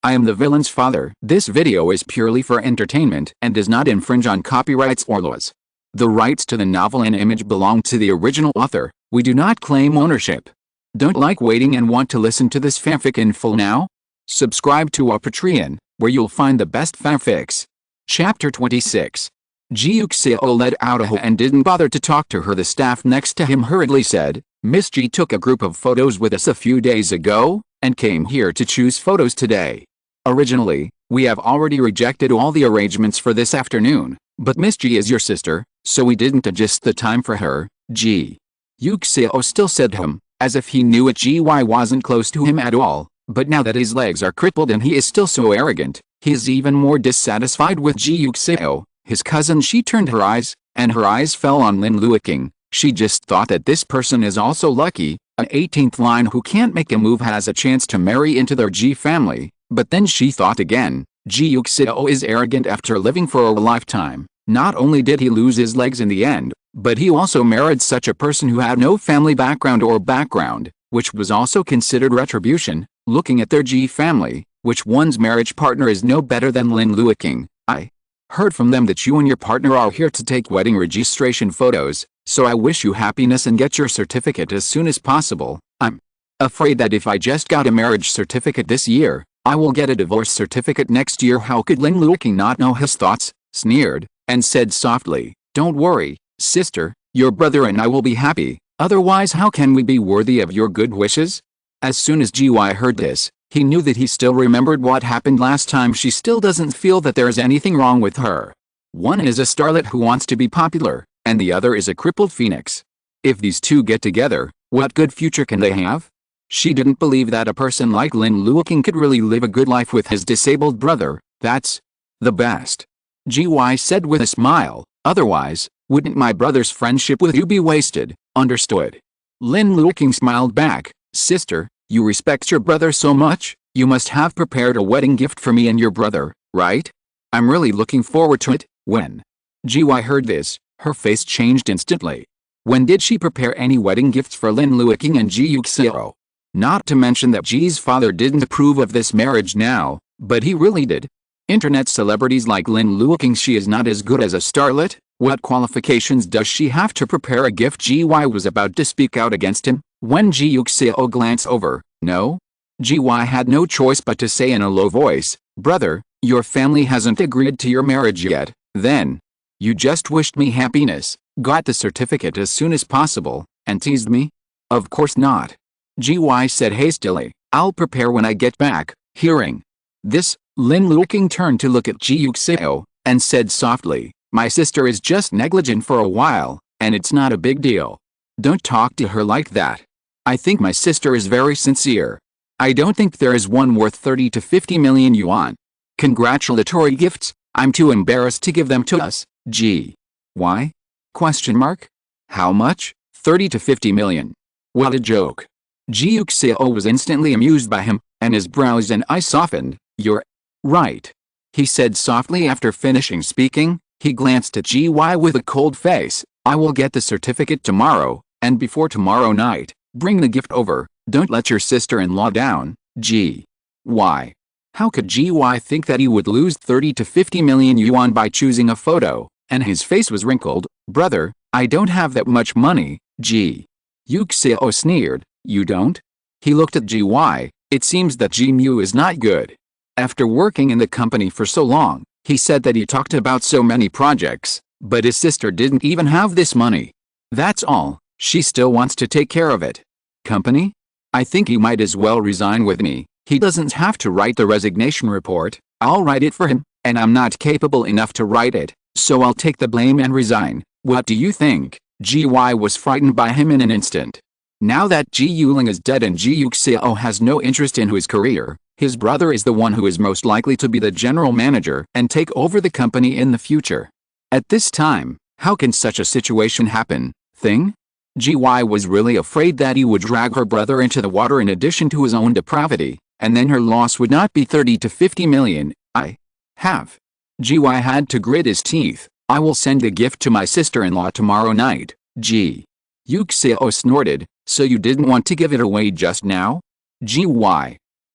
I am the villain's father. This video is purely for entertainment and does not infringe on copyrights or laws. The rights to the novel and image belong to the original author. We do not claim ownership. Don't like waiting and want to listen to this fanfic in full now? Subscribe to our Patreon, where you'll find the best fanfics. Chapter 26. Ji Yuxiao let out a ho and didn't bother to talk to her. The staff next to him hurriedly said, "Miss Ji took a group of photos with us a few days ago, and came here to choose photos today. Originally, we have already rejected all the arrangements for this afternoon, but Miss Ji is your sister, so we didn't adjust the time for her." Ji Yuxiao still said him, as if he knew it. Ji wasn't close to him at all, but now that his legs are crippled and he is still so arrogant, he is even more dissatisfied with Ji Yuxiao, his cousin. She turned her eyes, and her eyes fell on Lin Luoqing. She just thought that this person is also lucky. An 18th line who can't make a move has a chance to marry into their Ji family. But then she thought again, Ji Yuxiao is arrogant after living for a lifetime. Not only did he lose his legs in the end, but he also married such a person who had no family background, which was also considered retribution. Looking at their Ji family, which one's marriage partner is no better than Lin Luoqing. I heard from them that you and your partner are here to take wedding registration photos, so I wish you happiness and get your certificate as soon as possible. I'm afraid that if I just got a marriage certificate this year, I will get a divorce certificate next year. How could Lin Luoqing not know his thoughts? Sneered, and said softly, "Don't worry, sister, your brother and I will be happy, otherwise how can we be worthy of your good wishes?" As soon as Ji heard this, he knew that he still remembered what happened last time. She still doesn't feel that there is anything wrong with her. One is a starlet who wants to be popular, and the other is a crippled phoenix. If these two get together, what good future can they have? She didn't believe that a person like Lin Luoqing could really live a good life with his disabled brother. That's the best. Ji said with a smile, "Otherwise, wouldn't my brother's friendship with you be wasted?" Understood. Lin Luoqing smiled back, "Sister, you respect your brother so much, you must have prepared a wedding gift for me and your brother, right? I'm really looking forward to it." When Ji heard this, her face changed instantly. When did she prepare any wedding gifts for Lin Luoqing and Ji Yuxiao? Not to mention that Ji's father didn't approve of this marriage now, but he really did. Internet celebrities like Lin Luoqing. She is not as good as a starlet. What qualifications does she have to prepare a gift? Ji was about to speak out against him, when Ji Yuxiao glanced over. No? Ji had no choice but to say in a low voice, "Brother, your family hasn't agreed to your marriage yet, then? You just wished me happiness, got the certificate as soon as possible, and teased me? Of course not." Ji said hastily, "I'll prepare when I get back." Hearing this, Lin Luoqing turned to look at Ji Yuxiao, and said softly, "My sister is just negligent for a while, and it's not a big deal. Don't talk to her like that. I think my sister is very sincere. I don't think there is one worth 30 to 50 million yuan. Congratulatory gifts, I'm too embarrassed to give them to us." Ji why? Question mark? How much? 30 to 50 million. What a joke. Ji Yuxiao was instantly amused by him, and his brows and eyes softened. "You're right," he said softly. After finishing speaking, he glanced at Ji with a cold face. "I will get the certificate tomorrow, and before tomorrow night, bring the gift over. Don't let your sister-in-law down." Ji how could Ji think that he would lose 30 to 50 million yuan by choosing a photo? And his face was wrinkled. "Brother, I don't have that much money." Ji Yuxiao sneered. "You don't?" He looked at Ji. It seems that Ji is not good. After working in the company for so long, he said that he talked about so many projects, but his sister didn't even have this money. That's all. She still wants to take care of it. Company? I think he might as well resign with me. He doesn't have to write the resignation report. I'll write it for him, and I'm not capable enough to write it, so I'll take the blame and resign. What do you think? Ji was frightened by him in an instant. Now that Ji Yuling is dead and Ji Yuxiao has no interest in his career, his brother is the one who is most likely to be the general manager and take over the company in the future. At this time, how can such a situation happen? Ji was really afraid that he would drag her brother into the water in addition to his own depravity, and then her loss would not be 30 to 50 million. Ji had to grit his teeth. "I will send the gift to my sister-in-law tomorrow night." Ji Yuxiao snorted, "So you didn't want to give it away just now?" Ji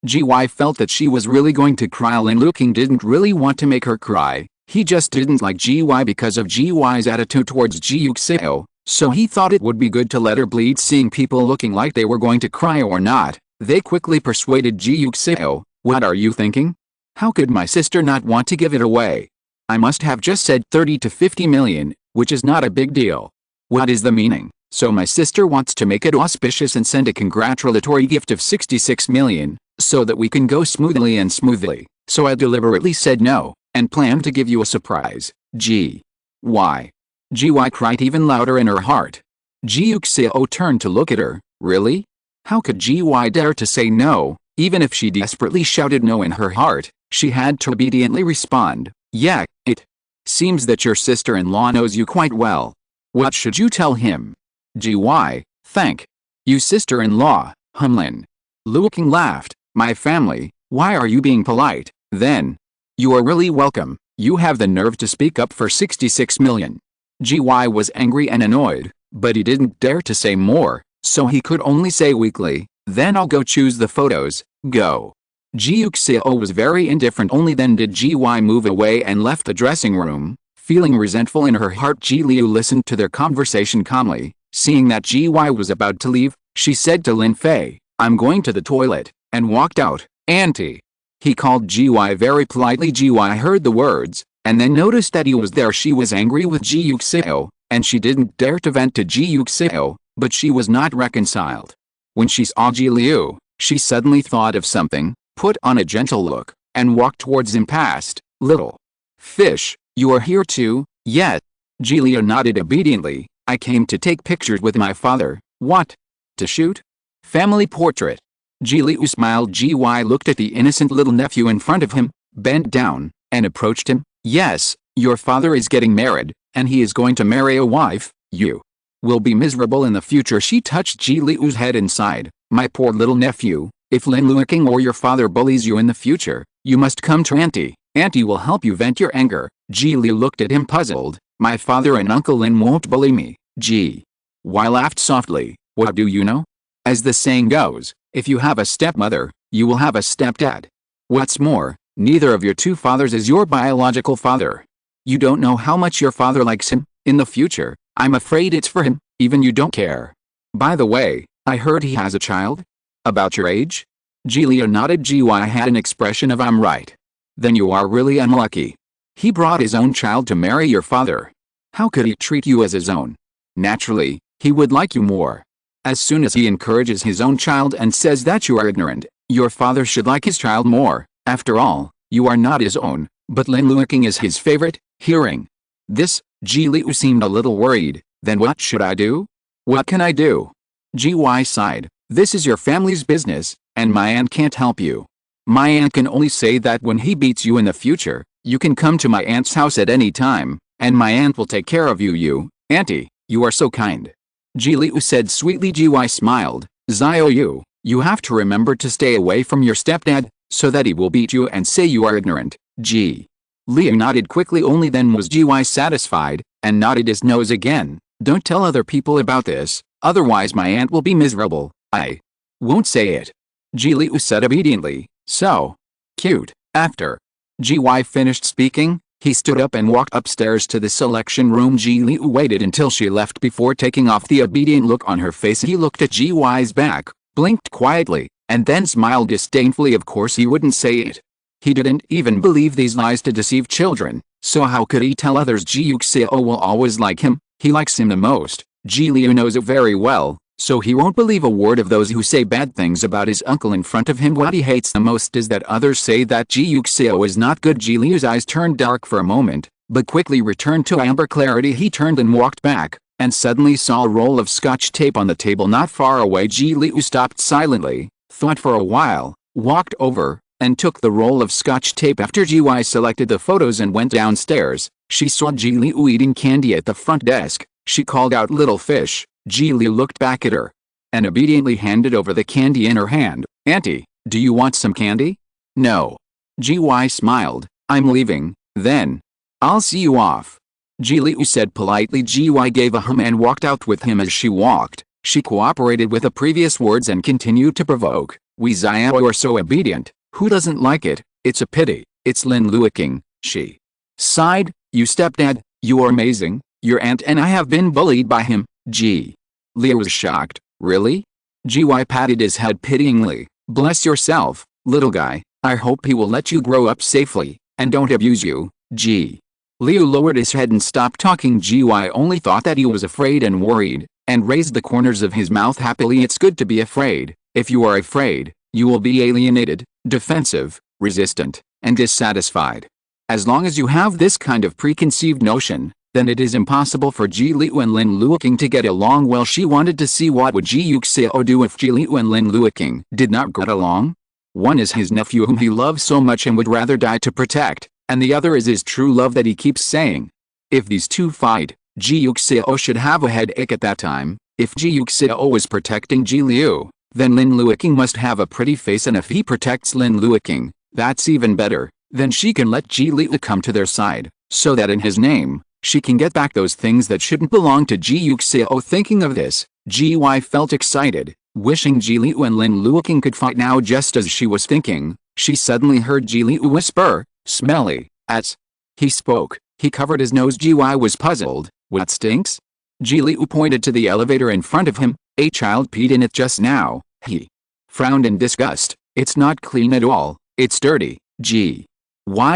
Ji felt that she was really going to cry. Lin Luoqing didn't really want to make her cry. He just didn't like Ji because of Ji's attitude towards Ji Yuxiao, so he thought it would be good to let her bleed. Seeing people looking like they were going to cry or not, they quickly persuaded Ji Yuxiao, "What are you thinking? How could my sister not want to give it away? I must have just said 30 to 50 million, which is not a big deal. What is the meaning? So my sister wants to make it auspicious and send a congratulatory gift of 66 million, so that we can go smoothly and smoothly. So I deliberately said no, and planned to give you a surprise, Ji. Why?" Ji cried even louder in her heart. Ji Yuxiao turned to look at her. Really? How could Ji dare to say no? Even if she desperately shouted no in her heart, she had to obediently respond, "Yeah, it seems that your sister-in-law knows you quite well. What should you tell him?" Ji thank you sister-in-law, Lin Luoqing laughed. "My family, why are you being polite, then? You are really welcome. You have the nerve to speak up for 66 million. Ji was angry and annoyed, but he didn't dare to say more, so he could only say weakly, "Then I'll go choose the photos, go." Ji Yuxiao was very indifferent. Only then did Ji move away and left the dressing room. Feeling resentful in her heart, Leyu listened to their conversation calmly. Seeing that Ji was about to leave, she said to Lin Fei, "I'm going to the toilet," and walked out. "Auntie." He called Ji very politely. Ji heard the words, and then noticed that he was there. She was angry with Ji Yuxiao, and she didn't dare to vent to Ji Yuxiao, but she was not reconciled. When she saw Ji Leyu, she suddenly thought of something, put on a gentle look, and walked towards him past. "Little fish, you are here too?" "Yes." Ji Leyu nodded obediently. "I came to take pictures with my father." "What? To shoot? Family portrait?" Ji Leyu smiled. Ji looked at the innocent little nephew in front of him, bent down, and approached him. "Yes, your father is getting married, and he is going to marry a wife. You will be miserable in the future." She touched Ji Liyu's head and sighed. "My poor little nephew, if Lin Luoqing or your father bullies you in the future, you must come to Auntie. Auntie will help you vent your anger." Ji Leyu looked at him puzzled. "My father and Uncle Lin won't bully me." Ji laughed softly. "What do you know? As the saying goes, if you have a stepmother, you will have a stepdad. What's more, neither of your two fathers is your biological father. You don't know how much your father likes him. In the future, I'm afraid it's for him, even you don't care. By the way, I heard he has a child? About your age?" Ji Leyu nodded. Ji had an expression of "I'm right." "Then you are really unlucky. He brought his own child to marry your father. How could he treat you as his own? Naturally, he would like you more. As soon as he encourages his own child and says that you are ignorant, your father should like his child more. After all, you are not his own, but Lin Luoqing is his favorite." Hearing this, Ji Leyu seemed a little worried. "Then what should I do?" "What can I do?" Ji sighed. "This is your family's business, and my aunt can't help you. My aunt can only say that when he beats you in the future, you can come to my aunt's house at any time, and my aunt will take care of you. Auntie, you are so kind." Ji Leyu said sweetly. Ji smiled. "Xiao, you have to remember to stay away from your stepdad, so that he will beat you and say you are ignorant." Ji Leyu nodded quickly. Only then was Ji satisfied, and nodded his nose again. "Don't tell other people about this, otherwise my aunt will be miserable." "I won't say it," Ji Leyu said obediently. "So cute." After Ji finished speaking, he stood up and walked upstairs to the selection room. Ji Leyu waited until she left before taking off the obedient look on her face. He looked at Ji's back, blinked quietly, and then smiled disdainfully. Of course he wouldn't say it. He didn't even believe these lies to deceive children, so how could he tell others Ji Yuxiao will always like him? He likes him the most. Ji Leyu knows it very well, so he won't believe a word of those who say bad things about his uncle in front of him. What he hates the most is that others say that Ji Yuxiao is not good. Ji Liyu's eyes turned dark for a moment, but quickly returned to amber clarity. He turned and walked back, and suddenly saw a roll of scotch tape on the table not far away. Ji Leyu stopped silently, thought for a while, walked over, and took the roll of scotch tape. After Ji selected the photos and went downstairs, she saw Ji Leyu eating candy at the front desk. She called out, "Little fish." Ji Leyu looked back at her, and obediently handed over the candy in her hand. "Auntie, do you want some candy?" "No." Ji smiled. "I'm leaving, then. I'll see you off." Ji Leyu said politely. Ji gave a hum and walked out with him. As she walked, she cooperated with the previous words and continued to provoke. We Xiao are so obedient, who doesn't like it? It's a pity. It's Lin Luoqing, she sighed. You stepdad, you are amazing. Your aunt and I have been bullied by him. Ji Liu was shocked. Really? Ji patted his head pityingly. Bless yourself, little guy. I hope he will let you grow up safely, and don't abuse you. Ji Liu lowered his head and stopped talking. Ji only thought that he was afraid and worried, and raised the corners of his mouth happily. It's good to be afraid. If you are afraid, you will be alienated, defensive, resistant, and dissatisfied. As long as you have this kind of preconceived notion, then it is impossible for Ji Liu and Lin Luoqing to get along well. She wanted to see what would Ji Yuxiao do if Ji Liu and Lin Luoqing did not get along. One is his nephew whom he loves so much and would rather die to protect, and the other is his true love that he keeps saying. If these two fight, Ji Yuxiao should have a headache at that time. If Ji Yuxiao was protecting Ji Liu, then Lin Luoqing must have a pretty face, and if he protects Lin Luoqing, that's even better. Then she can let Ji Liu come to their side, so that in his name, she can get back those things that shouldn't belong to Ji Yuxiao. Thinking of this, Ji felt excited, wishing Ji Liu and Lin Luoqing could fight now. Just as she was thinking, she suddenly heard Ji Liu whisper, "Smelly." As he spoke, he covered his nose. Ji was puzzled. What stinks? Ji Liu pointed to the elevator in front of him. A child peed in it just now. He frowned in disgust. It's not clean at all. It's dirty. Ji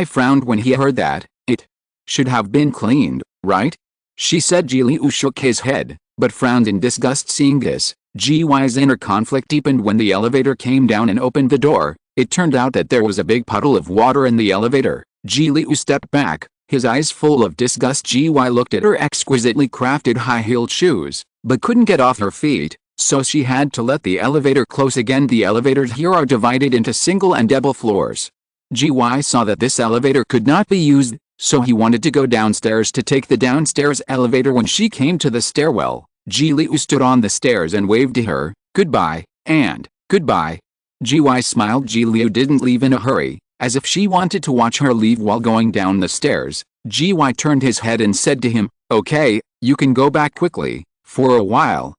frowned when he heard that. It should have been cleaned, right? She said. Ji Liu shook his head, but frowned in disgust. Seeing this, Ji's inner conflict deepened. When the elevator came down and opened the door, it turned out that there was a big puddle of water in the elevator. Ji Liu stepped back, his eyes full of disgust. Ji looked at her exquisitely crafted high-heeled shoes, but couldn't get off her feet, so she had to let the elevator close again. The elevators here are divided into single and double floors. Ji saw that this elevator could not be used, so he wanted to go downstairs to take the downstairs elevator. When she came to the stairwell, Ji Liu stood on the stairs and waved to her, "Goodbye," and "Goodbye." Ji smiled. Ji Liu didn't leave in a hurry, as if she wanted to watch her leave while going down the stairs. Ji turned his head and said to him, "Okay, you can go back quickly, for a while."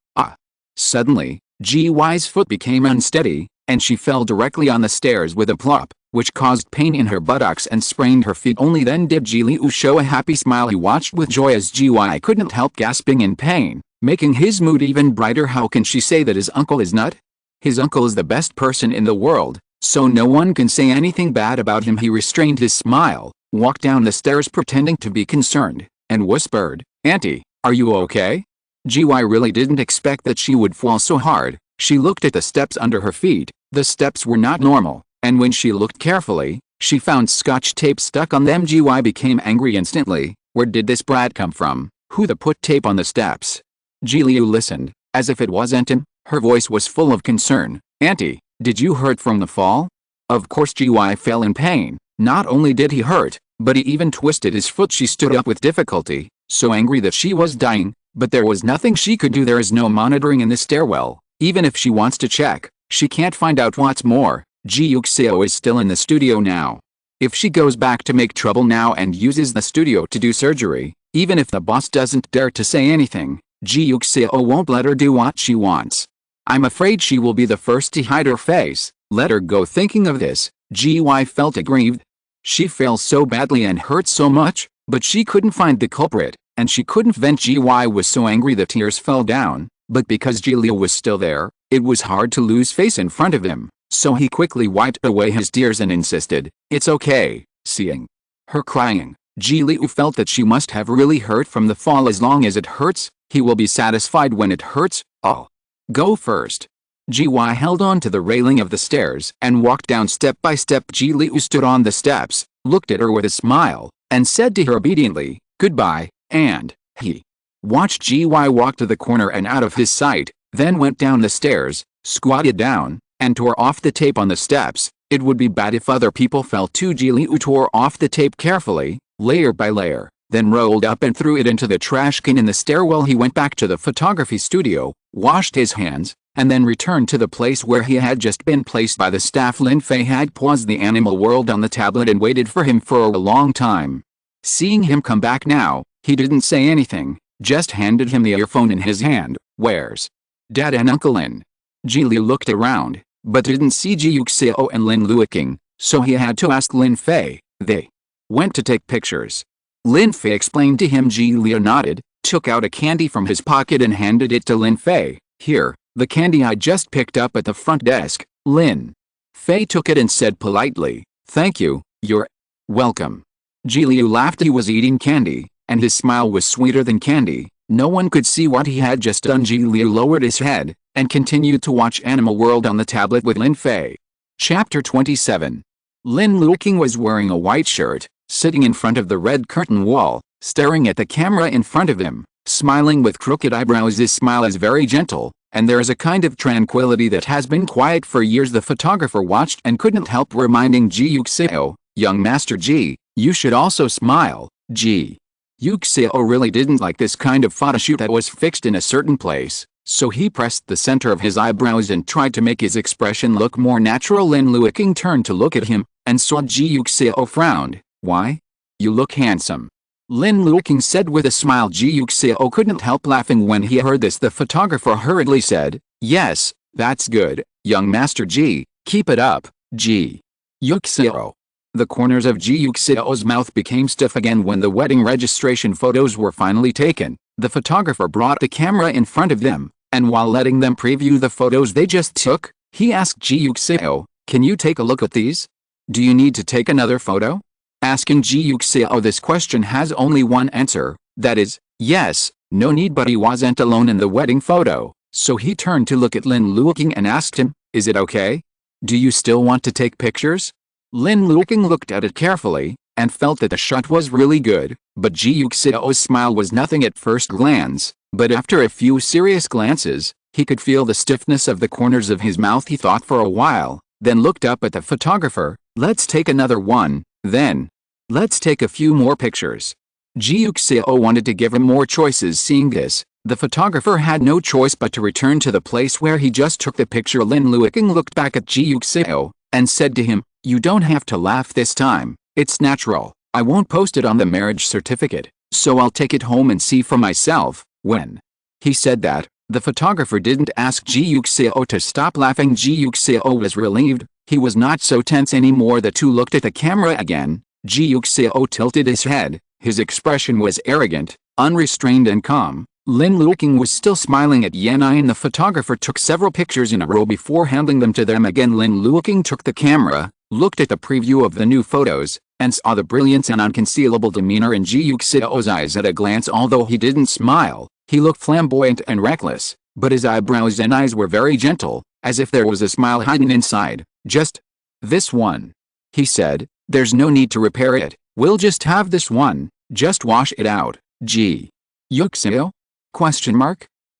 Suddenly, Ji's foot became unsteady, and she fell directly on the stairs with a plop, which caused pain in her buttocks and sprained her feet. Only then did Ji Liu show a happy smile. He watched with joy as Ji couldn't help gasping in pain, making his mood even brighter. How can she say that his uncle is nut? His uncle is the best person in the world, so no one can say anything bad about him. He restrained his smile, walked down the stairs pretending to be concerned, and whispered, "Auntie, are you okay?" Ji really didn't expect that she would fall so hard. She looked at the steps under her feet. The steps were not normal, and when she looked carefully, she found scotch tape stuck on them. Ji became angry instantly. Where did this brat come from? Who the put tape on the steps? Ji Liu listened, as if it wasn't him. Her voice was full of concern. "Auntie, did you hurt from the fall?" Of course Ji fell in pain. Not only did he hurt, but he even twisted his foot. She stood up with difficulty, so angry that she was dying. But there was nothing she could do. There is no monitoring in the stairwell. Even if she wants to check, she can't find out. What's more, Ji Yuxiao is still in the studio now. If she goes back to make trouble now and uses the studio to do surgery, even if the boss doesn't dare to say anything, Ji Yuxiao won't let her do what she wants. I'm afraid she will be the first to hide her face. Let her go. Thinking of this, Ji felt aggrieved. She failed so badly and hurt so much, but she couldn't find the culprit, and she couldn't vent. Ji was so angry the tears fell down, but because Ji Liu was still there, it was hard to lose face in front of him, so he quickly wiped away his tears and insisted, "It's okay." Seeing her crying, Ji Liu felt that she must have really hurt from the fall. As long as it hurts, he will be satisfied. When it hurts, I'll go first. Ji held on to the railing of the stairs and walked down step by step. Ji Liu stood on the steps, looked at her with a smile, and said to her obediently, "Goodbye," and he watched Ji walk to the corner and out of his sight, then went down the stairs, squatted down, and tore off the tape on the steps. It would be bad if other people fell too. Ji Liu tore off the tape carefully, layer by layer, then rolled up and threw it into the trash can in the stairwell. He went back to the photography studio, washed his hands, and then returned to the place where he had just been placed by the staff. Lin Fei had paused the animal world on the tablet and waited for him for a long time. Seeing him come back now, he didn't say anything, just handed him the earphone in his hand. "Where's Dad and Uncle Lin?" Ji Liu looked around. but didn't see Ji Yuxiao and Lin Luoqing, so he had to ask Lin Fei. They went to take pictures. Lin Fei explained to him. Ji Liu nodded, took out a candy from his pocket and handed it to Lin Fei. Here, the candy I just picked up at the front desk. Lin Fei took it and said politely, "Thank you, you're welcome." Ji Liu laughed. He was eating candy, and his smile was sweeter than candy. No one could see what he had just done. Ji Liu lowered his head, and continued to watch Animal World on the tablet with Lin Fei. Chapter 27. Lin Luoqing was wearing a white shirt, sitting in front of the red curtain wall, staring at the camera in front of him, smiling with crooked eyebrows. His smile is very gentle, and there is a kind of tranquility that has been quiet for years. The photographer watched and couldn't help reminding Ji Yuxiao, "Young Master Ji, you should also smile." Ji Yuxiao really didn't like this kind of photoshoot that was fixed in a certain place, so he pressed the center of his eyebrows and tried to make his expression look more natural. Lin Luoqing turned to look at him, and saw Ji Yuxiao frowned. "Why? You look handsome," Lin Luoqing said with a smile. Ji Yuxiao couldn't help laughing when he heard this. The photographer hurriedly said, "Yes, that's good, young Master Ji, keep it up, Ji Yuxiao." The corners of Ji Yuxiao's mouth became stiff again when the wedding registration photos were finally taken. The photographer brought the camera in front of them, and while letting them preview the photos they just took, he asked Ji Yuxiao, "Can you take a look at these? Do you need to take another photo?" Asking Ji Yuxiao this question has only one answer, that is, yes, no need. But he wasn't alone in the wedding photo, so he turned to look at Lin Luoqing and asked him, "Is it okay? Do you still want to take pictures?" Lin Luoqing looked at it carefully, and felt that the shot was really good, but Ji Yuxiao's smile was nothing at first glance, but after a few serious glances, he could feel the stiffness of the corners of his mouth. He thought for a while, then looked up at the photographer. "Let's take another one, then. Let's take a few more pictures." Ji Yuxiao wanted to give him more choices. Seeing this, the photographer had no choice but to return to the place where he just took the picture. Lin Luoqing looked back at Ji Yuxiao, and said to him, "You don't have to laugh this time, it's natural. I won't post it on the marriage certificate, so I'll take it home and see for myself." When he said that, the photographer didn't ask Ji Yuxiao to stop laughing. Ji Yuxiao was relieved. He was not so tense anymore. The two looked at the camera again. Ji Yuxiao tilted his head. His expression was arrogant, unrestrained and calm. Lin Luoqing was still smiling at Yanai, and the photographer took several pictures in a row before handing them to them again. Lin Luoqing took the camera, looked at the preview of the new photos, and saw the brilliance and unconcealable demeanor in Ji Yuxiao's eyes at a glance. Although he didn't smile, he looked flamboyant and reckless, but his eyebrows and eyes were very gentle, as if there was a smile hidden inside. "Just this one," he said. "There's no need to repair it. We'll just have this one. Just wash it out." Ji Yuxiao?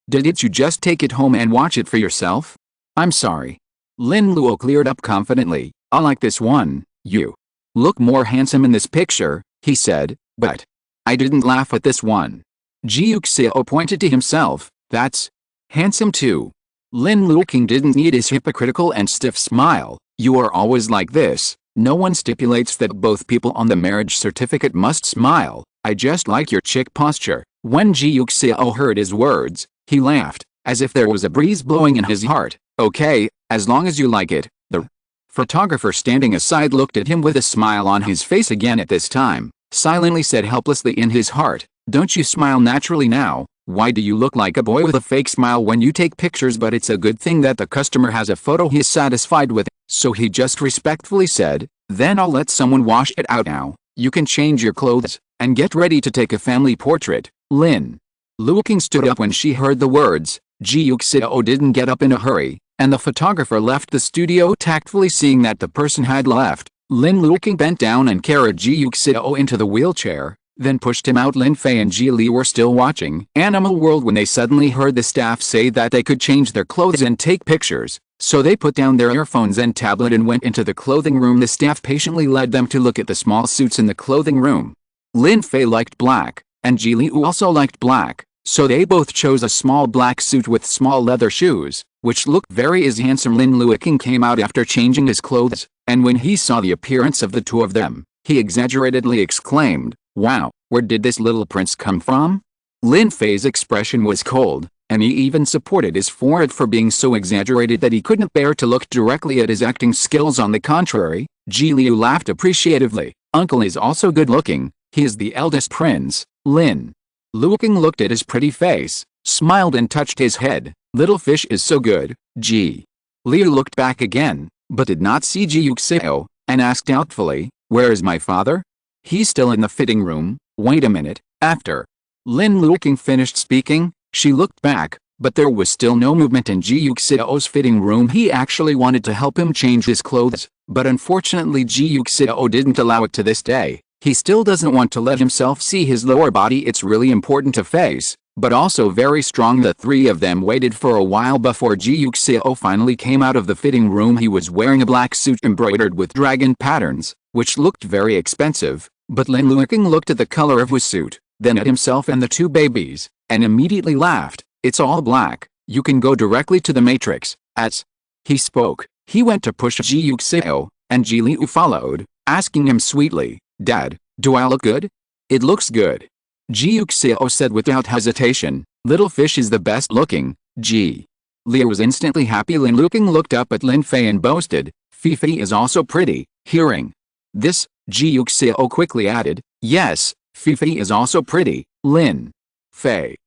Didn't you just take it home and watch it for yourself? "I'm sorry." Lin Luo cleared up confidently. "I like this one. You look more handsome in this picture," he said, "but I didn't laugh at this one." Ji Yuxiao pointed to himself. "That's handsome too." Lin Luoqing didn't need his hypocritical and stiff smile. "You are always like this. No one stipulates that both people on the marriage certificate must smile. I just like your chick posture." When Ji Yuxiao heard his words, he laughed, as if there was a breeze blowing in his heart. "Okay, as long as you like it." The photographer standing aside looked at him with a smile on his face again. At this time, silently said helplessly in his heart, "Don't you smile naturally now? Why do you look like a boy with a fake smile when you take pictures?" But it's a good thing that the customer has a photo he's satisfied with, so he just respectfully said, "Then I'll let someone wash it out now. You can change your clothes, and get ready to take a family portrait." Lin Luoqing stood up when she heard the words. Ji Yuxiao didn't get up in a hurry, and the photographer left the studio tactfully. Seeing that the person had left, Lin Luoqing bent down and carried Ji Yuxiao into the wheelchair, then pushed him out. Lin Fei and Ji Li were still watching Animal World when they suddenly heard the staff say that they could change their clothes and take pictures, so they put down their earphones and tablet and went into the clothing room. The staff patiently led them to look at the small suits in the clothing room. Lin Fei liked black, and Ji Li also liked black, so they both chose a small black suit with small leather shoes, which looked very handsome. Lin Luoqing came out after changing his clothes, and when he saw the appearance of the two of them, he exaggeratedly exclaimed, "Wow, where did this little prince come from?" Lin Fei's expression was cold, and he even supported his forehead for being so exaggerated that he couldn't bear to look directly at his acting skills. On the contrary, Ji Liu laughed appreciatively. Uncle is also good looking, he is the eldest prince. Lin Luoqing looked at his pretty face, smiled and touched his head. Little fish is so good. Ji Liu looked back again, but did not see Ji Yuxiao, and asked doubtfully, where is my father? He's still in the fitting room. Wait a minute. After Lin Luoqing finished speaking, she looked back, but there was still no movement in Ji Yuxiao's fitting room. He actually wanted to help him change his clothes, but unfortunately Ji Yuxiao didn't allow it to this day. He still doesn't want to let himself see his lower body. It's really important to face, but also very strong. The three of them waited for a while before Ji Yuxiao finally came out of the fitting room. He was wearing a black suit embroidered with dragon patterns, which looked very expensive, but Lin Luoqing looked at the color of his suit, then at himself and the two babies, and immediately laughed. It's all black, you can go directly to the Matrix. As he spoke, he went to push Ji Yuxiao, and Ji Liu followed, asking him sweetly, Dad, do I look good? It looks good. Ji Yuxiao said without hesitation. Little fish is the best looking. Ji Liu was instantly happy. Lin Luoqing looked up at Lin Fei and boasted, Fifi is also pretty. Hearing this, Ji Yuxiao quickly added, yes, Fifi is also pretty. Lin Fei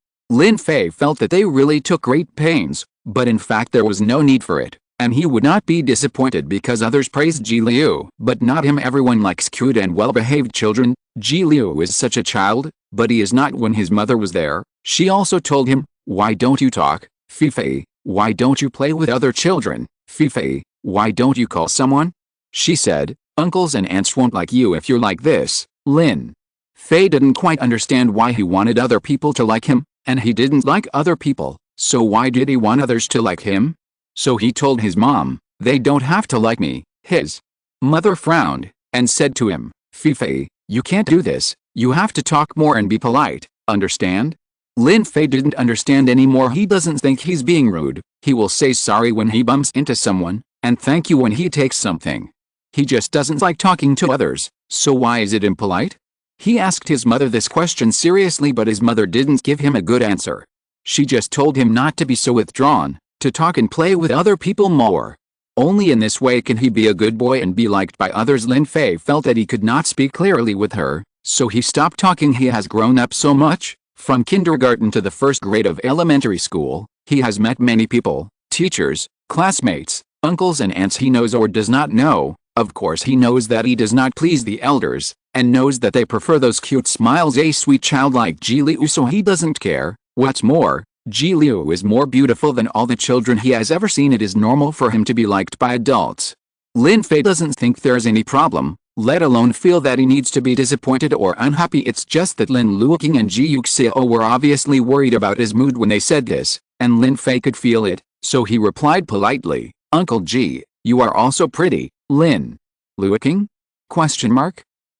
felt that they really took great pains, but in fact there was no need for it, and he would not be disappointed because others praised Ji Liu. But not him. Everyone likes cute and well-behaved children. Ji Liu is such a child, but he is not. When his mother was there, she also told him, why don't you talk, Fifi? Why don't you play with other children? Fifi, why don't you call someone? She said, uncles and aunts won't like you if you're like this. Lin Fei didn't quite understand why he wanted other people to like him, and he didn't like other people, so why did he want others to like him? So he told his mom, they don't have to like me. His mother frowned, and said to him, Fifi, you can't do this, you have to talk more and be polite, understand? Lin Fei didn't understand anymore. He doesn't think he's being rude, he will say sorry when he bumps into someone, and thank you when he takes something. He just doesn't like talking to others, so why is it impolite? He asked his mother this question seriously, but his mother didn't give him a good answer. She just told him not to be so withdrawn, to talk and play with other people more. Only in this way can he be a good boy and be liked by others. Lin Fei felt that he could not speak clearly with her, so he stopped talking. He has grown up so much. From kindergarten to the first grade of elementary school, he has met many people, teachers, classmates, uncles and aunts he knows or does not know. Of course he knows that he does not please the elders, and knows that they prefer those cute smiles. A sweet child like Ji Liu, so he doesn't care. What's more, Ji Liu is more beautiful than all the children he has ever seen. It is normal for him to be liked by adults. Lin Fei doesn't think there's any problem, let alone feel that he needs to be disappointed or unhappy. It's just that Lin Luoqing and Ji Yuxiao were obviously worried about his mood when they said this, and Lin Fei could feel it, so he replied politely, Uncle Ji, you are also pretty. Lin Luoqing?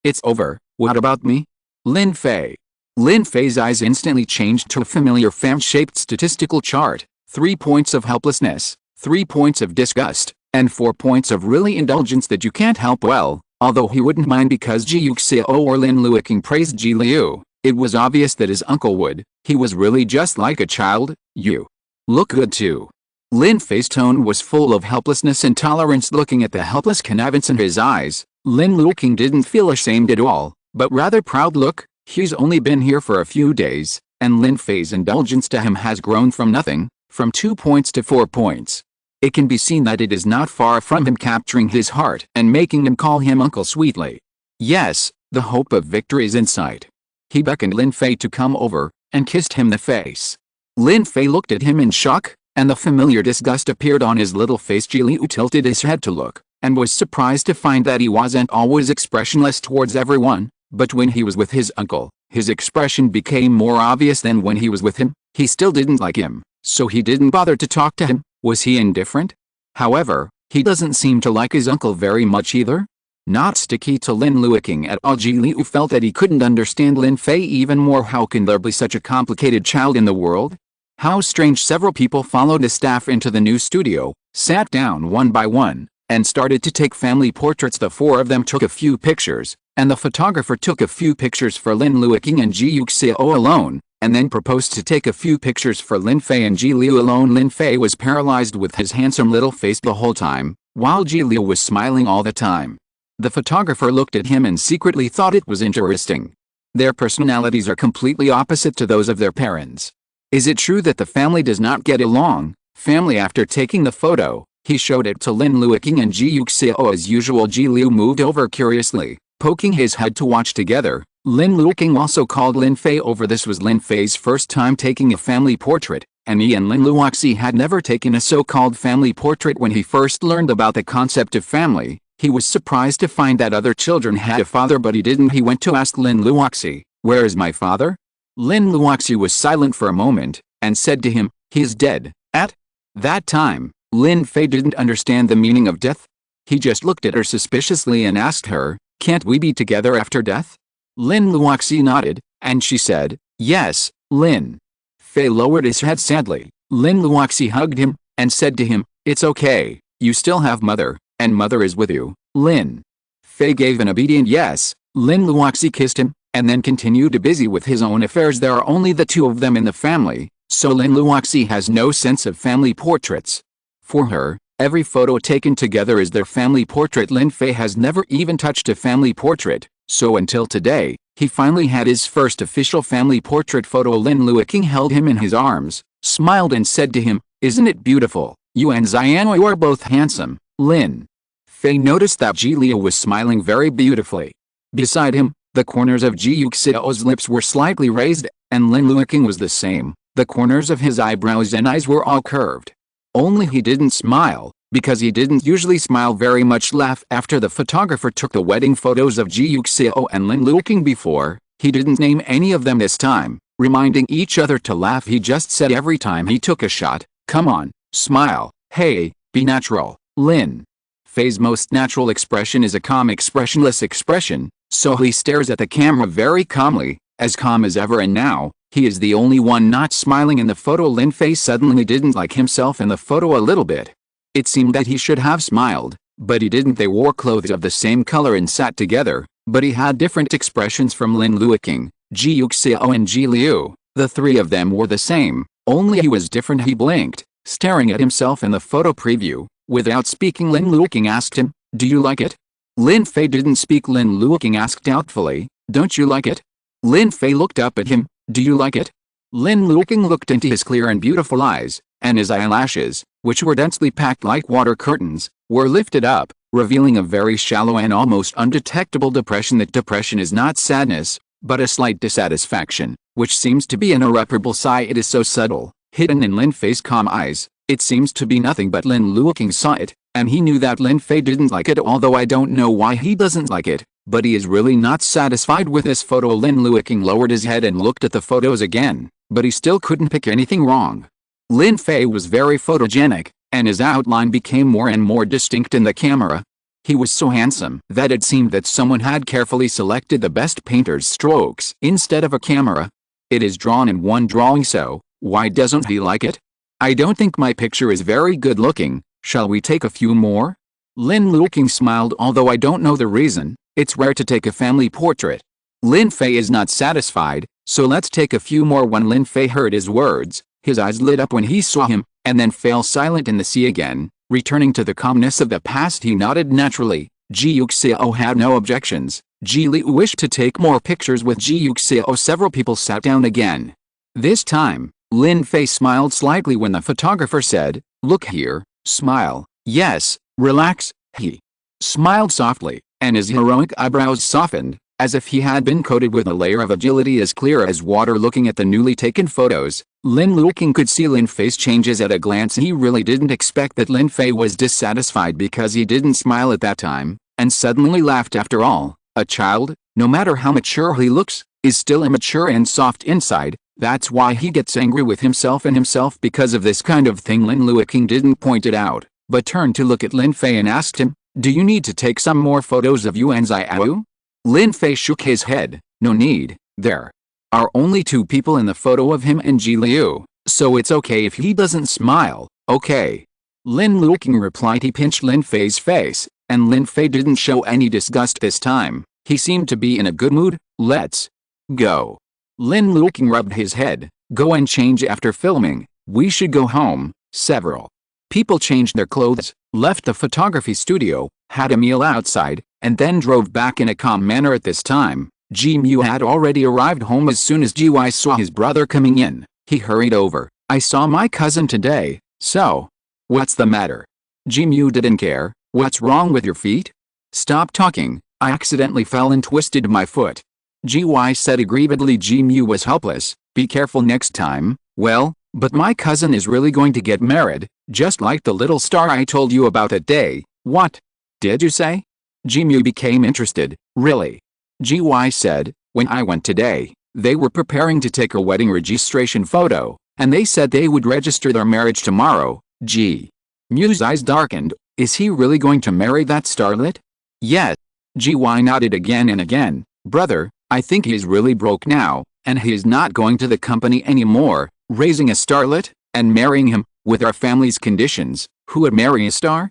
It's over, what about me? Lin Fei. Lin Fei's eyes instantly changed to a familiar fan-shaped statistical chart, 3 points of helplessness, 3 points of disgust, and 4 points of really indulgence that you can't help. Well, although he wouldn't mind because Ji Yuxiao or Lin Luoqing praised Ji Liu, it was obvious that his uncle would. He was really just like a child. You look good too. Lin Fei's tone was full of helplessness and tolerance. Looking at the helpless connivance in his eyes, Lin Luoqing didn't feel ashamed at all, but rather proud. Look, he's only been here for a few days, and Lin Fei's indulgence to him has grown from nothing, from 2 points to 4 points. It can be seen that it is not far from him capturing his heart and making him call him uncle sweetly. Yes, the hope of victory is in sight. He beckoned Lin Fei to come over, and kissed him the face. Lin Fei looked at him in shock, and the familiar disgust appeared on his little face. Ji Liu tilted his head to look, and was surprised to find that he wasn't always expressionless towards everyone, but when he was with his uncle, his expression became more obvious than when he was with him. He still didn't like him, so he didn't bother to talk to him. Was he indifferent? However, he doesn't seem to like his uncle very much either. Not sticky to Lin Luoqing at all. Ji Liu felt that he couldn't understand Lin Fei even more. How can there be such a complicated child in the world? How strange. Several people followed the staff into the new studio, sat down one by one, and started to take family portraits. The 4 of them took a few pictures, and the photographer took a few pictures for Lin Luoqing and Ji Yuxiao alone, and then proposed to take a few pictures for Lin Fei and Ji Liu alone. Lin Fei was paralyzed with his handsome little face the whole time, while Ji Liu was smiling all the time. The photographer looked at him and secretly thought it was interesting. Their personalities are completely opposite to those of their parents. Is it true that the family does not get along? Family. After taking the photo, he showed it to Lin Luoqing and Ji Yuxiao. As usual, Ji Liu moved over curiously, poking his head to watch together. Lin Luoqing also called Lin Fei over. This was Lin Fei's first time taking a family portrait, and he and Lin Luoqing had never taken a so-called family portrait. When he first learned about the concept of family, he was surprised to find that other children had a father, but he didn't. He went to ask Lin Luoqing, "Where is my father?" Lin Luoqing was silent for a moment, and said to him, "He is dead." At that time, Lin Fei didn't understand the meaning of death. He just looked at her suspiciously and asked her, "Can't we be together after death?" Lin Luoqing nodded, and she said, "Yes." Lin Fei lowered his head sadly. Lin Luoqing hugged him, and said to him, "It's okay, you still have mother, and mother is with you." Lin Fei gave an obedient yes. Lin Luoqing kissed him, and then continued busy with his own affairs. There are only the two of them in the family, so Lin Luoqing has no sense of family portraits. For her, every photo taken together is their family portrait. Lin Fei has never even touched a family portrait, so until today, he finally had his first official family portrait photo. Lin Luoqing held him in his arms, smiled and said to him, "Isn't it beautiful? You and Xianwei are both handsome." Lin Fei noticed that Ji Liu was smiling very beautifully. Beside him, the corners of Ji Yuxiao's lips were slightly raised, and Lin Luoqing was the same. The corners of his eyebrows and eyes were all curved. Only he didn't smile, because he didn't usually smile very much. Laugh. After the photographer took the wedding photos of Ji Yuxiao and Lin Luoqing before, he didn't name any of them this time, reminding each other to laugh. He just said every time he took a shot, "Come on, smile, hey, be natural." Lin Fei's most natural expression is a calm expressionless expression, so he stares at the camera very calmly, as calm as ever, and now, he is the only one not smiling in the photo. Lin Fei suddenly didn't like himself in the photo a little bit. It seemed that he should have smiled, but he didn't. They wore clothes of the same color and sat together, but he had different expressions from Lin Luoqing, Ji Yuxiao and Ji Liu. The three of them were the same, only he was different. He blinked, staring at himself in the photo preview. Without speaking, Lin Luoqing asked him, "Do you like it?" Lin Fei didn't speak. Lin Luoqing asked doubtfully, "Don't you like it?" Lin Fei looked up at him, "Do you like it?" Lin Luoqing looked into his clear and beautiful eyes, and his eyelashes, which were densely packed like water curtains, were lifted up, revealing a very shallow and almost undetectable depression. That depression is not sadness, but a slight dissatisfaction, which seems to be an irreparable sigh. It is so subtle, hidden in Lin Fei's calm eyes, it seems to be nothing, but Lin Luoqing saw it, and he knew that Lin Fei didn't like it. Although I don't know why he doesn't like it, but he is really not satisfied with this photo. Lin Luoqing lowered his head and looked at the photos again, but he still couldn't pick anything wrong. Lin Fei was very photogenic, and his outline became more and more distinct in the camera. He was so handsome that it seemed that someone had carefully selected the best painter's strokes instead of a camera. It is drawn in one drawing, so why doesn't he like it? I don't think my picture is very good looking. Shall we take a few more? Lin Luoqing smiled. Although I don't know the reason, it's rare to take a family portrait. Lin Fei is not satisfied, so let's take a few more. When Lin Fei heard his words, his eyes lit up when he saw him, and then fell silent in the sea again. Returning to the calmness of the past, he nodded naturally. Ji Yuxiao had no objections. Ji Liu wished to take more pictures with Ji Yuxiao. Several people sat down again. This time, Lin Fei smiled slightly when the photographer said, "Look here, smile." "Yes, relax." He smiled softly, and his heroic eyebrows softened, as if he had been coated with a layer of agility as clear as water. Looking at the newly taken photos, Lin Luoqing could see Lin Fei's changes at a glance. He really didn't expect that Lin Fei was dissatisfied because he didn't smile at that time, and suddenly laughed. After all, a child, no matter how mature he looks, is still immature and soft inside. That's why he gets angry with himself and himself because of this kind of thing. Lin Luoqing didn't point it out, but turned to look at Lin Fei and asked him, "Do you need to take some more photos of you and Xiao?" Lin Fei shook his head. "No need, there are only two people in the photo of him and Ji Liu, so it's okay if he doesn't smile, okay?" Lin Luoqing replied. He pinched Lin Fei's face, and Lin Fei didn't show any disgust this time. He seemed to be in a good mood. "Let's go." Lin Luoqing rubbed his head. Go and change after filming. We should go home. Several people changed their clothes, left the photography studio, had a meal outside, and then drove back in a calm manner. At this time, Ji Yuxiao had already arrived home. As soon as Ji Yuxiao saw his brother coming in, he hurried over. I saw my cousin today, so. What's the matter? Ji Yuxiao didn't care. What's wrong with your feet? Stop talking, I accidentally fell and twisted my foot. Ji Yuxiao said aggrievedly. Ji Yuxiao was helpless. Be careful next time. Well, but my cousin is really going to get married, just like the little star I told you about that day. What did you say? Ji Yuxiao became interested. Really? Ji Yuxiao said, when I went today, they were preparing to take a wedding registration photo, and they said they would register their marriage tomorrow. Ji Yuxiao's eyes darkened. Is he really going to marry that starlet? Yes. Ji Yuxiao nodded again and again. Brother, I think he's really broke now, and he's not going to the company anymore. Raising a starlet, and marrying him, with our family's conditions, who would marry a star?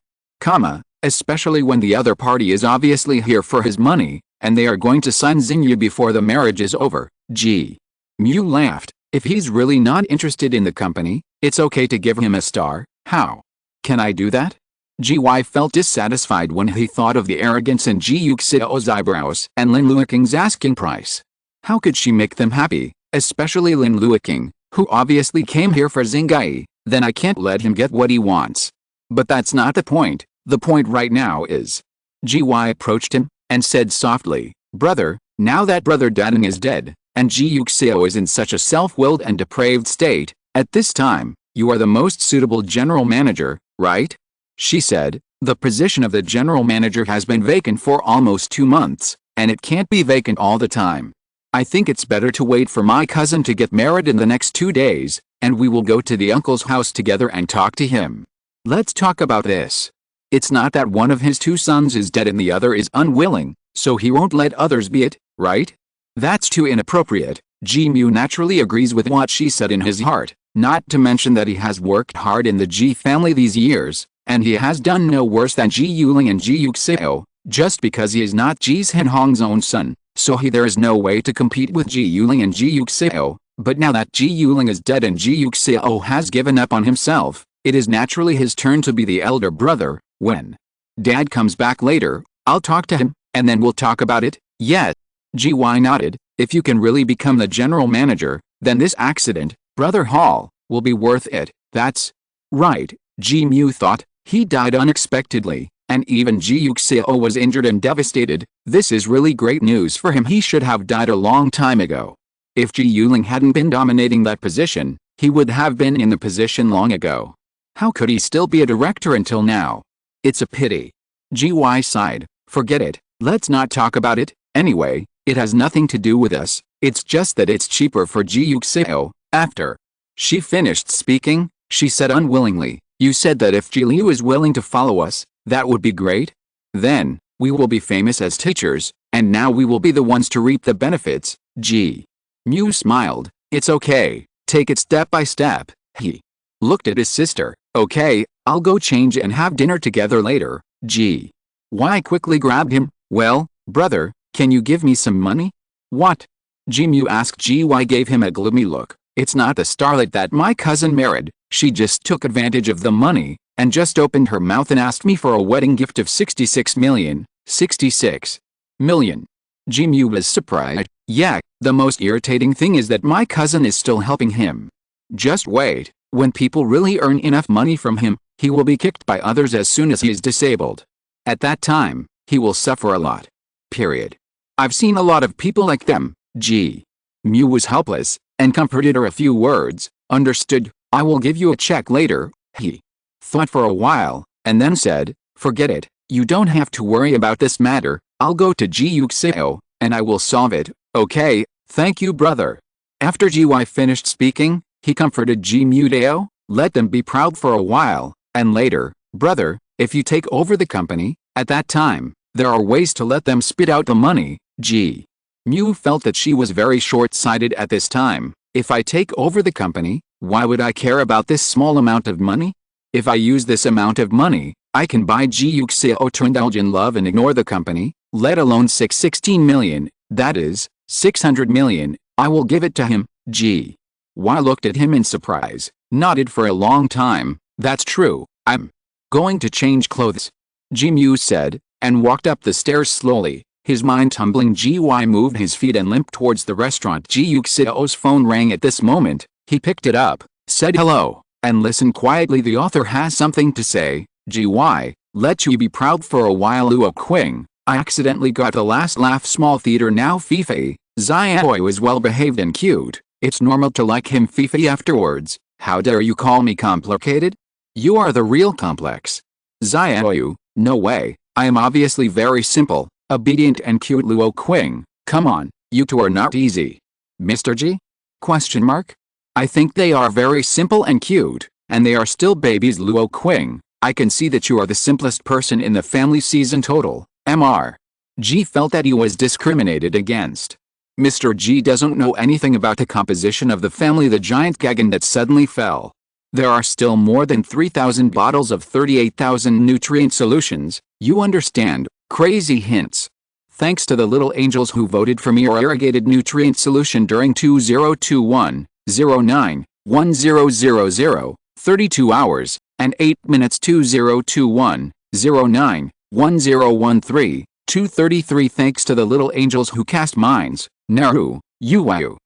Especially when the other party is obviously here for his money, and they are going to sign Xinyu before the marriage is over. Ji Yuxiao laughed. If he's really not interested in the company, it's okay to give him a star. How can I do that? Ji Yuxiao felt dissatisfied when he thought of the arrogance in Ji Yuxiao's eyebrows and Lin Luoqing's asking price. How could she make them happy, especially Lin Luoqing, who obviously came here for Xingai? Then I can't let him get what he wants. But that's not the point. The point right now is. Ji Yuxiao approached him, and said softly, Brother, now that Brother Dadang is dead, and Ji Yuxiao is in such a self-willed and depraved state, at this time, you are the most suitable general manager, right? She said, the position of the general manager has been vacant for almost 2 months, and it can't be vacant all the time. I think it's better to wait for my cousin to get married in the next 2 days, and we will go to the uncle's house together and talk to him. Let's talk about this. It's not that one of his 2 sons is dead and the other is unwilling, so he won't let others be it, right? That's too inappropriate. Ji Yuxiao naturally agrees with what she said in his heart, not to mention that he has worked hard in the Ji family these years, and he has done no worse than Ji Yuling and Ji Yuxiao, just because he is not Ji Zhenhong's own son, so there is no way to compete with Ji Yuling and Ji Yuxiao. But now that Ji Yuling is dead and Ji Yuxiao has given up on himself, it is naturally his turn to be the elder brother. When Dad comes back later, I'll talk to him, and then we'll talk about it. Yes. Ji Yuxiao nodded. If you can really become the general manager, then this accident, Brother Hall, will be worth it. That's right. Ji Yuxiao thought. He died unexpectedly, and even Ji Yuxiao was injured and devastated. This is really great news for him. He should have died a long time ago. If Ji Yuling hadn't been dominating that position, he would have been in the position long ago. How could he still be a director until now? It's a pity. Ji Yuxiao sighed. Forget it, let's not talk about it. Anyway, it has nothing to do with us. It's just that it's cheaper for Ji Yuxiao. After she finished speaking, she said unwillingly, you said that if Ji Liu is willing to follow us, that would be great. Then, we will be famous as teachers, and now we will be the ones to reap the benefits. Ji Yuxiao smiled. It's okay, take it step by step. He looked at his sister. Okay, I'll go change and have dinner together later. Ji Yuxiao quickly grabbed him. Well, brother, can you give me some money? What? Ji Yuxiao asked. Ji Yuxiao gave him a gloomy look. It's not the starlet that my cousin married. She just took advantage of the money, and just opened her mouth and asked me for a wedding gift of 66 million. 66 million. Ji Yuxiao was surprised. Yeah, the most irritating thing is that my cousin is still helping him. Just wait, when people really earn enough money from him, he will be kicked by others as soon as he is disabled. At that time, he will suffer a lot. Period. I've seen a lot of people like them. Ji Yuxiao was helpless, and comforted her a few words. Understood, I will give you a check later. He thought for a while, and then said, forget it, you don't have to worry about this matter. I'll go to Ji Yuxiao, and I will solve it. Okay, thank you brother. After Ji Yuxiao finished speaking, he comforted Ji Yuxiao, let them be proud for a while, and later, brother, if you take over the company, at that time, there are ways to let them spit out the money. Ji Yuxiao felt that she was very short-sighted at this time. If I take over the company, why would I care about this small amount of money? If I use this amount of money, I can buy Ji Yuxiao to indulge in love and ignore the company, let alone 16 million, that is, 600 million, I will give it to him. Ji Yuxiao looked at him in surprise, nodded for a long time. That's true, I'm going to change clothes, Ji Yuxiao said, and walked up the stairs slowly, his mind tumbling. Ji Yuxiao moved his feet and limped towards the restaurant. Ji Yuxiao's phone rang at this moment. He picked it up, said hello, and listened quietly. The author has something to say. Ji Yuxiao, let you be proud for a while. Luoqing, I accidentally got the last laugh. Small theater now. Fifi, Xiao is well behaved and cute. It's normal to like him. Fifi afterwards, how dare you call me complicated? You are the real complex. Xiao, no way, I am obviously very simple, obedient and cute. Luoqing, come on, you two are not easy. Mr. Ji? Question mark? I think they are very simple and cute, and they are still babies. Luoqing, I can see that you are the simplest person in the family. Season total, Mr. Ji felt that he was discriminated against. Mr. Ji doesn't know anything about the composition of the family. The giant gagan that suddenly fell. There are still more than 3,000 bottles of 38,000 nutrient solutions, you understand, crazy hints. Thanks to the little angels who voted for me or irrigated nutrient solution during 2021-09-1000, 32 hours, and 8 minutes. 2021-09-1013, 233. Thanks to the little angels who cast minds, Naru, Yuyu,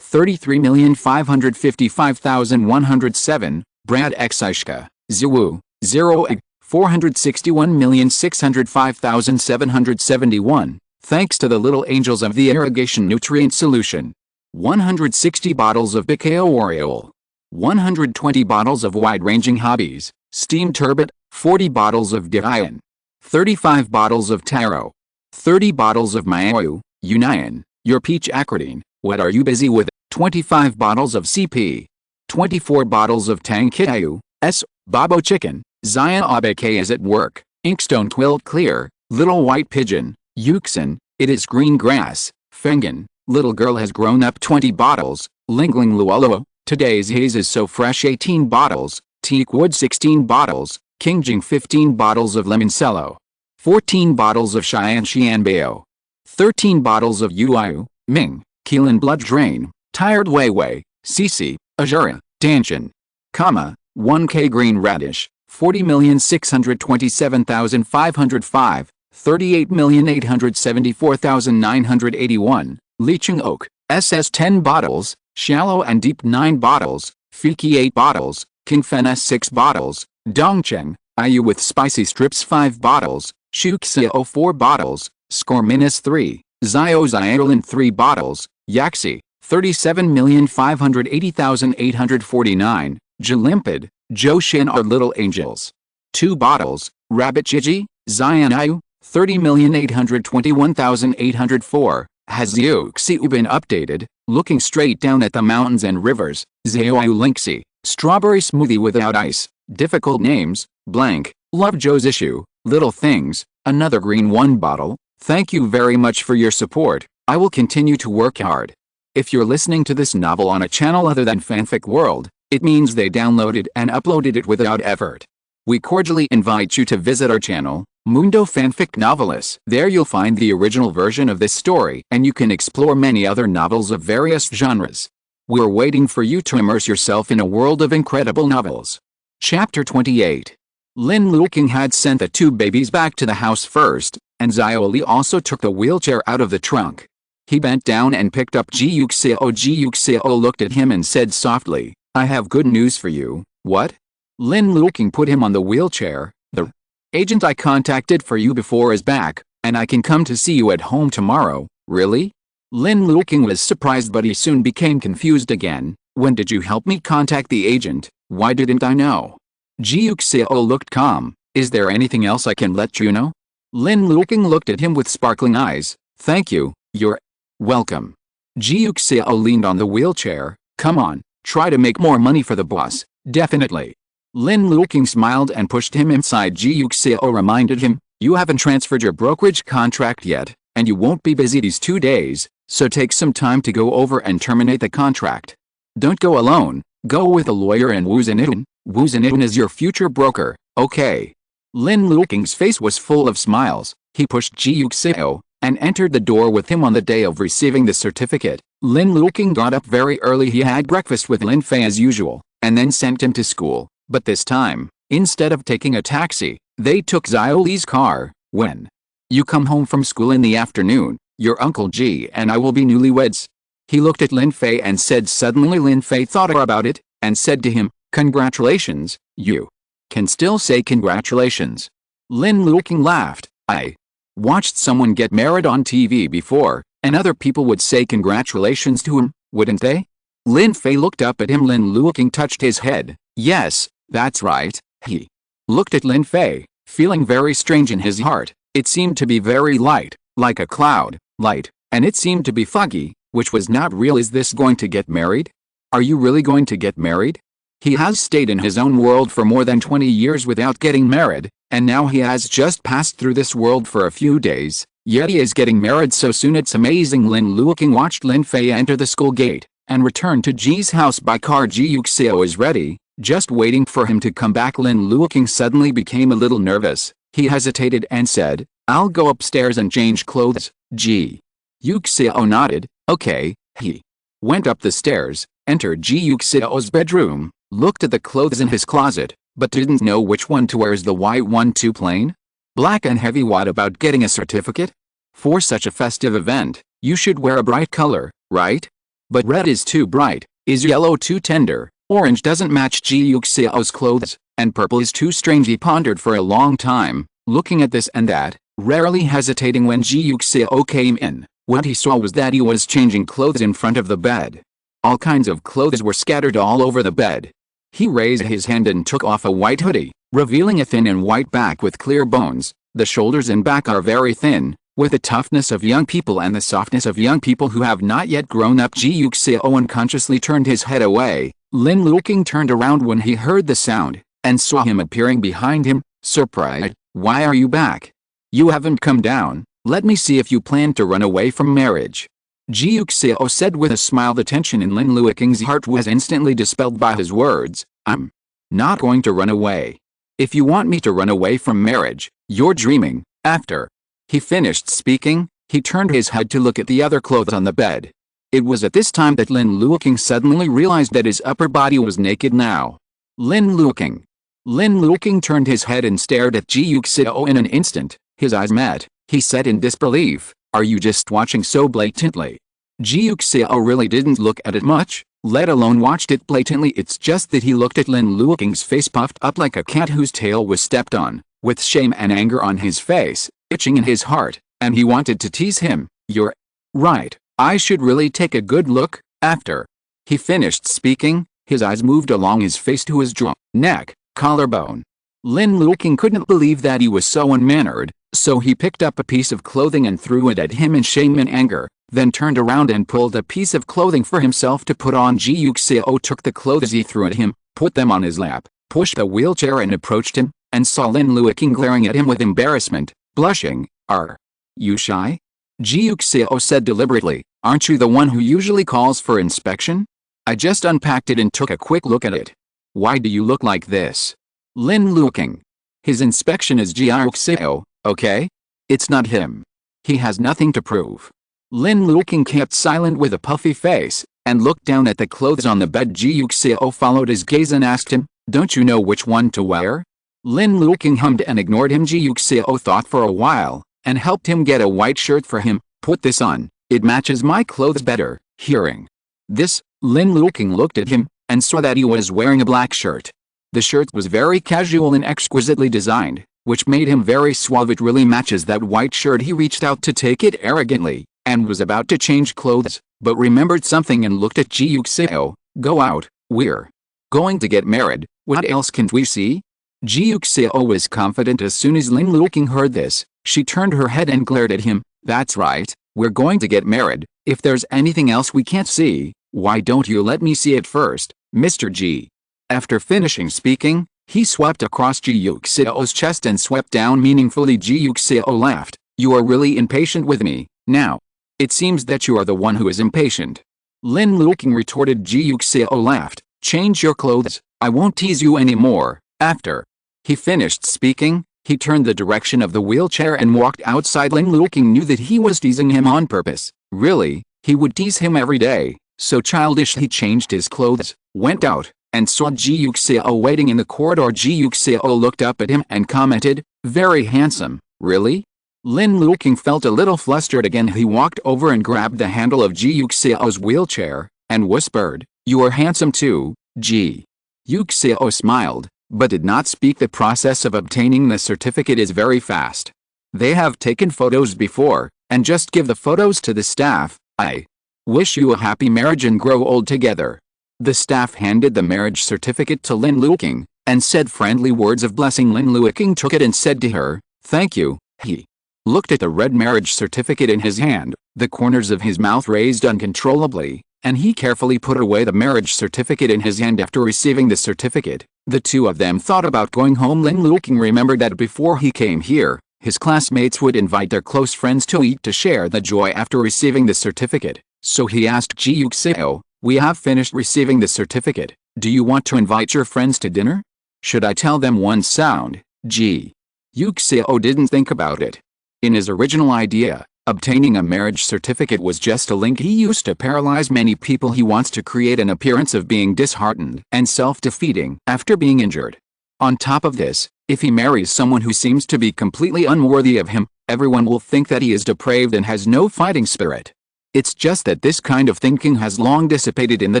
33,555,107, Brad Xishka, Ziwu, 0 Ig, 461,605,771, thanks to the little angels of the irrigation nutrient solution. 160 bottles of Bacao Oriole. 120 bottles of wide-ranging hobbies, steam turbot, 40 bottles of defiance. 35 bottles of taro. 30 bottles of Mayu, Union, your peach acridine, what are you busy with? 25 bottles of CP. 24 bottles of Tang Kitayu, S, Babo chicken, Zion Abk is at work, Inkstone quilt clear, little white pigeon, Yuxin, it is green grass, Fengen, little girl has grown up. 20 bottles, Lingling Luoluo, today's haze is so fresh. 18 bottles, Teakwood 16 bottles, Kingjing 15 bottles of Limoncello. 14 bottles of Xian Xianbao. 13 bottles of Yuyu, Ming, Keelan blood drain, tired Weiwei, Cici, Azura, Danshan, 1K green radish, 40,627,505, 38,874,981, Licheng oak, SS 10 bottles, shallow and deep 9 bottles, Fiki 8 bottles, Kingfen S 6 bottles, Dongcheng, Ayu with spicy strips 5 bottles, Shuxiao 4 bottles, Scorminus 3, Xiaolin 3 bottles, Yaxi, 37,580,849, Jalimpid, Joshin are little angels. 2 bottles, Rabbit Gigi, Zion Ayu, 30,821,804, has Yuxiao been updated, looking straight down at the mountains and rivers, Xiaoyu Linksy, strawberry smoothie without ice, difficult names, blank, love Joe's issue, little things, another green 1 bottle, thank you very much for your support, I will continue to work hard. If you're listening to this novel on a channel other than Fanfic World, it means they downloaded and uploaded it without effort. We cordially invite you to visit our channel, Mundo Fanfic Novelis. There you'll find the original version of this story and you can explore many other novels of various genres. We're waiting for you to immerse yourself in a world of incredible novels. Chapter 28. Lin Luoqing had sent the 2 babies back to the house first, and Xiaoli also took the wheelchair out of the trunk. He bent down and picked up Ji Yuxiao. Ji Yuxiao looked at him and said softly, I have good news for you. What? Lin Luoqing put him on the wheelchair. The agent I contacted for you before is back, and I can come to see you at home tomorrow. Really? Lin Luoqing was surprised, but he soon became confused again. When did you help me contact the agent? Why didn't I know? Ji Yuxiao looked calm. Is there anything else I can let you know? Lin Luoqing looked at him with sparkling eyes. Thank you, you're welcome. Ji Yuxiao leaned on the wheelchair. Come on, try to make more money for the boss, definitely. Lin Luoqing smiled and pushed him inside. Ji Yuxiao reminded him, you haven't transferred your brokerage contract yet, and you won't be busy these 2 days, so take some time to go over and terminate the contract. Don't go alone, go with a lawyer and Wu Zhenitun. Wu Zhenitun is your future broker, okay? Lin Luoqing's face was full of smiles. He pushed Ji Yuxiao and entered the door with him. On the day of receiving the certificate, Lin Luoqing got up very early. He had breakfast with Lin Fei as usual, and then sent him to school. But this time, instead of taking a taxi, they took Xiaoli's car. When you come home from school in the afternoon, your Uncle Ji and I will be newlyweds. He looked at Lin Fei and said. Suddenly Lin Fei thought about it, and said to him, "Congratulations, you can still say congratulations." Lin Luoqing laughed. "I watched someone get married on TV before, and other people would say congratulations to him, wouldn't they?" Lin Fei looked up at him. Lin Luoqing touched his head. "Yes, that's right." He looked at Lin Fei, feeling very strange in his heart. It seemed to be very light, like a cloud, light, and it seemed to be foggy, which was not real. Is this going to get married? Are you really going to get married? He has stayed in his own world for more than 20 years without getting married, and now he has just passed through this world for a few days, yet he is getting married so soon. It's amazing. Lin Luoqing watched Lin Fei enter the school gate, and returned to Ji's house by car. Ji Yuxiao is ready, just waiting for him to come back. Lin Luoqing suddenly became a little nervous. He hesitated and said, "I'll go upstairs and change clothes." Ji Yuxiao nodded. "Okay." He went up the stairs, entered Ji Yuxiao's bedroom, looked at the clothes in his closet, but didn't know which one to wear. Is the white one too plain? Black and heavy? What about getting a certificate? For such a festive event, you should wear a bright color, right? But red is too bright. Is yellow too tender? Orange doesn't match Ji Yuxiao's clothes, and purple is too strange. He pondered for a long time, looking at this and that, rarely hesitating. When Ji Yuxiao came in, what he saw was that he was changing clothes in front of the bed. All kinds of clothes were scattered all over the bed. He raised his hand and took off a white hoodie, revealing a thin and white back with clear bones. The shoulders and back are very thin, with the toughness of young people and the softness of young people who have not yet grown up. Ji Yuxiao unconsciously turned his head away. Lin Luoqing turned around when he heard the sound, and saw him appearing behind him, surprised. "Why are you back? You haven't come down. Let me see if you plan to run away from marriage." Ji Yuxiao said with a smile. The tension in Lin Luoqing's heart was instantly dispelled by his words. "I'm not going to run away. If you want me to run away from marriage, you're dreaming." After he finished speaking, he turned his head to look at the other clothes on the bed. It was at this time that Lin Luoqing suddenly realized that his upper body was naked now. Lin Luoqing. Lin Luoqing turned his head and stared at Ji Yuxiao. In an instant, his eyes met. He said in disbelief, "Are you just watching so blatantly?" Ji Yuxiao really didn't look at it much, let alone watched it blatantly. It's just that he looked at Lin Luoqing's face puffed up like a cat whose tail was stepped on, with shame and anger on his face, itching in his heart, and he wanted to tease him. "You're right, I should really take a good look." After he finished speaking, his eyes moved along his face to his jaw, neck, collarbone. Lin Luoqing couldn't believe that he was so unmannered, so he picked up a piece of clothing and threw it at him in shame and anger, then turned around and pulled a piece of clothing for himself to put on. Ji Yuxiao took the clothes he threw at him, put them on his lap, pushed the wheelchair and approached him, and saw Lin Luoqing glaring at him with embarrassment, blushing. "Are you shy?" Ji Yuxiao said deliberately. "Aren't you the one who usually calls for inspection? I just unpacked it and took a quick look at it. Why do you look like this?" Lin Luoqing. "His inspection is Ji Yuxiao, okay? It's not him. He has nothing to prove." Lin Luoqing kept silent with a puffy face, and looked down at the clothes on the bed. Ji Yuxiao followed his gaze and asked him, "Don't you know which one to wear?" Lin Luoqing hummed and ignored him. Ji Yuxiao thought for a while, and helped him get a white shirt for him. "Put this on, it matches my clothes better." Hearing this, Lin Luoqing looked at him, and saw that he was wearing a black shirt. The shirt was very casual and exquisitely designed, which made him very suave. "It really matches that white shirt." He reached out to take it arrogantly, and was about to change clothes, but remembered something and looked at Ji Yuxiao. "Go out, we're going to get married, what else can't we see?" Ji Yuxiao was confident. As soon as Lin Luoqing heard this, she turned her head and glared at him. "That's right, we're going to get married. If there's anything else we can't see, why don't you let me see it first, Mr. Ji?" After finishing speaking, he swept across Ji Yuxiao's chest and swept down meaningfully. Ji Yuxiao laughed. "You are really impatient with me, now. It seems that you are the one who is impatient." Lin Luoqing retorted. Ji Yuxiao laughed. "Change your clothes, I won't tease you anymore." After he finished speaking, he turned the direction of the wheelchair and walked outside. Lin Luoqing knew that he was teasing him on purpose. Really, He would tease him every day, so childish he changed his clothes, went out, and saw Ji Yuxiao waiting in the corridor. Ji Yuxiao looked up at him and commented, "Very handsome, really?" Lin Luoqing felt a little flustered again. He walked over and grabbed the handle of Ji Yuxiao's wheelchair, and whispered, "You are handsome too, Ji." Yuxiao smiled, but did not speak. The process of obtaining the certificate is very fast. They have taken photos before, and just give the photos to the staff. "I wish you a happy marriage and grow old together." The staff handed the marriage certificate to Lin Luoqing, and said friendly words of blessing. Lin Luoqing took it and said to her, "Thank you." He looked at the red marriage certificate in his hand, the corners of his mouth raised uncontrollably, and he carefully put away the marriage certificate in his hand. After receiving the certificate, the two of them thought about going home. Lin Luoqing remembered that before he came here, his classmates would invite their close friends to eat to share the joy after receiving the certificate, so he asked Ji Yuxiao, "We have finished receiving the certificate, do you want to invite your friends to dinner? Should I tell them one sound?" Ji Yuxiao didn't think about it. In his original idea, obtaining a marriage certificate was just a link he used to paralyze many people. He wants to create an appearance of being disheartened and self-defeating after being injured. On top of this, if he marries someone who seems to be completely unworthy of him, everyone will think that he is depraved and has no fighting spirit. It's just that this kind of thinking has long dissipated in the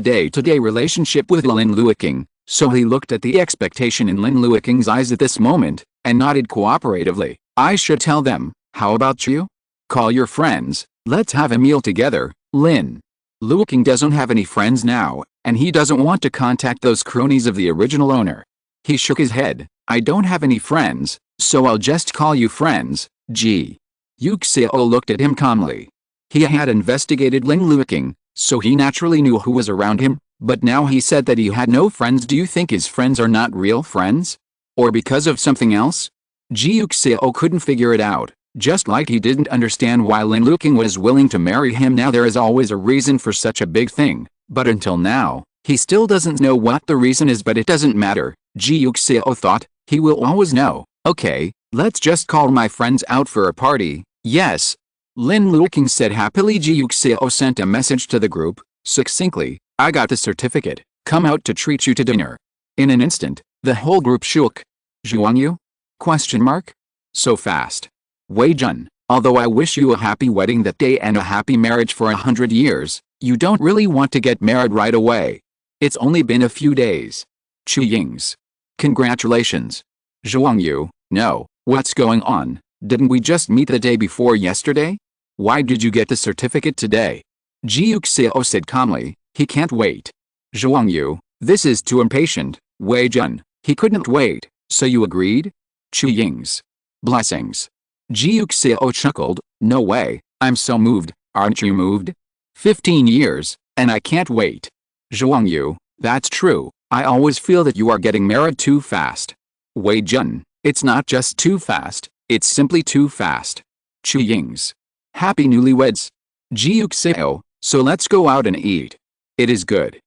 day-to-day relationship with Lin Luoqing, so he looked at the expectation in Lin Luoqing's eyes at this moment, and nodded cooperatively. "I should tell them, how about you? Call your friends, let's have a meal together." Lin Luoqing doesn't have any friends now, and he doesn't want to contact those cronies of the original owner. He shook his head. "I don't have any friends, so I'll just call you friends." Ji Yuxiao looked at him calmly. He had investigated Lin Luoqing, so he naturally knew who was around him, but now he said that he had no friends. Do you think his friends are not real friends? Or because of something else? Ji Yuxiao couldn't figure it out, just like he didn't understand why Lin Luoqing was willing to marry him. Now there is always a reason for such a big thing, but until now, he still doesn't know what the reason is. But it doesn't matter, Ji Yuxiao thought, he will always know. "Okay, let's just call my friends out for a party." "Yes," Lin Luoqing said happily. Ji Yuxiao sent a message to the group, succinctly, "I got the certificate, come out to treat you to dinner." In an instant, the whole group shook. "Zhuangyu? Question mark? So fast. Wei Jun, although I wish you a happy wedding that day and a happy marriage for 100 years, you don't really want to get married right away. It's only been a few days." Chu Ying's. "Congratulations." Zhuangyu, "No, what's going on? Didn't we just meet the day before yesterday? Why did you get the certificate today?" Ji Yuxiao said calmly, "He can't wait." Zhuangyu, "This is too impatient, Wei Jun. He couldn't wait, so you agreed?" Chu Ying's. "Blessings." Ji Yuxiao chuckled, "No way, I'm so moved, aren't you moved? 15 years, and I can't wait." Zhuangyu, "That's true, I always feel that you are getting married too fast." Wei Jun, "It's not just too fast, it's simply too fast." Chu Ying's. "Happy newlyweds." Ji Yuxiao, "So let's go out and eat. It is good."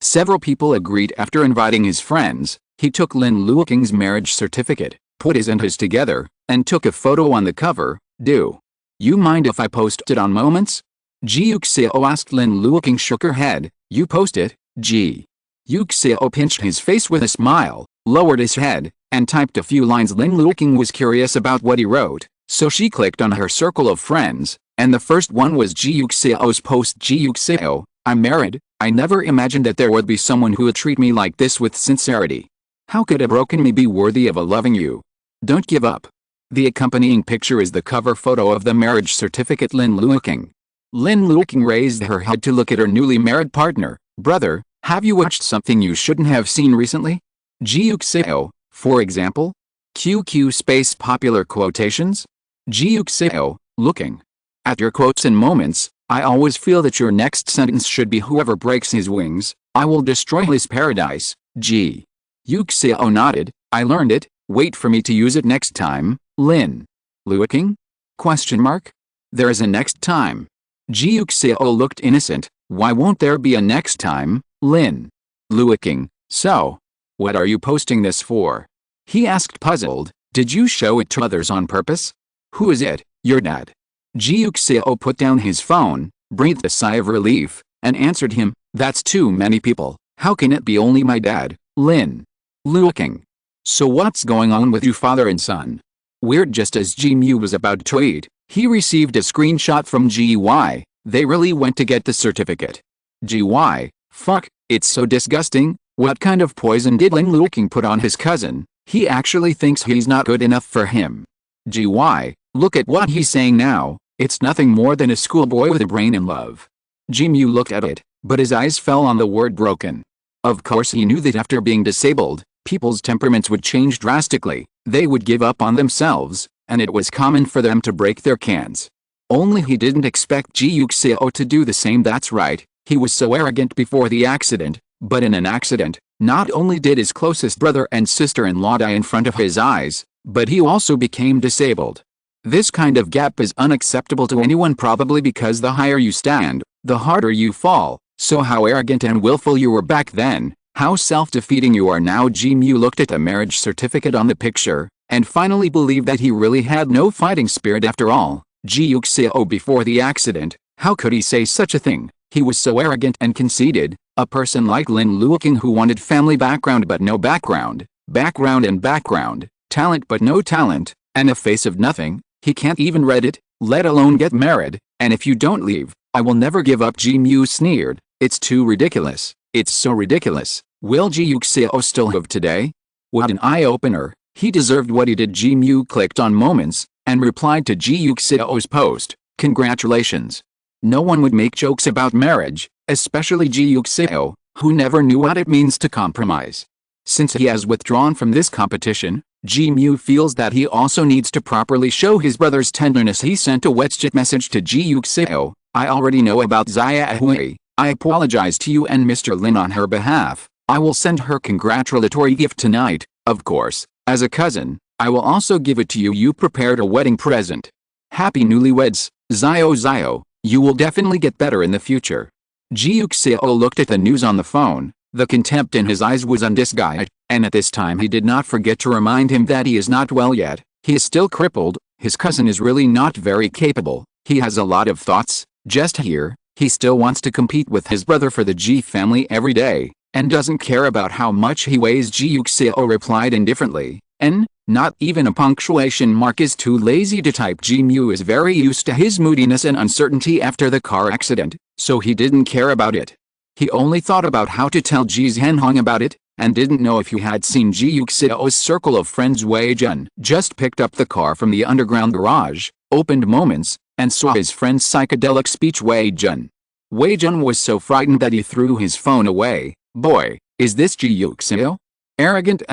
Several people agreed. After inviting his friends, he took Lin Luoqing's marriage certificate, put his and his together, and took a photo on the cover. "Do you mind if I post it on Moments?" Ji Yuxiao asked. Lin Luoqing shook her head. "You post it." Ji Yuxiao pinched his face with a smile, lowered his head, and typed a few lines. Lin Luoqing was curious about what he wrote, so she clicked on her circle of friends, and the first one was Ji Yuxiao's post. "Ji Yuxiao, I'm married. I never imagined that there would be someone who would treat me like this with sincerity. How could a broken me be worthy of a loving you? Don't give up." The accompanying picture is the cover photo of the marriage certificate. Lin Luoqing. Lin Luoqing raised her head to look at her newly married partner. "Brother, have you watched something you shouldn't have seen recently?" Ji Yuxiao, "For example?" QQ space popular quotations? Ji Yuxiao, looking at your quotes and moments, I always feel that your next sentence should be "Whoever breaks his wings, I will destroy his paradise." Ji Yuxiao nodded. "I learned it, wait for me to use it next time." Lin Luoqing? Question mark? There is a next time. Ji Yuxiao looked innocent. Why won't there be a next time? Lin Luoqing, so what are you posting this for? He asked puzzled. Did you show it to others on purpose? Who is it, your dad? Ji Yuxiao put down his phone, breathed a sigh of relief, and answered him, "That's too many people. How can it be only my dad, Lin Luoqing? So what's going on with you father and son?" Weird. Just as Ji Mu was about to eat, he received a screenshot from GY. They really went to get the certificate. GY, fuck, it's so disgusting. What kind of poison did Lin Luoqing put on his cousin? He actually thinks he's not good enough for him. GY, look at what he's saying now. It's nothing more than a schoolboy with a brain in love. Ji Mu looked at it, but his eyes fell on the word broken. Of course he knew that after being disabled, people's temperaments would change drastically. They would give up on themselves, and it was common for them to break their cans. Only he didn't expect Ji Yuxiao to do the same. That's right, he was so arrogant before the accident, but in an accident, not only did his closest brother and sister-in-law die in front of his eyes, but he also became disabled. This kind of gap is unacceptable to anyone, probably because the higher you stand, the harder you fall. So how arrogant and willful you were back then, how self-defeating you are now. Ji Mu looked at the marriage certificate on the picture, and finally believed that he really had no fighting spirit after all. Ji Yuxiao before the accident, how could he say such a thing? He was so arrogant and conceited. A person like Lin Luoqing who wanted family background but no background, background and background, talent but no talent, and a face of nothing, he can't even read it, let alone get married, and if you don't leave, I will never give up. Ji Mu sneered. It's too ridiculous. It's so ridiculous. Will Ji Yuxiao still have today? What an eye-opener. He deserved what he did. Ji Mu clicked on Moments, and replied to Ji Yuxiao's post, "Congratulations." No one would make jokes about marriage, especially Ji Yuxiao, who never knew what it means to compromise. Since he has withdrawn from this competition, Ji Mu feels that he also needs to properly show his brother's tenderness. He sent a WeChat message to Ji Yuxiao. "I already know about Xia Hui. I apologize to you and Mr. Lin on her behalf. I will send her congratulatory gift tonight. Of course, as a cousin, I will also give it to you. You prepared a wedding present. Happy newlyweds, Xio. You will definitely get better in the future." Ji Yuxiao looked at the news on the phone. The contempt in his eyes was undisguised, and at this time he did not forget to remind him that he is not well yet. He is still crippled. His cousin is really not very capable. He has a lot of thoughts. Just here, he still wants to compete with his brother for the Ji family every day, and doesn't care about how much he weighs. Ji Yuxiao replied indifferently, not even a punctuation mark is too lazy to type. Ji Mu is very used to his moodiness and uncertainty after the car accident, so he didn't care about it. He only thought about how to tell Ji Zhenhong about it, and didn't know if he had seen Ji Yuxiao's circle of friends. Wei Jun just picked up the car from the underground garage, opened Moments, and saw his friend's psychedelic speech. Wei Jun was so frightened that he threw his phone away. Boy, is this Ji Yuxiao? Arrogant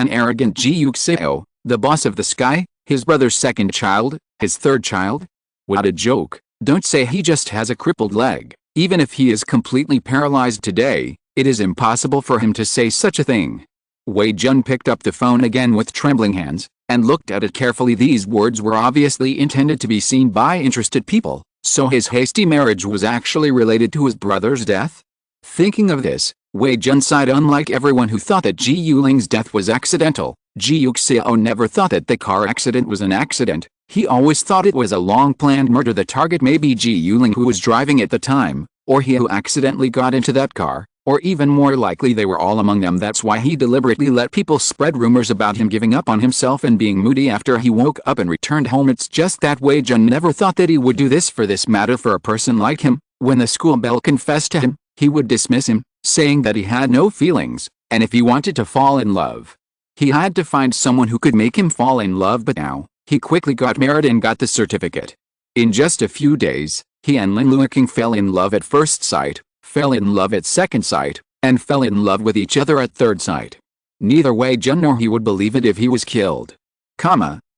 Ji Yuxiao, the boss of the sky, his brother's second child, his third child? What a joke. Don't say he just has a crippled leg. Even if he is completely paralyzed today, it is impossible for him to say such a thing. Wei Jun picked up the phone again with trembling hands, and looked at it carefully. These words were obviously intended to be seen by interested people, so his hasty marriage was actually related to his brother's death? Thinking of this, Wei Jun sighed. Unlike everyone who thought that Ji Yuling's death was accidental, Ji Yuxiao never thought that the car accident was an accident. He always thought it was a long-planned murder. The target may be Ji Yuling, who was driving at the time, or he who accidentally got into that car, or even more likely they were all among them. That's why he deliberately let people spread rumors about him giving up on himself and being moody after he woke up and returned home. It's just that Wei Jun never thought that he would do this. For this matter, for a person like him, when the school belle confessed to him, he would dismiss him, saying that he had no feelings, and if he wanted to fall in love, he had to find someone who could make him fall in love. But now, he quickly got married and got the certificate. In just a few days, he and Lin Luoqing fell in love at first sight, fell in love at second sight, and fell in love with each other at third sight. Neither Wei Jun nor he would believe it if he was killed.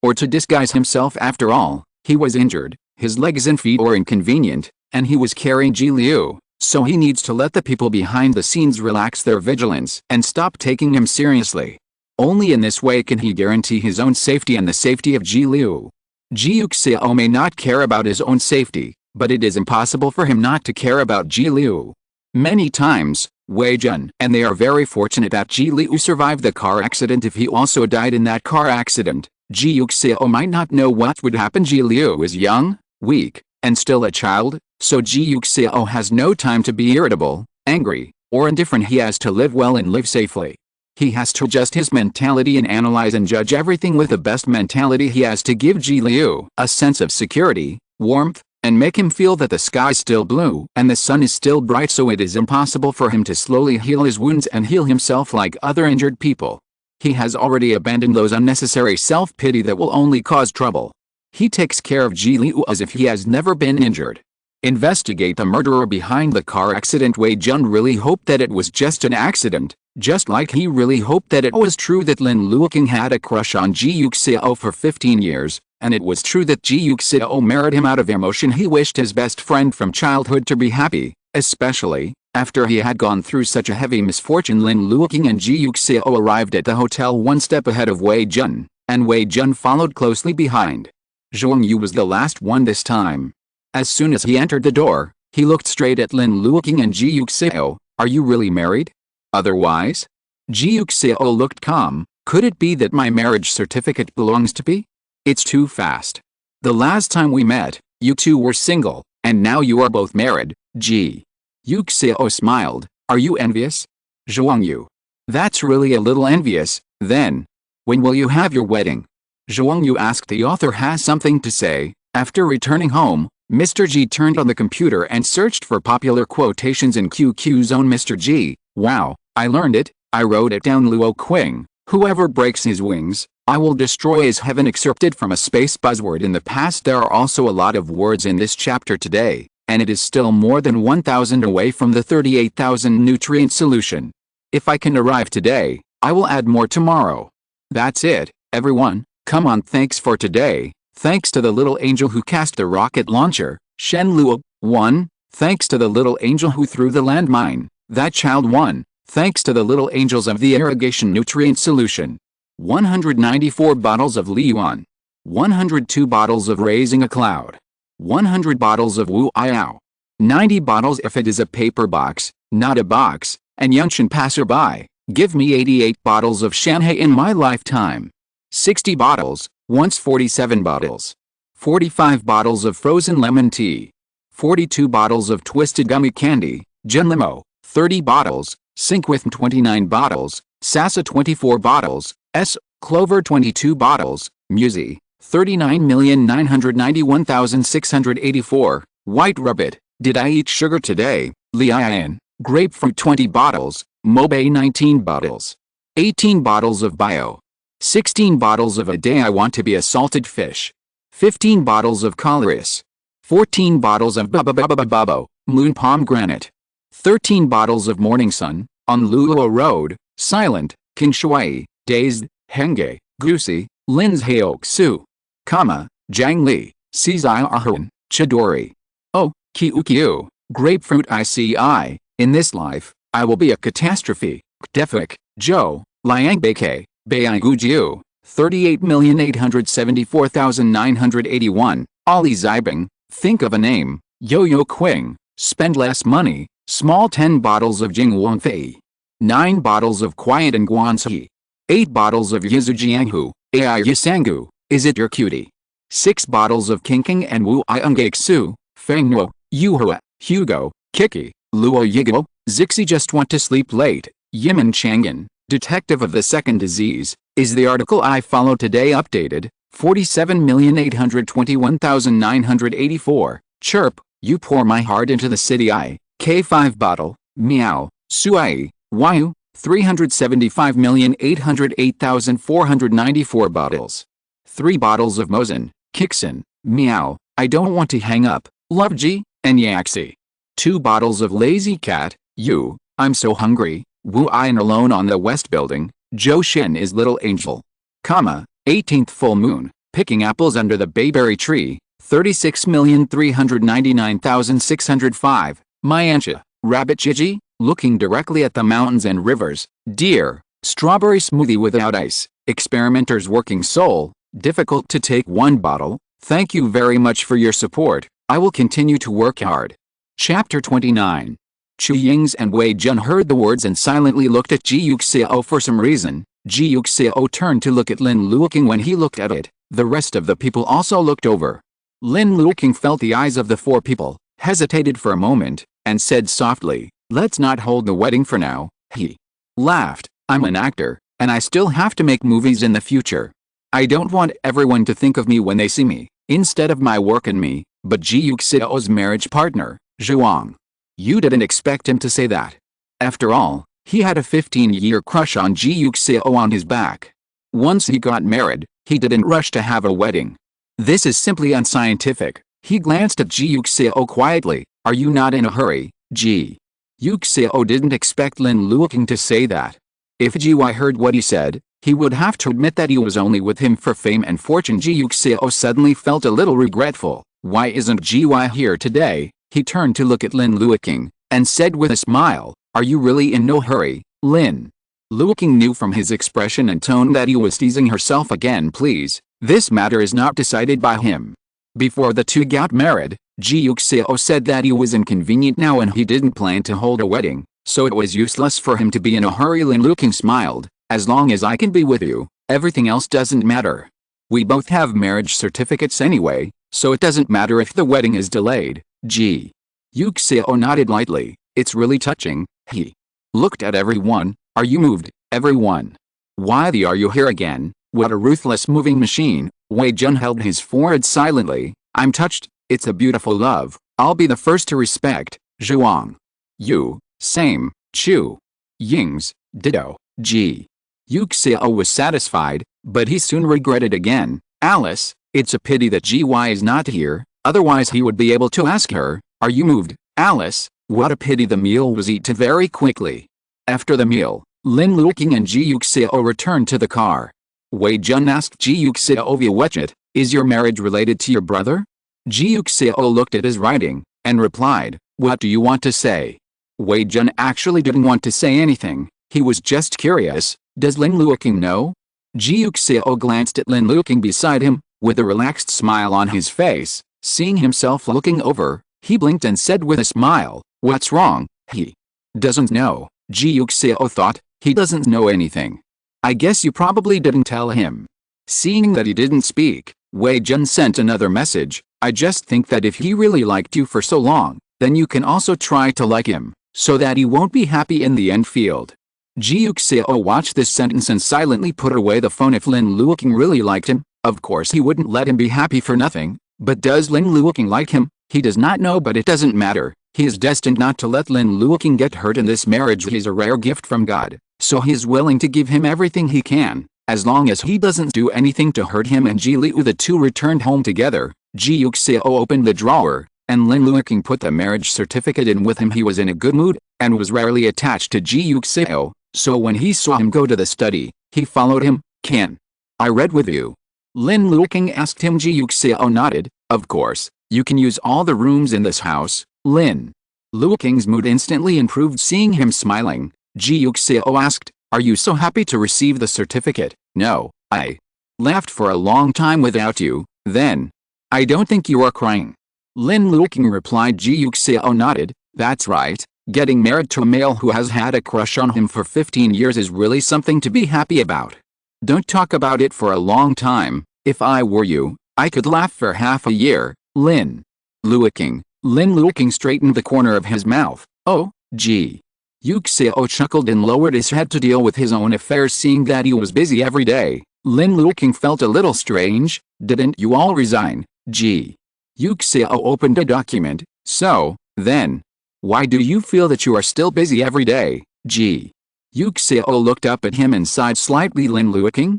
Or to disguise himself. After all, he was injured, his legs and feet were inconvenient, and he was carrying Ji Liu, so he needs to let the people behind the scenes relax their vigilance and stop taking him seriously. Only in this way can he guarantee his own safety and the safety of Ji Liu. Ji Yuxiao may not care about his own safety, but it is impossible for him not to care about Ji Liu. Many times, Wei Jun and they are very fortunate that Ji Liu survived the car accident. If he also died in that car accident, Ji Yuxiao might not know what would happen. Ji Liu is young, weak, and still a child, so Ji Yuxiao has no time to be irritable, angry, or indifferent. He has to live well and live safely. He has to adjust his mentality and analyze and judge everything with the best mentality. He has to give Ji Liu a sense of security, warmth, and make him feel that the sky is still blue and the sun is still bright, so it is impossible for him to slowly heal his wounds and heal himself like other injured people. He has already abandoned those unnecessary self-pity that will only cause trouble. He takes care of Ji Liu as if he has never been injured. Investigate the murderer behind the car accident. Wei Jun really hoped that it was just an accident, just like he really hoped that it was true that Lin Luoqing had a crush on Ji Yuxiao for 15 years, and it was true that Ji Yuxiao married him out of emotion. He wished his best friend from childhood to be happy, especially after he had gone through such a heavy misfortune. Lin Luoqing and Ji Yuxiao arrived at the hotel one step ahead of Wei Jun, and Wei Jun followed closely behind. Zhong Yu was the last one this time. As soon as he entered the door, he looked straight at Lin Luoqing and Ji Yuxiao. Are you really married? Otherwise? Ji Yuxiao looked calm. Could it be that my marriage certificate belongs to me? It's too fast. The last time we met, you two were single, and now you are both married. Ji Yuxiao smiled. Are you envious? Zhong Yu. That's really a little envious, then. When will you have your wedding? Zhong Yu asked. The author has something to say. After returning home, Mr. Ji turned on the computer and searched for popular quotations in QQ Zone. Mr. Ji, wow, I learned it, I wrote it down. Luoqing, whoever breaks his wings, I will destroy his heaven. Excerpted from a space buzzword. In the past there are also a lot of words in this chapter today, and it is still more than 1,000 away from the 38,000 nutrient solution. If I can arrive today, I will add more tomorrow. That's it, everyone, come on. Thanks for today. Thanks to the little angel who cast the rocket launcher, Shen Luo, 1. Thanks to the little angel who threw the landmine, that child 1. Thanks to the little angels of the irrigation nutrient solution. 194 bottles of Leyu. 102 bottles of raising a cloud. 100 bottles of Wu Iao. 90 bottles if it is a paper box, not a box, and Yunshan passerby, give me 88 bottles of Shanghai in my lifetime. 60 bottles. Once 47 bottles. 45 bottles of frozen lemon tea. 42 bottles of twisted gummy candy, Gen Limo, 30 bottles, Sync with 29 bottles, Sasa 24 bottles, S, Clover 22 bottles, Musi, 39,991,684, White Rabbit, Did I Eat Sugar Today, Lian, Grapefruit 20 bottles, Mobe 19 bottles. 18 bottles of Bio. 16 bottles of A Day I Want to Be a Salted Fish. 15 bottles of Coloris. 14 bottles of Babo, Moon Pomegranate. 13 bottles of Morning Sun, on Luo Road, Silent, King Shui, Dazed, Henge, Goosey, Lin's Heoksu, Jiang Li, Sizai Ahun, Chidori. Oh, Kiukyu, Grapefruit ICI, in this life, I will be a catastrophe, Kdefik, Zhou, Liangbeke. Beiangujiu, 38,874,981, Ali Zibing, think of a name, Yo-Yo Qing, spend less money, small 10 bottles of Jing Fei, 9 bottles of Quiet and Guanxi, 8 bottles of Yizujianghu, Ai Yisangu, is it your cutie? 6 bottles of Kinking and Wu Iungaksu, Fengnuo, Yuhua, Hugo, Kiki, Luo Yigo, Zixi just want to sleep late, Yimin Chang'an. Detective of the Second Disease, is the article I follow today updated, 47,821,984, chirp, you pour my heart into the city I, K5 bottle, meow, Suai, Yu, 375,808,494 bottles. 3 bottles of Mosin, Kixin, meow, I don't want to hang up, love G, and Yaxi. 2 bottles of Lazy Cat, you, I'm so hungry. Wu Ian alone on the west building, Zhou Shen is little angel. 18th full moon, picking apples under the bayberry tree, 36,399,605, Myancha, rabbit Gigi, looking directly at the mountains and rivers, deer, strawberry smoothie without ice, experimenter's working soul, difficult to take 1 bottle, thank you very much for your support, I will continue to work hard. Chapter 29. Chu Yings and Wei Jun heard the words and silently looked at Ji Yuxiao. For some reason, Ji Yuxiao turned to look at Lin Luoqing. When he looked at it, the rest of the people also looked over. Lin Luoqing felt the eyes of the four people, hesitated for a moment, and said softly, "Let's not hold the wedding for now." He laughed. "I'm an actor, and I still have to make movies in the future. I don't want everyone to think of me when they see me, instead of my work and me, but Ji Yuxiao's marriage partner, Zhuang." You didn't expect him to say that. After all, he had a 15-year crush on Ji Yuxiao on his back. Once he got married, he didn't rush to have a wedding. This is simply unscientific. He glanced at Ji Yuxiao quietly. "Are you not in a hurry, Ji?" Yuxiao didn't expect Lin Luoqing to say that. If Ji Yi heard what he said, he would have to admit that he was only with him for fame and fortune. Ji Yuxiao suddenly felt a little regretful. Why isn't Ji Yi here today? He turned to look at Lin Luoqing, and said with a smile, "Are you really in no hurry, Lin?" Luoqing knew from his expression and tone that he was teasing herself again. "Please, this matter is not decided by him." Before the two got married, Ji Yuxiao said that he was inconvenient now and he didn't plan to hold a wedding, so it was useless for him to be in a hurry. Lin Luoqing smiled. "As long as I can be with you, everything else doesn't matter. We both have marriage certificates anyway, so it doesn't matter if the wedding is delayed." Ji Yuxiao nodded lightly. "It's really touching." He looked at everyone. "Are you moved, everyone? Why are you here again? What a ruthless moving machine." Wei Jun held his forehead silently. "I'm touched. It's a beautiful love. I'll be the first to respect." Zhuang. "You, same." Chu Ying's, ditto. Ji Yuxiao was satisfied, but he soon regretted again. "Alice, it's a pity that Ji Yi is not here, otherwise he would be able to ask her, 'Are you moved, Alice?' What a pity." The meal was eaten very quickly. After the meal, Lin Luoqing and Ji Yuxiao returned to the car. Wei Jun asked Ji Yuxiao, "Viewet, is your marriage related to your brother?" Ji Yuxiao looked at his writing, and replied, "What do you want to say?" Wei Jun actually didn't want to say anything, he was just curious. "Does Lin Luoqing know?" Ji Yuxiao glanced at Lin Luoqing beside him, with a relaxed smile on his face. Seeing himself looking over, he blinked and said with a smile, "What's wrong?" He doesn't know. Ji Yuxiao thought, he doesn't know anything. "I guess you probably didn't tell him." Seeing that he didn't speak, Wei Jun sent another message. "I just think that if he really liked you for so long, then you can also try to like him, so that he won't be happy in the end." Field. Ji Yuxiao watched this sentence and silently put away the phone. If Lin Luoqing really liked him, of course he wouldn't let him be happy for nothing. But does Lin Luoqing like him? He does not know, but it doesn't matter. He is destined not to let Lin Luoqing get hurt in this marriage. He is a rare gift from God, so he is willing to give him everything he can, as long as he doesn't do anything to hurt him and Ji Leyu. The two returned home together. Ji Yuxiao opened the drawer, and Lin Luoqing put the marriage certificate in with him. He was in a good mood, and was rarely attached to Ji Yuxiao, so when he saw him go to the study, he followed him. "Can I read with you?" Lin Luoqing asked him. Ji Yuxiao nodded. "Of course, you can use all the rooms in this house." Lin Luoqing's mood instantly improved seeing him smiling. Ji Yuxiao asked, "Are you so happy to receive the certificate?" "No, I laughed for a long time without you." "Then I don't think you are crying." Lin Luoqing replied. Ji Yuxiao nodded. "That's right. Getting married to a male who has had a crush on him for 15 years is really something to be happy about. Don't talk about it for a long time. If I were you, I could laugh for half a year." Lin Luoqing straightened the corner of his mouth. "Oh." Ji Yuxiao chuckled and lowered his head to deal with his own affairs. Seeing that he was busy every day, Lin Luoqing felt a little strange. "Didn't you all resign?" Ji Yuxiao opened a document. "So, then, why do you feel that you are still busy every day?" Ji Yuxiao looked up at him and sighed slightly. "Lin Luoqing?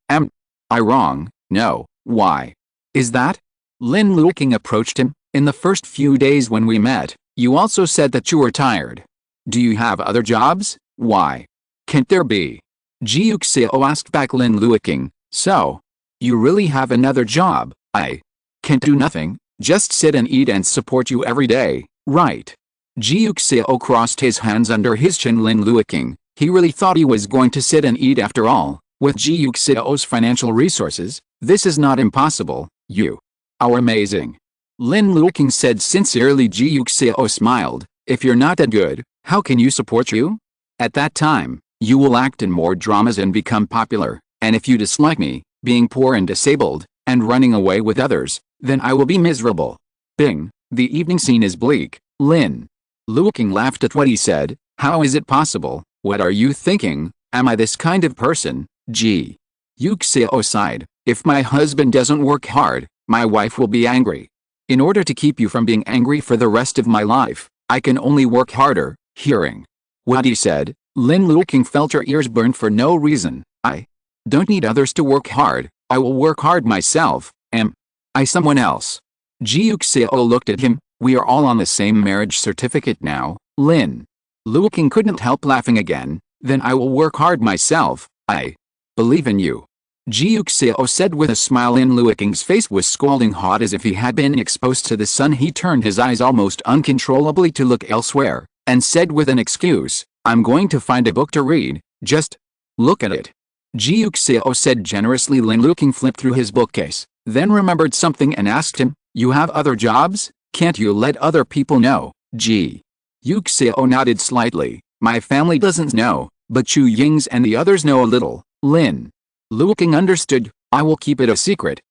Am I wrong?" "No, why is that?" Lin Luoqing approached him. "In the first few days when we met, you also said that you were tired. Do you have other jobs? Why can't there be?" Ji Yuxiao asked back. Lin Luoqing, "So, you really have another job?" "I can't do nothing, just sit and eat and support you every day, right?" Ji Yuxiao crossed his hands under his chin. Lin Luoqing, he really thought he was going to sit and eat after all. With Ji Yuxiao's financial resources, this is not impossible. "You are amazing," Lin Luoqing said sincerely. Ji Yuxiao smiled. "If you're not that good, how can you support you? At that time, you will act in more dramas and become popular, and if you dislike me, being poor and disabled, and running away with others, then I will be miserable. Bing, the evening scene is bleak. Lin Luoqing laughed at what he said. How is it possible? What are you thinking? Am I this kind of person? Ji Yuxiao sighed. If my husband doesn't work hard, my wife will be angry. In order to keep you from being angry for the rest of my life, I can only work harder. Hearing what he said, Lin Luoqing felt her ears burn for no reason. I don't need others to work hard. I will work hard myself. Am I someone else? Ji Yuxiao looked at him. We are all on the same marriage certificate now. Lin Luoqing couldn't help laughing again. Then I will work hard myself. I believe in you. Ji Yuxiao said with a smile. Lin Luoqing's face was scalding hot as if he had been exposed to the sun. He turned his eyes almost uncontrollably to look elsewhere, and said with an excuse, I'm going to find a book to read. Just look at it. Ji Yuxiao said generously. Lin Luoqing flipped through his bookcase, then remembered something and asked him, you have other jobs? Can't you let other people know? Ji Yuxiao nodded slightly. My family doesn't know, but Chu Ying's and the others know a little. Lin Luoqing understood. I will keep it a secret.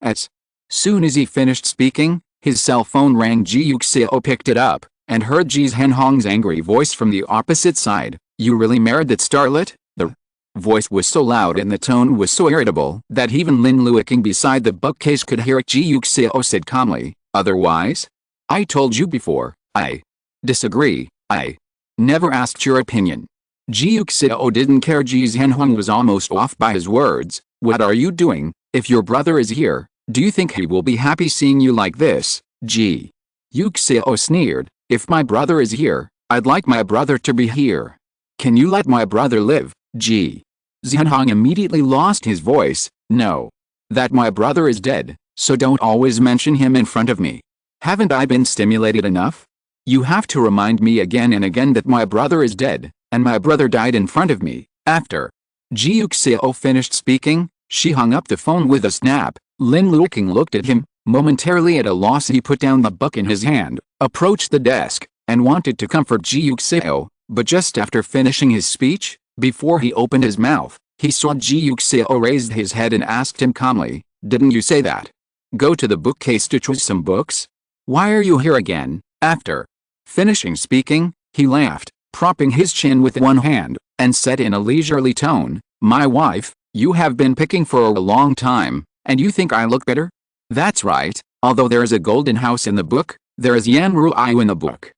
As soon as he finished speaking, his cell phone rang. Ji Yuxiao picked it up, and heard Ji Zhenhong's angry voice from the opposite side. You really married that starlet? The voice was so loud and the tone was so irritable that even Lin Luoqing beside the bookcase could hear it. Ji Yuxiao said calmly, otherwise? I told you before, I disagree. I never asked your opinion. Ji Yuxiao didn't care. Ji Zhenhong was almost off by his words. What are you doing? If your brother is here, do you think he will be happy seeing you like this? Ji Yuxiao sneered. If my brother is here, I'd like my brother to be here. Can you let my brother live? Ji Zhenhong immediately lost his voice. No. That my brother is dead, so don't always mention him in front of me. Haven't I been stimulated enough? You have to remind me again and again that my brother is dead, and my brother died in front of me. After Ji Yuxiao finished speaking, she hung up the phone with a snap. Lin Luoqing looked at him, momentarily at a loss. He put down the book in his hand, approached the desk, and wanted to comfort Ji Yuxiao, but just after finishing his speech, before he opened his mouth, he saw Ji Yuxiao raised his head and asked him calmly, didn't you say that? Go to the bookcase to choose some books? Why are you here again? After finishing speaking, he laughed, propping his chin with one hand, and said in a leisurely tone, my wife, you have been picking for a long time, and you think I look better? That's right. Although there is a golden house in the book, there is Yan Ruiyu in the book.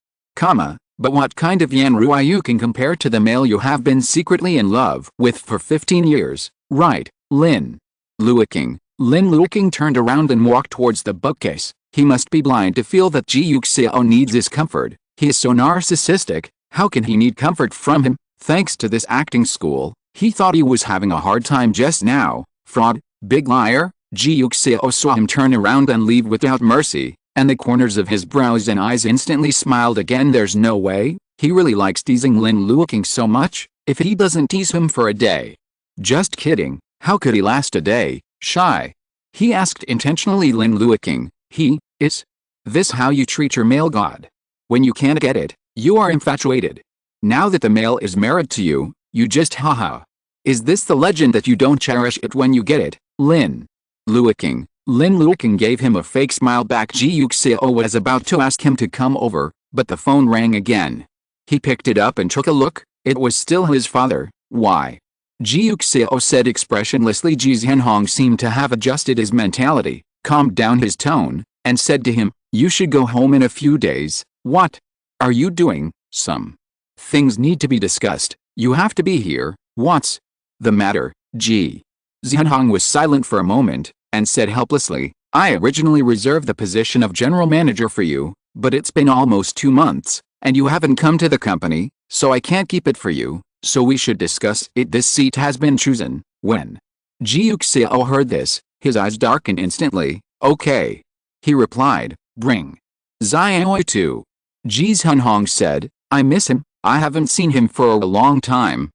But what kind of Yan Ruiyu can compare to the male you have been secretly in love with for 15 years, right, Lin Luoqing? Lin Luoqing turned around and walked towards the bookcase. He must be blind to feel that Ji Yuxiao needs his comfort. He is so narcissistic, how can he need comfort from him? Thanks to this acting school, he thought he was having a hard time just now. Fraud, big liar. Ji Yuxiao saw him turn around and leave without mercy, and the corners of his brows and eyes instantly smiled again. There's no way, he really likes teasing Lin Luoqing so much, if he doesn't tease him for a day. Just kidding, how could he last a day? Shy. He asked intentionally. Lin Luoqing, is this how you treat your male god? When you can't get it, you are infatuated. Now that the male is married to you, you just haha. Is this the legend that you don't cherish it when you get it? Lin Luoqing gave him a fake smile back. Ji Yuxiao was about to ask him to come over, but the phone rang again. He picked it up and took a look. It was still his father. Why? Ji Yuxiao said expressionlessly. Ji Zhenhong seemed to have adjusted his mentality, calmed down his tone, and said to him, you should go home in a few days. What are you doing? Some things need to be discussed. You have to be here. What's the matter? Ji Zhenhong was silent for a moment, and said helplessly, I originally reserved the position of general manager for you, but it's been almost 2 months, and you haven't come to the company, so I can't keep it for you, so we should discuss it. This seat has been chosen. When Ji Yuxiao heard this, his eyes darkened instantly. Okay. He replied, bring Xiaoi too. Ji Zhenhong said, I miss him, I haven't seen him for a long time.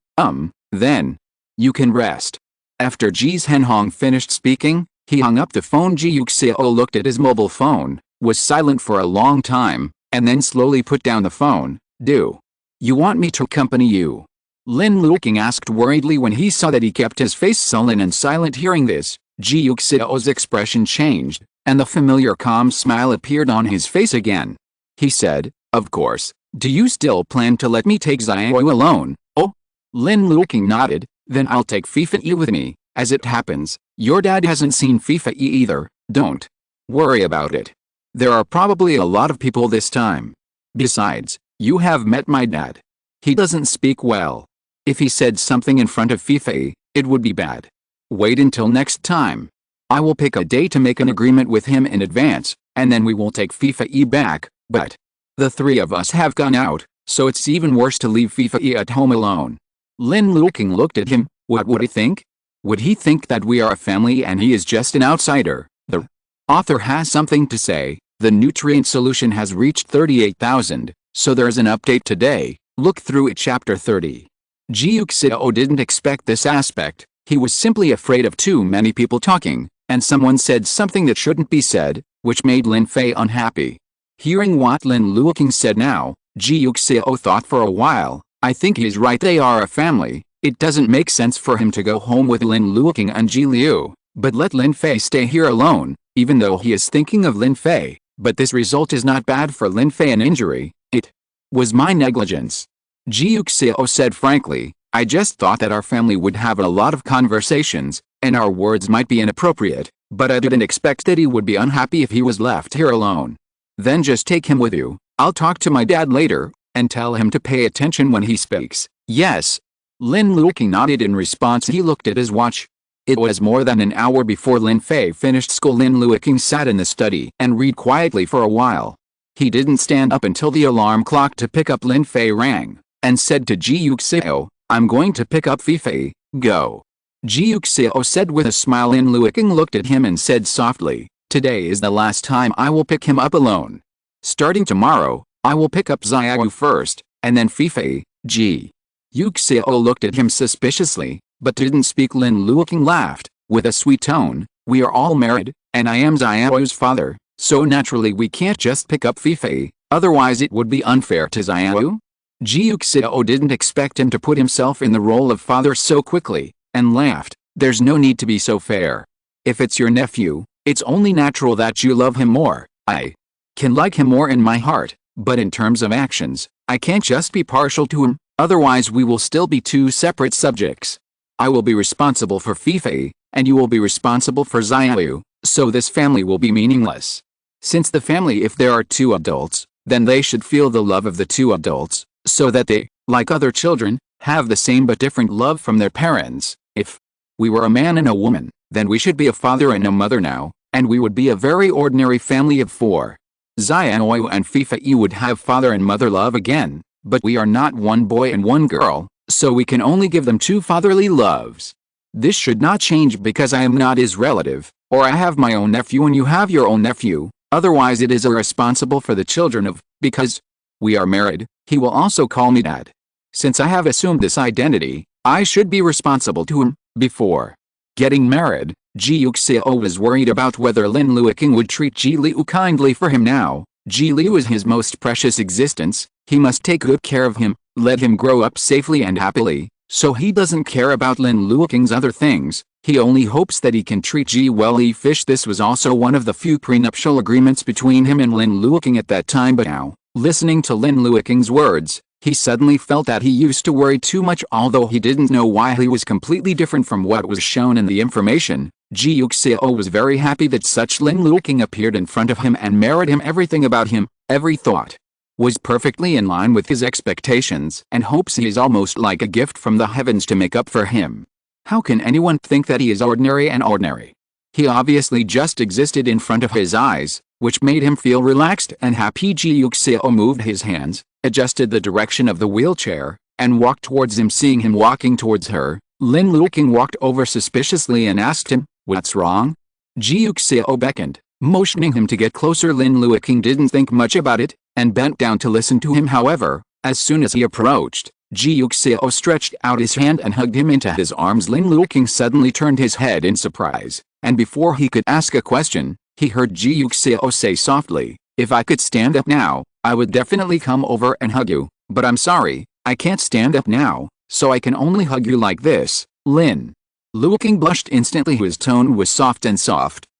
Then you can rest. After Ji Zhenhong finished speaking, he hung up the phone. Ji Yuxiao looked at his mobile phone, was silent for a long time, and then slowly put down the phone. Do you want me to accompany you? Lin Luoqing asked worriedly when he saw that he kept his face sullen and silent. Hearing this, Ji Yuxiao's expression changed, and the familiar calm smile appeared on his face again. He said, "Of course, do you still plan to let me take Xiao alone?" "Oh?" Lin Luoqing nodded, "Then I'll take Fei with me. As it happens, your dad hasn't seen Fei either. Don't worry about it. There are probably a lot of people this time. Besides, you have met my dad. He doesn't speak well. If he said something in front of Fei, it would be bad. Wait until next time. I will pick a day to make an agreement with him in advance, and then we will take Fei back, but the three of us have gone out, so it's even worse to leave Fei at home alone." Lin Luoqing looked at him. What would he think? Would he think that we are a family and he is just an outsider? The author has something to say. The nutrient solution has reached 38,000, so there's an update today. Look through it. Chapter 30. Ji Yuxiao didn't expect this aspect. He was simply afraid of too many people talking, and someone said something that shouldn't be said, which made Lin Fei unhappy. Hearing what Lin Luoqing said now, Ji Yuxiao thought for a while. I think he's right, they are a family. It doesn't make sense for him to go home with Lin Luoqing and Ji Liu, but let Lin Fei stay here alone, even though he is thinking of Lin Fei. But this result is not bad for Lin Fei, an injury. It was my negligence. Ji Yuxiao said frankly, I just thought that our family would have a lot of conversations, and our words might be inappropriate, but I didn't expect that he would be unhappy if he was left here alone. Then just take him with you. I'll talk to my dad later, and tell him to pay attention when he speaks. Yes. Lin Luoqing nodded in response. He looked at his watch. It was more than an hour before Lin Fei finished school. Lin Luoqing sat in the study and read quietly for a while. He didn't stand up until the alarm clock to pick up Lin Fei rang, and said to Ji Yuxiao, I'm going to pick up Fei. Go. Ji Yuxiao said with a smile. Lin Luoqing looked at him and said softly, Today is the last time I will pick him up alone. Starting tomorrow, I will pick up Xiao first, and then Fei. Ji Yuxiao looked at him suspiciously, but didn't speak. Lin Luoqing laughed, with a sweet tone, We are all married, and I am Xiao's father, so naturally we can't just pick up Fei, otherwise it would be unfair to Xiao. Ji Yuxiao didn't expect him to put himself in the role of father so quickly, and laughed, There's no need to be so fair. If it's your nephew, it's only natural that you love him more. I can like him more in my heart, but in terms of actions, I can't just be partial to him, otherwise we will still be two separate subjects. I will be responsible for Fei, and you will be responsible for Xiao, so this family will be meaningless. Since the family, if there are two adults, then they should feel the love of the two adults, so that they, like other children, have the same but different love from their parents. If we were a man and a woman, then we should be a father and a mother now, and we would be a very ordinary family of four. Xiao and Fei would have father and mother love again, but we are not one boy and one girl, so we can only give them two fatherly loves. This should not change because I am not his relative, or I have my own nephew and you have your own nephew, otherwise it is irresponsible for the children of, because we are married, he will also call me dad. Since I have assumed this identity, I should be responsible to him. Before getting married, Ji Yuxiao was worried about whether Lin Luoqing would treat Ji Liu kindly for him now. Ji Liu is his most precious existence, he must take good care of him, let him grow up safely and happily, so he doesn't care about Lin Luoqing's other things, he only hopes that he can treat Ji well. This was also one of the few prenuptial agreements between him and Lin Luoqing at that time, but now, listening to Lin Luoqing's words, he suddenly felt that he used to worry too much. Although he didn't know why he was completely different from what was shown in the information, Ji Yuxiao was very happy that such Lin Luoqing appeared in front of him and married him. Everything about him, every thought, was perfectly in line with his expectations, and hopes he is almost like a gift from the heavens to make up for him. How can anyone think that he is ordinary and ordinary? He obviously just existed in front of his eyes, which made him feel relaxed and happy. Ji Yuxiao moved his hands, adjusted the direction of the wheelchair, and walked towards him. Seeing him walking towards her, Lin Luoqing walked over suspiciously and asked him, What's wrong? Ji Yuxiao beckoned, motioning him to get closer. Lin Luoqing didn't think much about it, and bent down to listen to him. However, as soon as he approached, Ji Yuxiao stretched out his hand and hugged him into his arms. Lin Luoqing suddenly turned his head in surprise, and before he could ask a question, he heard Ji Yuxiao say softly, If I could stand up now, I would definitely come over and hug you, but I'm sorry, I can't stand up now, so I can only hug you like this. Lin Luoqing blushed instantly. His tone was soft,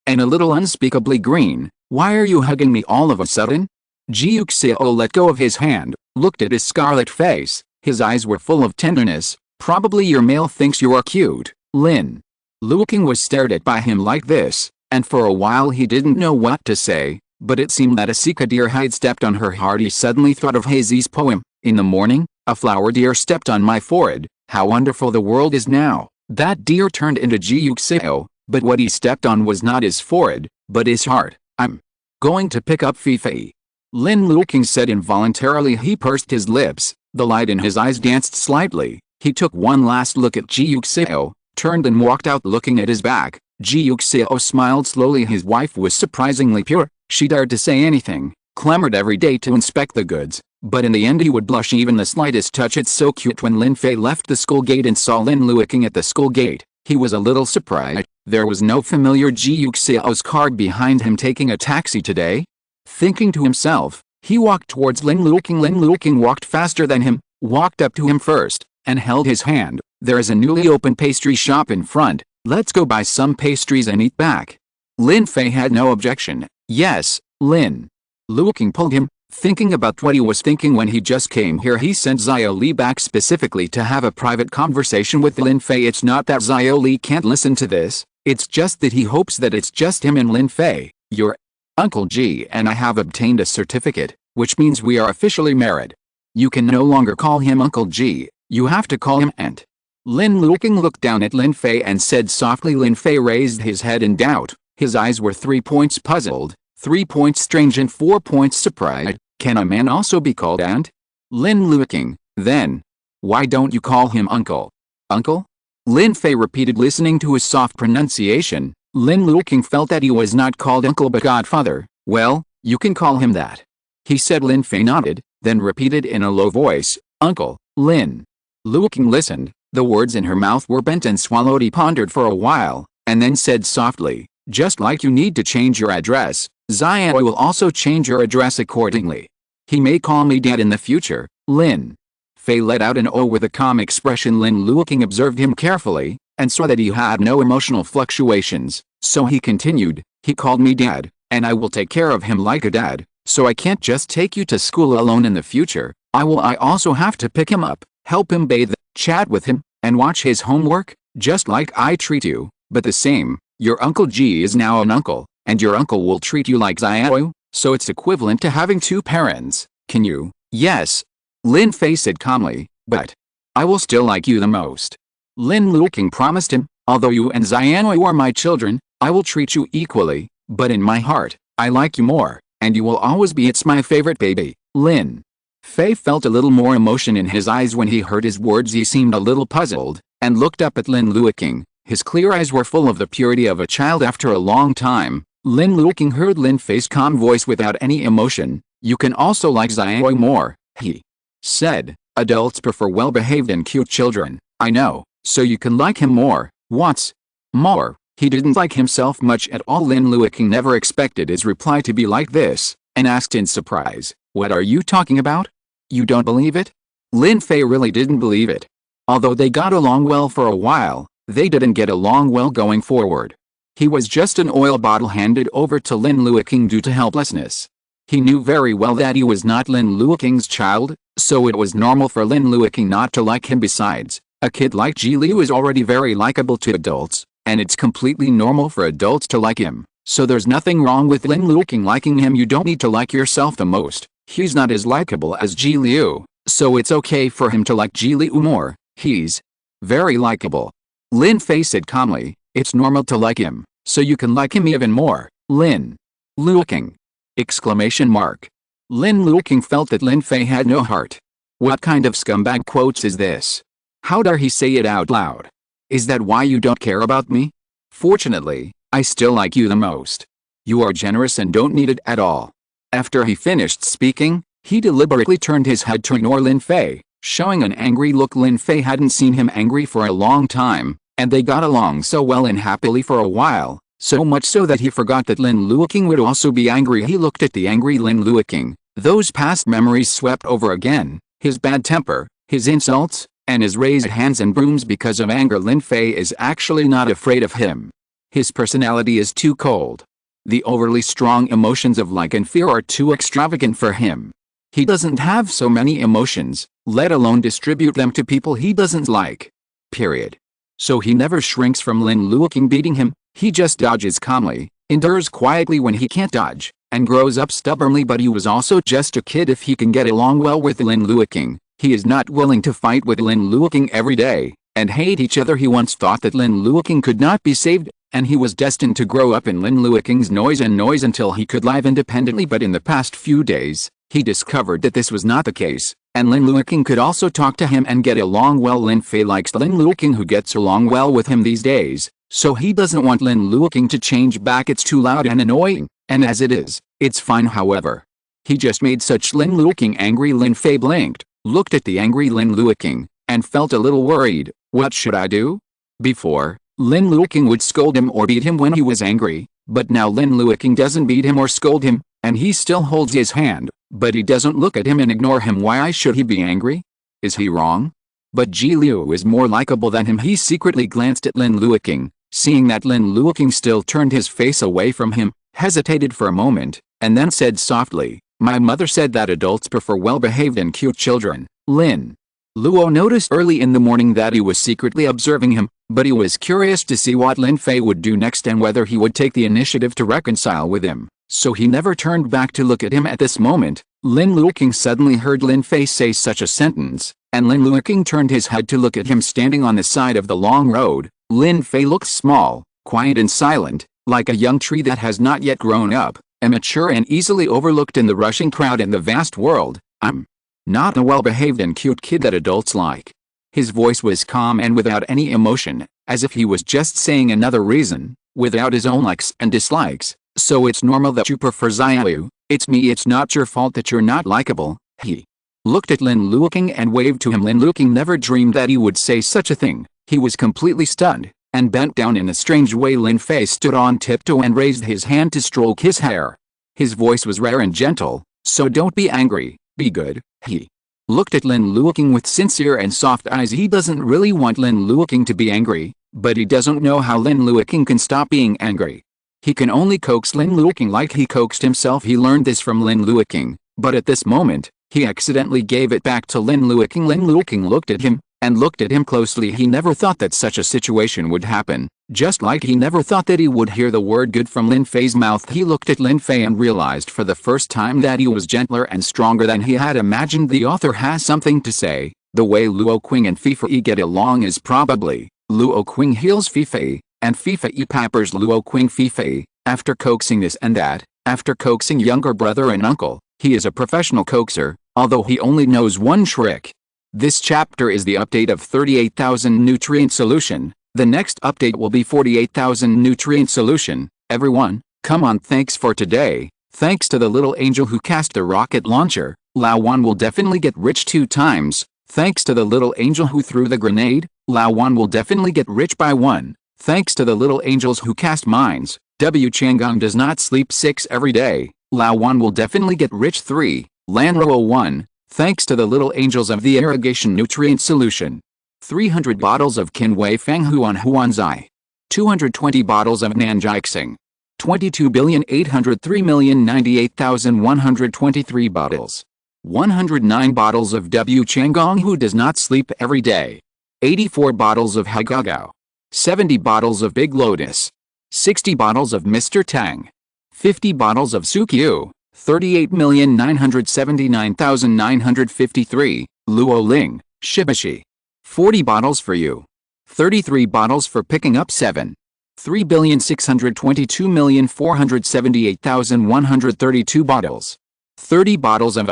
and a little unspeakably green. "Why are you hugging me all of a sudden?" Ji Yuxiao let go of his hand, looked at his scarlet face. His eyes were full of tenderness. "Probably your male thinks you are cute, Lin." Luoqing was stared at by him like this, and for a while he didn't know what to say, but it seemed that a Sika deer had stepped on her heart. He suddenly thought of Hazy's poem, "In the morning, a flower deer stepped on my forehead, how wonderful the world is now." That deer turned into Ji Yuxiao, but what he stepped on was not his forehead, but his heart. "I'm going to pick up Fei." Lin Luoqing said involuntarily. He pursed his lips, the light in his eyes danced slightly. He took one last look at Ji Yuxiao, turned and walked out looking at his back. Ji Yuxiao smiled slowly. His wife was surprisingly pure. She dared to say anything, clamored every day to inspect the goods, but in the end he would blush even the slightest touch. "It's so cute." When Lin Fei left the school gate and saw Lin Luoqing at the school gate, he was a little surprised. There was no familiar Ji Yuxiao's car behind him taking a taxi today. Thinking to himself, he walked towards Lin Luoqing. Lin Luoqing walked faster than him, walked up to him first, and held his hand. "There is a newly opened pastry shop in front. Let's go buy some pastries and eat back." Lin Fei had no objection. "Yes, Lin." Luoqing pulled him, thinking about what he was thinking when he just came here. He sent Xiao Li back specifically to have a private conversation with Lin Fei. It's not that Xiao Li can't listen to this, it's just that he hopes that it's just him and Lin Fei. "Your Uncle Ji and I have obtained a certificate, which means we are officially married. You can no longer call him Uncle Ji, you have to call him Aunt." Lin Luoqing looked down at Lin Fei and said softly. Lin Fei raised his head in doubt. His eyes were 3 points puzzled, 3 points strange and 4 points surprised. "Can a man also be called Aunt?" Lin Luoqing, "Then why don't you call him Uncle?" "Uncle?" Lin Fei repeated, listening to his soft pronunciation. Lin Luoqing felt that he was not called uncle but godfather. "Well, you can call him that," he said. Lin Fei nodded, then repeated in a low voice, "Uncle, Lin." Luoqing listened. The words in her mouth were bent and swallowed. He pondered for a while, and then said softly, "Just like you need to change your address, Xiao will also change your address accordingly. He may call me Dad in the future, Lin." Fei let out an "oh" with a calm expression. Lin Luoqing observed him carefully, and saw that he had no emotional fluctuations, so he continued, "He called me Dad, and I will take care of him like a dad, so I can't just take you to school alone in the future. I also have to pick him up, help him bathe, chat with him, and watch his homework, just like I treat you, but the same. Your Uncle Ji is now an uncle, and your uncle will treat you like Xiao, so it's equivalent to having 2 parents. Can you?" "Yes," Lin Fei said calmly, "but I will still like you the most." Lin Luoqing promised him, "Although you and Xiao are my children, I will treat you equally, but in my heart, I like you more, and you will always be it's my favorite baby, Lin." Fei felt a little more emotion in his eyes when he heard his words. He seemed a little puzzled, and looked up at Lin Luoqing. His clear eyes were full of the purity of a child. After a long time, Lin Luoqing heard Lin Fei's calm voice without any emotion. "You can also like Xiao more," he said. "Adults prefer well-behaved and cute children, I know, so you can like him more. What's more, he didn't like himself much at all." Lin Luoqing never expected his reply to be like this, and asked in surprise, "What are you talking about? You don't believe it?" Lin Fei really didn't believe it. Although they got along well for a while, they didn't get along well going forward. He was just an oil bottle handed over to Lin Luoqing due to helplessness. He knew very well that he was not Lin Luoqing's child, so it was normal for Lin Luoqing not to like him. Besides, a kid like Ji Liu is already very likable to adults, and it's completely normal for adults to like him, so there's nothing wrong with Lin Luoqing liking him. You don't need to like yourself the most. He's not as likable as Ji Liu, so it's okay for him to like Ji Liu more. He's very likable. Lin Fei said calmly, "It's normal to like him, so you can like him even more, Lin Luoqing!" Exclamation mark. Lin Luoqing felt that Lin Fei had no heart. What kind of scumbag quotes is this? How dare he say it out loud? Is that why you don't care about me? Fortunately, I still like you the most. You are generous and don't need it at all. After he finished speaking, he deliberately turned his head to ignore Lin Fei, showing an angry look. Lin Fei hadn't seen him angry for a long time, and they got along so well and happily for a while, so much so that he forgot that Lin Luoqing would also be angry. He looked at the angry Lin Luoqing. Those past memories swept over again, his bad temper, his insults, and his raised hands and brooms because of anger. Lin Fei is actually not afraid of him. His personality is too cold. The overly strong emotions of like and fear are too extravagant for him. He doesn't have so many emotions, let alone distribute them to people he doesn't like. Period. So he never shrinks from Lin Luoqing beating him, he just dodges calmly, endures quietly when he can't dodge, and grows up stubbornly. But he was also just a kid. If he can get along well with Lin Luoqing, he is not willing to fight with Lin Luoqing every day, and hate each other. He once thought that Lin Luoqing could not be saved, and he was destined to grow up in Lin Luoqing's noise until he could live independently. But in the past few days, he discovered that this was not the case, and Lin Luoqing could also talk to him and get along well. Lin Fei likes Lin Luoqing, who gets along well with him these days, so he doesn't want Lin Luoqing to change back. It's too loud and annoying, and as it is, it's fine. However, he just made such Lin Luoqing angry. Lin Fei blinked, looked at the angry Lin Luoqing, and felt a little worried. What should I do? Before, Lin Luoqing would scold him or beat him when he was angry, but now Lin Luoqing doesn't beat him or scold him, and he still holds his hand, but he doesn't look at him and ignore him. Why should he be angry? Is he wrong? But Ji Liu is more likable than him. He secretly glanced at Lin Luoqing, seeing that Lin Luoqing still turned his face away from him, hesitated for a moment, and then said softly, "My mother said that adults prefer well-behaved and cute children." Lin Luo noticed early in the morning that he was secretly observing him, but he was curious to see what Lin Fei would do next and whether he would take the initiative to reconcile with him, so he never turned back to look at him. At this moment, Lin Luoqing suddenly heard Lin Fei say such a sentence, and Lin Luoqing turned his head to look at him standing on the side of the long road. Lin Fei looked small, quiet and silent, like a young tree that has not yet grown up, immature and easily overlooked in the rushing crowd and the vast world. "I'm not a well-behaved and cute kid that adults like." His voice was calm and without any emotion, as if he was just saying another reason, without his own likes and dislikes. "So it's normal that you prefer Xiaoyu. It's me. It's not your fault that you're not likable." He looked at Lin Luoqing and waved to him. Lin Luoqing never dreamed that he would say such a thing. He was completely stunned, and bent down in a strange way. Lin Fei stood on tiptoe and raised his hand to stroke his hair. His voice was rare and gentle. "So don't be angry, be good." He looked at Lin Luoqing with sincere and soft eyes. He doesn't really want Lin Luoqing to be angry, but he doesn't know how Lin Luoqing can stop being angry. He can only coax Lin Luoqing like he coaxed himself. He learned this from Lin Luoqing, but at this moment, he accidentally gave it back to Lin Luoqing. Lin Luoqing looked at him, and looked at him closely. He never thought that such a situation would happen, just like he never thought that he would hear the word good from Lin Fei's mouth. He looked at Lin Fei and realized for the first time that he was gentler and stronger than he had imagined. The author has something to say. The way Luoqing and Fei get along is probably Luoqing heals Fei, and Fei pampers Luoqing. Fei, after coaxing this and that, after coaxing younger brother and uncle, he is a professional coaxer, although he only knows one trick. This chapter is the update of 38,000 nutrient solution. The next update will be 48,000 nutrient solution. Everyone, come on. Thanks for today. Thanks to the little angel who cast the rocket launcher, Lao Wan will definitely get rich 2 times. Thanks to the little angel who threw the grenade, Lao Wan will definitely get rich by 1. Thanks to the little angels who cast mines, W Chang'an does not sleep 6 every day. Lao Wan will definitely get rich 3. Lanro 1. Thanks to the little angels of the irrigation nutrient solution. 300 bottles of Qinwei Fang Huan Huanzai. 220 bottles of Nanjiaxing. 22,803,098,123 bottles. 109 bottles of W Chang'an who does not sleep every day. 84 bottles of Haigagao. 70 bottles of Big Lotus. 60 bottles of Mr. Tang. 50 bottles of Sukyu. 38,979,953, Luo Ling, Shibashi. 40 bottles for you. 33 bottles for picking up 7. 3,622,478,132 bottles. 30 bottles of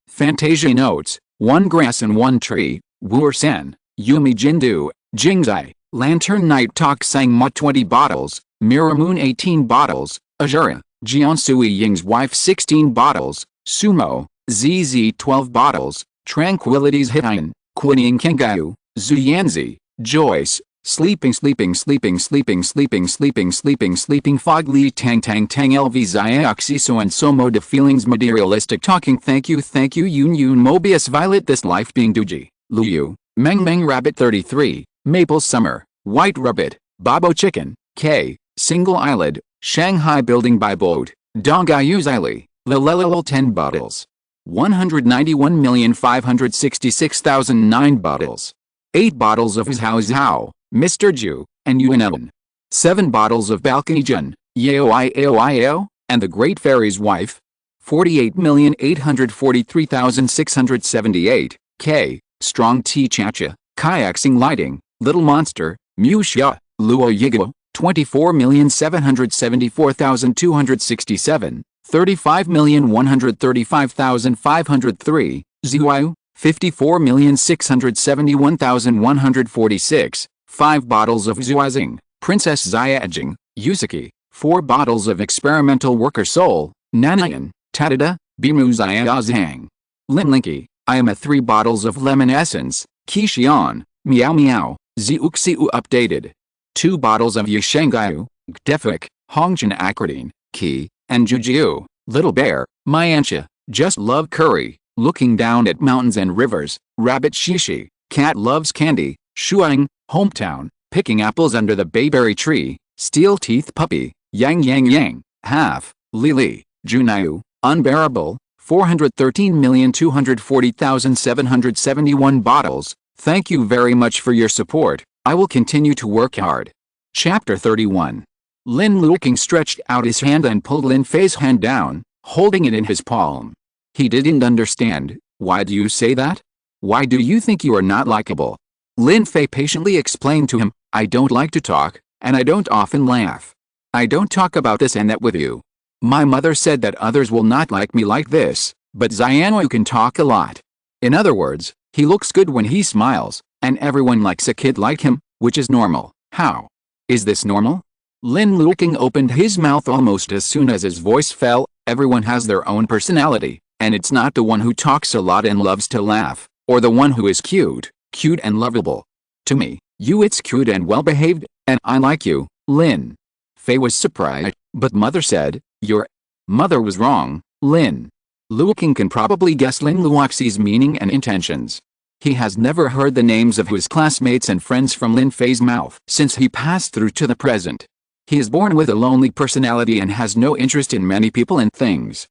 Fantasia Notes, 1 Grass and 1 Tree, Wu Sen, Yumi Jindu, Jingzai, Lantern Night Talk Sang Ma 20 bottles, Mirror Moon 18 bottles, Azura, Jiansui Ying's Wife 16 bottles, Sumo, ZZ 12 bottles, Tranquility's Hitain, Quinning Kengayu, Zuyanzi, Joyce, Sleeping Fog Li Tang LV Xiaoxiso and Somo de Feelings Materialistic Talking. Thank you Yun Mobius Violet This Life Being Duji, Leyu. Meng Meng Rabbit 33, Maple Summer, White Rabbit, Bobo Chicken, K, Single Eyelid, Shanghai Building by Boat, Dongayu Zili, Lilelil 10 bottles. 191,566,009 bottles. 8 bottles of Zhao Zhao, Mr. Ju, and Yuan. 7 bottles of Balcony Jun, Yao Iao, and the Great Fairy's Wife. 48,843,678, K, Strong Tea Chacha, Kayaksing Lighting, Little Monster, Mu Xia, Luo Yigo, 24,774,267, 35,135,503, Ziyu, 54,671,146, 5 bottles of Zuazing, Princess Xiaojing, Yusuke, 4 bottles of Experimental Worker Soul, Nanayan, Tatada, Bimu Xiaozhang. Lin Linky, I am at 3 bottles of Lemon Essence, Qixian, Meow Meow, Ziuxiu updated. 2 bottles of Yishengaiu, Gdefik, Hongjian Acridine, Qi, and Jujiu, Little Bear, Myancha, Just Love Curry, Looking Down at Mountains and Rivers, Rabbit Shishi, Cat Loves Candy, Shuang, Hometown, Picking Apples Under the Bayberry Tree, Steel Teeth Puppy, Yang Yang Yang, Half, Lili, Junayu, Unbearable, 413,240,771 bottles. Thank you very much for your support. I will continue to work hard. Chapter 31. Lin Luoqing stretched out his hand and pulled Lin Fei's hand down, holding it in his palm. He didn't understand. Why do you say that? Why do you think you are not likable? Lin Fei patiently explained to him, I don't like to talk, and I don't often laugh. I don't talk about this and that with you. My mother said that others will not like me like this, but Xianwu can talk a lot. In other words, he looks good when he smiles, and everyone likes a kid like him, which is normal. How? Is this normal? Lin Luoqing opened his mouth almost as soon as his voice fell. Everyone has their own personality, and it's not the one who talks a lot and loves to laugh, or the one who is cute and lovable. To me, it's cute and well-behaved, and I like you, Lin. Fei was surprised, but mother said, your mother was wrong, Lin. Luoqing can probably guess Lin Luoxing's meaning and intentions. He has never heard the names of his classmates and friends from Lin Fei's mouth since he passed through to the present. He is born with a lonely personality and has no interest in many people and things.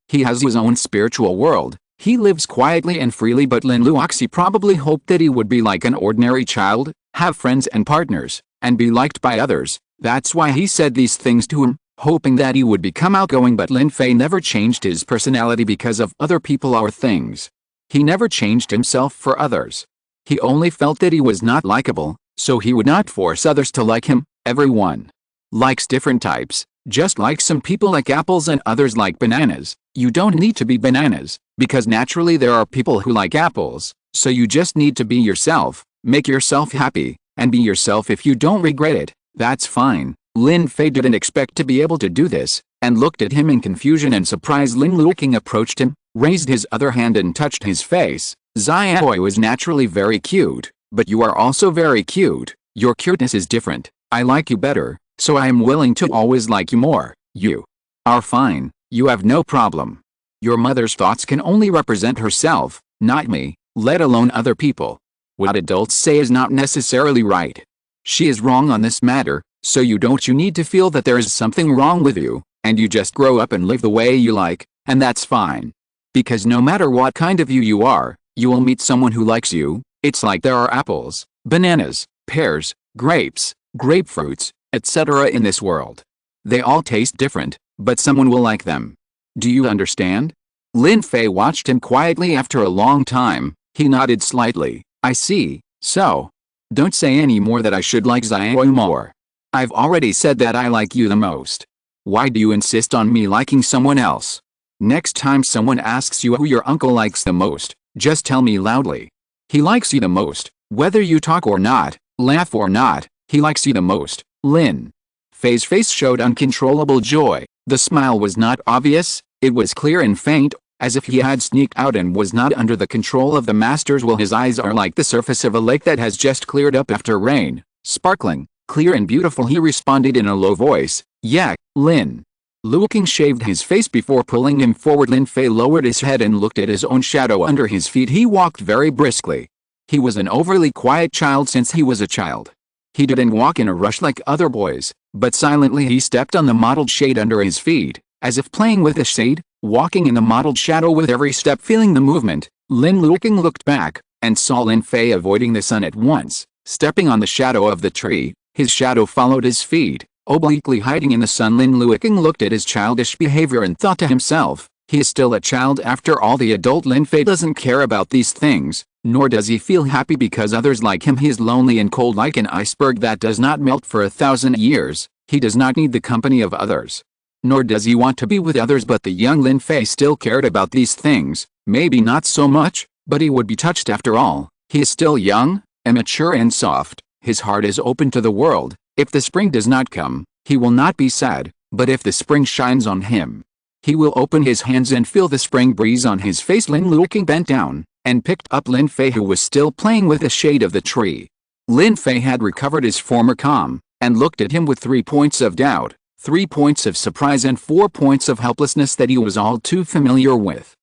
He has his own spiritual world. He lives quietly and freely, but Lin Luoxing probably hoped that he would be like an ordinary child, have friends and partners, and be liked by others. That's why he said these things to him, hoping that he would become outgoing, but Lin Fei never changed his personality because of other people or things. He never changed himself for others. He only felt that he was not likable, so he would not force others to like him. Everyone likes different types, just like some people like apples and others like bananas. You don't need to be bananas, because naturally there are people who like apples, so you just need to be yourself, make yourself happy, and be yourself. If you don't regret it, that's fine. Lin Fei didn't expect to be able to do this, and looked at him in confusion and surprise. Lin Luoqing approached him, raised his other hand and touched his face. Xiaoi was naturally very cute, but you are also very cute. Your cuteness is different. I like you better, so I am willing to always like you more. You are fine. You have no problem. Your mother's thoughts can only represent herself, not me, let alone other people. What adults say is not necessarily right. She is wrong on this matter, so you need to feel that there is something wrong with you, and you just grow up and live the way you like, and that's fine. Because no matter what kind of you are, you will meet someone who likes you. It's like there are apples, bananas, pears, grapes, grapefruits, etc. in this world. They all taste different, but someone will like them. Do you understand? Lin Fei watched him quietly. After a long time, he nodded slightly. I see, so. Don't say any more that I should like Xiaoyu more. I've already said that I like you the most. Why do you insist on me liking someone else? Next time someone asks you who your uncle likes the most, just tell me loudly. He likes you the most, whether you talk or not, laugh or not, he likes you the most, Lin. Fei's face showed uncontrollable joy. The smile was not obvious, it was clear and faint, as if he had sneaked out and was not under the control of the masters. While his eyes are like the surface of a lake that has just cleared up after rain, sparkling, clear and beautiful. He responded in a low voice, yeah, Lin. Luoqing shaved his face before pulling him forward. Lin Fei lowered his head and looked at his own shadow under his feet. He walked very briskly. He was an overly quiet child since he was a child. He didn't walk in a rush like other boys, but silently he stepped on the mottled shade under his feet, as if playing with a shade, walking in the mottled shadow with every step, feeling the movement. Lin Luoqing looked back, and saw Lin Fei avoiding the sun at once, stepping on the shadow of the tree. His shadow followed his feet, obliquely hiding in the sun. Lin Luoqing looked at his childish behavior and thought to himself, he is still a child after all. The adult Lin Fei doesn't care about these things, nor does he feel happy because others like him. He is lonely and cold like an iceberg that does not melt for 1,000 years. He does not need the company of others, nor does he want to be with others. But the young Lin Fei still cared about these things, maybe not so much, but he would be touched after all. He is still young, immature and soft. His heart is open to the world. If the spring does not come, he will not be sad, but if the spring shines on him, he will open his hands and feel the spring breeze on his face. Lin Luoqing bent down, and picked up Lin Fei, who was still playing with the shade of the tree. Lin Fei had recovered his former calm, and looked at him with 3 points of doubt, 3 points of surprise and 4 points of helplessness that he was all too familiar with.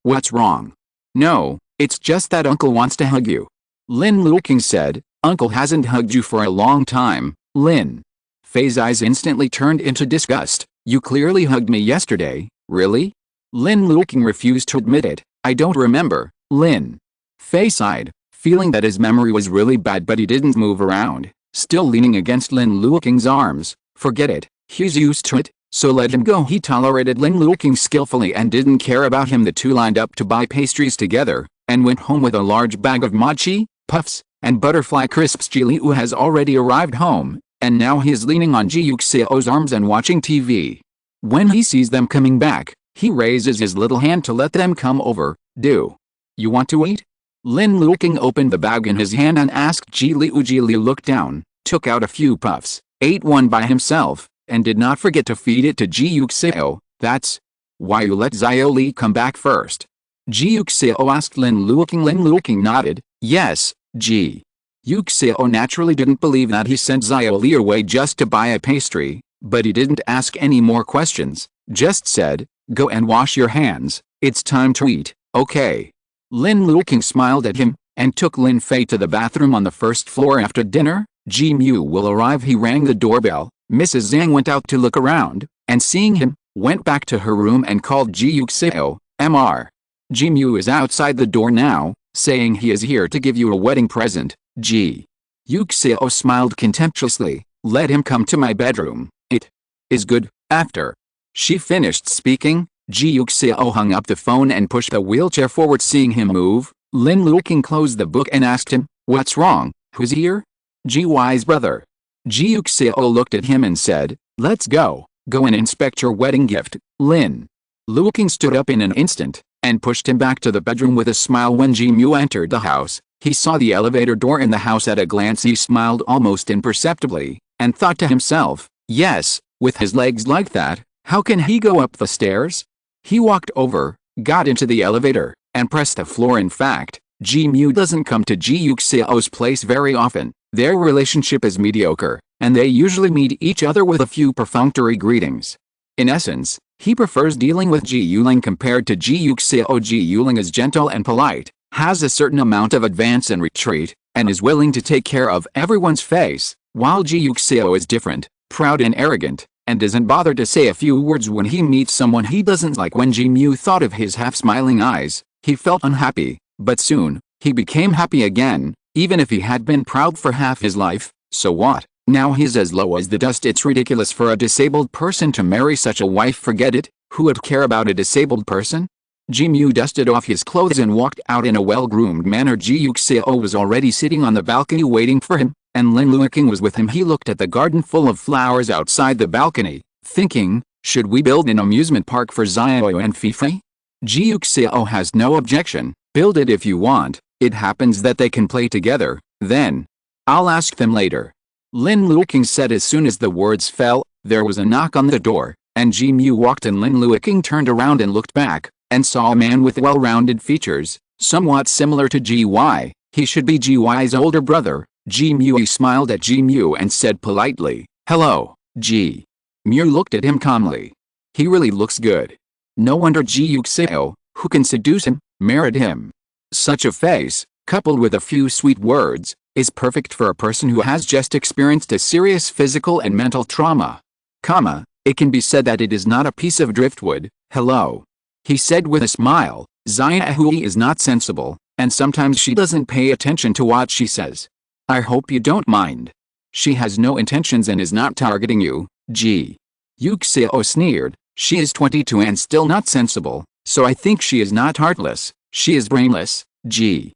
What's wrong? No, it's just that Uncle wants to hug you. Lin Luoqing said. Uncle hasn't hugged you for a long time. Lin Fei's eyes instantly turned into disgust. You clearly hugged me yesterday. Really? Lin Luoqing refused to admit it. I don't remember. Lin Fei sighed, feeling that his memory was really bad, but he didn't move around, still leaning against Lin Luoqing's arms. Forget it. He's used to it, so let him go. He tolerated Lin Luoqing skillfully and didn't care about him. The two lined up to buy pastries together, and went home with a large bag of mochi, puffs, and butterfly crisps. Ji Liu has already arrived home, and now he is leaning on Ji Yuxiao's arms and watching TV. When he sees them coming back, he raises his little hand to let them come over. Do you want to eat? Lin Luoqing opened the bag in his hand and asked Ji Liu. Ji Liu looked down, took out a few puffs, ate one by himself, and did not forget to feed it to Ji Yuxiao. That's why you let Xiao Li come back first? Ji Yuxiao asked Lin Luoqing. Lin Luoqing nodded. Yes. Ji Yuxiao naturally didn't believe that he sent Xiao Li away just to buy a pastry, but he didn't ask any more questions, just said, go and wash your hands, it's time to eat, okay? Lin Luoqing smiled at him, and took Lin Fei to the bathroom on the first floor. After dinner, Ji Mu will arrive. He rang the doorbell. Mrs. Zhang went out to look around, and seeing him, went back to her room and called Ji Yuxiao. Mr. Ji Mu is outside the door now, saying he is here to give you a wedding present. Ji Yuxiao smiled contemptuously. Let him come to my bedroom. It is good. After she finished speaking, Ji Yuxiao hung up the phone and pushed the wheelchair forward. Seeing him move, Lin Luoqing closed the book and asked him, what's wrong? Who's here? Ji Y's brother. Ji Yuxiao looked at him and said, let's go and inspect your wedding gift. Lin Luoqing stood up in an instant, and pushed him back to the bedroom with a smile. When Ji Mu entered the house, he saw the elevator door in the house. At a glance he smiled almost imperceptibly, and thought to himself, yes, with his legs like that, how can he go up the stairs? He walked over, got into the elevator, and pressed the floor. In fact, Ji Mu doesn't come to Ji Yuxiao's place very often. Their relationship is mediocre, and they usually meet each other with a few perfunctory greetings. In essence, he prefers dealing with Ji Yuling compared to Ji Yuxiao. Ji Yuling is gentle and polite, has a certain amount of advance and retreat, and is willing to take care of everyone's face, while Ji Yuxiao is different, proud and arrogant, and doesn't bother to say a few words when he meets someone he doesn't like. When Ji Mu thought of his half-smiling eyes, he felt unhappy, but soon, he became happy again. Even if he had been proud for half his life, so what? Now he's as low as the dust. It's ridiculous for a disabled person to marry such a wife. Forget it, who would care about a disabled person? Ji Mu dusted off his clothes and walked out in a well-groomed manner. Ji Yuxiao was already sitting on the balcony waiting for him, and Lin Luoqing was with him. He looked at the garden full of flowers outside the balcony, thinking, should we build an amusement park for Xiao and Fifi? Ji Yuxiao has no objection. Build it if you want. It happens that they can play together, then I'll ask them later. Lin Luoqing said. As soon as the words fell, there was a knock on the door, and Ji Mu walked in. Lin Luoqing turned around and looked back, and saw a man with well-rounded features, somewhat similar to Ji Y. He should be Ji Y's older brother. Ji Mu smiled at Ji Mu and said politely, hello, Ji. Mu looked at him calmly. He really looks good. No wonder Ji Yuxiao, who can seduce him, married him. Such a face, coupled with a few sweet words, is perfect for a person who has just experienced a serious physical and mental trauma. It can be said that it is not a piece of driftwood. Hello. He said with a smile. Xiaohui is not sensible, and sometimes she doesn't pay attention to what she says. I hope you don't mind. She has no intentions and is not targeting you. Ji Yuxiao sneered. She is 22 and still not sensible, so I think she is not heartless. She is brainless. Ji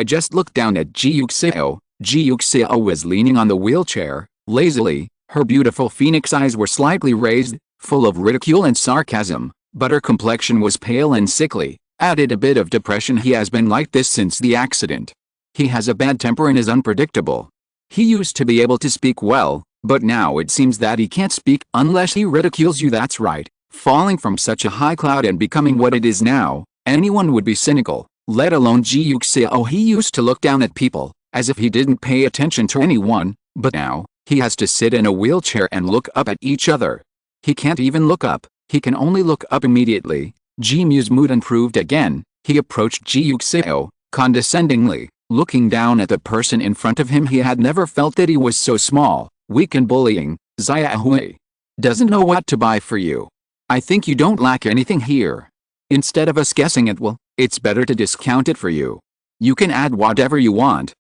just looked down at Ji Yuxiao. Ji Yuxiao was leaning on the wheelchair, lazily. Her beautiful phoenix eyes were slightly raised, full of ridicule and sarcasm, but her complexion was pale and sickly, added a bit of depression. He has been like this since the accident. He has a bad temper and is unpredictable. He used to be able to speak well, but now it seems that he can't speak unless he ridicules you. That's right. Falling from such a high cloud and becoming what it is now, anyone would be cynical, let alone Ji Yuxiao. He used to look down at people, as if he didn't pay attention to anyone, but now, he has to sit in a wheelchair and look up at each other. He can't even look up, he can only look up immediately. Ji Mu's mood improved again. He approached Ji Yuxiao, condescendingly, looking down at the person in front of him. He had never felt that he was so small, weak and bullying. Xiaohui doesn't know what to buy for you. I think you don't lack anything here. Instead of us guessing it, well, it's better to discount it for you. You can add whatever you want,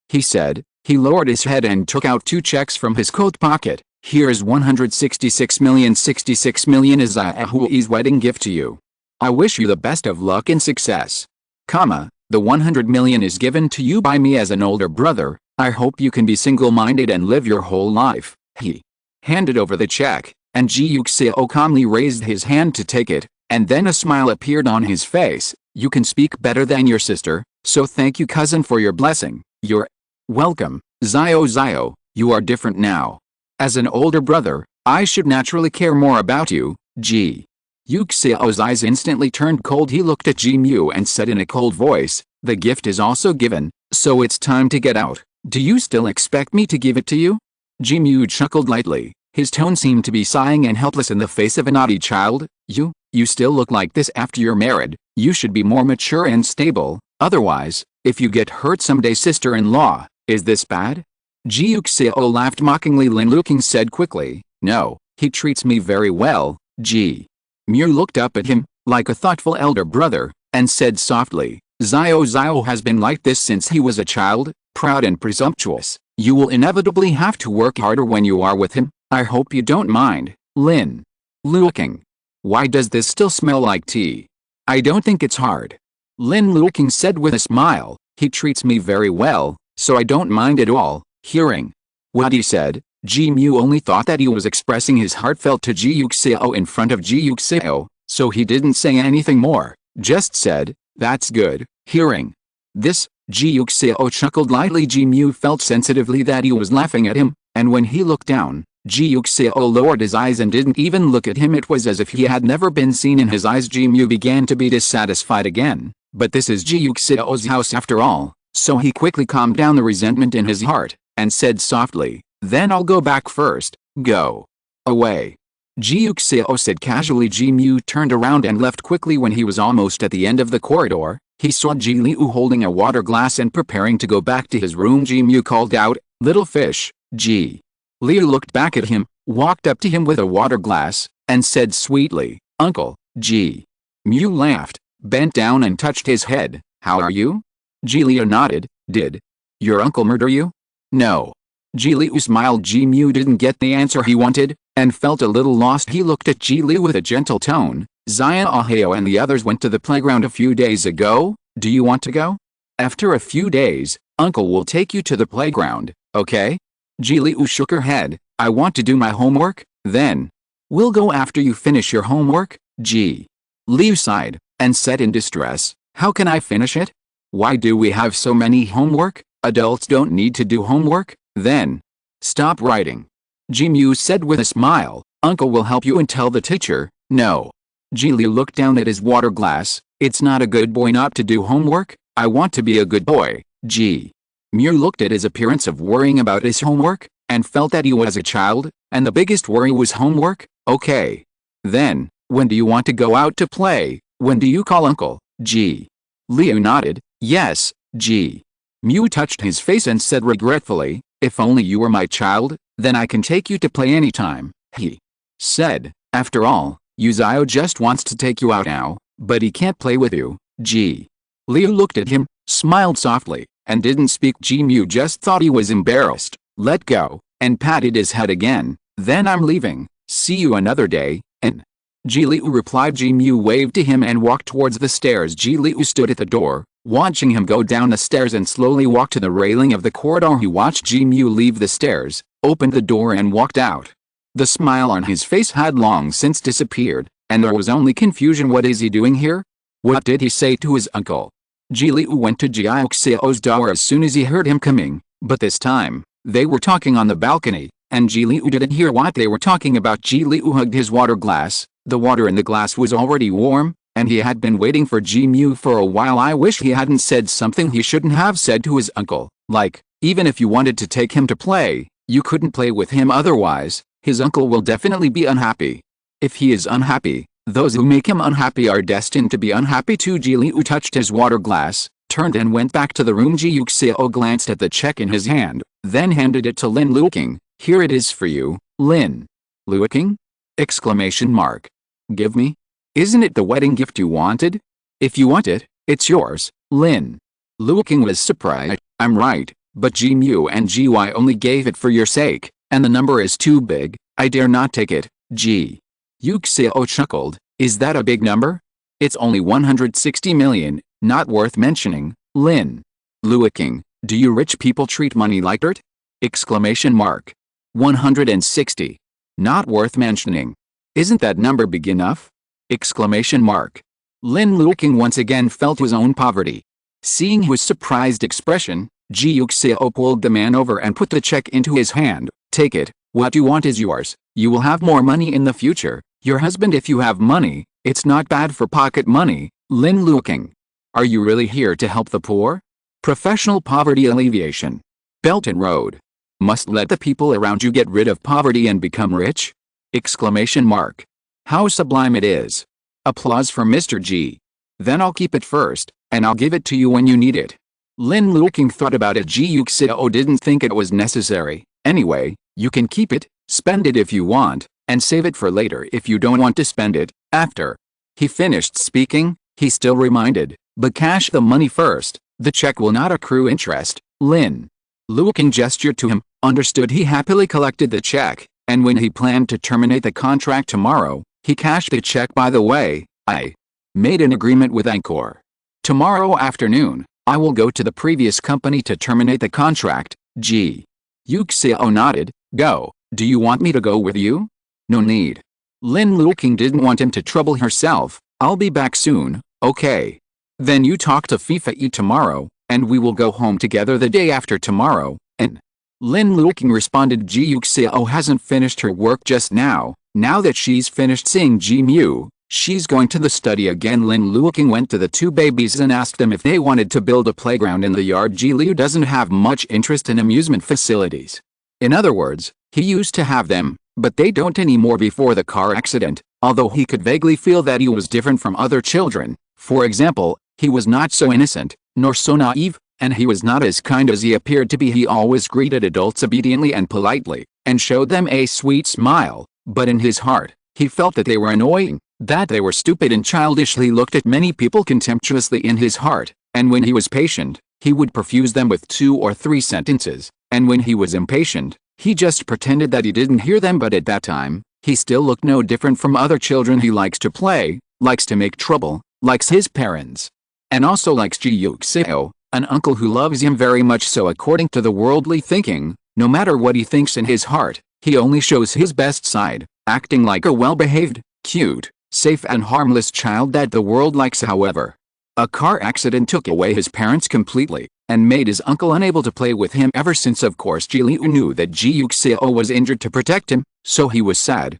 he said. He lowered his head and took out 2 checks from his coat pocket. Here's 166 million. 66 million is Xiaohui's wedding gift to you. I wish you the best of luck and success. The 100 million is given to you by me as an older brother. I hope you can be single-minded and live your whole life. He handed over the check, and Ji Yuxiao calmly raised his hand to take it, and then a smile appeared on his face. You can speak better than your sister, so thank you cousin for your blessing. You're welcome. Xiao, you are different now. As an older brother, I should naturally care more about you. Ji Yuxiao's eyes instantly turned cold. He looked at Ji Mu and said in a cold voice, the gift is also given, so it's time to get out. Do you still expect me to give it to you? Ji Mu chuckled lightly. His tone seemed to be sighing and helpless in the face of a naughty child. You still look like this after you're married. You should be more mature and stable, otherwise, if you get hurt someday, sister-in-law, is this bad? Ji Yuxiao laughed mockingly. Lin Luoqing said quickly, no, he treats me very well. Ji Mu looked up at him, like a thoughtful elder brother, and said softly, Xiao has been like this since he was a child, proud and presumptuous. You will inevitably have to work harder when you are with him. I hope you don't mind. Lin Luoqing. Why does this still smell like tea? I don't think it's hard. Lin Luoqing said with a smile, he treats me very well, so I don't mind at all. Hearing what he said, Ji Mu only thought that he was expressing his heartfelt to Ji Yuxiao in front of Ji Yuxiao, so he didn't say anything more, just said, that's good. Hearing this, Ji Yuxiao chuckled lightly. Ji Mu felt sensitively that he was laughing at him, and when he looked down, Ji Yuxiao lowered his eyes and didn't even look at him. It was as if he had never been seen in his eyes. Ji Mu began to be dissatisfied again, but this is Ji Yuxiao's house after all, so he quickly calmed down the resentment in his heart, and said softly, then I'll go back first. Go away. Ji Yuxiao said casually. Ji Mu turned around and left quickly. When he was almost at the end of the corridor, he saw Ji Leyu holding a water glass and preparing to go back to his room. Ji Mu called out, little fish. Ji Leyu looked back at him, walked up to him with a water glass, and said sweetly, Uncle. Ji Mu laughed, bent down and touched his head. How are you? Ji Leyu nodded. Did your uncle murder you? No. Ji Leyu smiled. Ji Mu didn't get the answer he wanted, and felt a little lost. He looked at Ji Leyu with a gentle tone. Xiaohui and the others went to the playground a few days ago. Do you want to go? After a few days, Uncle will take you to the playground, okay? Ji Leyu shook her head. I want to do my homework, then. We'll go after you finish your homework. Ji Leyu sighed, and said in distress, how can I finish it? Why do we have so many homework? Adults don't need to do homework. Then stop writing. Ji Mu said with a smile, Uncle will help you and tell the teacher. No. Ji Leyu looked down at his water glass. It's not a good boy not to do homework. I want to be a good boy. Ji Mu looked at his appearance of worrying about his homework, and felt that he was a child, and the biggest worry was homework. Okay. Then, when do you want to go out to play? When do you call Uncle? Ji Leyu nodded. Yes, Ji. Mew touched his face and said regretfully, if only you were my child, then I can take you to play anytime, he said. After all, Yuxiao just wants to take you out now, but he can't play with you, Ji. Leyu looked at him, smiled softly, and didn't speak. Mew just thought he was embarrassed, let go, and patted his head again. Then I'm leaving, see you another day, and Ji Leyu replied. Mew waved to him and walked towards the stairs. Ji Leyu stood at the door, watching him go down the stairs and slowly walk to the railing of the corridor. He watched Mew leave the stairs, opened the door and walked out. The smile on his face had long since disappeared, and there was only confusion. What is he doing here? What did he say to his uncle? Ji Leyu went to Ji Yuxiao's door as soon as he heard him coming, but this time, they were talking on the balcony, and Ji Leyu didn't hear what they were talking about. Ji Leyu hugged his water glass. The water in the glass was already warm, and he had been waiting for Mew for a while. I wish he hadn't said something he shouldn't have said to his uncle, like, even if you wanted to take him to play, you couldn't play with him otherwise. His uncle will definitely be unhappy. If he is unhappy, those who make him unhappy are destined to be unhappy too. Ji Leyu touched his water glass, turned and went back to the room. Ji Yuxiao glanced at the check in his hand, then handed it to Lin Luoqing. Here it is for you, Lin Luoqing? Exclamation mark. Give me? Isn't it the wedding gift you wanted? If you want it, it's yours, Lin Luoqing was surprised. I'm right, but Ji Mew and Ji only gave it for your sake, and the number is too big, I dare not take it. Ji Yuxiao chuckled, is that a big number? It's only 160 million, not worth mentioning, Lin Luoqing. Do you rich people treat money like dirt? Exclamation mark. 160. Not worth mentioning. Isn't that number big enough? Exclamation mark. Lin Luoqing once again felt his own poverty. Seeing his surprised expression, Ji Yuxiao pulled the man over and put the check into his hand. Take it, what you want is yours, you will have more money in the future, your husband if you have money, it's not bad for pocket money, Lin Luoqing. Are you really here to help the poor? Professional poverty alleviation. Belt and Road. Must let the people around you get rid of poverty and become rich? Exclamation mark. How sublime it is. Applause for Mr. Ji. Then I'll keep it first, and I'll give it to you when you need it. Lin Luoqing thought about it. Ji Yuxiao didn't think it was necessary. Anyway, you can keep it, spend it if you want, and save it for later if you don't want to spend it. After he finished speaking, he still reminded, but cash the money first, the check will not accrue interest. Lin Luoqing gestured to him, understood. He happily collected the check, and when he planned to terminate the contract tomorrow, he cashed the check. By the way, I made an agreement with Angkor. Tomorrow afternoon, I will go to the previous company to terminate the contract. Ji Yuxiao nodded. Go. Do you want me to go with you? No need. Lin Luoqing didn't want him to trouble herself. I'll be back soon, okay? Then you talk to Fei tomorrow, and we will go home together the day after tomorrow, and Lin Luoqing responded. Ji Yuxiao hasn't finished her work just now. Now that she's finished seeing Ji Mew, she's going to the study again. Lin Luoqing went to the two babies and asked them if they wanted to build a playground in the yard. Ji Leyu doesn't have much interest in amusement facilities. In other words, he used to have them, but they don't anymore before the car accident, although he could vaguely feel that he was different from other children. For example, he was not so innocent, nor so naive, and he was not as kind as he appeared to be. He always greeted adults obediently and politely, and showed them a sweet smile, but in his heart, he felt that they were annoying, that they were stupid and childish. He looked at many people contemptuously in his heart, and when he was patient, he would perfuse them with 2 or 3 sentences, and when he was impatient, he just pretended that he didn't hear them. But at that time, he still looked no different from other children. He likes to play, likes to make trouble, likes his parents, and also likes Ji Yuxiao, an uncle who loves him very much. So according to the worldly thinking, no matter what he thinks in his heart, he only shows his best side, acting like a well-behaved, cute, safe and harmless child that the world likes. However, a car accident took away his parents completely, and made his uncle unable to play with him ever since. Of course, Ji Leyu knew that Ji Yuxiao was injured to protect him, so he was sad,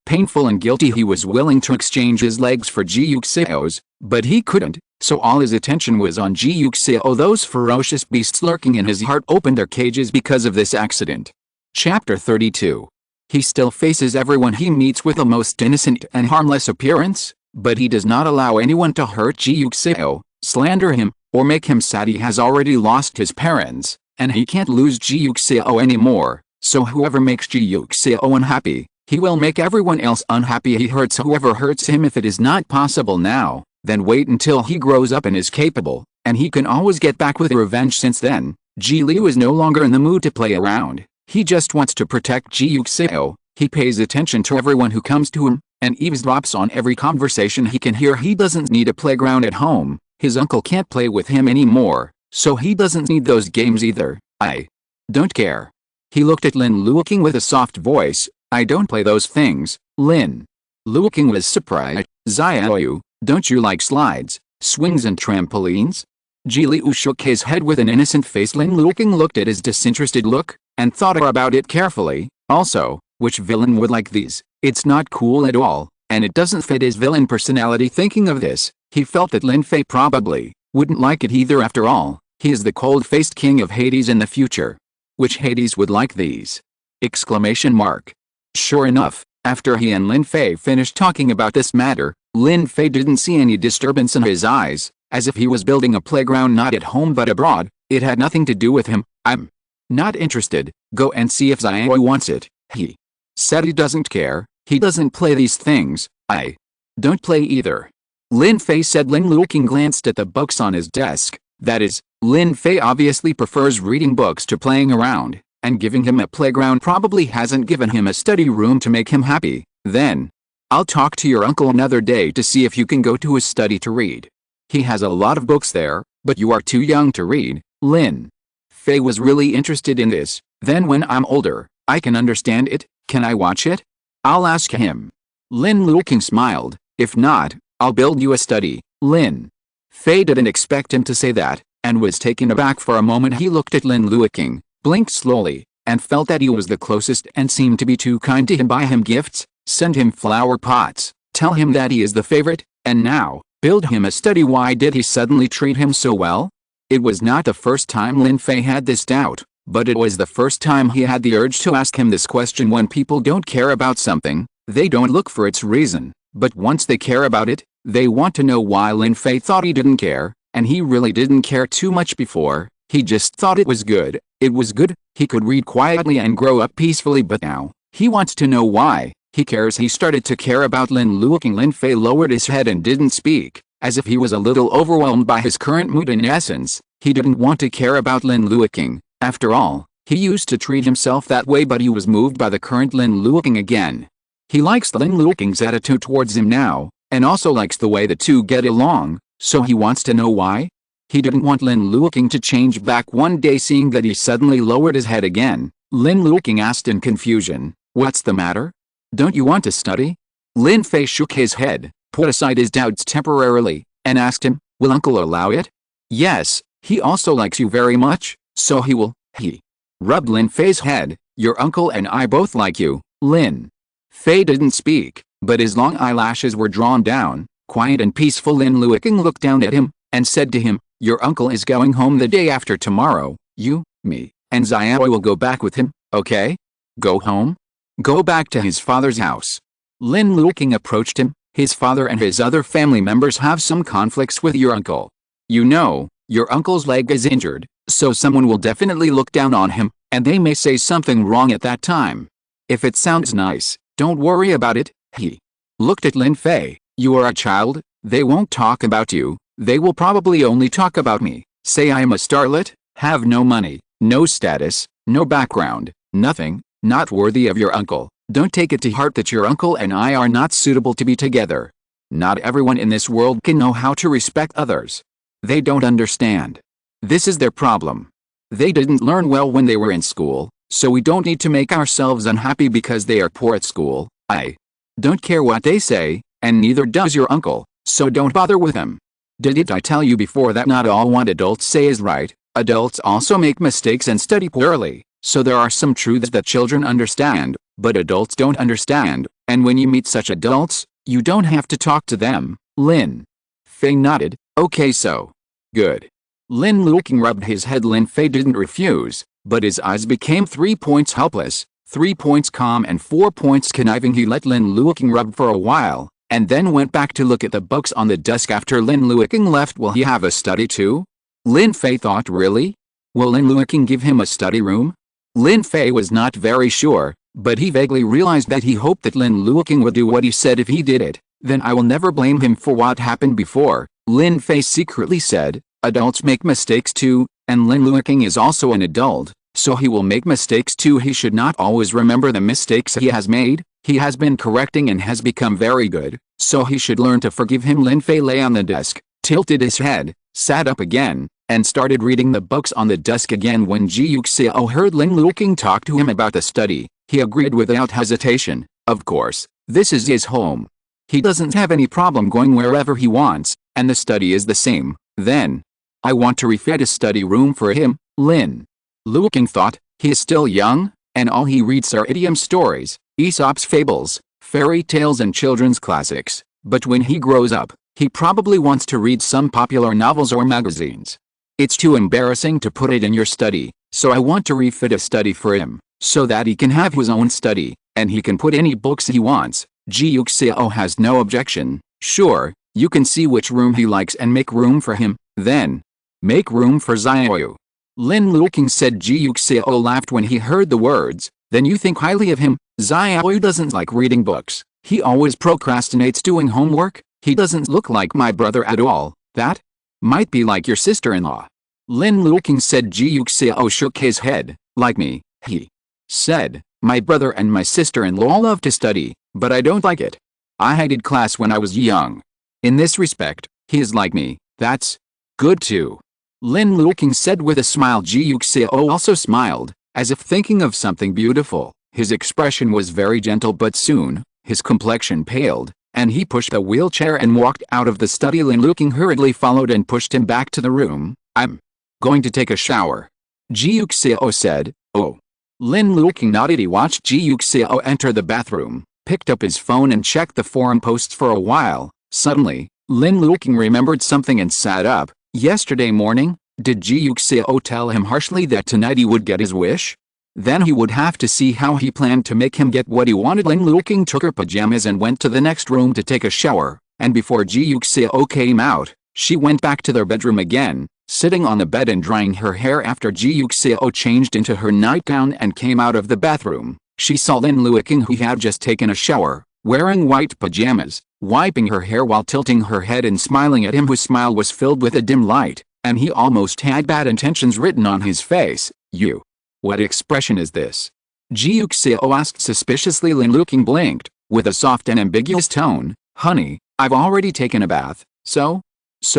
painful and guilty. He was willing to exchange his legs for Ji Yuxiao's, but he couldn't, so all his attention was on Ji Yuxiao. Those ferocious beasts lurking in his heart opened their cages because of this accident. Chapter 32. He still faces everyone he meets with a most innocent and harmless appearance, but he does not allow anyone to hurt Ji Yuxiao, slander him, or make him sad. He has already lost his parents, and he can't lose Ji Yuxiao anymore, so whoever makes Ji Yuxiao unhappy, he will make everyone else unhappy. He hurts whoever hurts him. If it is not possible now, then wait until he grows up and is capable, and he can always get back with revenge. Since then, Ji Liu is no longer in the mood to play around. He just wants to protect Ji Yuxiao. He pays attention to everyone who comes to him, and eavesdrops on every conversation he can hear. He doesn't need a playground at home. His uncle can't play with him anymore, so he doesn't need those games either. I don't care. He looked at Lin Luoqing with a soft voice. I don't play those things. Lin Luoqing was surprised. Xiaoyu, don't you like slides, swings and trampolines? Ji Liu shook his head with an innocent face. Lin Luoqing looked at his disinterested look, and thought about it carefully. Also, which villain would like these? It's not cool at all, and it doesn't fit his villain personality. Thinking of this, he felt that Lin Fei probably wouldn't like it either. After all, he is the cold-faced king of Hades in the future. Which Hades would like these? Exclamation mark. Sure enough, after he and Lin Fei finished talking about this matter, Lin Fei didn't see any disturbance in his eyes, as if he was building a playground not at home but abroad. It had nothing to do with him. I'm not interested. Go and see if Xiaoyu wants it. He said he doesn't care. He doesn't play these things. I don't play either. Lin Fei said. Lin Luoqing glanced at the books on his desk. That is, Lin Fei obviously prefers reading books to playing around, and giving him a playground probably hasn't given him a study room to make him happy. Then, I'll talk to your uncle another day to see if you can go to his study to read. He has a lot of books there, but you are too young to read. Lin Fei was really interested in this. Then when I'm older, I can understand it. Can I watch it? I'll ask him. Lin Luoqing smiled. If not, I'll build you a study. Lin Fei didn't expect him to say that, and was taken aback for a moment. He looked at Lin Luoqing, blinked slowly, and felt that he was the closest and seemed to be too kind to him. Buy him gifts, send him flower pots, tell him that he is the favorite, and now, build him a study. Why did he suddenly treat him so well? It was not the first time Lin Fei had this doubt, but it was the first time he had the urge to ask him this question. When people don't care about something, they don't look for its reason, but once they care about it, they want to know why. Lin Fei thought he didn't care, and he really didn't care too much before. He just thought it was good. It was good. He could read quietly and grow up peacefully, but now, he wants to know why. He cares. He started to care about Lin Luoqing. Lin Fei lowered his head and didn't speak, as if he was a little overwhelmed by his current mood. In essence, he didn't want to care about Lin Luoqing. After all, he used to treat himself that way, but he was moved by the current Lin Luoqing again. He likes Lin Luoqing's attitude towards him now, and also likes the way the two get along, so he wants to know why. He didn't want Lin Luoqing to change back one day. Seeing that he suddenly lowered his head again, Lin Luoqing asked in confusion, "What's the matter? Don't you want to study?" Lin Fei shook his head, put aside his doubts temporarily, and asked him, "Will uncle allow it?" "Yes, he also likes you very much, so he will." He rubbed Lin Fei's head. "Your uncle and I both like you." Lin Fei didn't speak, but his long eyelashes were drawn down. Quiet and peaceful, Lin Luoqing looked down at him, and said to him, "Your uncle is going home the day after tomorrow. You, me, and Xiaoyu will go back with him, okay?" "Go home?" "Go back to his father's house." Lin Luoqing approached him. "His father and his other family members have some conflicts with your uncle. You know, your uncle's leg is injured, so someone will definitely look down on him, and they may say something wrong at that time. If it sounds nice, don't worry about it." He looked at Lin Fei. "You are a child. They won't talk about you. They will probably only talk about me. Say I am a starlet, have no money, no status, no background, nothing, not worthy of your uncle. Don't take it to heart that your uncle and I are not suitable to be together. Not everyone in this world can know how to respect others. They don't understand. This is their problem. They didn't learn well when they were in school, so we don't need to make ourselves unhappy because they are poor at school. I don't care what they say, and neither does your uncle, so don't bother with him. Didn't I tell you before that not all what adults say is right? Adults also make mistakes and study poorly, so there are some truths that children understand, but adults don't understand, and when you meet such adults, you don't have to talk to them." Lin Fei nodded. "Okay, so good." Lin Luoqing rubbed his head. Lin Fei didn't refuse, but his eyes became 3 points helpless, 3 points calm, and 4 points conniving. He let Lin Luoqing rub for a while, and then went back to look at the books on the desk. After Lin Luoqing left, "Will he have a study too?" Lin Fei thought, really? Will Lin Luoqing give him a study room? Lin Fei was not very sure, but he vaguely realized that he hoped that Lin Luoqing would do what he said if he did it. Then I will never blame him for what happened before, Lin Fei secretly said. Adults make mistakes too, and Lin Luoqing is also an adult, so he will make mistakes too. He should not always remember the mistakes he has made. He has been correcting and has become very good, so he should learn to forgive him. Lin Fei lay on the desk, tilted his head, sat up again, and started reading the books on the desk again. When Ji Yuxiao heard Lin Luoqing talk to him about the study, he agreed without hesitation. Of course, this is his home. He doesn't have any problem going wherever he wants, and the study is the same. Then, I want to refit a study room for him, Lin Luoqing thought. He is still young, and all he reads are idiom stories, Aesop's fables, fairy tales and children's classics. But when he grows up, he probably wants to read some popular novels or magazines. It's too embarrassing to put it in your study, so I want to refit a study for him, so that he can have his own study, and he can put any books he wants. Ji Yuxiao has no objection. Sure, you can see which room he likes and make room for him, then make room for Xiaoyu. Lin Luoqing said. Ji Yuxiao laughed when he heard the words. Then you think highly of him. Xiaoyu doesn't like reading books. He always procrastinates doing homework. He doesn't look like my brother at all. That might be like your sister-in-law. Lin Luoqing said. Ji Yuxiao shook his head. Like me, he said. My brother and my sister-in-law love to study, but I don't like it. I hated class when I was young. In this respect, he is like me. That's good too. Lin Luoqing said with a smile. Ji Yuxiao also smiled, as if thinking of something beautiful. His expression was very gentle, but soon, his complexion paled, and he pushed the wheelchair and walked out of the study. Lin Luoqing hurriedly followed and pushed him back to the room. I'm going to take a shower, Ji Yuxiao said. Oh. Lin Luoqing nodded. He watched Ji Yuxiao enter the bathroom, picked up his phone and checked the forum posts for a while. Suddenly, Lin Luoqing remembered something and sat up. Yesterday morning, did Ji Yuxiao tell him harshly that tonight he would get his wish? Then he would have to see how he planned to make him get what he wanted. Lin Luoqing took her pajamas and went to the next room to take a shower, and before Ji Yuxiao came out, she went back to their bedroom again, sitting on the bed and drying her hair. After Ji Yuxiao changed into her nightgown and came out of the bathroom, she saw Lin Luoqing, who had just taken a shower, wearing white pajamas, wiping her hair while tilting her head and smiling at him, whose smile was filled with a dim light, and he almost had bad intentions written on his face. You. What expression is this? Ji Yuxiao asked suspiciously. Lin Luoqing blinked, with a soft and ambiguous tone. Honey, I've already taken a bath, so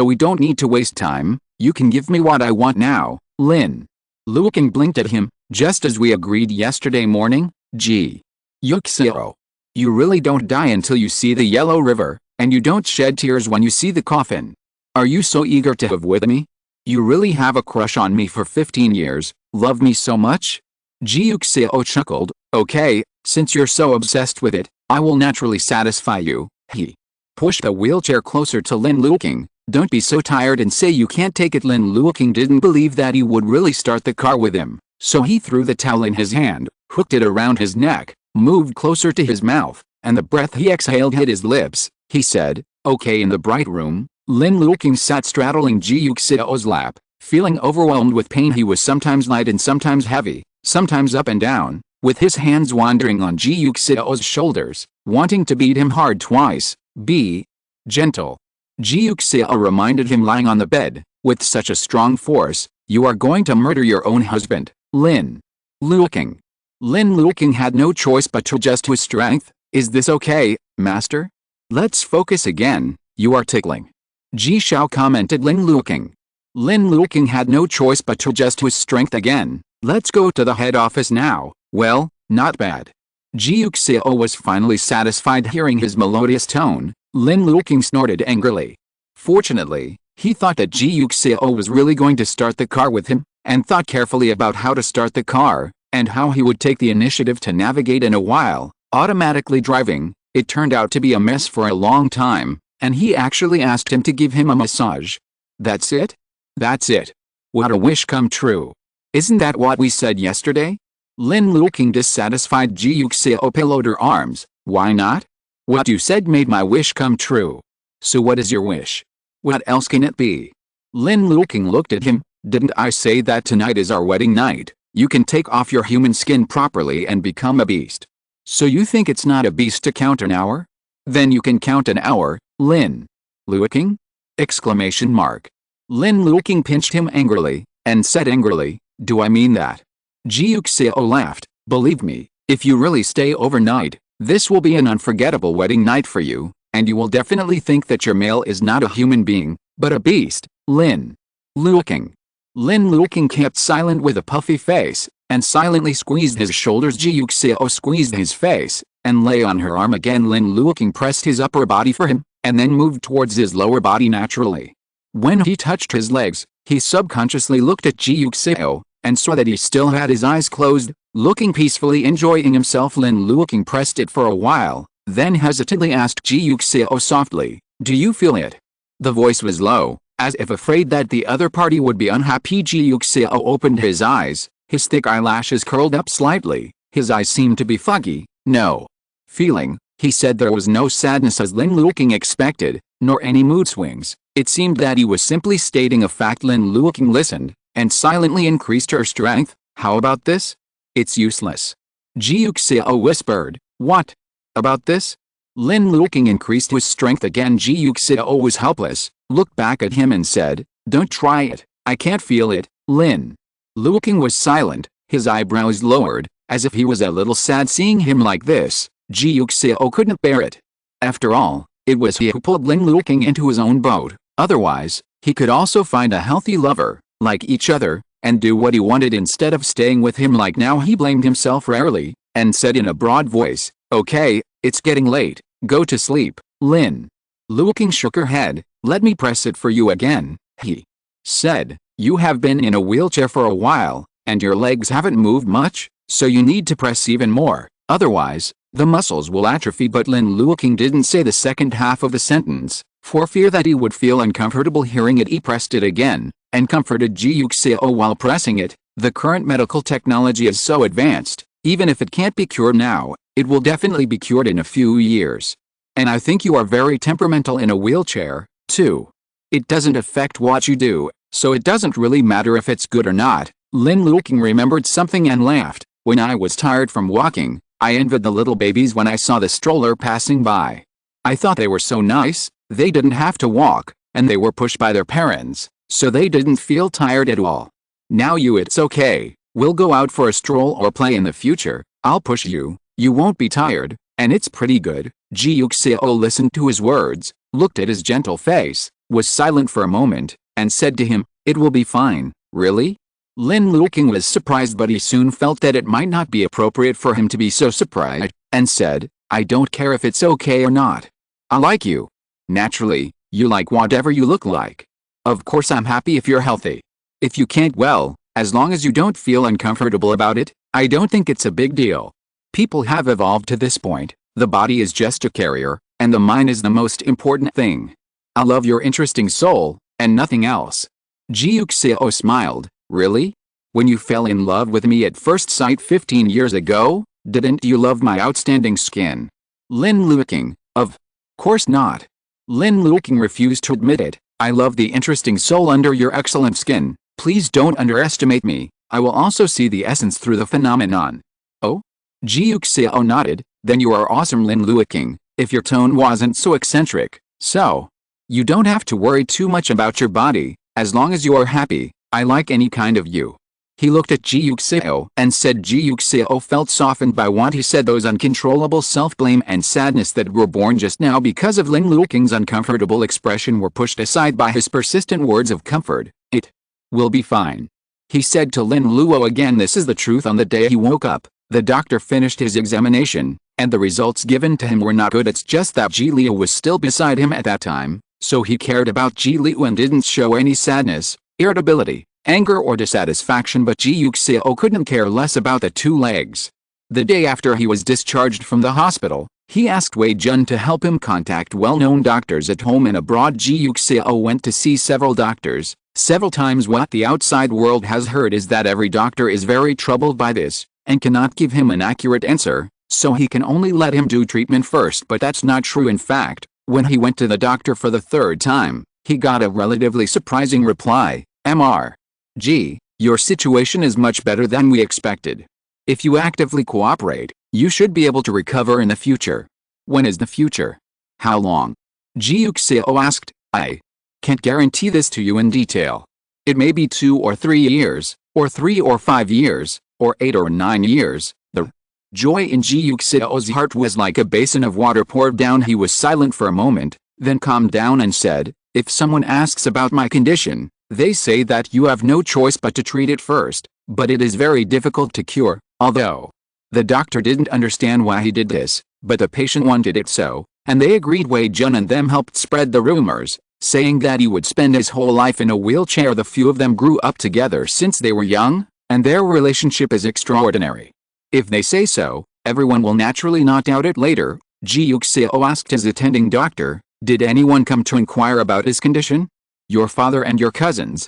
we don't need to waste time. You can give me what I want now. Lin Luoqing blinked at him. Just as we agreed yesterday morning, Ji Yuxiao. You really don't die until you see the yellow river, and you don't shed tears when you see the coffin. Are you so eager to have with me? You really have a crush on me for 15 years, love me so much? Ji Yuxiao chuckled. Okay, since you're so obsessed with it, I will naturally satisfy you. He pushed the wheelchair closer to Lin Luoqing. Don't be so tired and say you can't take it. Lin Luoqing didn't believe that he would really start the car with him, so he threw the towel in his hand, hooked it around his neck, moved closer to his mouth, and the breath he exhaled hit his lips. He said, okay. In the bright room, Lin Luoqing sat straddling Ji Yuxiao's lap, feeling overwhelmed with pain. He was sometimes light and sometimes heavy, sometimes up and down, with his hands wandering on Ji Yuxiao's shoulders, wanting to beat him hard twice. Be gentle, Ji Yuxiao reminded him, lying on the bed, with such a strong force. You are going to murder your own husband, Lin Luoqing. Lin Luoqing had no choice but to adjust to his strength. Is this okay, master? Let's focus again. You are tickling, Ji Xiao commented. Lin Luoqing. Lin Luoqing had no choice but to adjust to his strength again. Let's go to the head office now. Well, not bad. Ji Yuxiao was finally satisfied hearing his melodious tone. Lin Luoqing snorted angrily. Fortunately, he thought that Ji Yuxiao was really going to start the car with him, and thought carefully about how to start the car, and how he would take the initiative to navigate. In a while, automatically driving, it turned out to be a mess for a long time, and he actually asked him to give him a massage. That's it? That's it. What a wish come true. Isn't that what we said yesterday? Lin Luoqing, dissatisfied. Ji Yuxiao pillowed her arms. Why not? What you said made my wish come true. So what is your wish? What else can it be? Lin Luoqing looked at him. Didn't I say that tonight is our wedding night? You can take off your human skin properly and become a beast. So you think it's not a beast to count an hour? Then you can count an hour, Lin Luoqing? Exclamation mark. Lin Luoqing pinched him angrily, and said angrily, do I mean that? Ji Yuxiao laughed, believe me, if you really stay overnight, this will be an unforgettable wedding night for you, and you will definitely think that your male is not a human being, but a beast, Lin Luoqing. Lin Luoqing kept silent with a puffy face, and silently squeezed his shoulders. Ji Yuxiao squeezed his face, and lay on her arm again. Lin Luoqing pressed his upper body for him, and then moved towards his lower body naturally. When he touched his legs, he subconsciously looked at Ji Yuxiao, and saw that he still had his eyes closed, looking peacefully enjoying himself. Lin Luoqing pressed it for a while, then hesitantly asked Ji Yuxiao softly, do you feel it? The voice was low, as if afraid that the other party would be unhappy. Ji Yuxiao opened his eyes, his thick eyelashes curled up slightly, his eyes seemed to be foggy. No feeling, he said. There was no sadness as Lin Luoqing expected, nor any mood swings. It seemed that he was simply stating a fact. Lin Luoqing listened, and silently increased her strength. How about this? It's useless. Ji Yuxiao whispered. What about this? Lin Luoqing increased his strength again. Ji Yuxiao was helpless, looked back at him and said, don't try it, I can't feel it. Lin Luoqing was silent, his eyebrows lowered, as if he was a little sad seeing him like this. Ji Yuxiao couldn't bear it. After all, it was he who pulled Lin Luoqing into his own boat. Otherwise, he could also find a healthy lover, like each other, and do what he wanted instead of staying with him like now. He blamed himself rarely, and said in a broad voice, okay, it's getting late, go to sleep. Lin Luoqing shook her head. Let me press it for you again, he said. You have been in a wheelchair for a while, and your legs haven't moved much, so you need to press even more, otherwise, the muscles will atrophy. But Lin Luoqing didn't say the second half of the sentence, for fear that he would feel uncomfortable hearing it. He pressed it again, and comforted Ji Yuxiao while pressing it. The current medical technology is so advanced, even if it can't be cured now, it will definitely be cured in a few years. And I think you are very temperamental in a wheelchair, too. It doesn't affect what you do, so it doesn't really matter if it's good or not. Lin Luoqing remembered something and laughed. When I was tired from walking, I envied the little babies when I saw the stroller passing by. I thought they were so nice, they didn't have to walk, and they were pushed by their parents, so they didn't feel tired at all. Now it's okay, we'll go out for a stroll or play in the future, I'll push you, you won't be tired, and it's pretty good. Ji Yuxiao listened to his words, looked at his gentle face, was silent for a moment, and said to him, it will be fine. Really? Lin Luoqing was surprised, but he soon felt that it might not be appropriate for him to be so surprised, and said, I don't care if it's okay or not. I like you. Naturally, you like whatever you look like. Of course I'm happy if you're healthy. If you can't, well, as long as you don't feel uncomfortable about it, I don't think it's a big deal. People have evolved to this point, the body is just a carrier, and the mind is the most important thing. I love your interesting soul, and nothing else. Ji Yuxiao smiled. Really? When you fell in love with me at first sight 15 years ago, didn't you love my outstanding skin? Lin Luoqing, of course not. Lin Luoqing refused to admit it. I love the interesting soul under your excellent skin. Please don't underestimate me. I will also see the essence through the phenomenon. Oh? Ji Yuxiao nodded. Then you are awesome, Lin Luoqing, if your tone wasn't so eccentric. So, you don't have to worry too much about your body, as long as you are happy. I like any kind of you. He looked at Ji Yuxiao and said. Ji Yuxiao felt softened by what he said. Those uncontrollable self-blame and sadness that were born just now because of Lin Luoqing's uncomfortable expression were pushed aside by his persistent words of comfort. It will be fine, he said to Lin Luo again. This is the truth. On the day he woke up, the doctor finished his examination, and the results given to him were not good. It's just that Ji Liu was still beside him at that time, so he cared about Ji Liu and didn't show any sadness, irritability, anger or dissatisfaction. But Ji Yuxiao couldn't care less about the two legs. The day after he was discharged from the hospital, he asked Wei Jun to help him contact well-known doctors at home and abroad. Ji Yuxiao went to see several doctors, several times. What the outside world has heard is that every doctor is very troubled by this, and cannot give him an accurate answer, so he can only let him do treatment first. But that's not true. In fact, when he went to the doctor for the third time, He got a relatively surprising reply, Mr. Ji, your situation is much better than we expected. If you actively cooperate, you should be able to recover in the future. When is the future? How long? Ji Yuxiao asked. I can't guarantee this to you in detail. It may be 2 or 3 years, or 3 or 5 years, or 8 or 9 years. The joy in Ji Yuxiao's heart was like a basin of water poured down. He was silent for a moment, then calmed down and said, if someone asks about my condition, they say that you have no choice but to treat it first, but it is very difficult to cure, although. The doctor didn't understand why he did this, but the patient wanted it so, and they agreed. Wei Jun and them helped spread the rumors, saying that he would spend his whole life in a wheelchair. The few of them grew up together since they were young, and their relationship is extraordinary. If they say so, everyone will naturally not doubt it later. Ji Yuxiao asked his attending doctor, did anyone come to inquire about his condition? Your father and your cousins,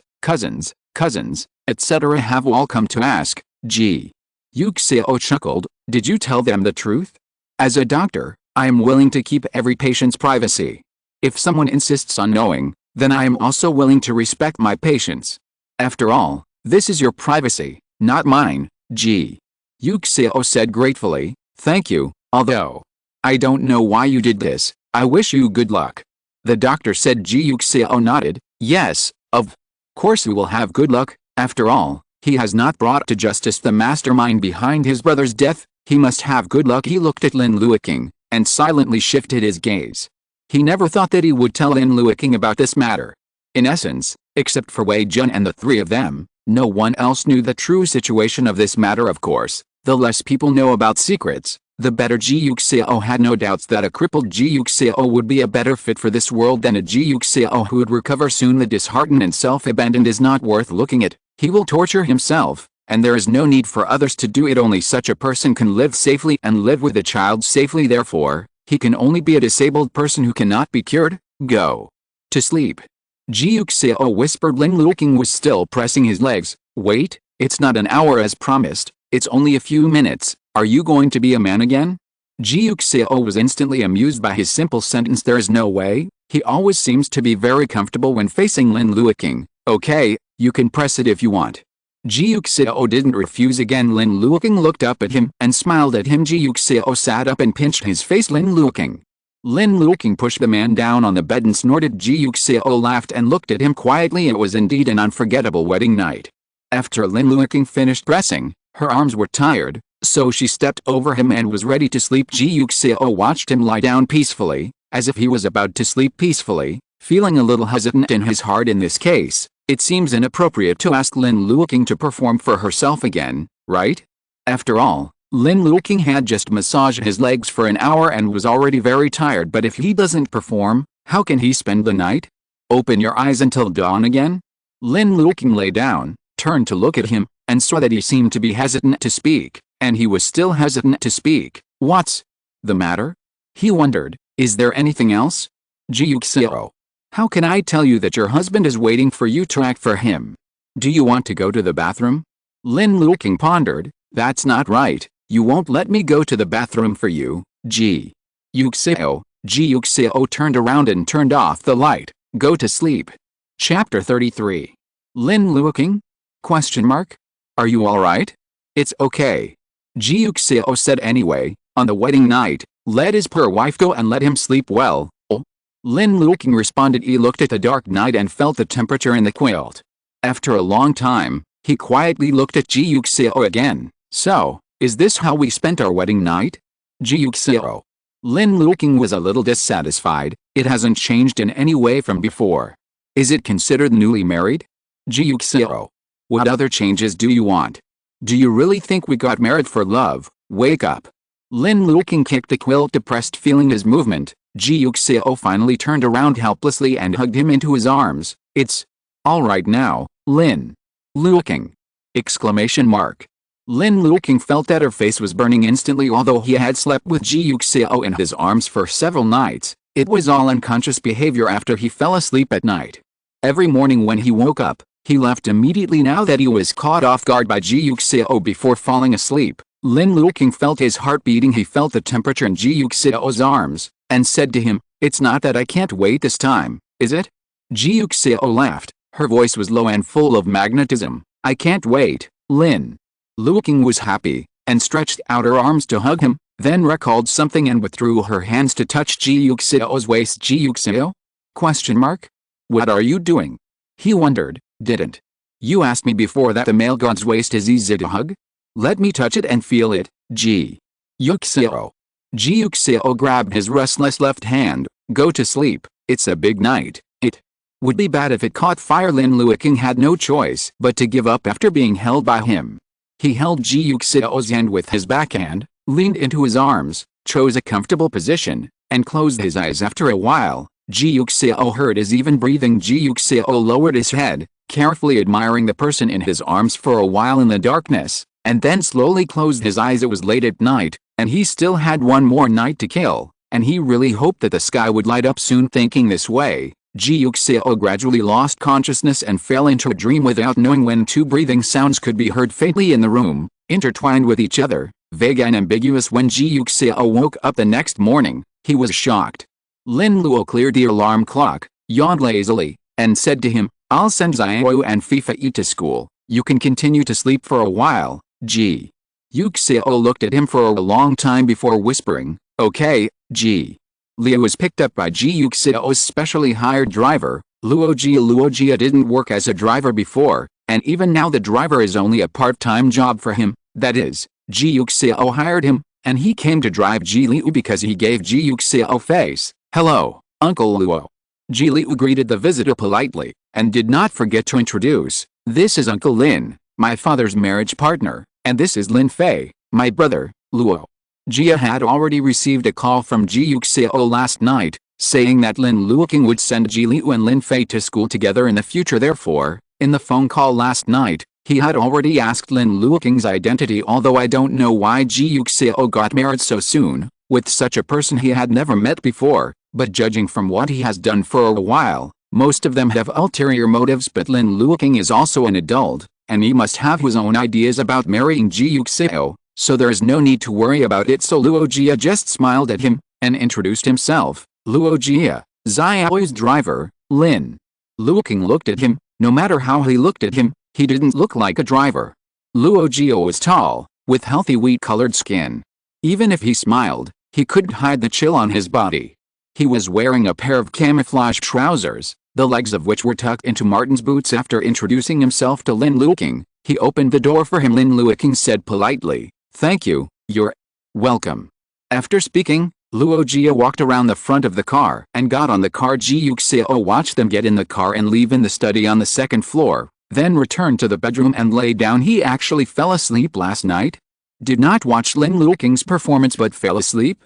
etc. have all come to ask. Ji Yuxiao chuckled, did you tell them the truth? As a doctor, I am willing to keep every patient's privacy. If someone insists on knowing, then I am also willing to respect my patients. After all, this is your privacy, not mine. Ji Yuxiao said gratefully, thank you, although I don't know why you did this. I wish you good luck. The doctor said. Ji Yuxiao nodded, yes, of course we will have good luck. After all, he has not brought to justice the mastermind behind his brother's death. He must have good luck. He looked at Lin Luoqing, and silently shifted his gaze. He never thought that he would tell Lin Luoqing about this matter. In essence, except for Wei Jun and the three of them, no one else knew the true situation of this matter. Of course, the less people know about secrets, the better. Ji Yuxiao had no doubts that a crippled Ji Yuxiao would be a better fit for this world than a Ji Yuxiao who would recover soon. The disheartened and self-abandoned is not worth looking at. He will torture himself, and there is no need for others to do it. Only such a person can live safely and live with a child safely. Therefore, he can only be a disabled person who cannot be cured. Go to sleep. Ji Yuxiao whispered. Lin Luoqing was still pressing his legs. Wait, it's not an hour as promised, it's only a few minutes. Are you going to be a man again? Ji Yuxiao was instantly amused by his simple sentence. There is no way. He always seems to be very comfortable when facing Lin Luoqing. Okay, you can press it if you want. Ji Yuxiao didn't refuse again. Lin Luoqing looked up at him and smiled at him. Ji Yuxiao sat up and pinched his face. Lin Luoqing pushed the man down on the bed and snorted. Ji Yuxiao laughed and looked at him quietly. It was indeed an unforgettable wedding night. After Lin Luoqing finished pressing, her arms were tired, so she stepped over him and was ready to sleep. Ji Yuxiao watched him lie down peacefully, as if he was about to sleep peacefully, feeling a little hesitant in his heart. In this case, it seems inappropriate to ask Lin Luoqing to perform for herself again, right? After all, Lin Luoqing had just massaged his legs for an hour and was already very tired. But if he doesn't perform, how can he spend the night? Open your eyes until dawn again? Lin Luoqing lay down, turned to look at him, and saw that he seemed to be hesitant to speak, and he was still hesitant to speak. What's the matter? He wondered. Is there anything else? Ji Yuxiao, how can I tell you that your husband is waiting for you to act for him? Do you want to go to the bathroom? Lin Luoqing pondered. That's not right. You won't let me go to the bathroom for you, Ji Yuxiao. Ji Yuxiao turned around and turned off the light. Go to sleep. Chapter 33. Lin Luoqing? Question mark? Are you alright? It's okay. Ji Yuxiao said anyway. On the wedding night, let his poor wife go and let him sleep well. Oh. Lin Luoqing responded. He looked at the dark night and felt the temperature in the quilt. After a long time, he quietly looked at Ji Yuxiao again. So, is this how we spent our wedding night? Ji Yuxiao. Lin Luoqing was a little dissatisfied. It hasn't changed in any way from before. Is it considered newly married? Ji Yuxiao. What other changes do you want? Do you really think we got married for love? Wake up. Lin Luoqing kicked the quilt, depressed, feeling his movement. Ji Yuxiao finally turned around helplessly and hugged him into his arms. It's all right now, Lin Luoqing! Exclamation mark. Lin Luoqing felt that her face was burning instantly. Although he had slept with Ji Yuxiao in his arms for several nights, it was all unconscious behavior after he fell asleep at night. Every morning when he woke up, he left immediately. Now that he was caught off guard by Ji Yuxiao before falling asleep, Lin Luoqing felt his heart beating. He felt the temperature in Ji Yuxiao's arms, and said to him, "It's not that I can't wait this time, is it? Ji Yuxiao laughed. Her voice was low and full of magnetism. I can't wait, Lin. Luoqing was happy, and stretched out her arms to hug him, then recalled something and withdrew her hands to touch Ji Yuxiao's waist. Ji Yuxiao? Question mark? What are you doing? He wondered. Didn't you ask me before that the male god's waist is easy to hug? Let me touch it and feel it, Ji Yuxiao. Ji Yuxiao grabbed his restless left hand. Go to sleep, it's a big night. It would be bad if it caught fire. Lin Luoqing had no choice but to give up after being held by him. He held Ji Yuxiao's hand with his backhand, leaned into his arms, chose a comfortable position, and closed his eyes. After a while, Ji Yuxiao heard his even breathing. Ji Yuxiao lowered his head, carefully admiring the person in his arms for a while in the darkness, and then slowly closed his eyes. It was late at night, and he still had one more night to kill, and he really hoped that the sky would light up soon. Thinking this way, Ji Yuxiao gradually lost consciousness and fell into a dream without knowing when. Two breathing sounds could be heard faintly in the room, intertwined with each other, vague and ambiguous. When Ji Yuxiao woke up the next morning, he was shocked. Lin Luo cleared the alarm clock, yawned lazily, and said to him, I'll send Xiao and Fei to school. You can continue to sleep for a while. Ji Yuxiao looked at him for a long time before whispering, Okay, Ji. Leyu was picked up by Ji Yuxiao's specially hired driver, Luojia. Luojia didn't work as a driver before, and even now the driver is only a part-time job for him. That is, Ji Yuxiao hired him, and he came to drive Ji Leyu because he gave Ji Yuxiao face. Hello, Uncle Luo. Ji Leyu greeted the visitor politely, and did not forget to introduce, this is Uncle Lin, my father's marriage partner, and this is Lin Fei, my brother, Luo. Jia had already received a call from Ji Yuxiao last night, saying that Lin Luoqing would send Ji Leyu and Lin Fei to school together in the future. Therefore, in the phone call last night, he had already asked Lin Luoqing's identity. Although I don't know why Ji Yuxiao got married so soon, with such a person he had never met before, but judging from what he has done for a while, most of them have ulterior motives. But Lin Luoqing is also an adult, and he must have his own ideas about marrying Ji Yuxiao, so there is no need to worry about it. So Luojia just smiled at him, and introduced himself. Luojia, Xiao's driver, Lin. Luoqing looked at him. No matter how he looked at him, he didn't look like a driver. Luojia was tall, with healthy wheat-colored skin. Even if he smiled, he couldn't hide the chill on his body. He was wearing a pair of camouflage trousers, the legs of which were tucked into Martin's boots. After introducing himself to Lin Luoqing, he opened the door for him. Lin Luoqing said politely, Thank you, you're welcome. After speaking, Luojia walked around the front of the car and got on the car. Ji Yuxiao watched them get in the car and leave in the study on the second floor, then returned to the bedroom and lay down. He actually fell asleep last night? Did not watch Lin Luoqing's performance but fell asleep?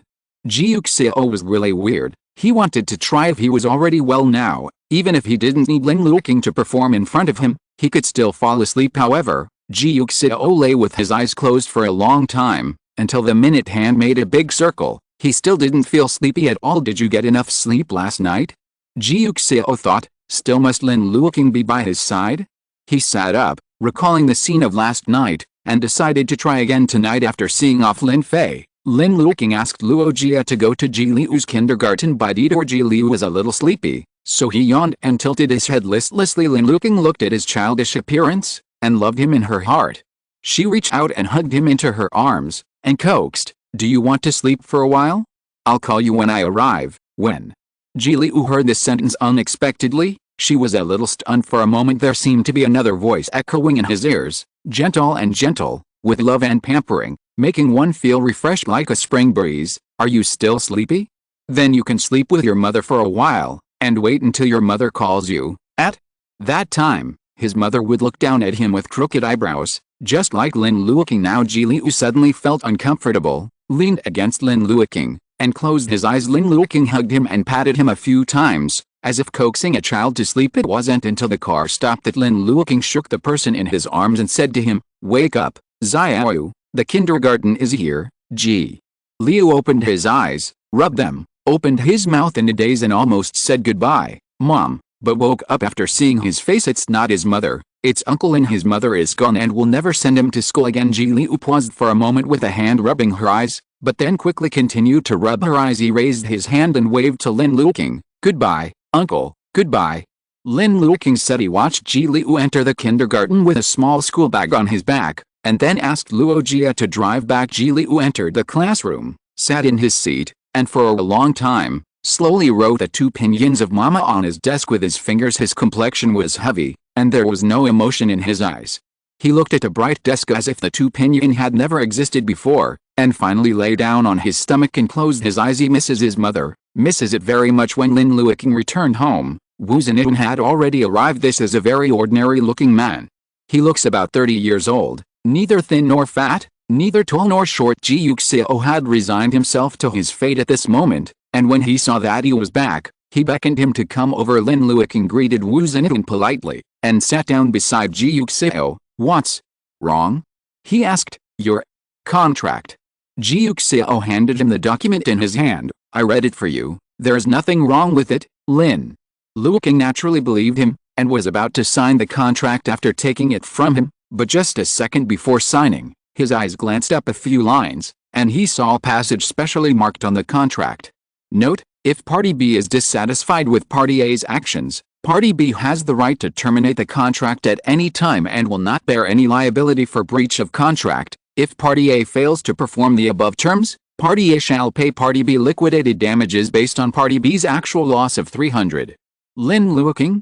Ji Yuxiao was really weird. He wanted to try if he was already well now. Even if he didn't need Lin Luoqing to perform in front of him, he could still fall asleep. However, Ji Yuxiao lay with his eyes closed for a long time, until the minute hand made a big circle. He still didn't feel sleepy at all. Did you get enough sleep last night? Ji Yuxiao thought. Still must Lin Luoqing be by his side? He sat up, recalling the scene of last night, and decided to try again tonight. After seeing off Lin Fei, Lin Luoqing asked Luojia to go to Ji Liyu's kindergarten by detour. Ji Liyu was a little sleepy, so he yawned and tilted his head listlessly. Lin Luoqing looked at his childish appearance, and loved him in her heart. She reached out and hugged him into her arms, and coaxed, Do you want to sleep for a while? I'll call you when I arrive. When Ji Liyu heard this sentence unexpectedly, she was a little stunned. For a moment there seemed to be another voice echoing in his ears, gentle and gentle, with love and pampering, making one feel refreshed like a spring breeze. Are you still sleepy? Then you can sleep with your mother for a while, and wait until your mother calls you. At that time, his mother would look down at him with crooked eyebrows, just like Lin Luoqing. Now Ji Liyu suddenly felt uncomfortable, leaned against Lin Luoqing, and closed his eyes. Lin Luoqing hugged him and patted him a few times, as if coaxing a child to sleep. It wasn't until the car stopped that Lin Luoqing shook the person in his arms and said to him, Wake up, Xiao, the kindergarten is here. Ji Liyu opened his eyes, rubbed them, opened his mouth in a daze and almost said goodbye, Mom, but woke up after seeing his face. It's not his mother, it's Uncle Lin. His mother is gone and will never send him to school again. Ji Liyu paused for a moment with a hand rubbing her eyes, but then quickly continued to rub her eyes. He raised his hand and waved to Lin Luoqing, Goodbye, Uncle, goodbye. Lin Luoqing said he watched Ji Liu enter the kindergarten with a small school bag on his back, and then asked Luo Jia to drive back. Ji Liu entered the classroom, sat in his seat, and for a long time, slowly wrote the two pinyin of mama on his desk with his fingers. His complexion was heavy, and there was no emotion in his eyes. He looked at the bright desk as if the two pinyin had never existed before, and finally lay down on his stomach and closed his eyes. He misses his mother, misses it very much. When Lin Luoqing returned home, Wu Zhenyan had already arrived. This is a very ordinary-looking man. He looks about 30 years old, neither thin nor fat, neither tall nor short. Ji Yuxiao had resigned himself to his fate at this moment, and when he saw that he was back, he beckoned him to come over. Lin Luoqing greeted Wu Zhenyan politely, and sat down beside Ji Yuxiao. "What's wrong?" he asked. "Your contract." Ji Yuxiao handed him the document in his hand. "I read it for you. There's nothing wrong with it." Lin Luoqing naturally believed him, and was about to sign the contract after taking it from him, but just a second before signing, his eyes glanced up a few lines, and he saw a passage specially marked on the contract. Note: if Party B is dissatisfied with Party A's actions, Party B has the right to terminate the contract at any time and will not bear any liability for breach of contract. If Party A fails to perform the above terms, Party A shall pay Party B liquidated damages based on Party B's actual loss of 300. Lin Luoqing?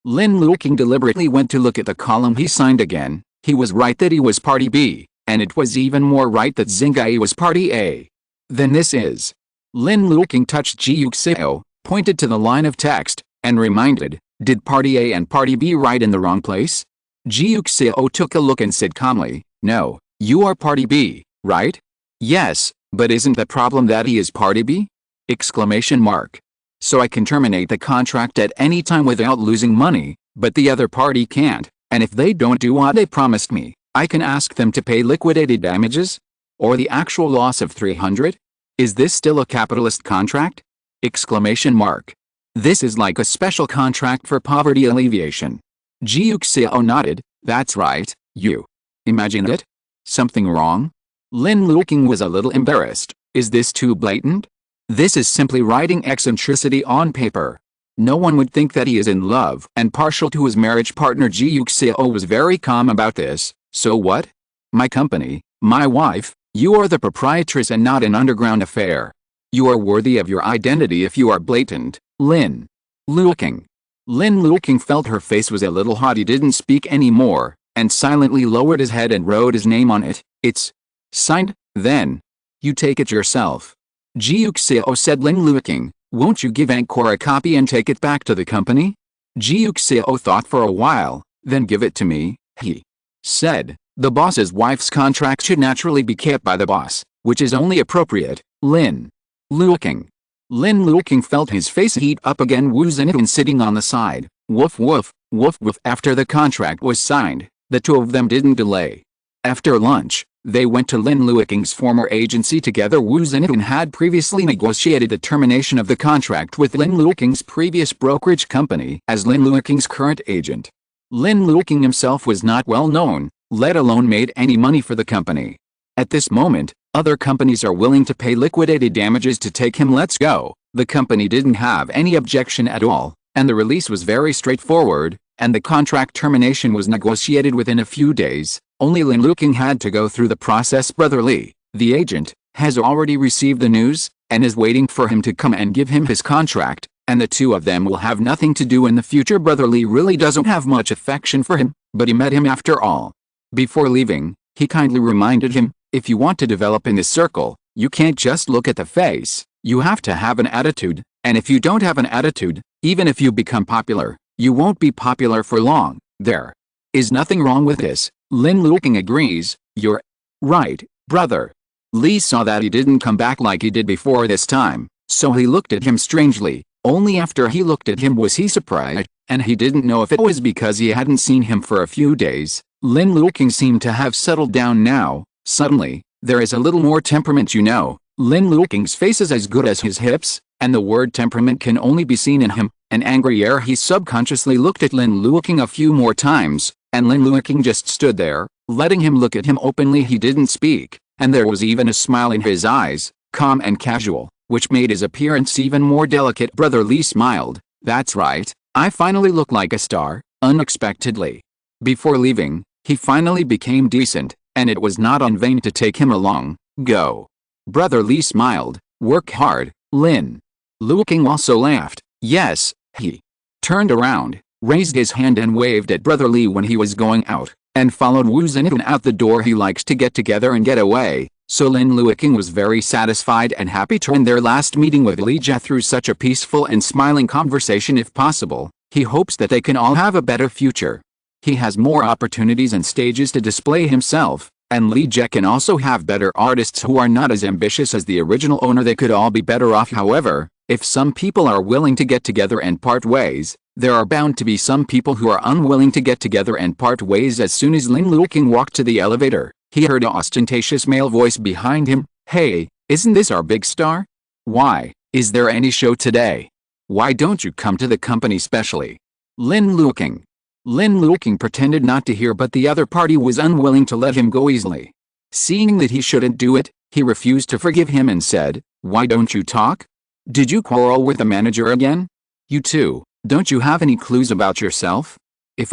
Lin Luoqing deliberately went to look at the column he signed again. He was right that he was Party B, and it was even more right that Xingai was Party A. Then this is. Lin Luoqing touched Ji Yuxiao, pointed to the line of text, and reminded, "Did Party A and Party B write in the wrong place?" Ji Yuxiao took a look and said calmly, "No, you are Party B, right?" "Yes, but isn't the problem that he is Party B?" Exclamation mark. "So I can terminate the contract at any time without losing money, but the other party can't, and if they don't do what they promised me, I can ask them to pay liquidated damages? Or the actual loss of 300? Is this still a capitalist contract?" Exclamation mark. "This is like a special contract for poverty alleviation." Ji Yuxiao nodded. "That's right, you imagine it? Something wrong?" Lin Luoqing was a little embarrassed. "Is this too blatant? This is simply writing eccentricity on paper. No one would think that he is in love and partial to his marriage partner." Ji Yuxiao was very calm about this. "So what? My company, my wife, you are the proprietress and not an underground affair. You are worthy of your identity if you are blatant." Lin Luoqing. Lin Luoqing felt her face was a little hot. He didn't speak anymore, and silently lowered his head and wrote his name on it. "It's signed, then. You take it yourself." Ji Yuxiao said. Lin Luoqing, "Won't you give Angkor a copy and take it back to the company?" Ji Yuxiao thought for a while, then "Give it to me," he said. "The boss's wife's contract should naturally be kept by the boss, which is only appropriate." Lin Luoqing. Lin Luoqing felt his face heat up again. Wu Zhenyan sitting on the side. Woof woof, woof woof. After the contract was signed, the two of them didn't delay. After lunch, they went to Lin Luoqing's former agency together. Wu Zhenyan had previously negotiated the termination of the contract with Lin Luoqing's previous brokerage company as Lin Luoqing's current agent. Lin Luoqing himself was not well known, let alone made any money for the company. At this moment, other companies are willing to pay liquidated damages to take him. Let's go. The company didn't have any objection at all, and the release was very straightforward, and the contract termination was negotiated within a few days. Only Lin Luoqing had to go through the process. Brother Li, the agent, has already received the news, and is waiting for him to come and give him his contract, and the two of them will have nothing to do in the future. Brother Li really doesn't have much affection for him, but he met him after all. Before leaving, he kindly reminded him, "If you want to develop in this circle, you can't just look at the face, you have to have an attitude, and if you don't have an attitude, even if you become popular, you won't be popular for long." There is nothing wrong with this. Lin Luoqing agrees. "You're right, brother." Li saw that he didn't come back like he did before this time, so he looked at him strangely. Only after he looked at him was he surprised, and he didn't know if it was because he hadn't seen him for a few days. Lin Luoqing seemed to have settled down now. Suddenly, there is a little more temperament, you know. Lin Luoqing's face is as good as his hips, and the word temperament can only be seen in him. An angry air. He subconsciously looked at Lin Luoqing a few more times, and Lin Luoqing just stood there, letting him look at him openly. He didn't speak, and there was even a smile in his eyes, calm and casual, which made his appearance even more delicate. Brother Li smiled. "That's right, I finally look like a star, unexpectedly. Before leaving, he finally became decent, and it was not in vain to take him along. Go. Brother Li smiled. Work hard, Lin. Luoqing also laughed. Yes, he turned around, raised his hand and waved at Brother Li when he was going out, and followed Wu Zhenyan out the door. He likes to get together and get away, so Lin Luoqing was very satisfied and happy to end their last meeting with Li Jia through such a peaceful and smiling conversation. If possible, he hopes that they can all have a better future. He has more opportunities and stages to display himself, and Li Jia can also have better artists who are not as ambitious as the original owner. They could all be better off. However, if some people are willing to get together and part ways, there are bound to be some people who are unwilling to get together and part ways. As soon as Lin Luoqing walked to the elevator, he heard an ostentatious male voice behind him. Hey, isn't this our big star? Why, is there any show today? Why don't you come to the company specially? Lin Luoqing. Lin Luoqing pretended not to hear, but the other party was unwilling to let him go easily. Seeing that he shouldn't do it, he refused to forgive him and said, why don't you talk? Did you quarrel with the manager again? You too, don't you have any clues about yourself? If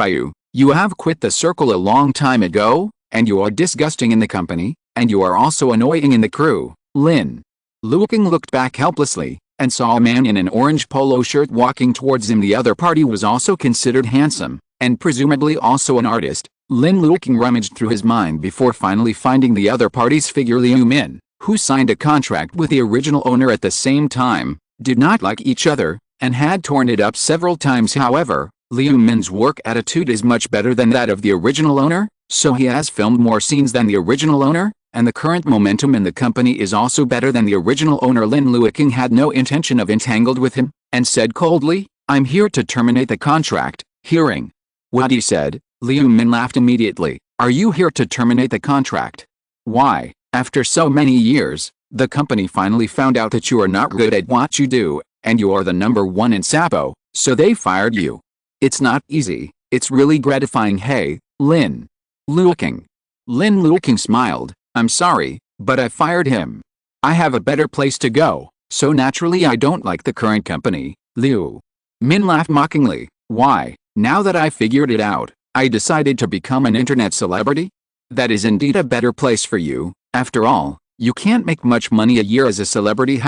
you have quit the circle a long time ago, and you are disgusting in the company, and you are also annoying in the crew. Lin Luoqing looked back helplessly, and saw a man in an orange polo shirt walking towards him. The other party was also considered handsome, and presumably also an artist. Lin Luoqing rummaged through his mind before finally finding the other party's figure. Liu Min, who signed a contract with the original owner at the same time, did not like each other, and had torn it up several times. However, Liu Min's work attitude is much better than that of the original owner, so he has filmed more scenes than the original owner, and the current momentum in the company is also better than the original owner. Lin Luoqing had no intention of entangled with him, and said coldly, I'm here to terminate the contract. Hearing what he said, Liu Min laughed immediately. Are you here to terminate the contract? Why, after so many years, the company finally found out that you are not good at what you do, and you are the #1 in Sapo, so they fired you. It's not easy, it's really gratifying. Hey, Lin Luoqing. Lin Luoqing smiled. I'm sorry, but I fired him. I have a better place to go, so naturally I don't like the current company. Liu Min laughed mockingly. Why, now that I figured it out, I decided to become an internet celebrity? That is indeed a better place for you. After all, you can't make much money a year as a celebrity.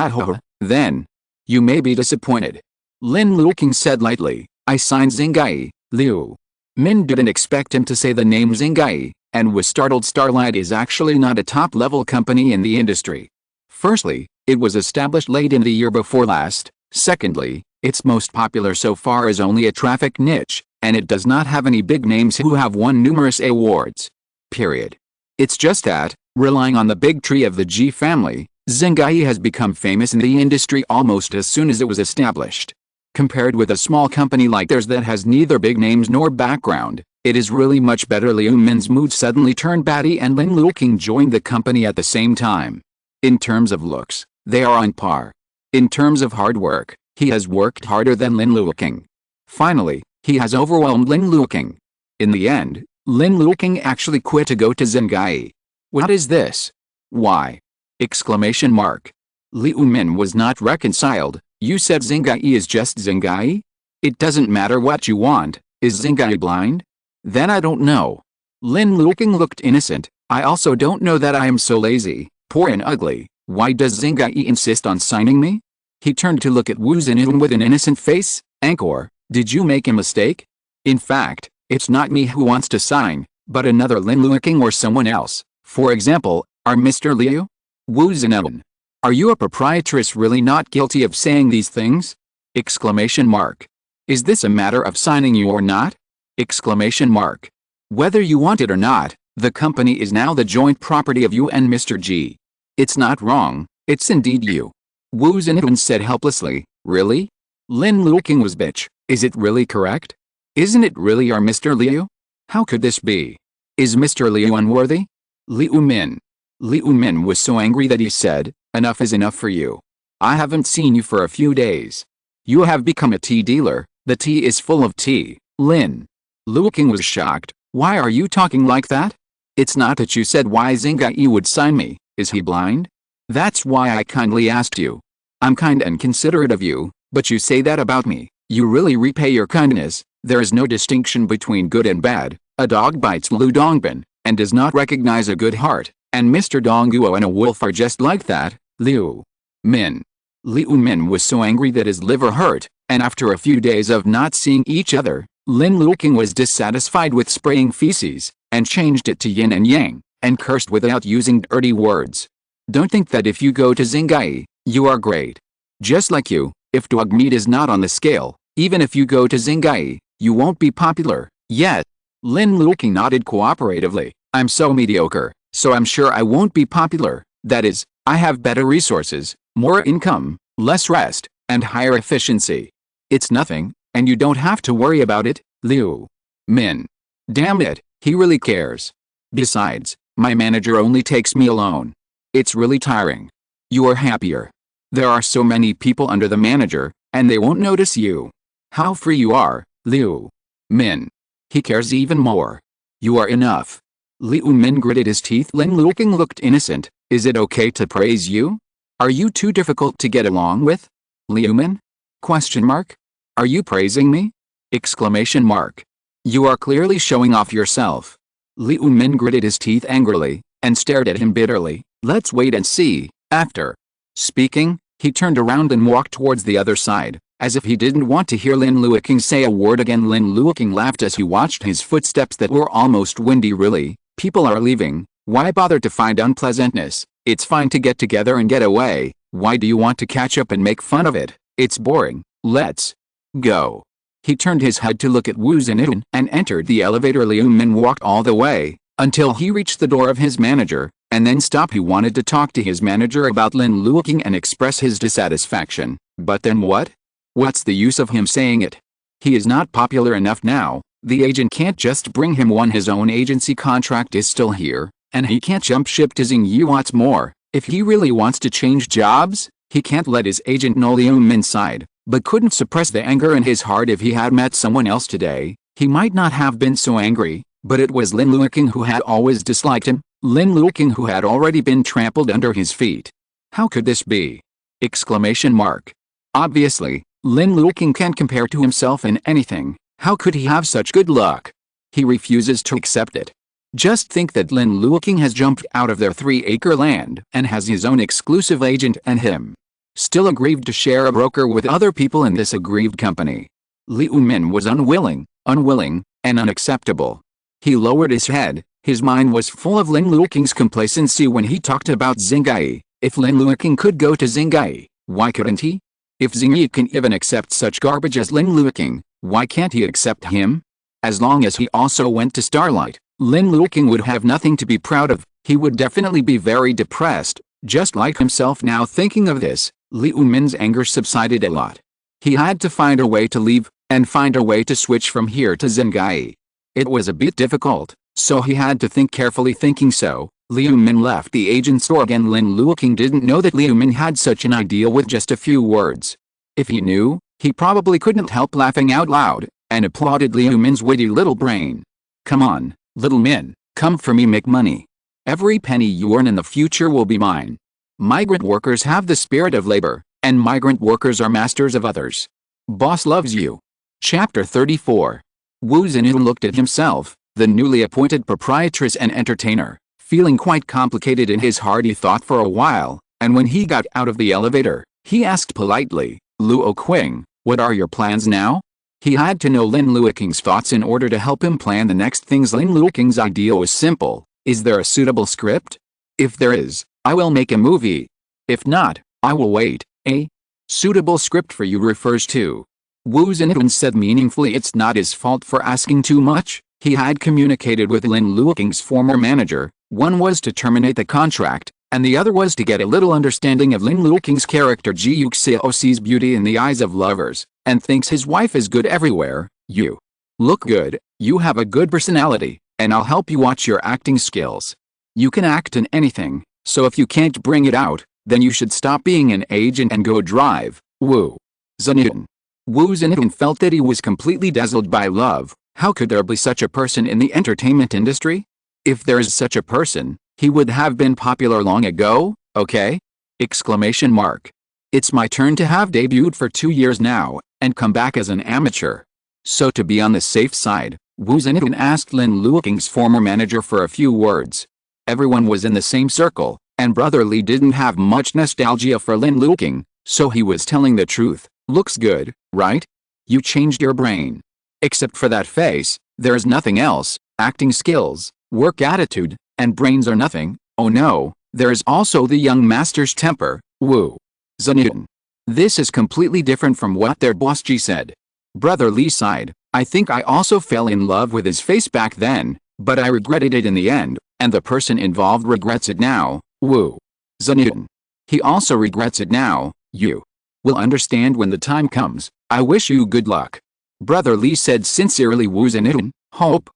Then, you may be disappointed. Lin Luoqing said lightly. I signed Xingai. Liu Min didn't expect him to say the name Xingai, and was startled. Starlight is actually not a top-level company in the industry. Firstly, it was established late in the year before last. Secondly, its most popular so far is only a traffic niche, and it does not have any big names who have won numerous awards. Period. It's just that, relying on the big tree of the Ji family, Xingai has become famous in the industry almost as soon as it was established. Compared with a small company like theirs that has neither big names nor background, it is really much better. Liu Min's mood suddenly turned batty, and Lin Luoqing joined the company at the same time. In terms of looks, they are on par. In terms of hard work, he has worked harder than Lin Luoqing. Finally, he has overwhelmed Lin Luoqing. In the end, Lin Luoqing actually quit to go to Xingai. What is this? Why? Exclamation mark. Liu Min was not reconciled. You said Xingai is just Xingai? It doesn't matter what you want. Is Xingai blind? Then I don't know. Lin Luoqing looked innocent. I also don't know that I am so lazy, poor and ugly. Why does Xingai insist on signing me? He turned to look at Wu Zhenyan with an innocent face. Angkor, did you make a mistake? In fact, it's not me who wants to sign, but another Lin Luoqing or someone else. For example, our Mr. Leyu? Wu Zhenyan. Are you a proprietress really not guilty of saying these things? Exclamation mark. Is this a matter of signing you or not? Exclamation mark. Whether you want it or not, the company is now the joint property of you and Mr. Ji. It's not wrong, it's indeed you. Wu Zhenyan said helplessly. Really? Lin Luoqing was bitch. Is it really correct? Isn't it really our Mr. Leyu? How could this be? Is Mr. Leyu unworthy? Liu Min. Liu Min was so angry that he said, enough is enough for you. I haven't seen you for a few days. You have become a tea dealer. The tea is full of tea. Lin Luoqing was shocked. Why are you talking like that? It's not that you said why Xingai would sign me. Is he blind? That's why I kindly asked you. I'm kind and considerate of you, but you say that about me. You really repay your kindness. There is no distinction between good and bad. A dog bites Lu Dongbin, and does not recognize a good heart, and Mr. Dongguo and a wolf are just like that. Liu Min. Liu Min was so angry that his liver hurt, and after a few days of not seeing each other, Lin Luoqing was dissatisfied with spraying feces, and changed it to yin and yang, and cursed without using dirty words. Don't think that if you go to Xingai, you are great. Just like you, if dog meat is not on the scale, even if you go to Xingai, you won't be popular, yet. Lin Luoqing nodded cooperatively. I'm so mediocre, so I'm sure I won't be popular. That is, I have better resources, more income, less rest, and higher efficiency. It's nothing, and you don't have to worry about it. Liu Min. Damn it, he really cares. Besides, my manager only takes me alone. It's really tiring. You are happier. There are so many people under the manager, and they won't notice you. How free you are, Liu Min. He cares even more. You are enough. Liu Min gritted his teeth. Lin Luoqing looked innocent. Is it okay to praise you? Are you too difficult to get along with? Liu Min? Question mark? Are you praising me? Exclamation mark. You are clearly showing off yourself. Liu Min gritted his teeth angrily, and stared at him bitterly. Let's wait and see. After speaking, he turned around and walked towards the other side, as if he didn't want to hear Lin Luoqing say a word again. Lin Luoqing laughed as he watched his footsteps that were almost windy. Really? People are leaving, why bother to find unpleasantness? It's fine to get together and get away. Why do you want to catch up and make fun of it? It's boring. Let's go. He turned his head to look at Wu Zhenyan and entered the elevator. Liu Min walked all the way, until he reached the door of his manager, and then stopped. He wanted to talk to his manager about Lin Luoqing and express his dissatisfaction, but then what? What's the use of him saying it? He is not popular enough now. The agent can't just bring him one. His own agency contract is still here, and he can't jump ship to Xingyi. What's more, if he really wants to change jobs, he can't let his agent know Liu Min's side, but couldn't suppress the anger in his heart. If he had met someone else today, he might not have been so angry, but it was Lin Luoqing who had always disliked him, Lin Luoqing who had already been trampled under his feet. How could this be? Exclamation mark. Obviously, Lin Luoqing can't compare to himself in anything. How could he have such good luck? He refuses to accept it. Just think that Lin Luoqing has jumped out of their 3-acre land and has his own exclusive agent and him. Still aggrieved to share a broker with other people in this aggrieved company. Liu Min was unwilling, and unacceptable. He lowered his head. His mind was full of Lin Luoqing's complacency when he talked about Xingai. If Lin Luoqing could go to Xingai, why couldn't he? If Xingyi can even accept such garbage as Lin Luoqing, why can't he accept him? As long as he also went to Starlight, Lin Luoqing would have nothing to be proud of. He would definitely be very depressed, just like himself. Now thinking of this, Liu Min's anger subsided a lot. He had to find a way to leave, and find a way to switch from here to Xingai. It was a bit difficult, so he had to think carefully. Thinking so, Liu Min left the agent's store again. Lin Luoqing didn't know that Liu Min had such an idea with just a few words. If he knew, he probably couldn't help laughing out loud, and applauded Liu Min's witty little brain. Come on, little Min, come for me, make money. Every penny you earn in the future will be mine. Migrant workers have the spirit of labor, and migrant workers are masters of others. Boss loves you. Chapter 34. Wu Zhenyan looked at himself, the newly appointed proprietress and entertainer, feeling quite complicated in his heart. He thought for a while, and when he got out of the elevator, he asked politely, Luoqing, what are your plans now? He had to know Lin Luoqing's thoughts in order to help him plan the next things. Lin Luoqing's idea was simple. Is there a suitable script? If there is, I will make a movie. If not, I will wait. A suitable script for you refers to. Wu Zhenyan said meaningfully. It's not his fault for asking too much. He had communicated with Lin Luoqing's former manager. One was to terminate the contract, and the other was to get a little understanding of Lin Luoqing's character. Ji Yuxiao sees beauty in the eyes of lovers, and thinks his wife is good everywhere. You look good, you have a good personality, and I'll help you watch your acting skills. You can act in anything, so if you can't bring it out, then you should stop being an agent and go drive. Wu Zhenyan. Wu Zhenyan felt that he was completely dazzled by love. How could there be such a person in the entertainment industry? If there is such a person, he would have been popular long ago, okay? Exclamation mark. It's my turn to have debuted for 2 years now, and come back as an amateur. So to be on the safe side, Wu Zhenyan asked Lin Luoqing's former manager for a few words. Everyone was in the same circle, and Brother Li didn't have much nostalgia for Lin Luoqing, so he was telling the truth. Looks good, right? You changed your brain. Except for that face, there's nothing else. Acting skills, work attitude, and brains are nothing. Oh no, there's also the young master's temper, Wu Zhenyan. This is completely different from what their boss Ji said. Brother Li sighed. I think I also fell in love with his face back then, but I regretted it in the end, and the person involved regrets it now, Wu Zhenyan. He also regrets it now. You will understand when the time comes. I wish you good luck. Brother Li said sincerely. Wu Zhenyan, hope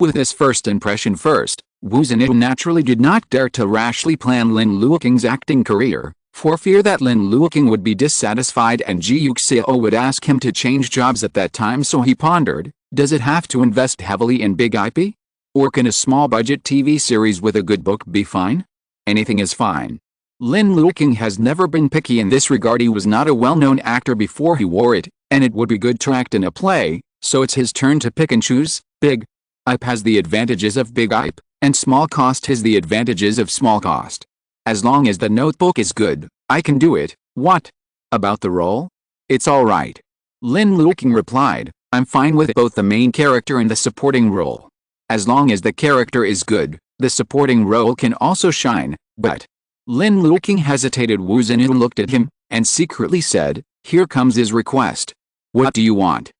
with this first impression first. Wu Zhenyan naturally did not dare to rashly plan Lin Luoqing's acting career, for fear that Lin Luoqing would be dissatisfied and Ji Yuxiao would ask him to change jobs at that time. So he pondered, does it have to invest heavily in big IP? Or can a small budget TV series with a good book be fine? Anything is fine. Lin Luoqing has never been picky in this regard. He was not a well-known actor before he wore it, and it would be good to act in a play, so it's his turn to pick and choose. Big IP has the advantages of big IP, and small cost has the advantages of small cost. As long as the notebook is good, I can do it. What about the role? It's alright. Lin Luoqing replied, I'm fine with both the main character and the supporting role. As long as the character is good, the supporting role can also shine, but... Lin Luoqing hesitated. Wu Zhenyan looked at him, and secretly said, here comes his request. What do you want?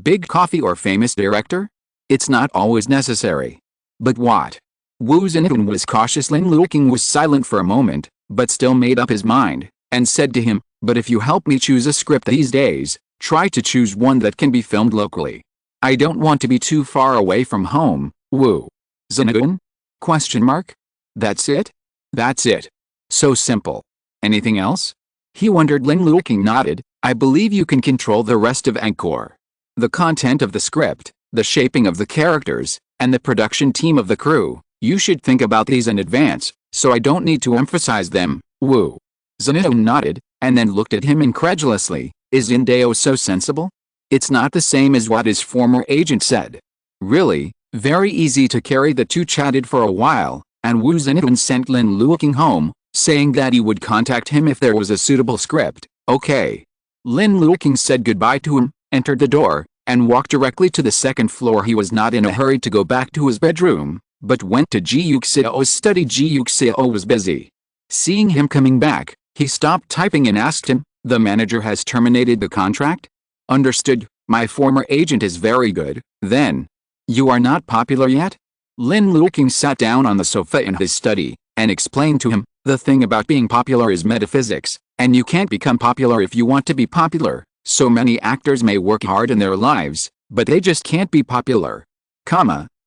Big coffee or famous director? It's not always necessary. But what? Wu Zhenyan was cautious. Lin Luoqing was silent for a moment, but still made up his mind, and said to him, but if you help me choose a script these days, try to choose one that can be filmed locally. I don't want to be too far away from home. Wu Zhenyan? Question mark? That's it? That's it. So simple. Anything else? He wondered. Lin Luoqing nodded. I believe you can control the rest of Encore. The content of the script, the shaping of the characters, and the production team of the crew. You should think about these in advance, so I don't need to emphasize them. Wu Zhenyan nodded, and then looked at him incredulously. Is Indeo so sensible? It's not the same as what his former agent said. Really, very easy to carry. The two chatted for a while, and Wu Zhenyan sent Lin Luoqing home, saying that he would contact him if there was a suitable script. Okay. Lin Luoqing said goodbye to him, entered the door, and walked directly to the second floor. He was not in a hurry to go back to his bedroom, but went to Ji Yuxiao's study. Ji Yuxiao was busy. Seeing him coming back, he stopped typing and asked him, the manager has terminated the contract? Understood. My former agent is very good. Then, you are not popular yet? Lin Luoqing sat down on the sofa in his study, and explained to him, the thing about being popular is metaphysics, and you can't become popular if you want to be popular. So many actors may work hard in their lives, but they just can't be popular.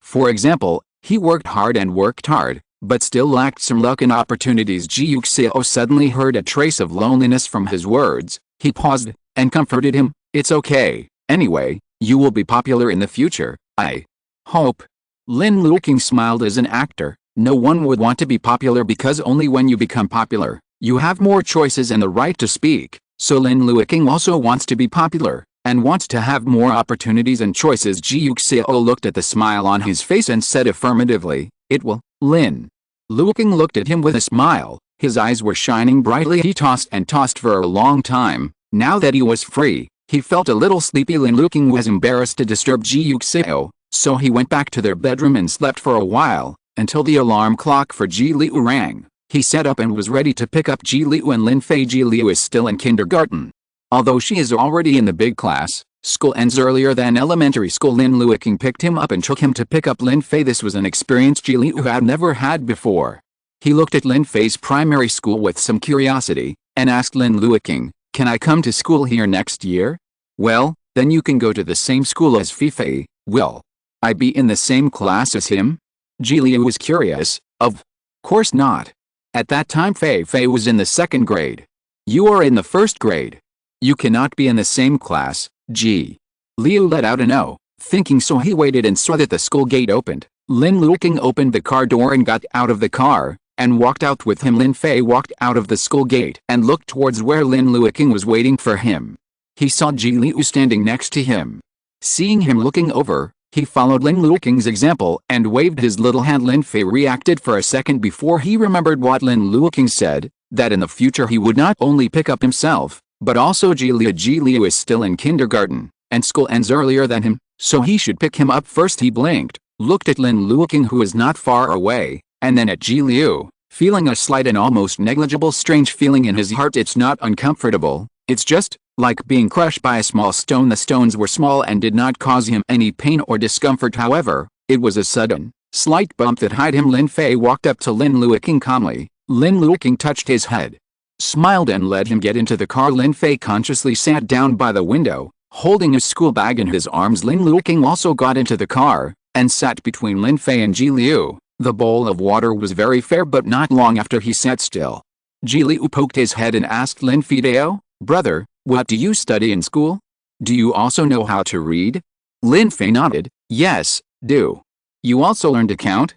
For example, he worked hard, but still lacked some luck and opportunities. Ji Yuxiao suddenly heard a trace of loneliness from his words. He paused, and comforted him, it's okay. Anyway, you will be popular in the future, I hope. Lin Luoqing smiled. As an actor, no one would want to be popular because only when you become popular, you have more choices and the right to speak. So Lin Luoqing also wants to be popular, and wants to have more opportunities and choices. Ji Yuxiao looked at the smile on his face and said affirmatively, it will. Lin Luoqing looked at him with a smile. His eyes were shining brightly. He tossed and tossed for a long time. Now that he was free, he felt a little sleepy. Lin Luoqing was embarrassed to disturb Ji Yuxiao, so he went back to their bedroom and slept for a while, until the alarm clock for Ji Liu rang. He sat up and was ready to pick up Ji Liu and Lin Fei. Ji Liu is still in kindergarten. Although she is already in the big class, school ends earlier than elementary school. Lin Luoqing picked him up and took him to pick up Lin Fei. This was an experience Ji Liu had never had before. He looked at Lin Fei's primary school with some curiosity, and asked Lin Luoqing, can I come to school here next year? Well, then you can go to the same school as Fei. Will I be in the same class as him? Ji Liu was curious. Of course not. At that time Fei was in the second grade. You are in the first grade. You cannot be in the same class. Ji Liu let out an "oh," thinking, so he waited and saw that the school gate opened. Lin Luoqing opened the car door and got out of the car, and walked out with him. Lin Fei walked out of the school gate and looked towards where Lin Luoqing was waiting for him. he saw Ji Liu standing next to him. Seeing him looking over, he followed Lin Luoqing's example and waved his little hand. Lin Fei reacted for a second before he remembered what Lin Luoqing said, that in the future he would not only pick up himself, but also Ji Liu. Ji Liu is still in kindergarten, and school ends earlier than him, so he should pick him up first. He blinked, looked at Lin Luoqing who was not far away, and then at Ji Liu, feeling a slight and almost negligible strange feeling in his heart. It's not uncomfortable, it's just like being crushed by a small stone. The stones were small and did not cause him any pain or discomfort. However, it was a sudden, slight bump that hit him. Lin Fei walked up to Lin Luoqing calmly. Lin Luoqing touched his head, smiled and let him get into the car. Lin Fei consciously sat down by the window, holding his school bag in his arms. Lin Luoqing also got into the car, and sat between Lin Fei and Ji Liu. The bowl of water was very fair, but not long after he sat still. Ji Liu poked his head and asked Lin Fei, "Brother, what do you study in school? Do you also know how to read?" Lin Fei nodded, "Yes, do. You also learn to count?"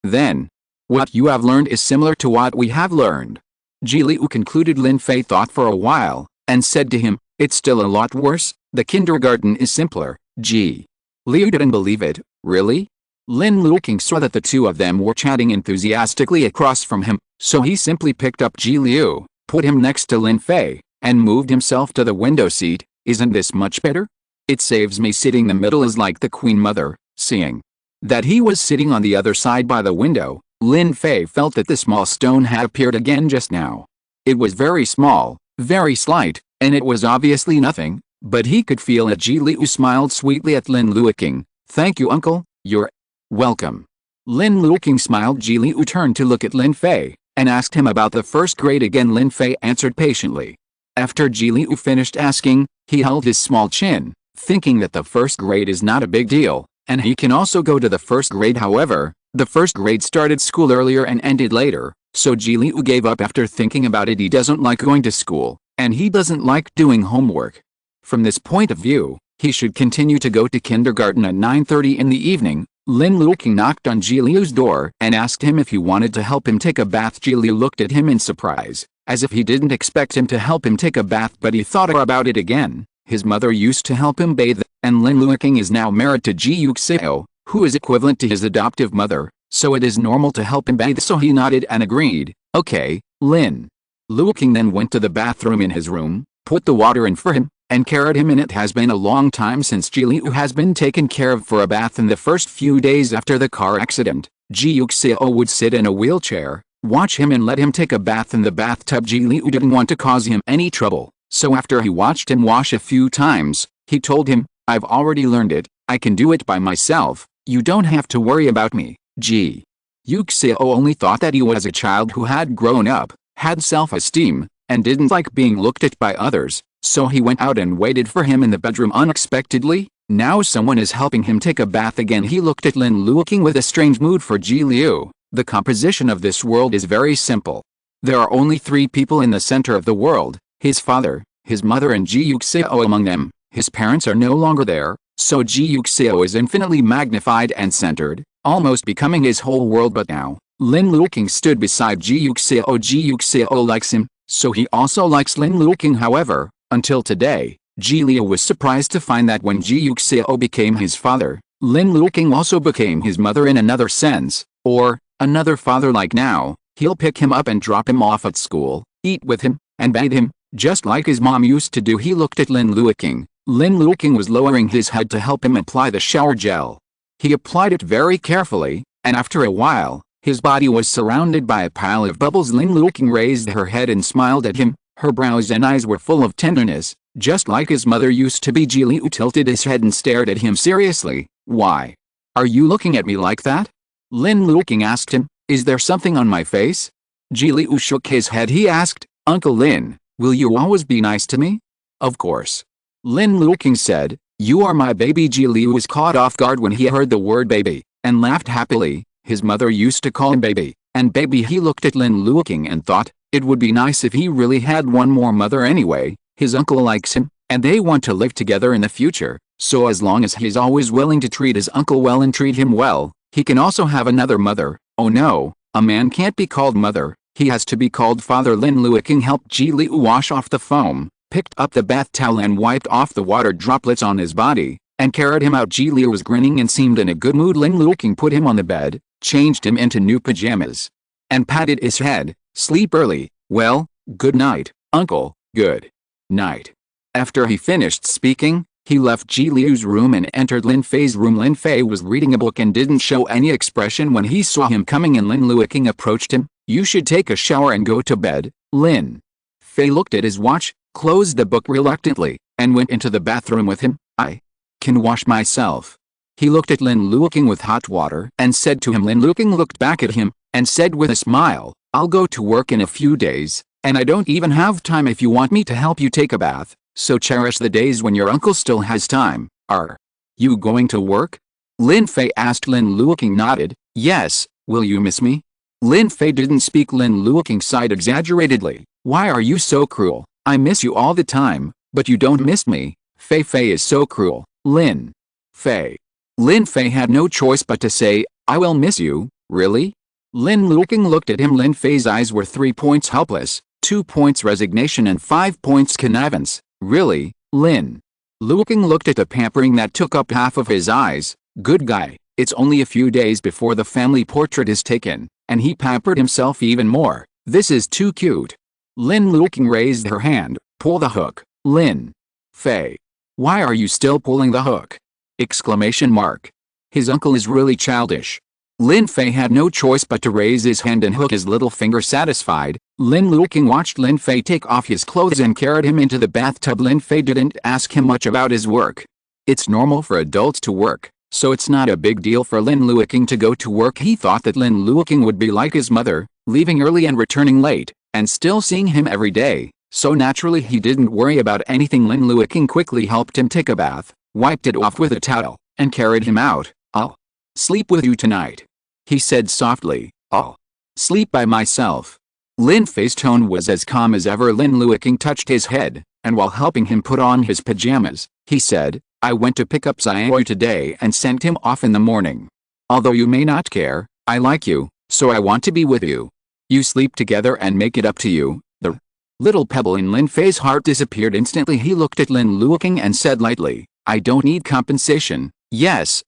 Then. What you have learned is similar to what we have learned." Ji Liu concluded. Lin Fei thought for a while, and said to him, "It's still a lot worse. The kindergarten is simpler." Ji Liu didn't believe it. "Really?" Lin Luoqing saw that the two of them were chatting enthusiastically across from him, so he simply picked up Ji Liu, put him next to Lin Fei, and moved himself to the window seat. "Isn't this much better? It saves me sitting the middle is like the Queen Mother." Seeing that he was sitting on the other side by the window, Lin Fei felt that the small stone had appeared again just now. It was very small, very slight, and it was obviously nothing, but he could feel that Ji Liu smiled sweetly at Lin Luoqing. "Thank you, uncle, you're welcome." Lin Luoqing smiled. Ji Liu turned to look at Lin Fei, and asked him about the first grade again. Lin Fei answered patiently. After Ji Liu finished asking, he held his small chin, thinking that the first grade is not a big deal, and he can also go to the first grade. However, the first grade started school earlier and ended later, so Ji Liu gave up after thinking about it. He doesn't like going to school, and he doesn't like doing homework. From this point of view, he should continue to go to kindergarten at 9:30 in the evening. Lin Luoqing knocked on Ji Liu's door and asked him if he wanted to help him take a bath. Ji Liu looked at him in surprise, as if he didn't expect him to help him take a bath, but he thought about it again. His mother used to help him bathe, and Lin Luoqing is now married to Ji Yuxiao, who is equivalent to his adoptive mother, so it is normal to help him bathe. So he nodded and agreed. "Okay." Lin Luoqing then went to the bathroom in his room, put the water in for him, and carried him in. It has been a long time since Ji Liu has been taken care of for a bath. In the first few days after the car accident, Ji Yuxiao would sit in a wheelchair, watch him and let him take a bath in the bathtub. Ji Liu didn't want to cause him any trouble, so after he watched him wash a few times, he told him, "I've already learned it, I can do it by myself. You don't have to worry about me." Ji Yuxiao only thought that he was a child who had grown up, had self-esteem, and didn't like being looked at by others, so he went out and waited for him in the bedroom. Unexpectedly, now someone is helping him take a bath again. He looked at Lin Luoqing with a strange mood. For Ji Liu, the composition of this world is very simple. There are only 3 people in the center of the world: his father, his mother and Ji Yuxiao. Among them, his parents are no longer there, so Ji Yuxiao is infinitely magnified and centered, almost becoming his whole world. But now, Lin Luoqing stood beside Ji Yuxiao. Ji Yuxiao likes him, so he also likes Lin Luoqing. However, until today, Ji Liu was surprised to find that when Ji Yuxiao became his father, Lin Luoqing also became his mother in another sense, or another father. Like now, he'll pick him up and drop him off at school, eat with him, and bathe him, just like his mom used to do. He looked at Lin Luoqing. Lin Luoqing was lowering his head to help him apply the shower gel. He applied it very carefully, and after a while, his body was surrounded by a pile of bubbles. Lin Luoqing raised her head and smiled at him. Her brows and eyes were full of tenderness, just like his mother used to be. Ji Liu tilted his head and stared at him seriously. "Why are you looking at me like that?" Lin Luoqing asked him. "Is there something on my face?" Ji Liu shook his head. He asked, "Uncle Lin, will you always be nice to me?" "Of course." Lin Luoqing said, "You are my baby." Ji Liu was caught off guard when he heard the word baby, and laughed happily. His mother used to call him baby, and baby. He looked at Lin Luoqing and thought, it would be nice if he really had one more mother. Anyway, his uncle likes him, and they want to live together in the future, so as long as he's always willing to treat his uncle well and treat him well, he can also have another mother. Oh no, a man can't be called mother, he has to be called father. Lin Luoqing helped Ji Liu wash off the foam, picked up the bath towel and wiped off the water droplets on his body, and carried him out. Ji Liu was grinning and seemed in a good mood. Lin Luoqing put him on the bed, changed him into new pajamas, and patted his head. Sleep early. Well, good night, uncle. Good night. After he finished speaking, he left Ji Liu's room and entered Lin Fei's room. Lin Fei was reading a book and didn't show any expression when he saw him coming in. Lin Luoqing approached him. You should take a shower and go to bed. Lin Fei looked at his watch, closed the book reluctantly, and went into the bathroom with him. I can wash myself. He looked at Lin Luoqing with hot water and said to him. Lin Luoqing looked back at him and said with a smile, I'll go to work in a few days, and I don't even have time if you want me to help you take a bath, so cherish the days when your uncle still has time. Are you going to work? Lin Fei asked. Lin Luoqing nodded. Yes. Will you miss me? Lin Fei didn't speak. Lin Luoqing sighed exaggeratedly. Why are you so cruel? I miss you all the time, but you don't miss me. Fei is so cruel. Lin Fei. Lin Fei had no choice but to say, I will miss you. Really? Lin Luoqing looked at him. Lin Fei's eyes were 3 points helpless, 2 points resignation and 5 points connivance. Really? Lin Luoqing looked at the pampering that took up half of his eyes. Good guy. It's only a few days before the family portrait is taken, and he pampered himself even more. This is too cute. Lin Luoqing raised her hand. Pull the hook. Lin Fei. Why are you still pulling the hook? Exclamation mark. His uncle is really childish. Lin Fei had no choice but to raise his hand and hook his little finger. Satisfied, Lin Luoqing watched Lin Fei take off his clothes and carried him into the bathtub. Lin Fei didn't ask him much about his work. It's normal for adults to work, so it's not a big deal for Lin Luoqing to go to work. He thought that Lin Luoqing would be like his mother, leaving early and returning late, and still seeing him every day, so naturally he didn't worry about anything. Lin Luoqing quickly helped him take a bath, wiped it off with a towel, and carried him out. I'll sleep with you tonight, he said softly. I'll sleep by myself. Lin Fei's tone was as calm as ever. Lin Luoqing touched his head, and while helping him put on his pajamas, he said, I went to pick up Xiao today and sent him off in the morning. Although you may not care, I like you, so I want to be with you. You sleep together and make it up to you. The little pebble in Lin Fei's heart disappeared instantly. He looked at Lin Luoqing and said lightly, I don't need compensation. Yes,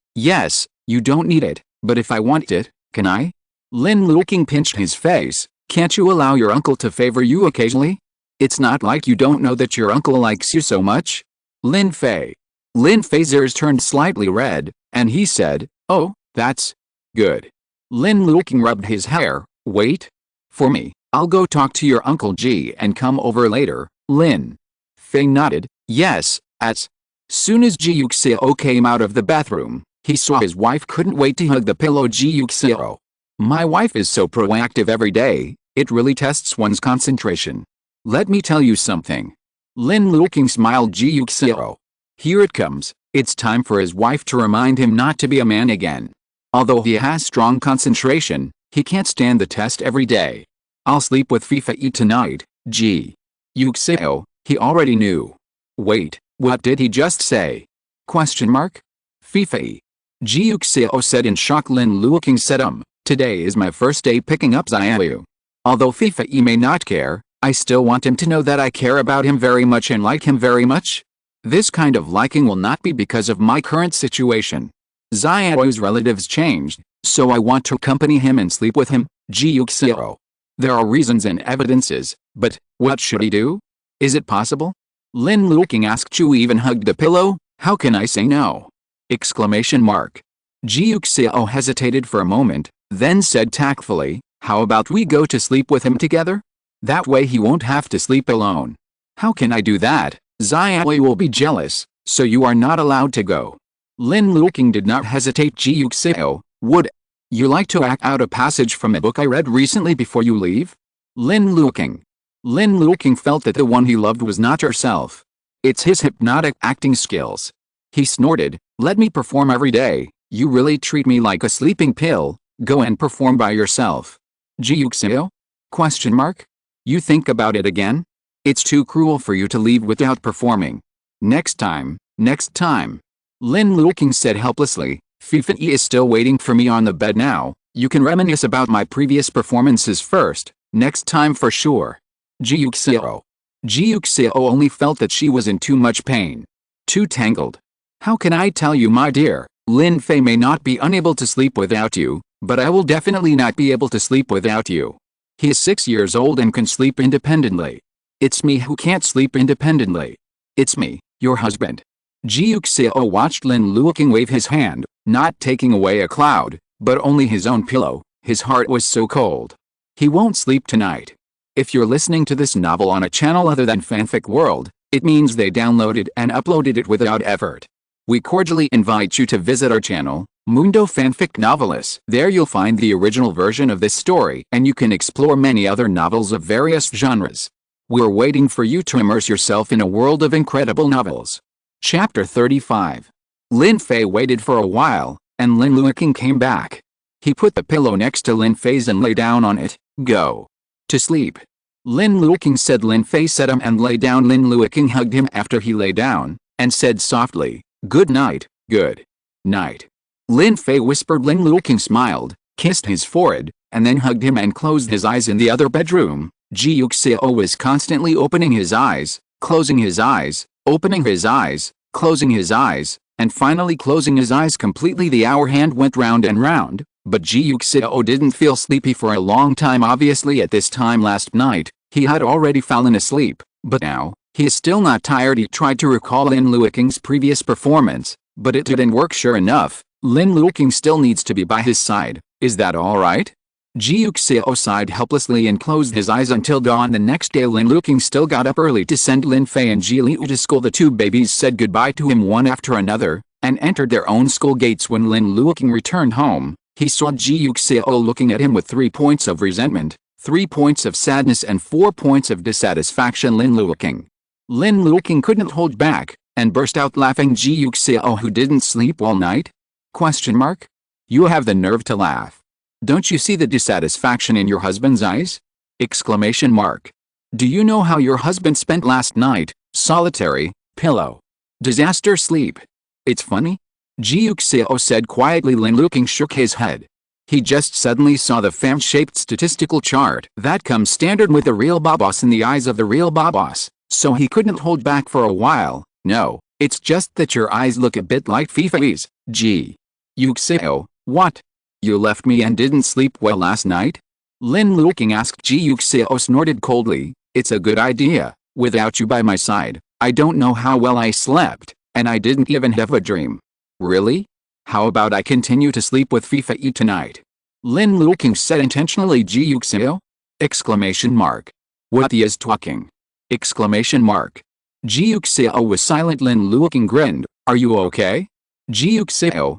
you don't need it, but if I want it, can I? Lin Luoqing pinched his face. Can't you allow your uncle to favor you occasionally? It's not like you don't know that your uncle likes you so much. Lin Fei's ears turned slightly red, and he said, oh, that's good. Lin Luoqing rubbed his hair. Wait for me. I'll go talk to your Uncle Ji and come over later. Lin Fei nodded. Yes. As soon as Ji Yuxiao came out of the bathroom, he saw his wife couldn't wait to hug the pillow. Ji Yuxiao. My wife is so proactive every day, it really tests one's concentration. Let me tell you something. Lin Luoqing smiled. Ji Yuxiao. Here it comes. It's time for his wife to remind him not to be a man again. Although he has strong concentration, he can't stand the test every day. I'll sleep with Fei tonight. Ji Yuxiao. He already knew. Wait, what did he just say? Question mark? Fei. Ji Yuxiao said in shock. Lin Luoqing said today is my first day picking up Xiao. Although Fei may not care, I still want him to know that I care about him very much and like him very much. This kind of liking will not be because of my current situation. Xiao's relatives changed, so I want to accompany him and sleep with him. Ji Yuxiao. There are reasons and evidences, but what should he do? Is it possible? Lin Luoqing asked. You even hugged the pillow? How can I say no? Exclamation mark. Ji Yuxiao hesitated for a moment, then said tactfully, how about we go to sleep with him together? That way he won't have to sleep alone. How can I do that? Xiao will be jealous, so you are not allowed to go. Lin Luoqing did not hesitate. Ji Yuxiao, would you like to act out a passage from a book I read recently before you leave? Lin Luoqing. Lin Luoqing felt that the one he loved was not herself. It's his hypnotic acting skills. He snorted, let me perform every day. You really treat me like a sleeping pill. Go and perform by yourself. Ji Yuxiao? Question mark? You think about it again? It's too cruel for you to leave without performing. Next time. Lin Luoqing said helplessly, Fei is still waiting for me on the bed now. You can reminisce about my previous performances first, next time for sure. Ji Yuxiao. Ji Yuxiao only felt that she was in too much pain. Too tangled. How can I tell you, my dear? Lin Fei may not be unable to sleep without you, but I will definitely not be able to sleep without you. He is 6 years old and can sleep independently. It's me who can't sleep independently. It's me, your husband. Ji Yuxiao watched Lin Luoqing wave his hand, not taking away a cloud, but only his own pillow. His heart was so cold. He won't sleep tonight. If you're listening to this novel on a channel other than Fanfic World, it means they downloaded and uploaded it without effort. We cordially invite you to visit our channel, Mundo Fanfic Novelists. There you'll find the original version of this story and you can explore many other novels of various genres. We're waiting for you to immerse yourself in a world of incredible novels. Chapter 35. Lin Fei waited for a while, and Lin Luoqing came back. He put the pillow next to Lin Fei's and lay down on it. Go to sleep. Lin Luoqing said. Lin Fei said and lay down. Lin Luoqing hugged him after he lay down, and said softly, "Good night, good night." Lin Fei whispered. Lin Luoqing smiled, kissed his forehead, and then hugged him and closed his eyes. In the other bedroom, Ji Yuxiao was constantly opening his eyes, closing his eyes, opening his eyes, closing his eyes, and finally closing his eyes completely. The hour hand went round and round, but Ji Yuxiao didn't feel sleepy for a long time. Obviously at this time last night, he had already fallen asleep, but now, he is still not tired. He tried to recall Lin Luoqing's previous performance, but it didn't work. Sure enough, Lin Luoqing still needs to be by his side. Is that alright? Ji Yuxiao sighed helplessly and closed his eyes until dawn. The next day Lin Luoqing still got up early to send Lin Fei and Ji Liu to school. The two babies said goodbye to him one after another, and entered their own school gates. When Lin Luoqing returned home, he saw Ji Yuxiao looking at him with 3 points of resentment, 3 points of sadness and 4 points of dissatisfaction. Lin Luoqing couldn't hold back, and burst out laughing. Ji Yuxiao, who didn't sleep all night? Question mark? You have the nerve to laugh. Don't you see the dissatisfaction in your husband's eyes? Exclamation mark. Do you know how your husband spent last night? Solitary, pillow, disaster sleep. It's funny? Ji Yuxiao said quietly. Lin Luoqing shook his head. He just suddenly saw the fan-shaped statistical chart that comes standard with the real babos in the eyes of the real babos, so he couldn't hold back for a while. No, it's just that your eyes look a bit like Fifei's. Ji Yuxiao, what? You left me and didn't sleep well last night? Lin Luoqing asked. Ji Yuxiao snorted coldly. It's a good idea. Without you by my side, I don't know how well I slept, and I didn't even have a dream. Really? How about I continue to sleep with Fei tonight? Lin Luoqing said intentionally. Ji Yuxiao? Exclamation mark. What is talking? Exclamation mark. Ji Yuxiao was silent. Lin Luoqing grinned. Are you okay? Ji Yuxiao,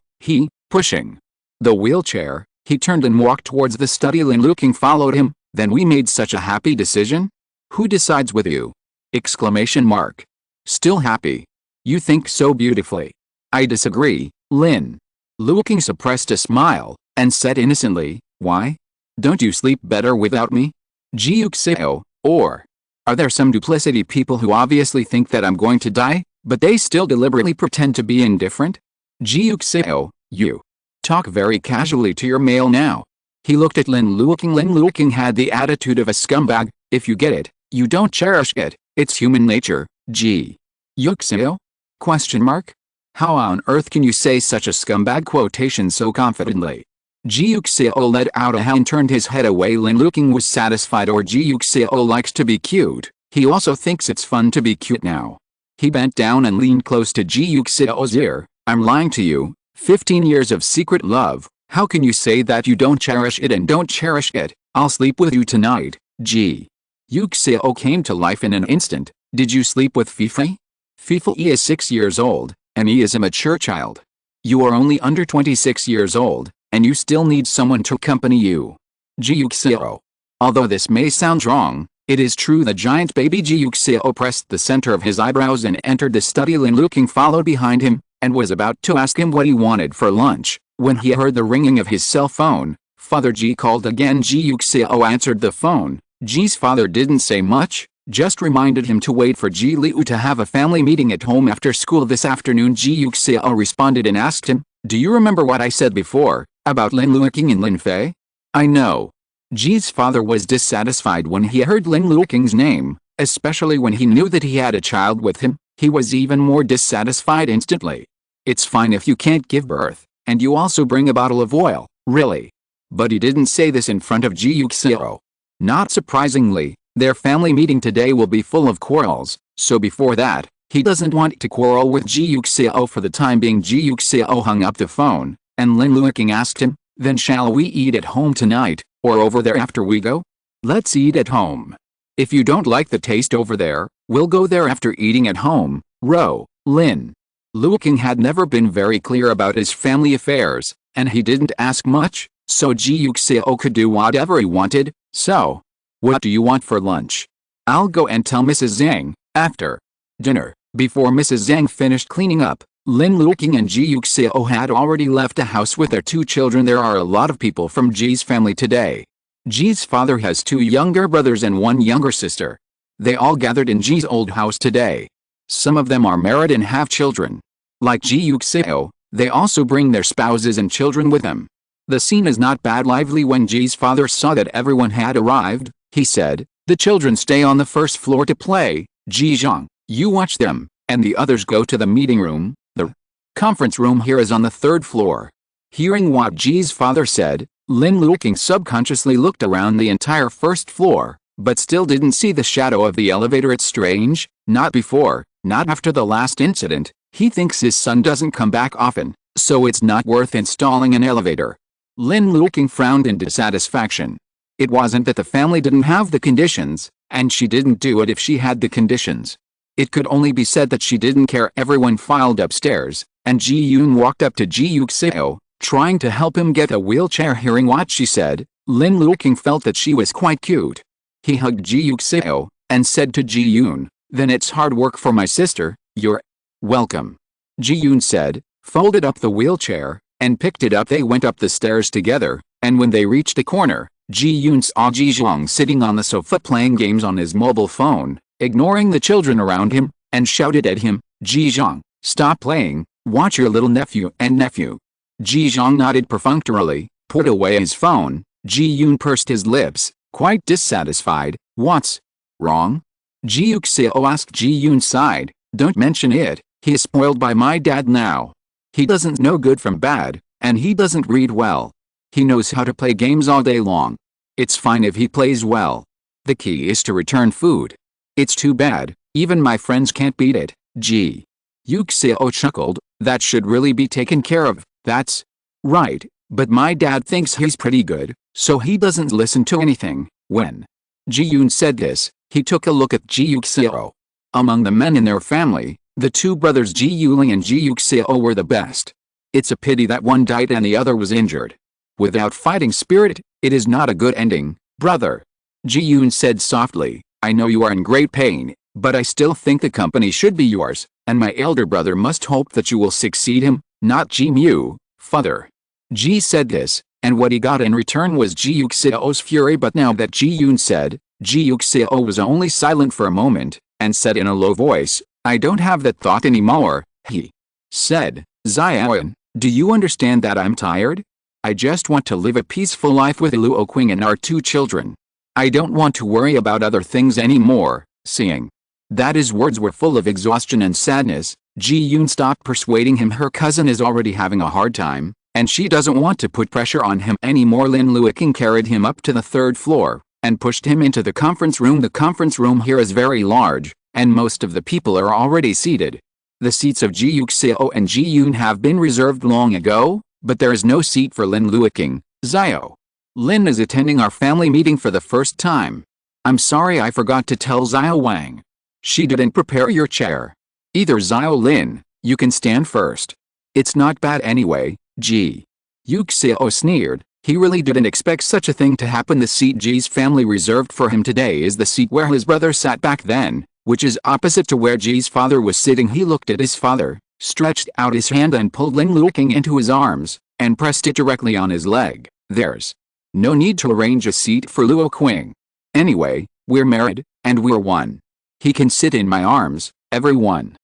pushing the wheelchair, he turned and walked towards the study. Lin Luoqing followed him. Then we made such a happy decision? Who decides with you? Exclamation mark. Still happy? You think so beautifully. I disagree. Lin Luoqing suppressed a smile, and said innocently, why? Don't you sleep better without me? Ji Yuxiao, or are there some duplicity people who obviously think that I'm going to die, but they still deliberately pretend to be indifferent? Ji Yuxiao, you talk very casually to your mail now. He looked at Lin Luoqing. Lin Luoqing had the attitude of a scumbag. If you get it, you don't cherish it. It's human nature. Ji Yuxiao? Question mark. How on earth can you say such a scumbag quotation so confidently? Ji Yuxiao let out a howl and turned his head away. Lin Luoqing was satisfied. Or Ji Yuxiao likes to be cute. He also thinks it's fun to be cute now. He bent down and leaned close to Ji Yuxiao's ear. I'm lying to you. 15 years of secret love. How can you say that you don't cherish it and don't cherish it? I'll sleep with you tonight. Ji Yuxiao came to life in an instant. Did you sleep with Fei? Fei is 6 years old, and he is a mature child. You are only under 26 years old, and you still need someone to accompany you. Ji Yuxiao. Although this may sound wrong, it is true. The giant baby Ji Yuxiao pressed the center of his eyebrows and entered the study. Lin Luoqing followed behind him, and was about to ask him what he wanted for lunch, when he heard the ringing of his cell phone. Father Ji called again. Ji Yuxiao answered the phone. Ji's father didn't say much, just reminded him to wait for Ji Liu to have a family meeting at home after school this afternoon. Ji Yuxiao responded and asked him, do you remember what I said before, about Lin Luoqing and Lin Fei? I know. Ji's father was dissatisfied when he heard Lin Luoqing's name, Especially when he knew that he had a child with him, he was even more dissatisfied instantly. It's fine if you can't give birth, and you also bring a bottle of oil, really. But he didn't say this in front of Ji Yuxiao. Not surprisingly, their family meeting today will be full of quarrels, so before that, he doesn't want to quarrel with Ji Yuxiao for the time being. Ji Yuxiao hung up the phone, and Lin Luoqing asked him, "Then shall we eat at home tonight, or over there after we go?" "Let's eat at home. If you don't like the taste over there, we'll go there after eating at home." Lin Luoqing had never been very clear about his family affairs, and he didn't ask much, so Ji Yuxiao could do whatever he wanted. "So, what do you want for lunch?" "I'll go and tell Mrs. Zhang after dinner." Before Mrs. Zhang finished cleaning up, Lin Luoqing and Ji Yuxiao had already left the house with their 2 children. There are a lot of people from Ji's family today. Ji's father has 2 younger brothers and 1 younger sister. They all gathered in Ji's old house today. Some of them are married and have children. Like Ji Yuxiao, they also bring their spouses and children with them. The scene is not bad lively. When Ji's father saw that everyone had arrived, he said, "The children stay on the first floor to play. Ji Zhang, you watch them, and the others go to the meeting room. The conference room here is on the 3rd floor." Hearing what Ji's father said, Lin Luoqing subconsciously looked around the entire 1st floor, but still didn't see the shadow of the elevator. It's strange, not before, not after the last incident. He thinks his son doesn't come back often, so it's not worth installing an elevator. Lin Luoqing frowned in dissatisfaction. It wasn't that the family didn't have the conditions, and she didn't do it if she had the conditions. It could only be said that she didn't care. Everyone filed upstairs, and Ji Yun walked up to Ji Yuxiao, trying to help him get a wheelchair. Hearing what she said, Lin Luoqing felt that she was quite cute. He hugged Ji Yuxiao, and said to Ji Yun, "Then it's hard work for my sister." "You're welcome," Ji Yun said, folded up the wheelchair, and picked it up. They went up the stairs together, and when they reached the corner, Ji Yun saw Ji Zhang sitting on the sofa playing games on his mobile phone, ignoring the children around him, and shouted at him, "Ji Zhang, stop playing, watch your little nephew and nephew." Ji Zhang nodded perfunctorily, put away his phone. Ji Yun pursed his lips, quite dissatisfied. "What's wrong?" Ji Yuxiao asked. Ji Yun sighed, "Don't mention it, he is spoiled by my dad now. He doesn't know good from bad, and he doesn't read well. He knows how to play games all day long. It's fine if he plays well. The key is to return food. It's too bad, even my friends can't beat it." Ji Yuxiao chuckled, "That should really be taken care of." "That's right, but my dad thinks he's pretty good, so he doesn't listen to anything." When Ji Yun said this, he took a look at Ji Yuxiao. Among the men in their family, the 2 brothers Ji Yuling and Ji Yuxiao were the best. It's a pity that one died and the other was injured. Without fighting spirit, it is not a good ending, brother. Ji Yun said softly, "I know you are in great pain, but I still think the company should be yours, and my elder brother must hope that you will succeed him, not Ji Mu, father." Ji said this, and what he got in return was Ji Yuxiao's fury. But now that Ji Yun said, Ji Yuxiao was only silent for a moment, and said in a low voice, "I don't have that thought anymore." He said, "Xiaoyan, do you understand that I'm tired? I just want to live a peaceful life with Lin Luoqing and our 2 children. I don't want to worry about other things anymore." Seeing that his words were full of exhaustion and sadness, Ji Yun stopped persuading him. Her cousin is already having a hard time, and she doesn't want to put pressure on him anymore. Lin Luoqing carried him up to the 3rd floor, and pushed him into the conference room. The conference room here is very large, and most of the people are already seated. The seats of Ji Yuxiao and Ji Yun have been reserved long ago, but there is no seat for Lin Luoqing. "Xiao. Lin is attending our family meeting for the first time. I'm sorry I forgot to tell Xiao Wang. She didn't prepare your chair. Either Xiao Lin, you can stand first. It's not bad anyway." Ji Yuxiao sneered. He really didn't expect such a thing to happen. The seat Ji's family reserved for him today is the seat where his brother sat back then, which is opposite to where Ji's father was sitting. He looked at his father, stretched out his hand and pulled Lin Luoqing into his arms, and pressed it directly on his leg. "There's no need to arrange a seat for Luoqing. Anyway, we're married, and we're one. He can sit in my arms, everyone."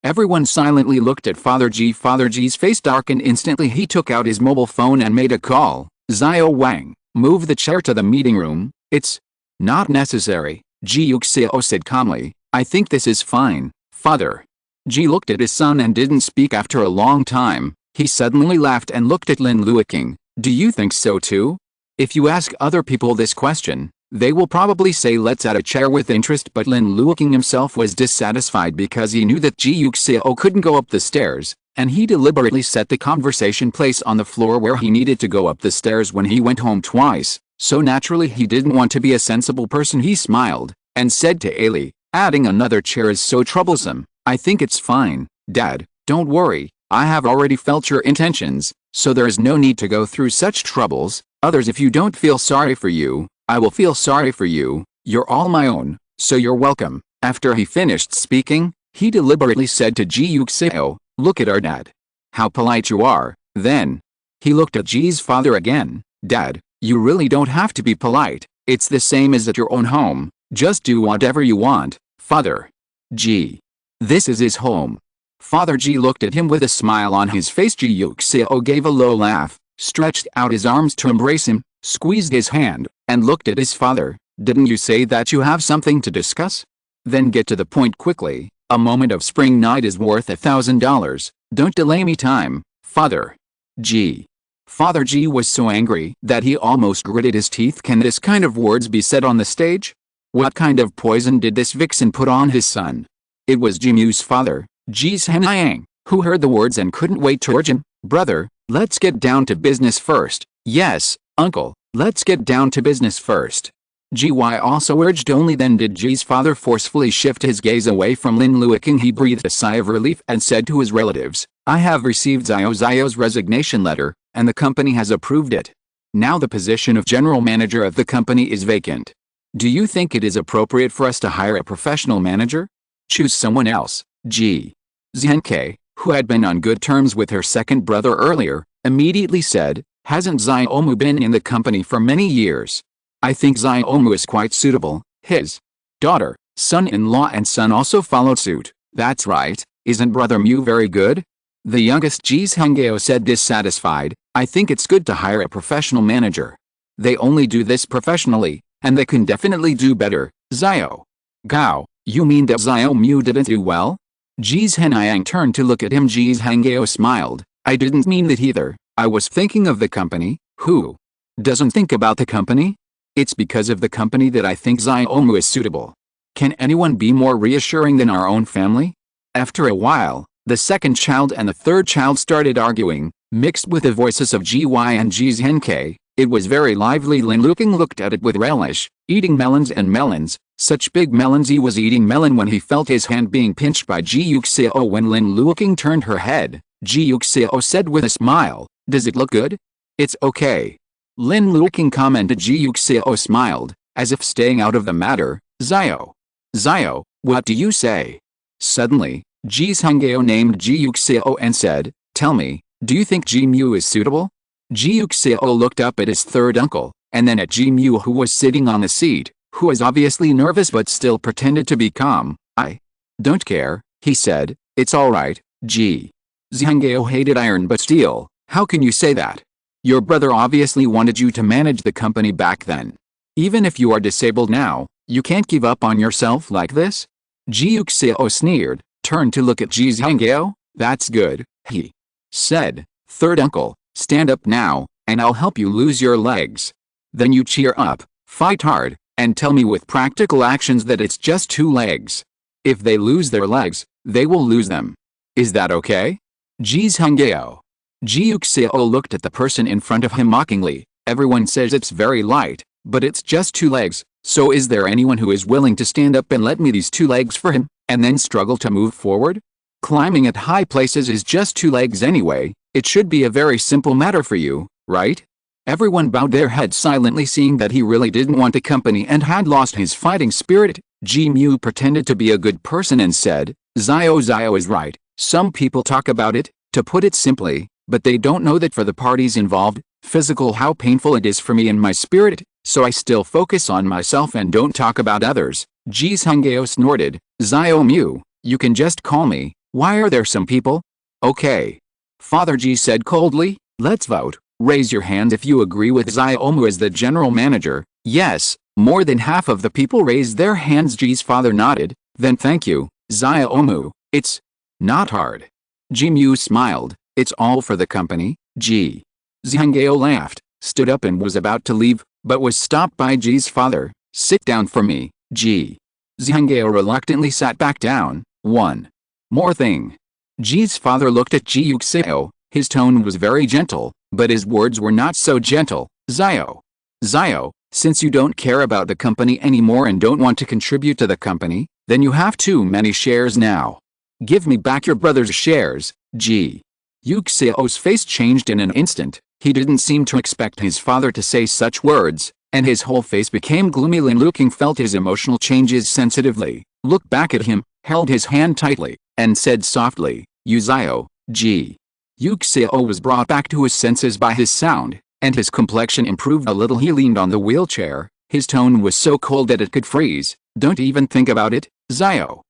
Everyone silently looked at Father Ji. Father Ji's face darkened instantly. He took out his mobile phone and made a call. "Xiao Wang, move the chair to the meeting room." "It's not necessary," Ji Yuxiao said calmly, I think this is fine, father. Ji looked at his son and didn't speak after a long time. He suddenly laughed and looked at Lin Luoqing. Do you think so too? If you ask other people this question, they will probably say let's add a chair with interest, but Lin Luoqing himself was dissatisfied because he knew that Ji Yuxiao couldn't go up the stairs, and he deliberately set the conversation place on the floor where he needed to go up the stairs when he went home twice, so naturally he didn't want to be a sensible person. He smiled, and said to Ali, adding another chair is so troublesome. I think it's fine, Dad, don't worry, I have already felt your intentions, so there is no need to go through such troubles. Others, if you don't feel sorry for you, I will feel sorry for you. You're all my own, so you're welcome. After he finished speaking, he deliberately said to Ji Yuxiao, look at our dad. How polite you are. Then he looked at Ji's father again. Dad, you really don't have to be polite. It's the same as at your own home. Just do whatever you want, father. Ji. This is his home. Father Ji looked at him with a smile on his face. Ji Yuxiao gave a low laugh, stretched out his arms to embrace him, squeezed his hand, and looked at his father. Didn't you say that you have something to discuss? Then get to the point quickly. A moment of spring night is worth $1,000. Don't delay me time, father. Ji. Father Ji was so angry that he almost gritted his teeth. Can this kind of words be said on the stage? What kind of poison did this vixen put on his son? It was Ji Mu's father, Ji Yuxiao, who heard the words and couldn't wait to urge him. Brother, let's get down to business first. Yes, uncle, let's get down to business first. Ji also urged. Only then did Ji's father forcefully shift his gaze away from Lin Luoqing. He breathed a sigh of relief and said to his relatives, I have received Xiao's resignation letter, and the company has approved it. Now the position of general manager of the company is vacant. Do you think it is appropriate for us to hire a professional manager? Choose someone else. Ji Yuxiao, who had been on good terms with her second brother earlier, immediately said, hasn't Xiaomu been in the company for many years? I think Xiaomu is quite suitable. His daughter, son-in-law and son also followed suit. That's right, isn't brother Mu very good? The youngest Ji Yuxiao said, dissatisfied. I think it's good to hire a professional manager. They only do this professionally, and they can definitely do better. Xiao Gao, you mean that Xiaomu didn't do well? Ji Yuxiao turned to look at him. Ji Yuxiao smiled. I didn't mean that either. I was thinking of the company. Who doesn't think about the company? It's because of the company that I think Xiaomu is suitable. Can anyone be more reassuring than our own family? After a while, the second child and the third child started arguing, mixed with the voices of Ji and Ji Yuxiao. It was very lively. Lin Luoqing looked at it with relish, eating melons and melons, such big melons. He was eating melon when he felt his hand being pinched by Ji Yuxiao. When Lin Luoqing turned her head, Ji Yuxiao said with a smile, does it look good? It's okay. Lin Luoqing commented. Ji Yuxiao smiled, as if staying out of the matter. Xiao, what do you say? Suddenly, Ji Yuxiao named Ji Yuxiao and said, tell me, do you think Ji Mu is suitable? Ji Yuxiao looked up at his third uncle, and then at Ji Mu, who was sitting on the seat, who was obviously nervous but still pretended to be calm. I don't care, he said. It's alright. Ji Yuxiao hated iron but steel. How can you say that? Your brother obviously wanted you to manage the company back then. Even if you are disabled now, you can't give up on yourself like this? Ji Yuxiao sneered, turned to look at Ji Yuxiao. That's good, he said. Third uncle, stand up now, and I'll help you lose your legs. Then you cheer up, fight hard, and tell me with practical actions that it's just 2 legs. If they lose their legs, they will lose them. Is that okay? Ji Yuxiao. Ji Yuxiao looked at the person in front of him mockingly. Everyone says it's very light, but it's just 2 legs, so is there anyone who is willing to stand up and let me these 2 legs for him, and then struggle to move forward? Climbing at high places is just 2 legs anyway. It should be a very simple matter for you, right? Everyone bowed their heads silently, seeing that he really didn't want the company and had lost his fighting spirit. Ji Mu pretended to be a good person and said, Xiao is right. Some people talk about it, to put it simply, but they don't know that for the parties involved, physical how painful it is for me and my spirit, so I still focus on myself and don't talk about others. Ji Yuxiao snorted, Xiaomu, you can just call me. Why are there some people? Okay. Father Ji said coldly, let's vote. Raise your hand if you agree with Xiaomu as the general manager. Yes, More than half of the people raised their hands. Ji's father nodded. Then thank you, Xiaomu. It's not hard. Ji Mu smiled. It's all for the company, Ji. Zhangao laughed, stood up and was about to leave, but was stopped by Ji's father. Sit down for me, Ji. Zhangao reluctantly sat back down. One more thing. Ji's father looked at Ji Yuxiao. His tone was very gentle, but his words were not so gentle. Xiao, since you don't care about the company anymore and don't want to contribute to the company, then you have too many shares now. Give me back your brother's shares, Ji. Yuxiao's face changed in an instant. He didn't seem to expect his father to say such words, and his whole face became gloomy. Lin Luoqing felt his emotional changes sensitively, looked back at him, held his hand tightly, and said softly, Xiao, Ji. Yuxiao was brought back to his senses by his sound, and his complexion improved a little. He leaned on the wheelchair. His tone was so cold that it could freeze. Don't even think about it, Xiao.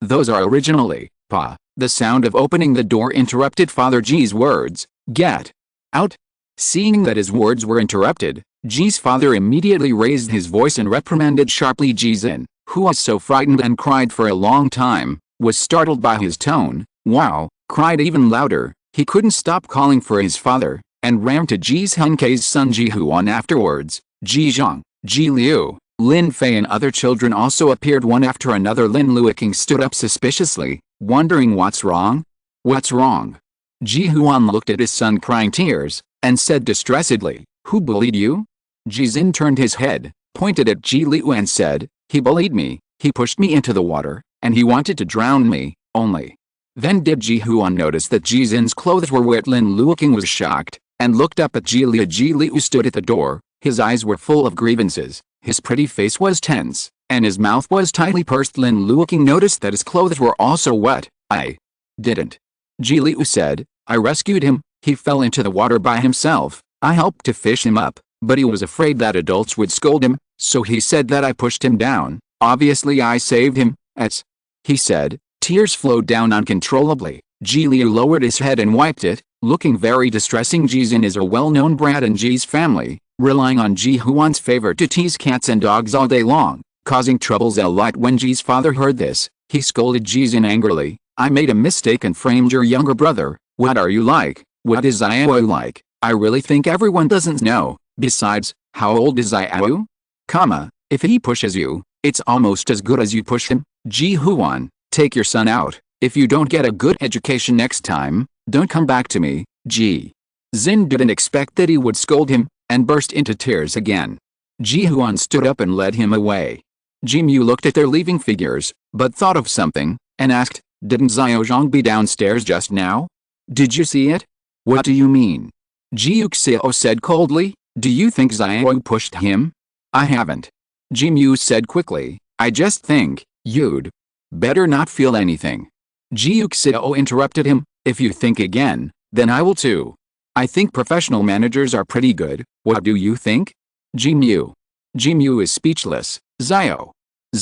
Those are originally, Pa. The sound of opening the door interrupted Father Ji's words. Get out. Seeing that his words were interrupted, Ji's father immediately raised his voice and reprimanded sharply. Ji Xin, who was so frightened and cried for a long time, was startled by his tone. Wow, cried even louder. He couldn't stop calling for his father, and ran to Ji's Henkei's son Ji Huan afterwards. Ji Zhang, Ji Liu, Lin Fei and other children also appeared one after another. Lin Luoqing stood up suspiciously, wondering what's wrong? What's wrong? Ji Huan looked at his son crying tears, and said distressedly, Who bullied you? Ji Xin turned his head, pointed at Ji Liu and said, He bullied me, he pushed me into the water, and he wanted to drown me, only. Then did Ji Huan notice that Ji Xin's clothes were wet? Lin Luoqing was shocked, and looked up at Ji Liu. Ji Liu stood at the door, his eyes were full of grievances, his pretty face was tense, and his mouth was tightly pursed. Lin Luoqing noticed that his clothes were also wet. I didn't. Ji Liu said, I rescued him, he fell into the water by himself, I helped to fish him up, but he was afraid that adults would scold him, so he said that I pushed him down, obviously I saved him, he said. Tears flowed down uncontrollably. Ji Liu lowered his head and wiped it, looking very distressing. Ji Xin is a well-known brat in Ji's family, relying on Ji Huan's favor to tease cats and dogs all day long, causing troubles a lot. When Ji's father heard this, he scolded Ji Xin angrily. I made a mistake and framed your younger brother. What are you like? What is Xiao like? I really think everyone doesn't know. Besides, how old is Xiao? If he pushes you, it's almost as good as you push him. Ji Huan, take your son out. If you don't get a good education next time, don't come back to me. Ji Xin didn't expect that he would scold him, and burst into tears again. Ji Huan stood up and led him away. Ji Mu looked at their leaving figures, but thought of something, and asked, Didn't Xiao Zhang be downstairs just now? Did you see it? What do you mean? Ji Yuxiao said coldly, Do you think Xiao pushed him? I haven't. Ji Mu said quickly, I just think, you'd better not feel anything. Ji Yuxiao interrupted him, If you think again, then I will too. I think professional managers are pretty good. What do you think? Ji Mu is speechless. Xiao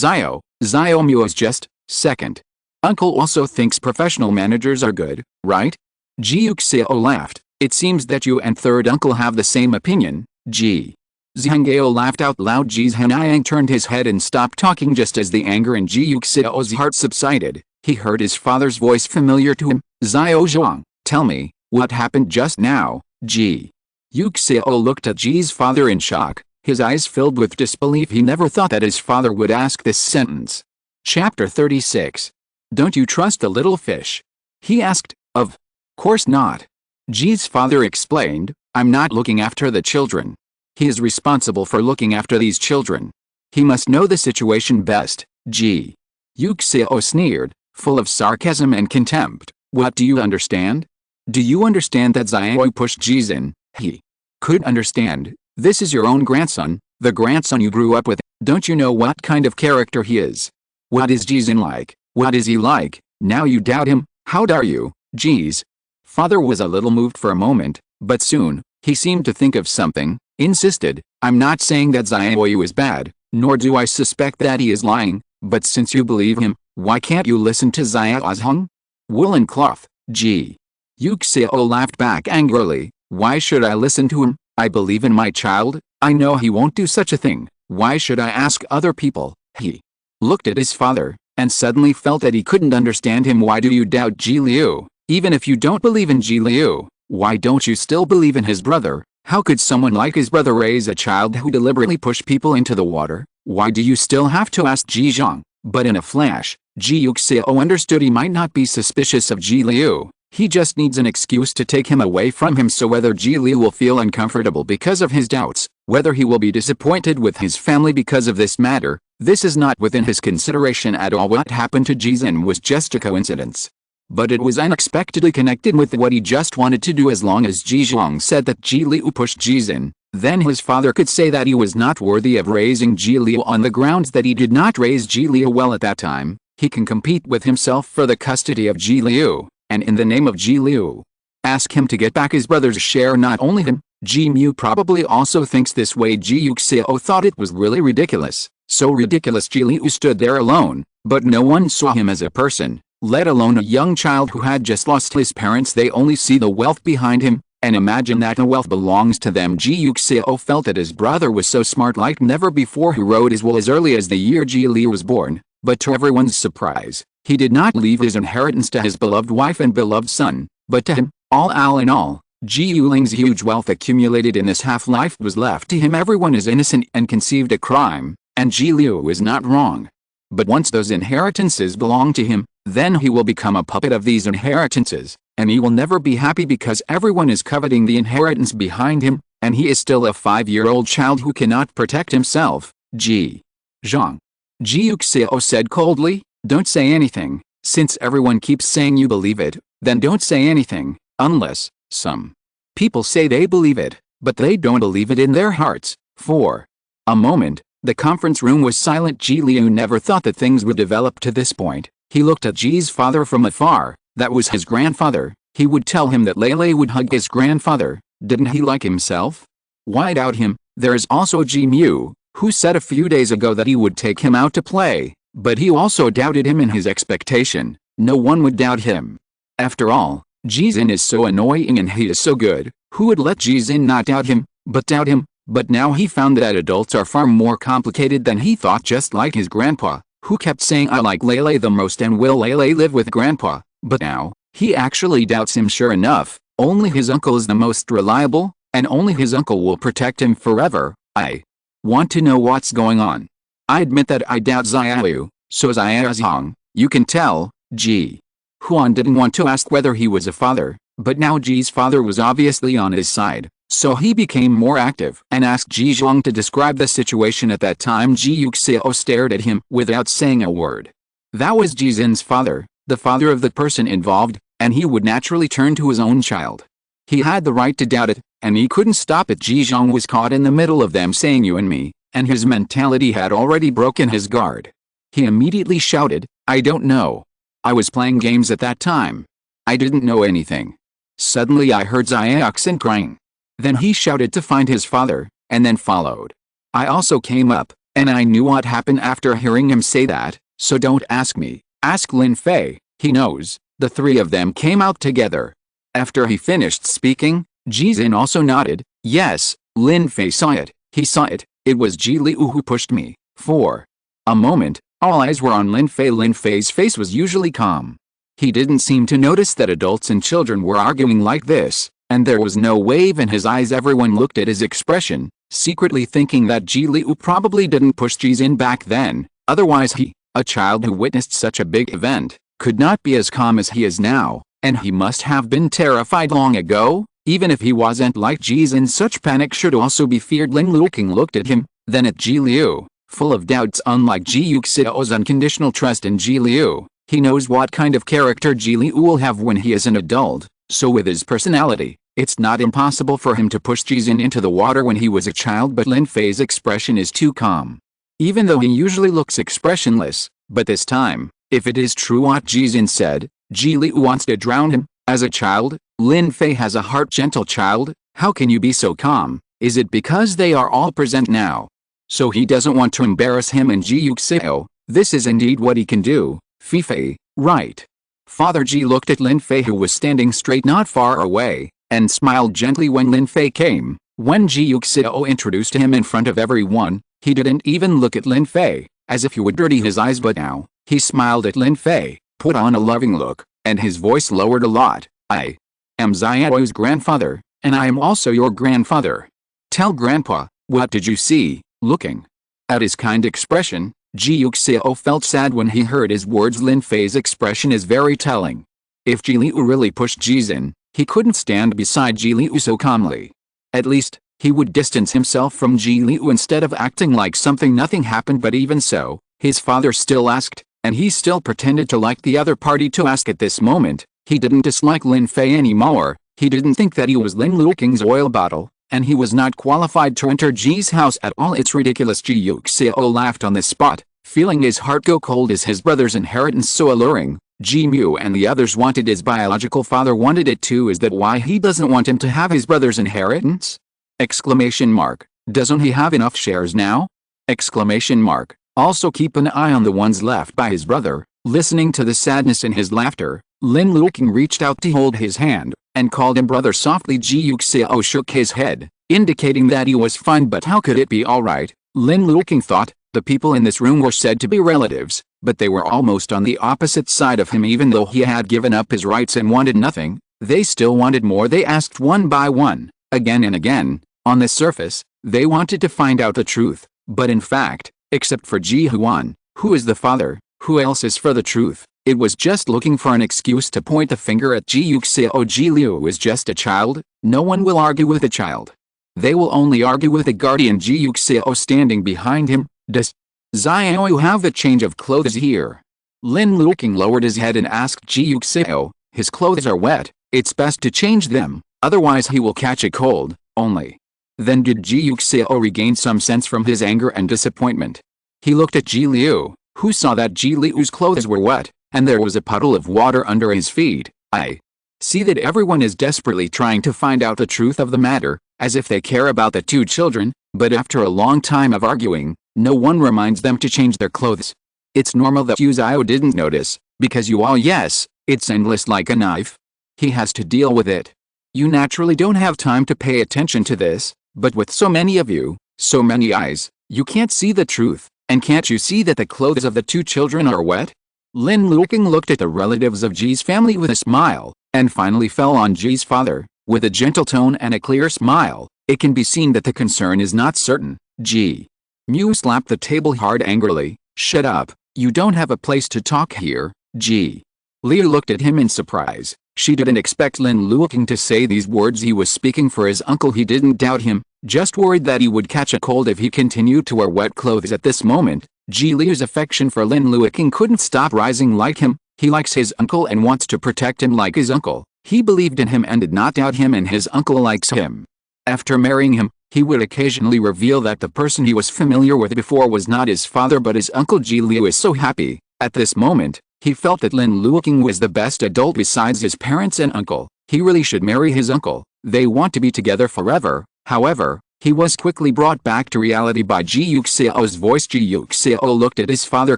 Mu is just, second. Uncle also thinks professional managers are good, right? Ji Yuxiao laughed. It seems that you and third uncle have the same opinion. Ji Zhangao laughed out loud. Ji Zhanyang turned his head and stopped talking just as the anger in Ji Yuxiao's heart subsided. He heard his father's voice familiar to him. Xiao Zhang, tell me, what happened just now? Ji Yuxiao looked at Ji's father in shock, his eyes filled with disbelief. He never thought that his father would ask this sentence. Chapter 36. Don't you trust the little fish? He asked. Of course not. Ji's father explained, I'm not looking after the children. He is responsible for looking after these children. He must know the situation best. Ji Yuxiao sneered, full of sarcasm and contempt. What do you understand? Do you understand that Xiao pushed Ji Xin? He could understand. This is your own grandson, the grandson you grew up with. Don't you know what kind of character he is? What is Ji Xin like? What is he like? Now you doubt him? How dare you? Ji's father was a little moved for a moment, but soon, he seemed to think of something, insisted, I'm not saying that Xiao is bad, nor do I suspect that he is lying, but since you believe him, why can't you listen to Xiao Zhang? Woolen cloth. Ji Yuxiao laughed back angrily. Why should I listen to him? I believe in my child. I know he won't do such a thing. Why should I ask other people? He looked at his father, and suddenly felt that he couldn't understand him. Why do you doubt Ji Liu? Even if you don't believe in Ji Liu, why don't you still believe in his brother? How could someone like his brother raise a child who deliberately pushed people into the water? Why do you still have to ask Ji Zhang? But in a flash, Ji Yuxiao understood he might not be suspicious of Ji Liu. He just needs an excuse to take him away from him. So whether Ji Liu will feel uncomfortable because of his doubts, whether he will be disappointed with his family because of this matter, this is not within his consideration at all. What happened to Ji Zin was just a coincidence. But it was unexpectedly connected with what he just wanted to do. As long as Ji Zhang said that Ji Liu pushed Ji Zin, then his father could say that he was not worthy of raising Ji Liu on the grounds that he did not raise Ji Liu well at that time. He can compete with himself for the custody of Ji Liu, and in the name of Ji Liu, ask him to get back his brother's share. Not only him, Ji Mu probably also thinks this way. Ji Yuxiao thought it was really ridiculous. So ridiculous Ji Liu stood there alone, but no one saw him as a person, let alone a young child who had just lost his parents. They only see the wealth behind him, and imagine that the wealth belongs to them. Ji Yuxiao felt that his brother was so smart like never before. He rode as well as early as the year Ji Liu was born, but to everyone's surprise, he did not leave his inheritance to his beloved wife and beloved son, but to him. All in all, Ji Yuling's huge wealth accumulated in this half-life was left to him. Everyone is innocent and conceived a crime, and Ji Liu is not wrong. But once those inheritances belong to him, then he will become a puppet of these inheritances, and he will never be happy because everyone is coveting the inheritance behind him, and he is still a 5-year-old child who cannot protect himself. Ji Zhang. Ji Yuxiao said coldly, don't say anything. Since everyone keeps saying you believe it, then don't say anything, unless some people say they believe it, but they don't believe it in their hearts. For a moment, the conference room was silent. Ji Liu never thought that things would develop to this point. He looked at Ji's father from afar. That was his grandfather. He would tell him that Lei would hug his grandfather. Didn't he like himself? Why doubt him? There is also Ji Mu, who said a few days ago that he would take him out to play, but he also doubted him in his expectation. No one would doubt him. After all, Ji Zin is so annoying and he is so good. Who would let Ji Zin not doubt him, but doubt him? But now he found that adults are far more complicated than he thought, just like his grandpa, who kept saying I like Lei the most and will Lei live with grandpa. But now, he actually doubts him. Sure enough, only his uncle is the most reliable, and only his uncle will protect him forever. I want to know what's going on. I admit that I doubt Xiaoyu, so Xiaozhang, you can tell. Ji Huan didn't want to ask whether he was a father, but now Ji's father was obviously on his side, so he became more active and asked Ji Zhang to describe the situation at that time. Ji Yuxiao stared at him without saying a word. That was Ji Zin's father, the father of the person involved, and he would naturally turn to his own child. He had the right to doubt it, and he couldn't stop it. Ji Zhang was caught in the middle of them saying you and me, and his mentality had already broken his guard. He immediately shouted, I don't know. I was playing games at that time. I didn't know anything. Suddenly I heard Xiaoxin crying. Then he shouted to find his father, and then followed. I also came up, and I knew what happened after hearing him say that, so don't ask me. Ask Lin Fei, he knows. The three of them came out together. After he finished speaking, Ji Zin also nodded. Yes, Lin Fei saw it. He saw it. It was Ji Liu who pushed me. For a moment, all eyes were on Lin Fei. Lin Fei's face was usually calm. He didn't seem to notice that adults and children were arguing like this, and there was no wave in his eyes. Everyone looked at his expression, secretly thinking that Ji Liu probably didn't push Ji Zin back then, otherwise he, a child who witnessed such a big event, could not be as calm as he is now, and he must have been terrified long ago. Even if he wasn't like Ji Zin, such panic should also be feared. Lin Luoqing looked at him, then at Ji Liu, full of doubts. Unlike Ji Yuxiao's unconditional trust in Ji Liu, he knows what kind of character Ji Liu will have when he is an adult, so with his personality, it's not impossible for him to push Ji Zin into the water when he was a child. But Lin Fei's expression is too calm. Even though he usually looks expressionless, but this time, if it is true what Ji Zin said, Ji Liu wants to drown him. As a child, Lin Fei has a heart. Gentle child, how can you be so calm? Is it because they are all present now? So he doesn't want to embarrass him and Ji Yuxiao. This is indeed what he can do. Fei, right? Father Ji looked at Lin Fei, who was standing straight not far away, and smiled gently when Lin Fei came. When Ji Yuxiao introduced him in front of everyone, He didn't even look at Lin Fei, as if he would dirty his eyes, but now, he smiled at Lin Fei, put on a loving look, and his voice lowered a lot. I am Xiao's grandfather, and I am also your grandfather. Tell Grandpa, what did you see? Looking at his kind expression, Ji Yuxiao felt sad when he heard his words. Lin Fei's expression is very telling. If Ji Liu really pushed Ji's in, he couldn't stand beside Ji Liu so calmly. At least, he would distance himself from Ji Liu instead of acting like nothing happened. But even so, his father still asked, and he still pretended to like the other party to ask at this moment. He didn't dislike Lin Fei anymore. He didn't think that he was Lin Luoqing's oil bottle, and he was not qualified to enter Ji's house at all. It's ridiculous. Ji Yuxiao laughed on the spot, feeling his heart go cold. Is his brother's inheritance so alluring? Ji Mu and the others wanted his biological father wanted it too. Is that why he doesn't want him to have his brother's inheritance? Exclamation mark. Doesn't he have enough shares now? Exclamation mark. Also keep an eye on the ones left by his brother. Listening to the sadness in his laughter, Lin Luoqing reached out to hold his hand, and called him brother softly. Ji Yuxiao shook his head, indicating that he was fine. But how could it be alright? Lin Luoqing thought. The people in this room were said to be relatives, but they were almost on the opposite side of him. Even though he had given up his rights and wanted nothing, they still wanted more. They asked one by one, again and again. On the surface, they wanted to find out the truth, but in fact, except for Ji Huan, who is the father, who else is for the truth? It was just looking for an excuse to point the finger at Ji Yuxiao. Ji Liu is just a child. No one will argue with a child. They will only argue with a guardian. Ji Yuxiao standing behind him. Does Xiao have a change of clothes here? Lin Luoqing lowered his head and asked Ji Yuxiao. His clothes are wet. It's best to change them, otherwise he will catch a cold. Only then did Ji Yuxiao regain some sense from his anger and disappointment. He looked at Ji Liu, who saw that Ji Liu's clothes were wet, and there was a puddle of water under his feet. I see that everyone is desperately trying to find out the truth of the matter, as if they care about the two children, but after a long time of arguing, no one reminds them to change their clothes. It's normal that Yu Xiao didn't notice, because you all yes, it's endless like a knife. He has to deal with it. You naturally don't have time to pay attention to this, but with so many of you, so many eyes, you can't see the truth, and can't you see that the clothes of the two children are wet? Lin Luoqing looked at the relatives of Ji's family with a smile, and finally fell on Ji's father, with a gentle tone and a clear smile. It can be seen that the concern is not certain. Ji Mu slapped the table hard angrily. Shut up, you don't have a place to talk here. Ji Liu looked at him in surprise. She didn't expect Lin Luoqing to say these words. He was speaking for his uncle. He didn't doubt him, just worried that he would catch a cold if he continued to wear wet clothes. At this moment, Ji Liu's affection for Lin Luoqing couldn't stop rising. Like him, he likes his uncle and wants to protect him like his uncle. He believed in him and did not doubt him, and his uncle likes him. After marrying him, he would occasionally reveal that the person he was familiar with before was not his father but his uncle. Ji Liu is so happy. At this moment, he felt that Lin Luoqing was the best adult besides his parents and uncle. He really should marry his uncle. They want to be together forever. However, he was quickly brought back to reality by Ji Yuxiao's voice. Ji Yuxiao looked at his father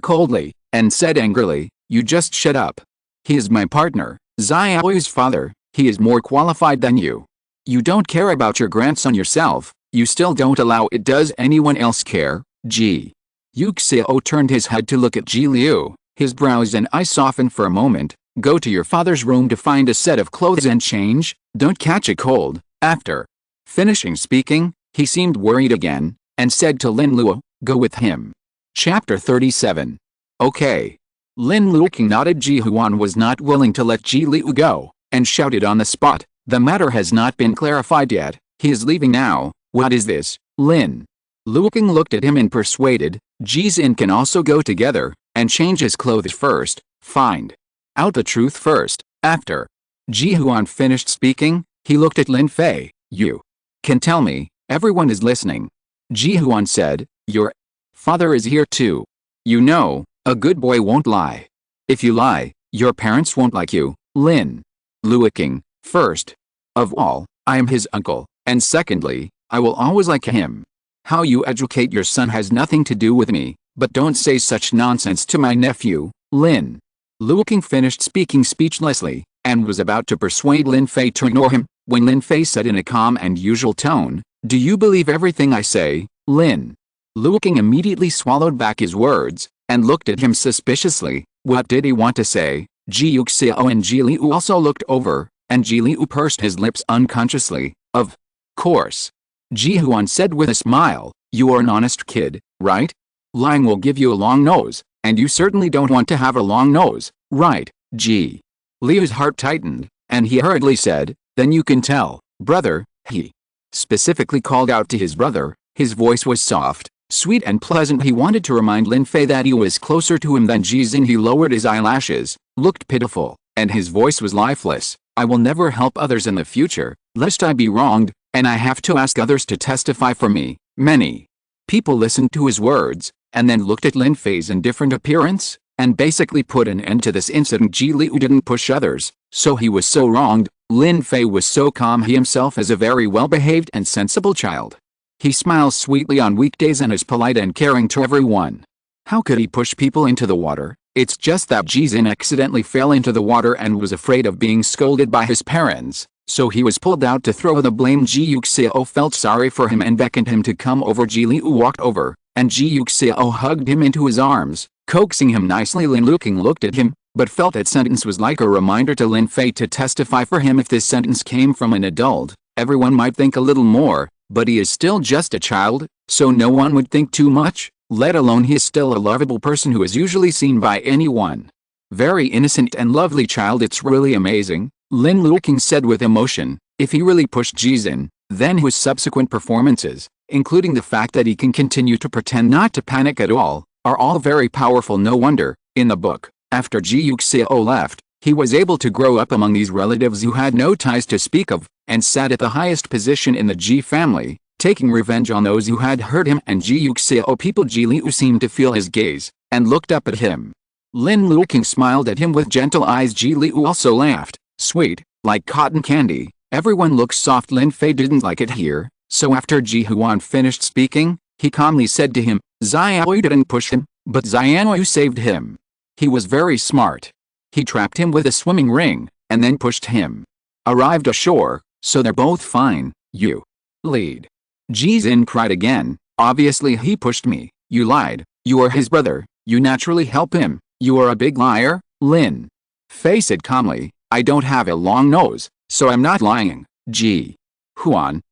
coldly, and said angrily, "You just shut up. He is my partner, Xiao's father. He is more qualified than you. You don't care about your grandson yourself. You still don't allow it. Does anyone else care?" Ji Yuxiao turned his head to look at Ji Liu. His brows and eyes softened for a moment. "Go to your father's room to find a set of clothes and change. Don't catch a cold." After finishing speaking, he seemed worried again, and said to Lin Luo, "Go with him." Chapter 37. Okay. Lin Luoqing nodded. Ji Huan was not willing to let Ji Liu go, and shouted on the spot, "The matter has not been clarified yet. He is leaving now." "What is this?" Lin Luoqing looked at him and persuaded, "Ji's in can also go together, and change his clothes first. Find out the truth first." After Ji Huan finished speaking, he looked at Lin Fei. "You can tell me, everyone is listening." Ji Huan said, "Your father is here too. You know, a good boy won't lie. If you lie, your parents won't like you." Lin Luoqing, "First of all, I am his uncle, and secondly, I will always like him. How you educate your son has nothing to do with me, but don't say such nonsense to my nephew." Lin Luoqing finished speaking speechlessly, and was about to persuade Lin Fei to ignore him, when Lin Fei said in a calm and usual tone, "Do you believe everything I say?" Lin Luoqing immediately swallowed back his words, and looked at him suspiciously. What did he want to say? Ji Yuxiao and Ji Liu also looked over, and Ji Liu pursed his lips unconsciously. Of course. Ji Huan said with a smile, you are an honest kid, right? Lying will give you a long nose, and you certainly don't want to have a long nose, right? Ji Liu's heart tightened, and he hurriedly said, then you can tell, brother. He specifically called out to his brother. His voice was soft, sweet and pleasant. He wanted to remind Lin Fei that he was closer to him than Jizin. He lowered his eyelashes, looked pitiful, and his voice was lifeless. I will never help others in the future, lest I be wronged, and I have to ask others to testify for me. Many people listened to his words, and then looked at Lin Fei's indifferent appearance, and basically put an end to this incident. Ji Liu didn't push others, so he was so wronged. Lin Fei was so calm. He himself is a very well-behaved and sensible child. He smiles sweetly on weekdays and is polite and caring to everyone. How could he push people into the water? It's just that Jizin accidentally fell into the water and was afraid of being scolded by his parents, so he was pulled out to throw the blame. Ji Yuxiao felt sorry for him and beckoned him to come over. Ji Liu walked over, and Ji Yuxiao hugged him into his arms, coaxing him nicely. Lin Luoqing looked at him, but felt that sentence was like a reminder to Lin Fei to testify for him. If this sentence came from an adult, everyone might think a little more, but he is still just a child, so no one would think too much, let alone he is still a lovable person who is usually seen by anyone. Very innocent and lovely child. It's really amazing, Lin Luoqing said with emotion. If he really pushed Jizin, then his subsequent performances, including the fact that he can continue to pretend not to panic at all, are all very powerful. No wonder, in the book, after Ji Yuxiao left, he was able to grow up among these relatives who had no ties to speak of, and sat at the highest position in the Ji family, taking revenge on those who had hurt him and Ji Yuxiao people. Ji Liu seemed to feel his gaze, and looked up at him. Lin Luoqing smiled at him with gentle eyes. Ji Liu also laughed, sweet, like cotton candy. Everyone looks soft. Lin Fei didn't like it here, so after Ji Huan finished speaking, he calmly said to him, Xiaoyu didn't push him, but Xiaoyu saved him. He was very smart. He trapped him with a swimming ring, and then pushed him. Arrived ashore, so they're both fine. You lead. Jizin cried again. Obviously he pushed me. You lied. You are his brother. You naturally help him. You are a big liar. Lin Fei said calmly, I don't have a long nose, so I'm not lying. Ji Huan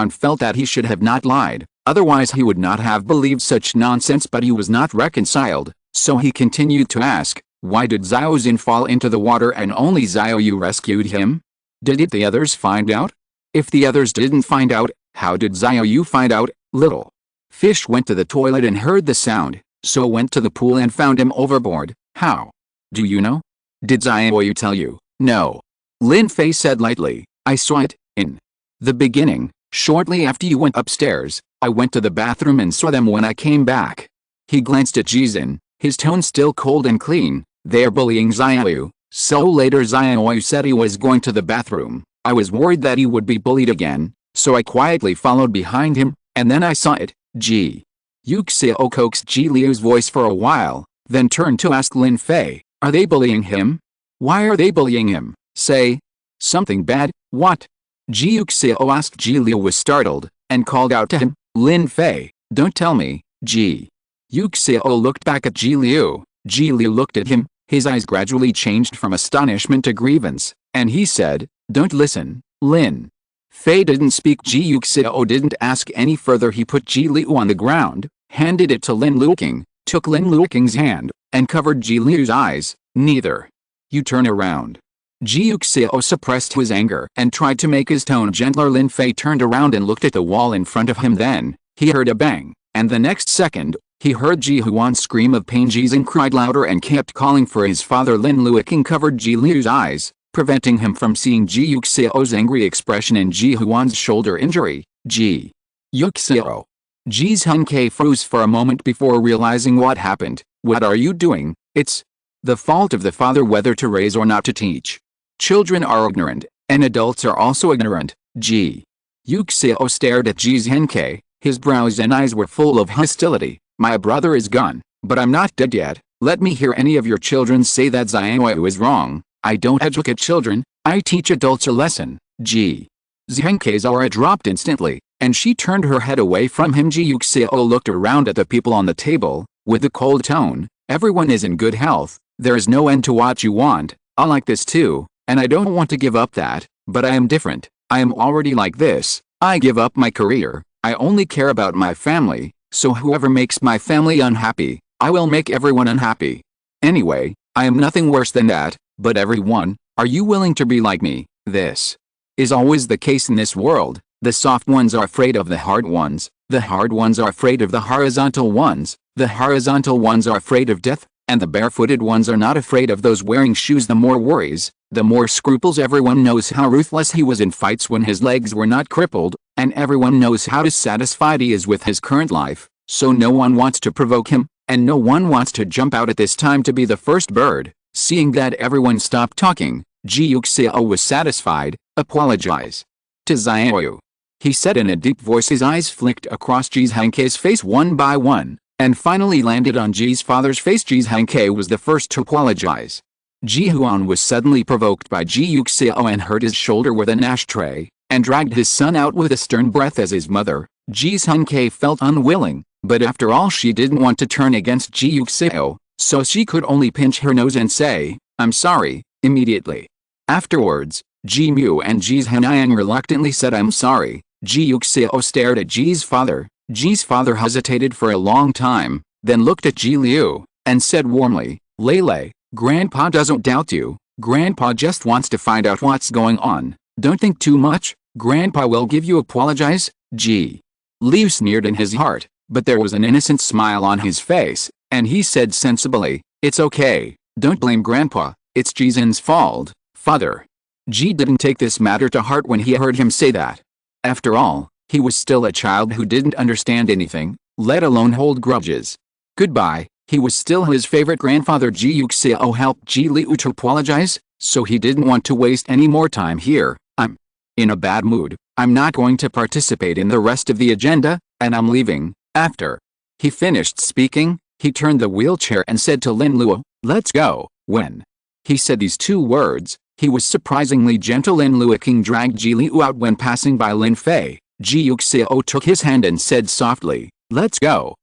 felt that he should have not lied, otherwise he would not have believed such nonsense, but he was not reconciled, so he continued to ask, why did Xiaozin fall into the water and only Xiaoyu rescued him? Did the others find out? If the others didn't find out, how did Xiaoyu find out? Little Fish went to the toilet and heard the sound, so went to the pool and found him overboard. How? Do you know? Did Xiaoyu tell you? No. Lin Fei said lightly, I saw it, in the beginning, shortly after you went upstairs. I went to the bathroom and saw them when I came back. He glanced at Jizin, his tone still cold and clean. They're bullying Xiaoyu. So later Xiaoyu said he was going to the bathroom. I was worried that he would be bullied again, so I quietly followed behind him, and then I saw it. Ji Yuxiao coaxed Ji Liu's voice for a while, then turned to ask Lin Fei, are they bullying him? Why are they bullying him? Say something bad. What? Ji Yuxiao asked. Ji Liu was startled, and called out to him, Lin Fei, don't tell me. Ji Yuxiao looked back at Ji Liu. Ji Liu looked at him, his eyes gradually changed from astonishment to grievance, and he said, don't listen. Lin Fei didn't speak. Ji Yuxiao didn't ask any further. He put Ji Liu on the ground, handed it to Lin Luoqing, took Lin Luoqing's hand, and covered Ji Liu's eyes. Neither. You turn around. Ji Yuxiao suppressed his anger and tried to make his tone gentler. Lin Fei turned around and looked at the wall in front of him. Then, he heard a bang, and the next second, he heard Ji Huan scream of pain. Jizin cried louder and kept calling for his father. Lin Luoqing covered Ji Liu's eyes, preventing him from seeing Ji Yuxiao's angry expression and Ji Huan's shoulder injury. Ji Yuxiao. Ji's Hunkei froze for a moment before realizing what happened. What are you doing? It's the fault of the father whether to raise or not to teach. Children are ignorant, and adults are also ignorant. Ji Yuxiao stared at Ji's Hunkei. His brows and eyes were full of hostility. My brother is gone, but I'm not dead yet. Let me hear any of your children say that Xiaoyu is wrong. I don't educate children, I teach adults a lesson. Ji's Hunkei's aura dropped instantly, and she turned her head away from him. Ji Yuxiao looked around at the people on the table, with a cold tone. Everyone is in good health, there is no end to what you want. I like this too, and I don't want to give up that, but I am different. I am already like this. I give up my career. I only care about my family, so whoever makes my family unhappy, I will make everyone unhappy. Anyway, I am nothing worse than that, but everyone, are you willing to be like me? This is always the case in this world. The soft ones are afraid of the hard ones. The hard ones are afraid of the horizontal ones. The horizontal ones are afraid of death, and the barefooted ones are not afraid of those wearing shoes. The more worries, the more scruples. Everyone knows how ruthless he was in fights when his legs were not crippled, and everyone knows how dissatisfied he is with his current life, so no one wants to provoke him, and no one wants to jump out at this time to be the first bird. Seeing that everyone stopped talking, Ji Yuxiao was satisfied. Apologize to Xiaoyu, he said in a deep voice. His eyes flicked across Ji Hankei's face one by one, and finally landed on Ji's father's face. Ji Hankei was the first to apologize. Ji Huan was suddenly provoked by Ji Yuxiao and hurt his shoulder with an ashtray, and dragged his son out with a stern breath as his mother. Ji Hankei felt unwilling, but after all she didn't want to turn against Ji Yuxiao, so she could only pinch her nose and say, "I'm sorry," immediately. Afterwards, Ji Mu and Ji Hanyang reluctantly said, "I'm sorry." Ji Yuxiao stared at Ji's father. Ji's father hesitated for a long time, then looked at Ji Liu, and said warmly, "Lei, Grandpa doesn't doubt you. Grandpa just wants to find out what's going on. Don't think too much. Grandpa will give you apologize." Ji Liu sneered in his heart, but there was an innocent smile on his face, and he said sensibly, "It's okay. Don't blame Grandpa. It's Jizin's fault, father." Ji didn't take this matter to heart when he heard him say that. After all, he was still a child who didn't understand anything, let alone hold grudges. Goodbye, he was still his favorite grandfather. Ji Yuxiao helped Ji Liu to apologize, so he didn't want to waste any more time here. "I'm in a bad mood, I'm not going to participate in the rest of the agenda, and I'm leaving." After he finished speaking, he turned the wheelchair and said to Lin Luo, "Let's go." When he said these two words, he was surprisingly gentle. Lin Luoqing dragged Ji Liu out when passing by Lin Fei. Ji Yuxiao took his hand and said softly, "Let's go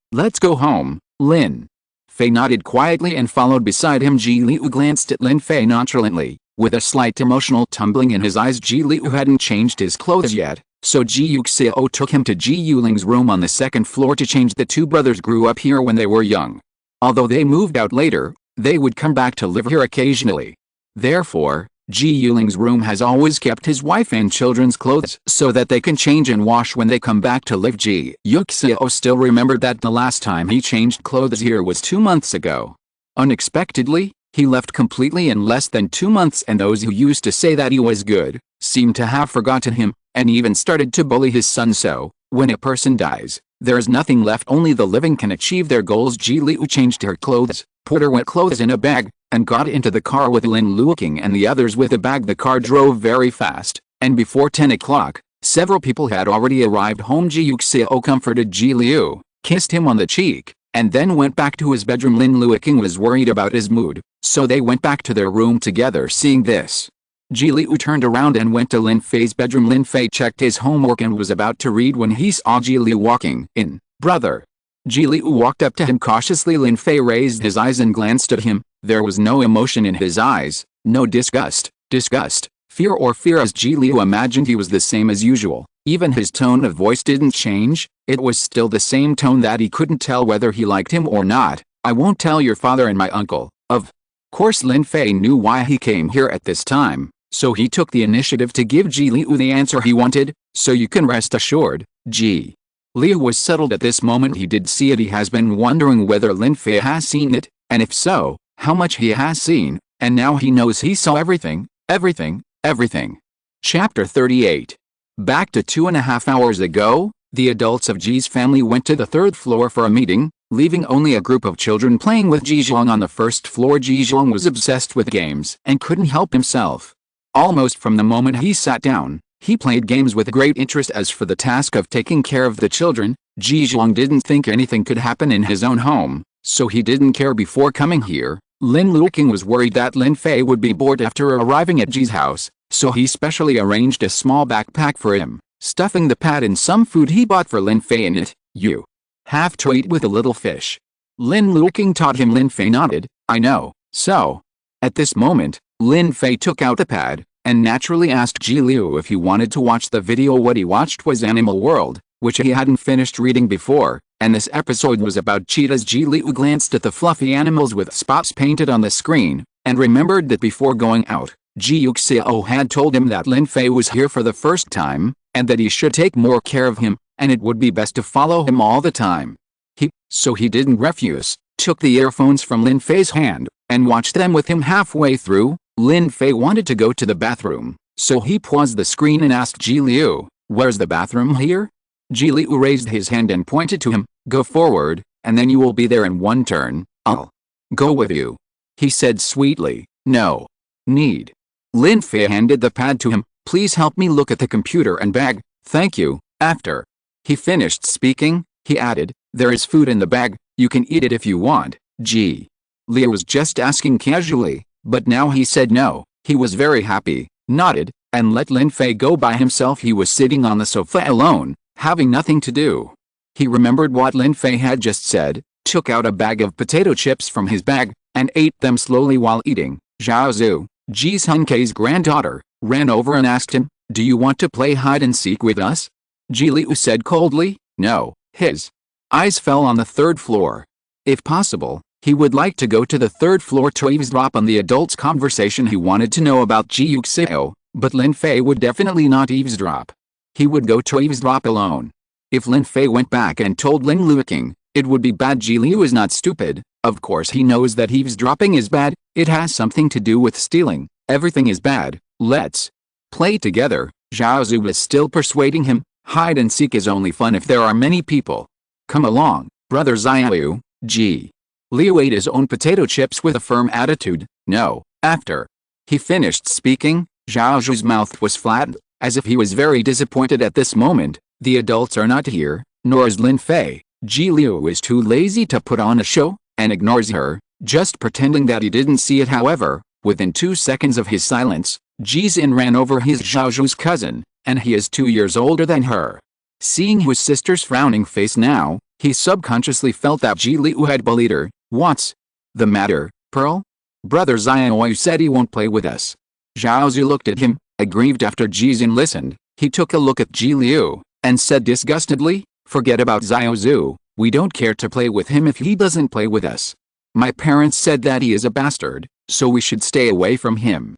home." Lin Fei nodded quietly and followed beside him. Ji Liu glanced at Lin Fei nonchalantly, with a slight emotional tumbling in his eyes. Ji Liu hadn't changed his clothes yet, so Ji Yuxiao took him to Ji Yuling's room on the second floor to change. The two brothers grew up here when they were young. Although they moved out later, they would come back to live here occasionally. Therefore, Ji Yuling's room has always kept his wife and children's clothes so that they can change and wash when they come back to live. Ji Yuxiao still remembered that the last time he changed clothes here was 2 months ago. Unexpectedly, he left completely in less than 2 months, and those who used to say that he was good seemed to have forgotten him, and even started to bully his son. So, when a person dies, there is nothing left. Only the living can achieve their goals. Ji Liu changed her clothes, put her wet clothes in a bag, and got into the car with Lin Luoqing and the others with a bag. The car drove very fast, and before 10 o'clock, several people had already arrived home. Ji Yuxiao comforted Ji Liu, kissed him on the cheek, and then went back to his bedroom. Lin Luoqing was worried about his mood, so they went back to their room together. Seeing this, Ji Liu turned around and went to Lin Fei's bedroom. Lin Fei checked his homework and was about to read when he saw Ji Liu walking in. "Brother." Ji Liu walked up to him cautiously. Lin Fei raised his eyes and glanced at him. There was no emotion in his eyes, no disgust, fear or fear. As Ji Liu imagined, he was the same as usual. Even his tone of voice didn't change. It was still the same tone that he couldn't tell whether he liked him or not. "I won't tell your father and my uncle." Of course Lin Fei knew why he came here at this time, so he took the initiative to give Ji Liu the answer he wanted. "So you can rest assured." Ji Liu was settled at this moment. He did see it. He has been wondering whether Lin Fei has seen it, and if so, how much he has seen, and now he knows he saw everything. Chapter 38. Back to 2.5 hours ago, the adults of Ji's family went to the 3rd floor for a meeting, leaving only a group of children playing with Ji Zhuang on the 1st floor. Ji Zhuang was obsessed with games and couldn't help himself. Almost from the moment he sat down, he played games with great interest. As for the task of taking care of the children, Ji Zhuang didn't think anything could happen in his own home, so he didn't care. Before coming here, Lin Luoqing was worried that Lin Fei would be bored after arriving at Ji's house, so he specially arranged a small backpack for him. stuffing the pad in some food he bought for Lin Fei. In it, you have to eat with a little fish. Lin Luoqing taught him. Lin Fei nodded. I know, so. At this moment, Lin Fei took out the pad, and naturally asked Ji Liu if he wanted to watch the video. What he watched was Animal World, which he hadn't finished reading before, and this episode was about cheetahs. Ji Liu glanced at the fluffy animals with spots painted on the screen, and remembered that before going out, Ji Yuxiao had told him that Lin Fei was here for the first time, and that he should take more care of him, and it would be best to follow him all the time. So he didn't refuse, took the earphones from Lin Fei's hand, and watched them with him. Halfway through, Lin Fei wanted to go to the bathroom, so he paused the screen and asked Ji Liu, "Where's the bathroom here?" Ji Liu raised his hand and pointed to him. "Go forward, and then you will be there in one turn. I'll go with you," he said sweetly. "No need." Lin Fei handed the pad to him. "Please help me look at the computer and bag, thank you." After he finished speaking, he added, "There is food in the bag, you can eat it if you want." Ji Liu was just asking casually, but now he said no. He was very happy, nodded, and let Lin Fei go by himself. He was sitting on the sofa alone, having nothing to do. He remembered what Lin Fei had just said, took out a bag of potato chips from his bag, and ate them slowly while eating. Zhao Zhu, Ji Yuxiao's granddaughter, ran over and asked him, "Do you want to play hide and seek with us?" Ji Liu said coldly, "No." His eyes fell on the third floor. If possible, he would like to go to the third floor to eavesdrop on the adults' conversation. He wanted to know about Ji Yuxiao, but Lin Fei would definitely not eavesdrop. He would go to eavesdrop alone. If Lin Fei went back and told Lin Luoqing, it would be bad. Ji Liu is not stupid. Of course he knows that eavesdropping is bad. It has something to do with stealing. Everything is bad. Let's play together. Zhao Zhu was still persuading him. Hide and seek is only fun if there are many people. Come along, brother Xiao. Ji Liu ate his own potato chips with a firm attitude. No. After he finished speaking, Zhao Zhu's mouth was flattened, as if he was very disappointed at this moment. The adults are not here, nor is Lin Fei. Ji Liu is too lazy to put on a show, and ignores her, just pretending that he didn't see it. However, within 2 seconds of his silence, Ji Xin ran over. His Zhao Zhu's cousin, and he is 2 years older than her. Seeing his sister's frowning face now, he subconsciously felt that Ji Liu had bullied her. "What's the matter, Pearl?" "Brother Xiao said he won't play with us." Zhao Zhu looked at him, aggrieved. After Ji Xin listened, he took a look at Ji Liu, and said disgustedly, "Forget about Xiao Zhu, we don't care to play with him if he doesn't play with us. My parents said that he is a bastard, so we should stay away from him."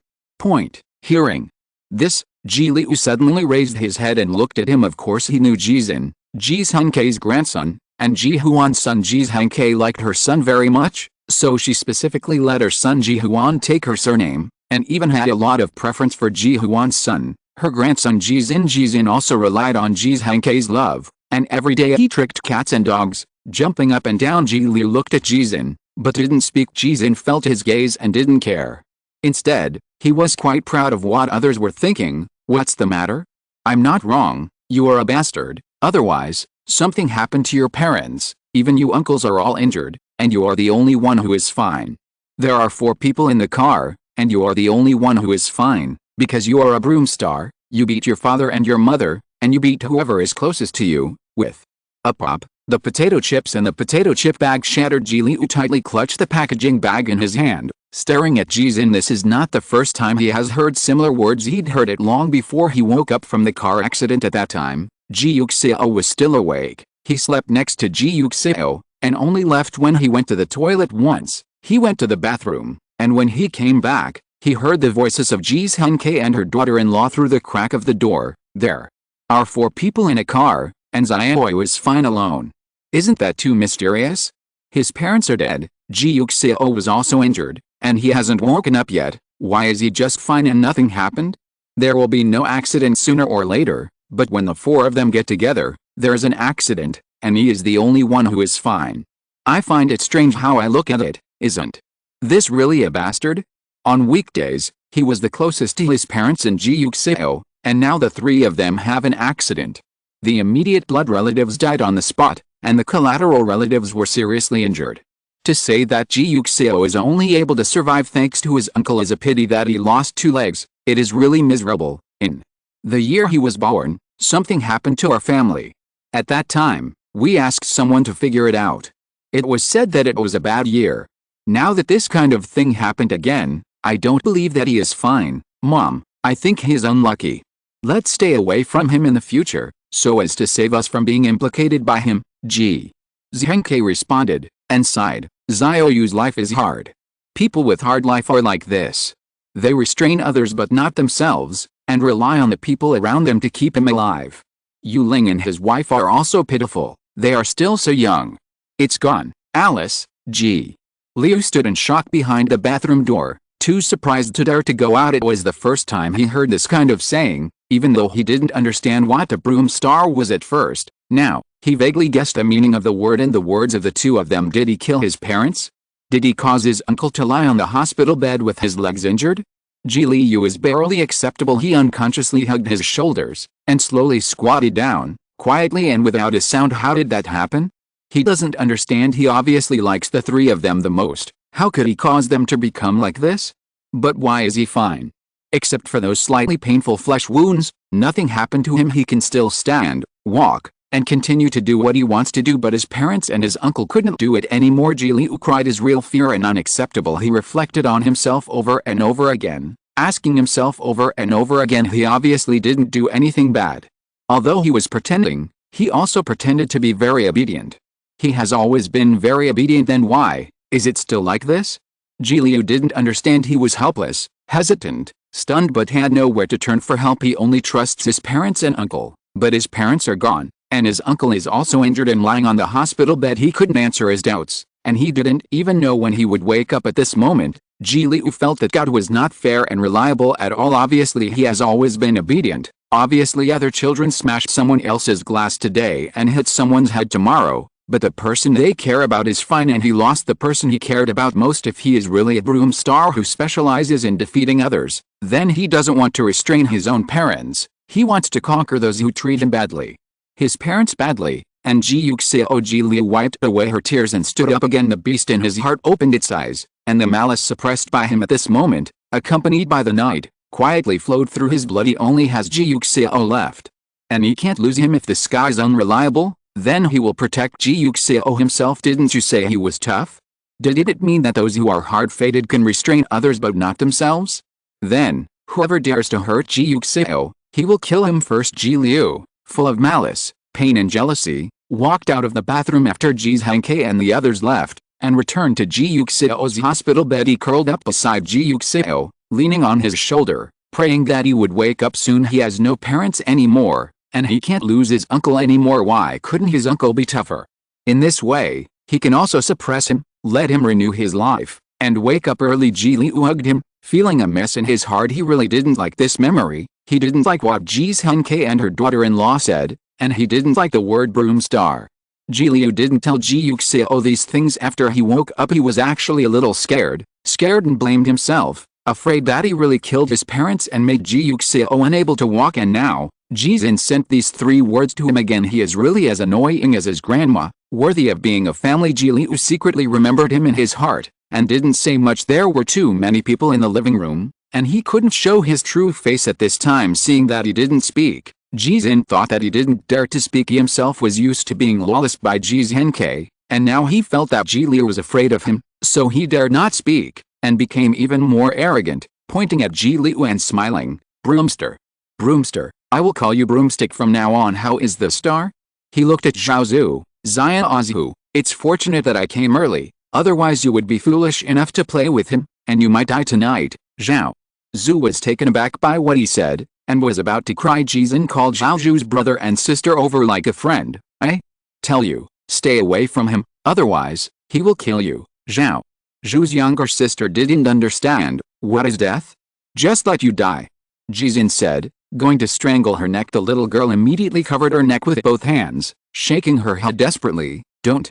Hearing this, Ji Liu suddenly raised his head and looked at him. Of course he knew Ji Xin, Ji Yuxiao's grandson, and Ji Huan's son. Ji Yuxiao liked her son very much, so she specifically let her son Ji Huan take her surname, and even had a lot of preference for Ji Huan's son, her grandson Ji Xin. Ji Xin also relied on Ji Yuxiao's love, and every day he tricked cats and dogs, jumping up and down. Ji Liu looked at Ji Xin, but didn't speak. Ji Xin felt his gaze and didn't care. Instead, he was quite proud of what others were thinking. "What's the matter? I'm not wrong, you are a bastard. Otherwise, something happened to your parents. Even you uncles are all injured, and you are the only one who is fine. There are 4 people in the car, and you are the only one who is fine, because you are a broom star. You beat your father and your mother, and you beat whoever is closest to you." With a pop, the potato chips and the potato chip bag shattered. Ji Liu tightly clutched the packaging bag in his hand, staring at Ji Xin. This is not the first time he has heard similar words. He'd heard it long before he woke up from the car accident. At that time, Ji Yuxiao was still awake. He slept next to Ji Yuxiao, and only left when he went to the toilet once. He went to the bathroom, and when he came back, he heard the voices of Ji Yuxiao and her daughter-in-law through the crack of the door. "There are 4 people in a car, and Xiao is fine alone. Isn't that too mysterious? His parents are dead, Ji Yuxiao was also injured, and he hasn't woken up yet. Why is he just fine and nothing happened? There will be no accident sooner or later, but when the 4 of them get together, there's an accident, and he is the only one who is fine. I find it strange how I look at it. Isn't this really a bastard?" On weekdays, he was the closest to his parents and Ji Yuxiao, and now the 3 of them have an accident. The immediate blood relatives died on the spot, and the collateral relatives were seriously injured. To say that Ji Yuxiao is only able to survive thanks to his uncle is a pity that he lost 2 legs. It is really miserable. In the year he was born, Something happened to our family. At that time, we asked someone to figure it out. It was said that it was a bad year. Now that this kind of thing happened again, I don't believe that he is fine, Mom. I think he is unlucky. Let's stay away from him in the future, so as to save us from being implicated by him, Ji Yuxiao responded, and sighed. Xiaoyu's life is hard. People with hard life are like this. They restrain others but not themselves, and rely on the people around them to keep him alive. Yu Ling and his wife are also pitiful. They are still so young. It's gone. Alice, Ji. Leyu stood in shock behind the bathroom door, too surprised to dare to go out. It was the first time he heard this kind of saying, even though he didn't understand what a broom star was at first. Now, he vaguely guessed the meaning of the word and the words of the two of them. Did he kill his parents? Did he cause his uncle to lie on the hospital bed with his legs injured? Ji Leyu is barely acceptable. He unconsciously hugged his shoulders, and slowly squatted down, quietly and without a sound. How did that happen? He doesn't understand. He obviously likes the three of them the most. How could he cause them to become like this? But why is he fine? Except for those slightly painful flesh wounds, nothing happened to him. He can still stand, walk, and continue to do what he wants to do, but his parents and his uncle couldn't do it anymore. Ji Leyu cried his real fear and unacceptable. He reflected on himself over and over again, asking himself over and over again he obviously didn't do anything bad. Although he was pretending, he also pretended to be very obedient. He has always been very obedient. Then why is it still like this? Ji Leyu didn't understand. He was helpless, hesitant, stunned, but had nowhere to turn for help. He only trusts his parents and uncle, but his parents are gone, and his uncle is also injured and lying on the hospital bed. He couldn't answer his doubts, and he didn't even know when he would wake up. At this moment, Ji Leyu felt that God was not fair and reliable at all. Obviously he has always been obedient. Obviously other children smashed someone else's glass today and hit someone's head tomorrow, but the person they care about is fine, and he lost the person he cared about most. If he is really a broom star who specializes in defeating others, then he doesn't want to restrain his own parents. He wants to conquer those who treat him badly. His parents badly, and Ji Yuxiao. Ji Leyu wiped away her tears and stood up again. The beast in his heart opened its eyes, and the malice suppressed by him at this moment, accompanied by the night, quietly flowed through his blood. He only has Ji Yuxiao left. And he can't lose him. If this guy is unreliable, then he will protect Ji Yuxiao himself. Didn't you say he was tough? Did it mean that those who are hard-fated can restrain others but not themselves? Then, whoever dares to hurt Ji Yuxiao, he will kill him first. Ji Leyu, full of malice, pain and jealousy, walked out of the bathroom after Ji Yuxiao and the others left, and returned to Ji Yuxiao's hospital bed. He curled up beside Ji Yuxiao, leaning on his shoulder, praying that he would wake up soon. He has no parents anymore, and he can't lose his uncle anymore. Why couldn't his uncle be tougher? In this way, he can also suppress him, let him renew his life, and wake up early. Ji Leyu hugged him, feeling a mess in his heart. He really didn't like this memory. He didn't like what Ji Yuxiao and her daughter-in-law said, and he didn't like the word broom star. Ji Leyu didn't tell Ji Yuxiao these things after he woke up. He was actually a little scared and blamed himself, afraid that he really killed his parents and made Ji Yuxiao unable to walk. And now, Ji Yuxiao sent these 3 words to him again. He is really as annoying as his grandma, worthy of being a family. Ji Leyu secretly remembered him in his heart, and didn't say much. There were too many people in the living room, and he couldn't show his true face at this time. Seeing that he didn't speak, Ji Yuxiao thought that he didn't dare to speak. He himself was used to being lawless by Ji Yuxiao, and now he felt that Ji Leyu was afraid of him, so he dared not speak, and became even more arrogant, pointing at Ji Leyu and smiling. Broomster. Broomster, I will call you Broomstick from now on. How is the star? He looked at Zhao Xiaozu. It's fortunate that I came early, otherwise you would be foolish enough to play with him, and you might die tonight. Zhao Zhu was taken aback by what he said, and was about to cry. Ji Yuxiao called Zhao Zhu's brother and sister over like a friend. I tell you, stay away from him, otherwise, he will kill you. Zhao Zhu's younger sister didn't understand. What is death? Just let you die, Ji Yuxiao said, going to strangle her neck. The little girl immediately covered her neck with both hands, shaking her head desperately. Don't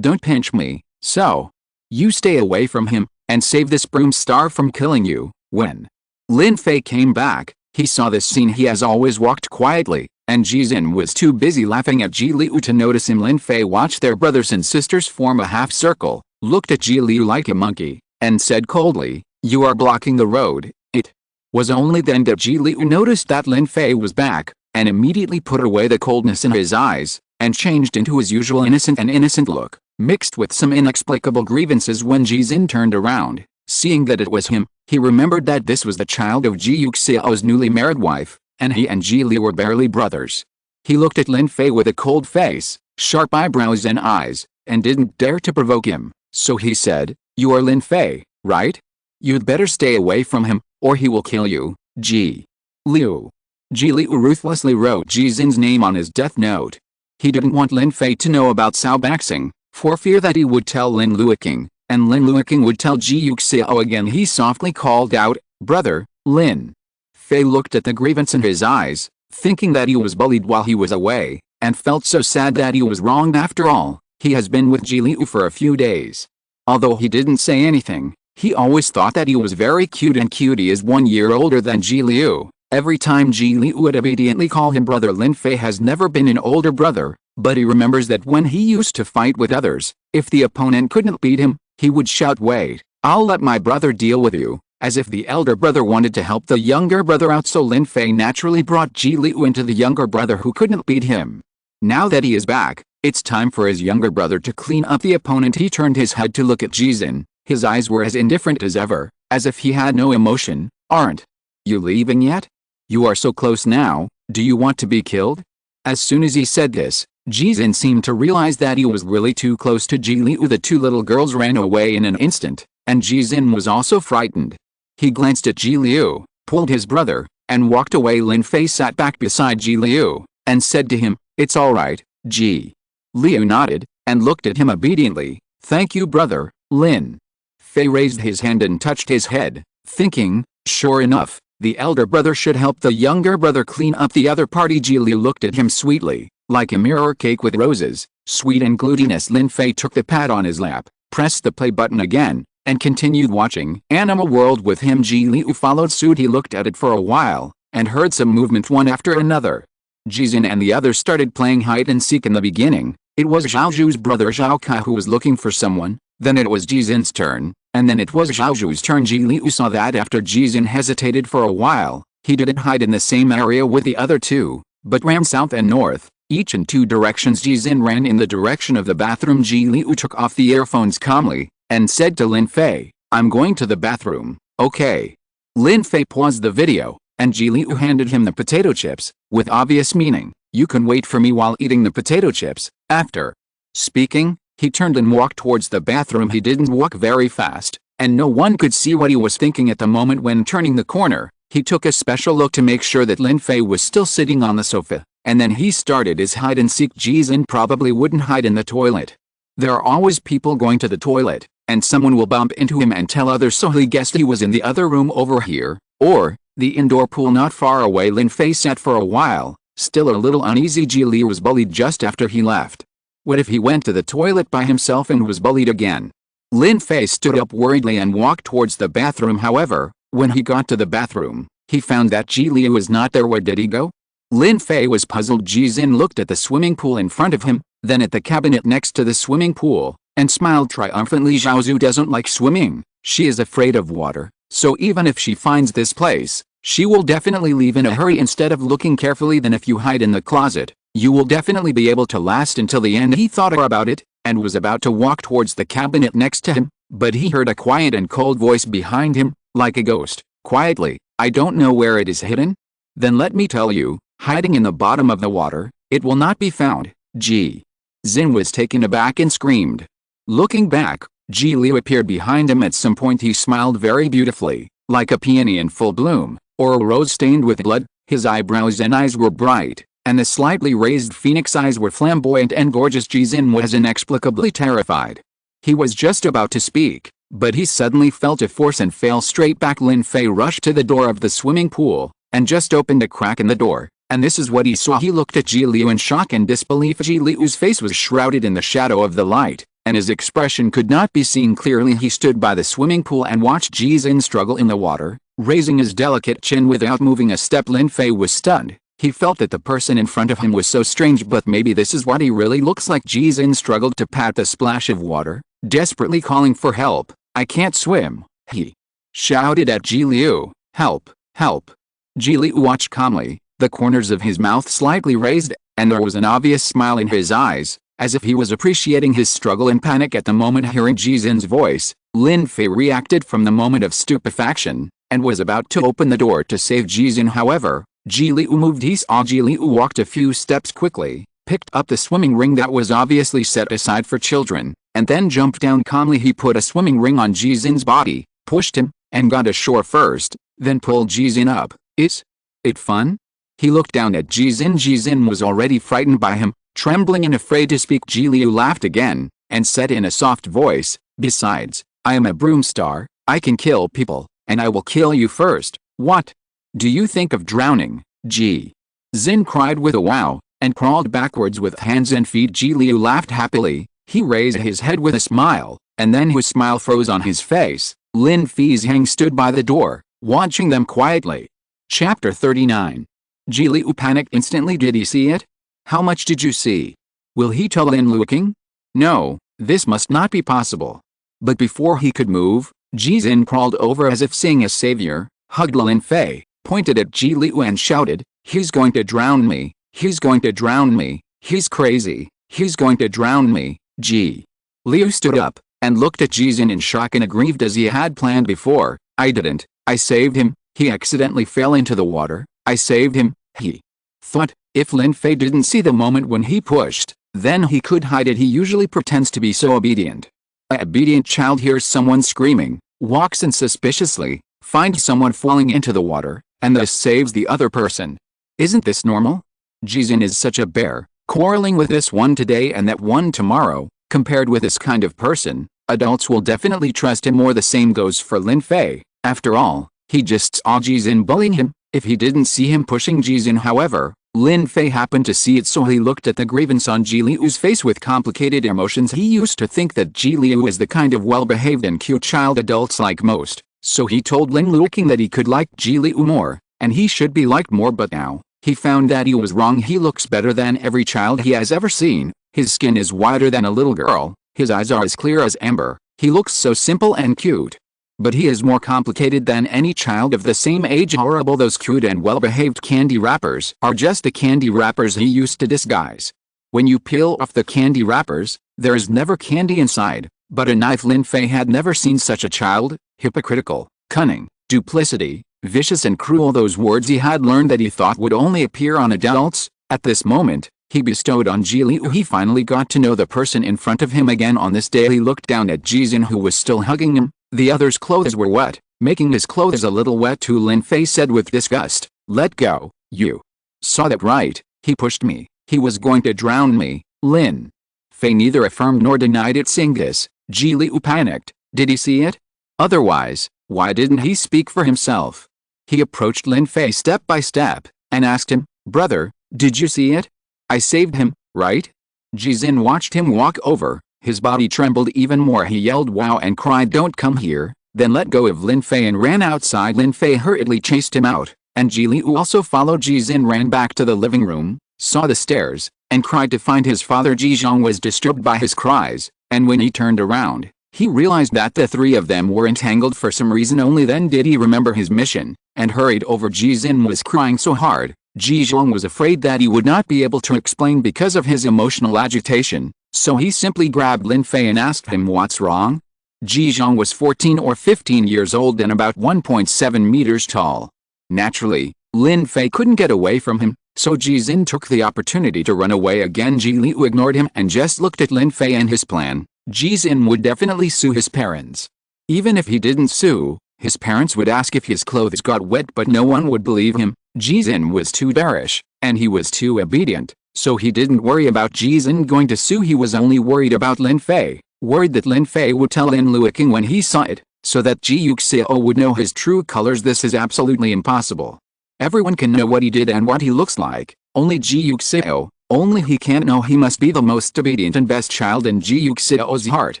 pinch me. So, you stay away from him, and save this broom star from killing you. When Lin Fei came back, he saw this scene. He has always walked quietly, and Ji Yuxiao was too busy laughing at Ji Leyu to notice him. Lin Fei watched their brothers and sisters form a half circle, looked at Ji Leyu like a monkey, and said coldly, "You are blocking the road." It was only then that Ji Leyu noticed that Lin Fei was back, and immediately put away the coldness in his eyes, and changed into his usual innocent look, mixed with some inexplicable grievances. When Ji Xin turned around, seeing that it was him, he remembered that this was the child of Ji Yuxiao's newly married wife, and he and Ji Li were barely brothers. He looked at Lin Fei with a cold face, sharp eyebrows and eyes, and didn't dare to provoke him, so he said, "You are Lin Fei, right? You'd better stay away from him, or he will kill you, Ji Liu." Ji Liu ruthlessly wrote Ji Xin's name on his death note. He didn't want Lin Fei to know about Cao Baxing, for fear that he would tell Lin Luoqing, and Lin Luoqing would tell Ji Yuxiao again. He softly called out, "Brother, Lin." Fei looked at the grievance in his eyes, thinking that he was bullied while he was away, and felt so sad that he was wrong after all. He has been with Ji Liu for a few days. Although he didn't say anything, he always thought that he was very cute, and Cutie is 1 year older than Ji Liu. Every time Ji Liu would obediently call him brother. Lin Fei has never been an older brother, but he remembers that when he used to fight with others, if the opponent couldn't beat him, he would shout, "Wait, I'll let my brother deal with you," as if the elder brother wanted to help the younger brother out. So Lin Fei naturally brought Ji Liu into the younger brother who couldn't beat him. Now that he is back, it's time for his younger brother to clean up the opponent. He turned his head to look at Ji Xin. His eyes were as indifferent as ever, as if he had no emotion. "Aren't you leaving yet? You are so close now, do you want to be killed?" As soon as he said this, Ji Xin seemed to realize that he was really too close to Ji Liu. The two little girls ran away in an instant, and Ji Xin was also frightened. He glanced at Ji Liu, pulled his brother, and walked away. Lin Fei sat back beside Ji Liu, and said to him, "It's all right, Ji." Liu nodded, and looked at him obediently. "Thank you, brother, Lin." Fei raised his hand and touched his head, thinking, sure enough, the elder brother should help the younger brother clean up the other party. Ji Liu looked at him sweetly, like a mirror cake with roses, sweet and glutinous. Lin Fei took the pad on his lap, pressed the play button again, and continued watching Animal World with him. Ji Liu followed suit. He looked at it for a while, and heard some movement one after another. Ji Xin and the others started playing hide and seek. In the beginning, it was Zhaozhu's brother Zhao Kai who was looking for someone, then it was Ji Xin's turn, and then it was Zhaozhu's turn. Ji Liu saw that after Ji Xin hesitated for a while, he didn't hide in the same area with the other two, but ran south and north, each in two directions. Ji Xin ran in the direction of the bathroom. Ji Liu took off the earphones calmly, and said to Lin Fei, "I'm going to the bathroom, okay?" Lin Fei paused the video, and Ji Liu handed him the potato chips, with obvious meaning, "You can wait for me while eating the potato chips." After speaking, he turned and walked towards the bathroom. He didn't walk very fast, and no one could see what he was thinking at the moment. When turning the corner, he took a special look to make sure that Lin Fei was still sitting on the sofa, and then he started his hide and seek. Ji Xin probably wouldn't hide in the toilet. There are always people going to the toilet, and someone will bump into him and tell others, so he guessed he was in the other room over here, or the indoor pool not far away. Lin Fei sat for a while, still a little uneasy. Ji Liu was bullied just after he left. What if he went to the toilet by himself and was bullied again? Lin Fei stood up worriedly and walked towards the bathroom. However, when he got to the bathroom, he found that Ji Liu was not there. Where did he go? Lin Fei was puzzled. Ji Xin looked at the swimming pool in front of him, then at the cabinet next to the swimming pool, and smiled triumphantly. Zhaozhu doesn't like swimming. She is afraid of water, so even if she finds this place, she will definitely leave in a hurry instead of looking carefully. Then if you hide in the closet, you will definitely be able to last until the end. He thought about it, and was about to walk towards the cabinet next to him, but he heard a quiet and cold voice behind him, like a ghost, quietly, "I don't know where it is hidden." "Then let me tell you, hiding in the bottom of the water, it will not be found." Ji Xin was taken aback and screamed. Looking back, Ji Liu appeared behind him. At some point he smiled very beautifully, like a peony in full bloom, or a rose stained with blood. His eyebrows and eyes were bright, and the slightly raised phoenix eyes were flamboyant and gorgeous. Ji Xin was inexplicably terrified. He was just about to speak, but he suddenly felt a force and fell straight back. Lin Fei rushed to the door of the swimming pool, and just opened a crack in the door, and this is what he saw. He looked at Ji Liu in shock and disbelief. Ji Liu's face was shrouded in the shadow of the light, and his expression could not be seen clearly. He stood by the swimming pool and watched Ji Xin struggle in the water, raising his delicate chin without moving a step. Lin Fei was stunned. He felt that the person in front of him was so strange, but maybe this is what he really looks like. Ji Xin struggled to pat the splash of water, desperately calling for help. "I can't swim," he shouted at Ji Liu. "Help, help." Ji Liu watched calmly, the corners of his mouth slightly raised, and there was an obvious smile in his eyes, as if he was appreciating his struggle and panic at the moment. Hearing Ji Zin's voice, Lin Fei reacted from the moment of stupefaction, and was about to open the door to save Ji Zin. However, Ji Liu moved. He saw Ji Liu walked a few steps quickly, picked up the swimming ring that was obviously set aside for children, and then jumped down calmly. He put a swimming ring on Ji Zin's body, pushed him, and got ashore first, then pulled Ji Zin up. Is it fun? He looked down at Ji Zin. Ji Zin was already frightened by him, trembling and afraid to speak. Ji Liu laughed again, and said in a soft voice, "Besides, I am a broom star, I can kill people, and I will kill you first." "What? Do you think of drowning?" Ji Zin cried with a wow, and crawled backwards with hands and feet. Ji Liu laughed happily. He raised his head with a smile, and then his smile froze on his face. Lin Fei's Hang stood by the door, watching them quietly. Chapter 39. Ji Liu panicked instantly. Did he see it? How much did you see? Will he tell Lin Luoqing? No, this must not be possible. But before he could move, Ji Zin crawled over as if seeing a savior, hugged Lin Fei, pointed at Ji Liu and shouted, "He's going to drown me! He's going to drown me! He's crazy! He's going to drown me!" Ji Liu stood up, and looked at Ji Zin in shock and aggrieved as he had planned before. "I didn't. I saved him. He accidentally fell into the water. I saved him," he thought. If Lin Fei didn't see the moment when he pushed, then he could hide it. He usually pretends to be so obedient. A obedient child hears someone screaming, walks in suspiciously, finds someone falling into the water, and thus saves the other person. Isn't this normal? Ji Zin is such a bear, quarreling with this one today and that one tomorrow. Compared with this kind of person, adults will definitely trust him more. The same goes for Lin Fei. After all, he just saw Ji Zin bullying him. If he didn't see him pushing Ji Zin, however, Lin Fei happened to see it, so he looked at the grievance on Ji Liu's face with complicated emotions. He used to think that Ji Liu is the kind of well-behaved and cute child adults like most, so he told Lin Luoqing that he could like Ji Liu more, and he should be liked more. But now, he found that he was wrong. He looks better than every child he has ever seen. His skin is whiter than a little girl, his eyes are as clear as amber, he looks so simple and cute. But he is more complicated than any child of the same age. Horrible. Those cute and well-behaved candy wrappers are just the candy wrappers he used to disguise. When you peel off the candy wrappers, there is never candy inside, but a knife. Lin Fei had never seen such a child. Hypocritical, cunning, duplicity, vicious and cruel, those words he had learned that he thought would only appear on adults. At this moment, he bestowed on Ji Liu. He finally got to know the person in front of him again. On this day he looked down at Ji Zin, who was still hugging him. The other's clothes were wet, making his clothes a little wet too. Lin Fei said with disgust, "Let go, you saw that right? He pushed me. He was going to drown me." Lin Fei neither affirmed nor denied it. Seeing this, Ji Liu panicked. Did he see it? Otherwise, why didn't he speak for himself? He approached Lin Fei step by step, and asked him, "Brother, did you see it? I saved him, right?" Ji Zin watched him walk over. His body trembled even more. He yelled wow and cried, "Don't come here," then let go of Lin Fei and ran outside. Lin Fei hurriedly chased him out, and Ji Liu also followed. Ji Zin ran back to the living room, saw the stairs, and cried to find his father. Ji Zhang was disturbed by his cries, and when he turned around, he realized that the three of them were entangled for some reason. Only then did he remember his mission, and hurried over. Ji Zin was crying so hard, Ji Zhang was afraid that he would not be able to explain because of his emotional agitation. So he simply grabbed Lin Fei and asked him what's wrong. Ji Zhang was 14 or 15 years old and about 1.7 meters tall. Naturally, Lin Fei couldn't get away from him, so Ji Zin took the opportunity to run away again. Ji Liu ignored him and just looked at Lin Fei and his plan. Ji Zin would definitely sue his parents. Even if he didn't sue, his parents would ask if his clothes got wet, but no one would believe him. Ji Zin was too bearish, and he was too obedient. So he didn't worry about Ji Zin going to sue. He was only worried about Lin Fei, worried that Lin Fei would tell Lin Luoqing when he saw it, so that Ji Yuxiao would know his true colors. This is absolutely impossible. Everyone can know what he did and what he looks like, only Ji Yuxiao. Only he can't know he must be the most obedient and best child in Ji Yuxiao's heart.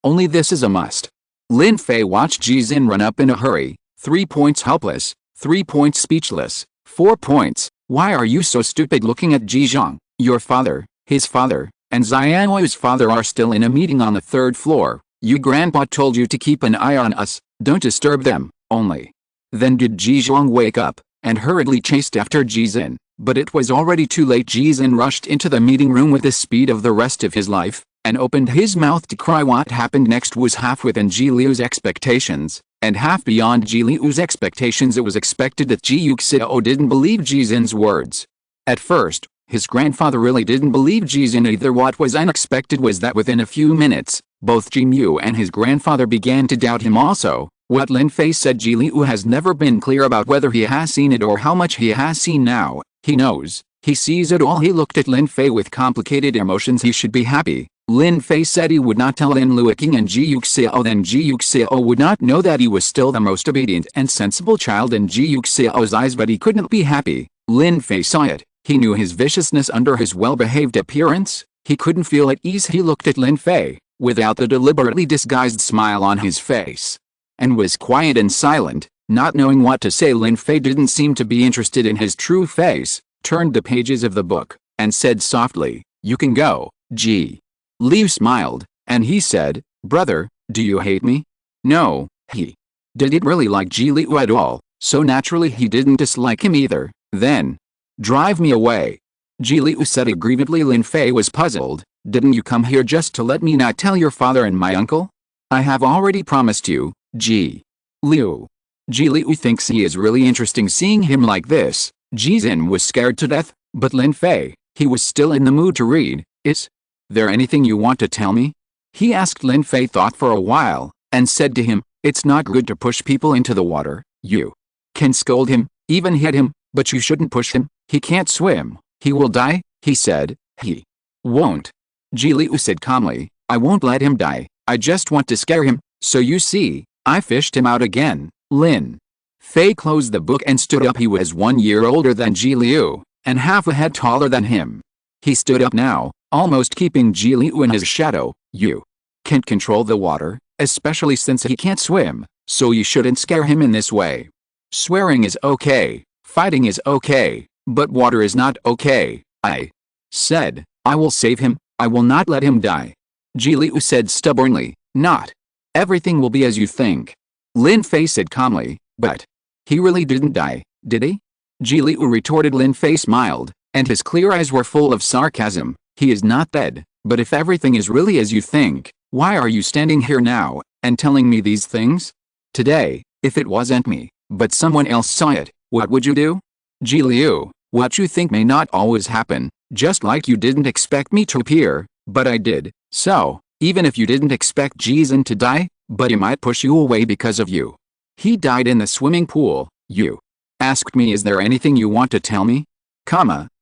Only this is a must. Lin Fei watched Ji Zin run up in a hurry. 3 points helpless, 3 points speechless, 4 points. Why are you so stupid? Looking at Ji Zhang. Your father, his father, and Xianhui's father are still in a meeting on the 3rd floor. Your grandpa told you to keep an eye on us, don't disturb them, only. Then did Ji Zhang wake up, and hurriedly chased after Ji Zin. but it was already too late. Ji Zhen rushed into the meeting room with the speed of the rest of his life, and opened his mouth to cry. What happened next was half within Ji Liu's expectations, and half beyond Ji Liu's expectations. It was expected that Ji Yuxiao didn't believe Ji Zhen's words. At first, his grandfather really didn't believe Ji Zhen either. What was unexpected was that within a few minutes, both Ji Mu and his grandfather began to doubt him also. What Lin Fei said, Ji Liu has never been clear about whether he has seen it or how much he has seen now. He knows, he sees it all. He looked at Lin Fei with complicated emotions. He should be happy. Lin Fei said he would not tell Lin Luoqing and Ji Yuxiao. Then Ji Yuxiao would not know that he was still the most obedient and sensible child in Ji Yuxiao's eyes, but he couldn't be happy. Lin Fei saw it. He knew his viciousness under his well-behaved appearance. He couldn't feel at ease. He looked at Lin Fei, without the deliberately disguised smile on his face, and was quiet and silent, not knowing what to say. Lin Fei didn't seem to be interested in his true face, turned the pages of the book, and said softly, "You can go, Ji." Liu smiled, and he said, "Brother, do you hate me?" No, he didn't really like Ji Liu at all, so naturally he didn't dislike him either. Then, drive me away, Ji Liu said aggrievedly. Lin Fei was puzzled. Didn't you come here just to let me not tell your father and my uncle? I have already promised you, Ji Liu. Ji Liu thinks he is really interesting. Seeing him like this, Ji Zhen was scared to death, but Lin Fei, he was still in the mood to read. Is there anything you want to tell me? He asked. Lin Fei thought for a while, and said to him, "It's not good to push people into the water. You can scold him, even hit him, but you shouldn't push him. He can't swim. He will die," he said. "He won't," Ji Liu said calmly. "I won't let him die. I just want to scare him, so you see, I fished him out again." Lin Fei closed the book and stood up. He was 1 year older than Ji Liu, and half a head taller than him. He stood up now, almost keeping Ji Liu in his shadow. "You can't control the water, especially since he can't swim, so you shouldn't scare him in this way. Swearing is okay, fighting is okay, but water is not okay." I said, "I will save him. I will not let him die," Ji Liu said stubbornly. "Not everything will be as you think," Lin Fei said calmly. "But he really didn't die, did he?" Ji Liu retorted. Lin Fei smiled, and his clear eyes were full of sarcasm. "He is not dead, but if everything is really as you think, why are you standing here now, and telling me these things? Today, if it wasn't me, but someone else saw it, what would you do? Ji Liu, what you think may not always happen, just like you didn't expect me to appear, but I did, so, even if you didn't expect Ji Zhen to die, but he might push you away because of you. He died in the swimming pool. You asked me, is there anything you want to tell me?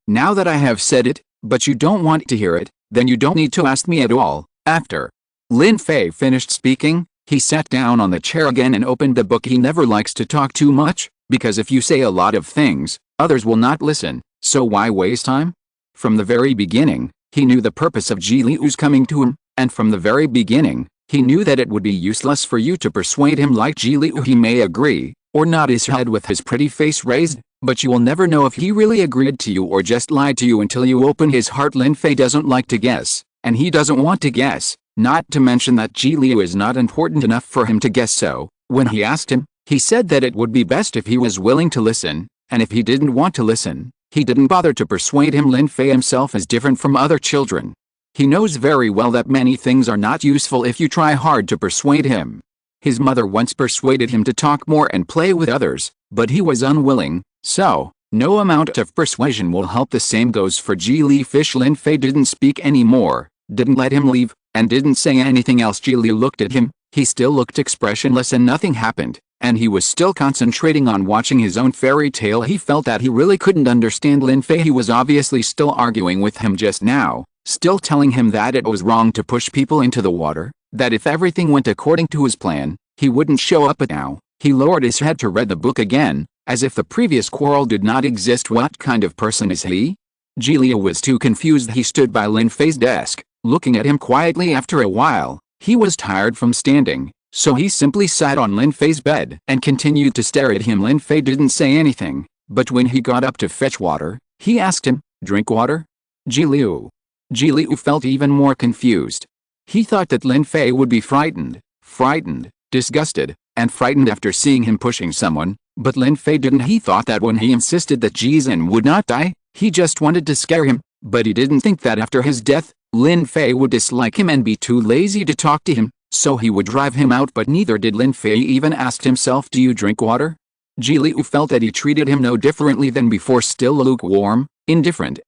Now that I have said it, but you don't want to hear it, then you don't need to ask me at all." After Lin Fei finished speaking, he sat down on the chair again and opened the book. He never likes to talk too much, because if you say a lot of things, others will not listen, so why waste time? From the very beginning, he knew the purpose of Ji Liu's coming to him, and from the very beginning, he knew that it would be useless for you to persuade him like Ji Liu. He may agree, or nod his head with his pretty face raised, but you will never know if he really agreed to you or just lied to you until you open his heart. Lin Fei doesn't like to guess, and he doesn't want to guess, not to mention that Ji Liu is not important enough for him to guess. So, when he asked him, he said that it would be best if he was willing to listen, and if he didn't want to listen, he didn't bother to persuade him. Lin Fei himself is different from other children. He knows very well that many things are not useful if you try hard to persuade him. His mother once persuaded him to talk more and play with others, but he was unwilling, so, no amount of persuasion will help. The same goes for Ji Li Fish. Lin Fei didn't speak anymore, didn't let him leave, and didn't say anything else. Ji Li looked at him, he still looked expressionless and nothing happened, and he was still concentrating on watching his own fairy tale. He felt that he really couldn't understand Lin Fei. He was obviously still arguing with him just now, still telling him that it was wrong to push people into the water, that if everything went according to his plan, he wouldn't show up. But now, he lowered his head to read the book again, as if the previous quarrel did not exist. What kind of person is he? Ji Liu was too confused. He stood by Lin Fei's desk, looking at him quietly. After a while, he was tired from standing, so he simply sat on Lin Fei's bed and continued to stare at him. Lin Fei didn't say anything, but when he got up to fetch water, he asked him, "Drink water?" Ji Liu felt even more confused. He thought that Lin Fei would be frightened, disgusted, and frightened after seeing him pushing someone, but Lin Fei didn't. He thought that when he insisted that Ji Zhen would not die, He just wanted to scare him, but he didn't think that after his death, Lin Fei would dislike him and be too lazy to talk to him, so he would drive him out. But neither did Lin Fei even ask himself, "Do you drink water?" Ji Liu felt that he treated him no differently than before, still lukewarm, indifferent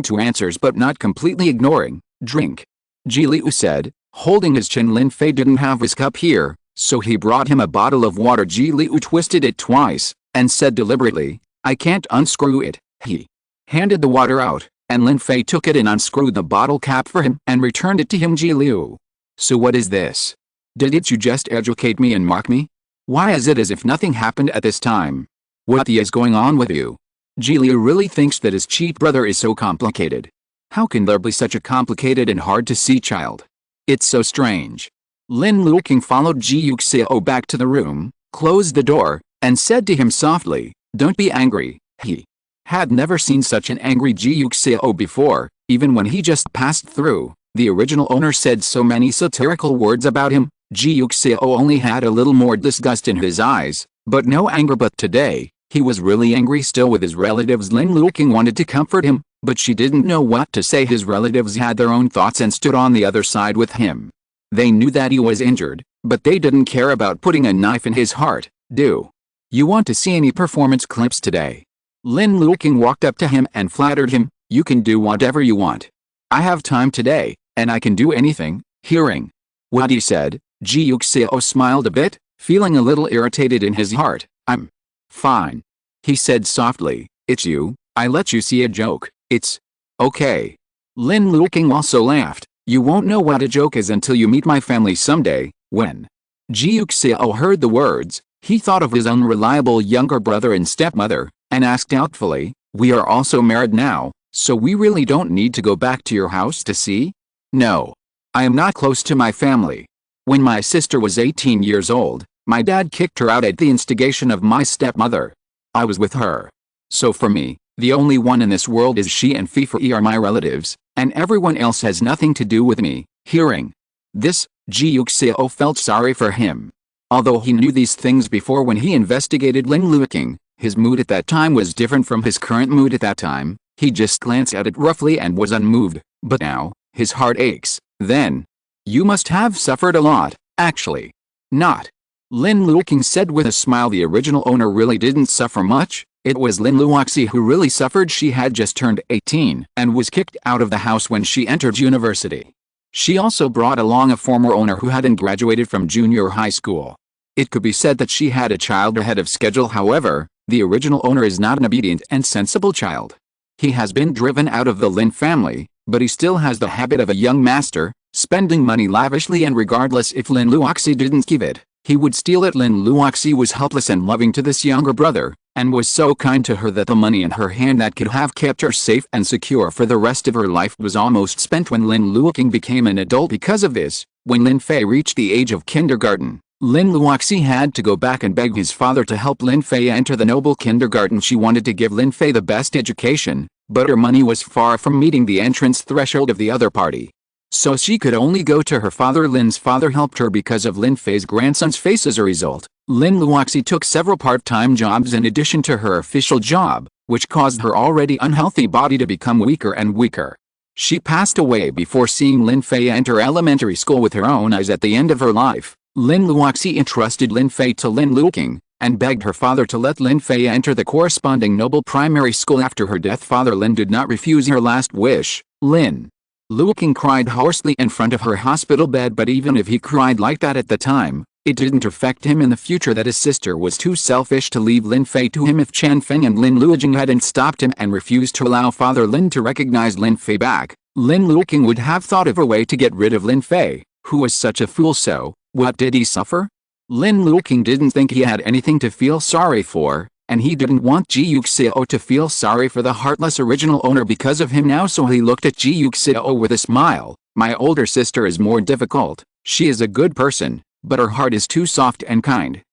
to answers but not completely ignoring. "Drink," Ji Liu said, holding his chin. Lin Fei didn't have his cup here, so he brought him a bottle of water. Ji Liu twisted it twice, and said deliberately, "I can't unscrew it." He handed the water out, and Lin Fei took it and unscrewed the bottle cap for him and returned it to him. "Ji Liu, so what is this? Did you just educate me and mock me? Why is it as if nothing happened at this time? What is going on with you?" Ji Liu really thinks that his cheat brother is so complicated. How can there be such a complicated and hard-to-see child? It's so strange. Lin Luoqing followed Ji Yuxiao back to the room, closed the door, and said to him softly, "Don't be angry." He had never seen such an angry Ji Yuxiao before. Even when he just passed through, the original owner said so many satirical words about him. Ji Yuxiao only had a little more disgust in his eyes, but no anger. But today, he was really angry still with his relatives. Lin Luoqing wanted to comfort him, but she didn't know what to say. His relatives had their own thoughts and stood on the other side with him. They knew that he was injured, but they didn't care about putting a knife in his heart. "Do you want to see any performance clips today?" Lin Luoqing walked up to him and flattered him. "You can do whatever you want. I have time today, and I can do anything." Hearing what he said, Ji Yuxiao smiled a bit, feeling a little irritated in his heart. "I'm fine," he said softly. "It's you. I let you see a joke. It's okay." Lin Luoqing also laughed. "You won't know what a joke is until you meet my family someday." When Ji Yuxiao heard the words, he thought of his unreliable younger brother and stepmother, and asked doubtfully, "We are also married now, so we really don't need to go back to your house to see?" "No. I am not close to my family. When my sister was 18 years old, my dad kicked her out at the instigation of my stepmother. I was with her. So for me, the only one in this world is she, and Fei are my relatives, and everyone else has nothing to do with me." Hearing this, Ji Yuxiao felt sorry for him. Although he knew these things before when he investigated Lin Luoqing, his mood at that time was different from his current mood at that time. He just glanced at it roughly and was unmoved, but now, his heart aches. "Then you must have suffered a lot." "Actually, not," Lin Luoqing said with a smile. The original owner really didn't suffer much. It was Lin Luoqing who really suffered. She had just turned 18 and was kicked out of the house when she entered university. She also brought along a former owner who hadn't graduated from junior high school. It could be said that she had a child ahead of schedule. However, the original owner is not an obedient and sensible child. He has been driven out of the Lin family, but he still has the habit of a young master, spending money lavishly, and regardless if Lin Luoqing didn't give it, he would steal it. Lin Luoqing was helpless and loving to this younger brother, and was so kind to her that the money in her hand that could have kept her safe and secure for the rest of her life was almost spent when Lin Luoqing became an adult. Because of this, when Lin Fei reached the age of kindergarten, Lin Luoqing had to go back and beg his father to help Lin Fei enter the noble kindergarten. She wanted to give Lin Fei the best education, but her money was far from meeting the entrance threshold of the other party. So she could only go to her father. Lin's father helped her because of Lin Fei's grandson's face. As a result, Lin Luoqing took several part-time jobs in addition to her official job, which caused her already unhealthy body to become weaker and weaker. She passed away before seeing Lin Fei enter elementary school with her own eyes. At the end of her life, Lin Luoqing entrusted Lin Fei to Lin Luoqing, and begged her father to let Lin Fei enter the corresponding noble primary school. After her death, Father Lin did not refuse her last wish. Lin Luoqing cried hoarsely in front of her hospital bed, but even if he cried like that at the time, it didn't affect him in the future. That his sister was too selfish to leave Lin Fei to him. If Chen Feng and Lin Luoqing hadn't stopped him and refused to allow Father Lin to recognize Lin Fei back, Lin Luoqing would have thought of a way to get rid of Lin Fei, who was such a fool. So, what did he suffer? Lin Luoqing didn't think he had anything to feel sorry for, and he didn't want Ji Yuxiao to feel sorry for the heartless original owner because of him now. So he looked at Ji Yuxiao with a smile. "My older sister is more difficult. She is a good person, but her heart is too soft and kind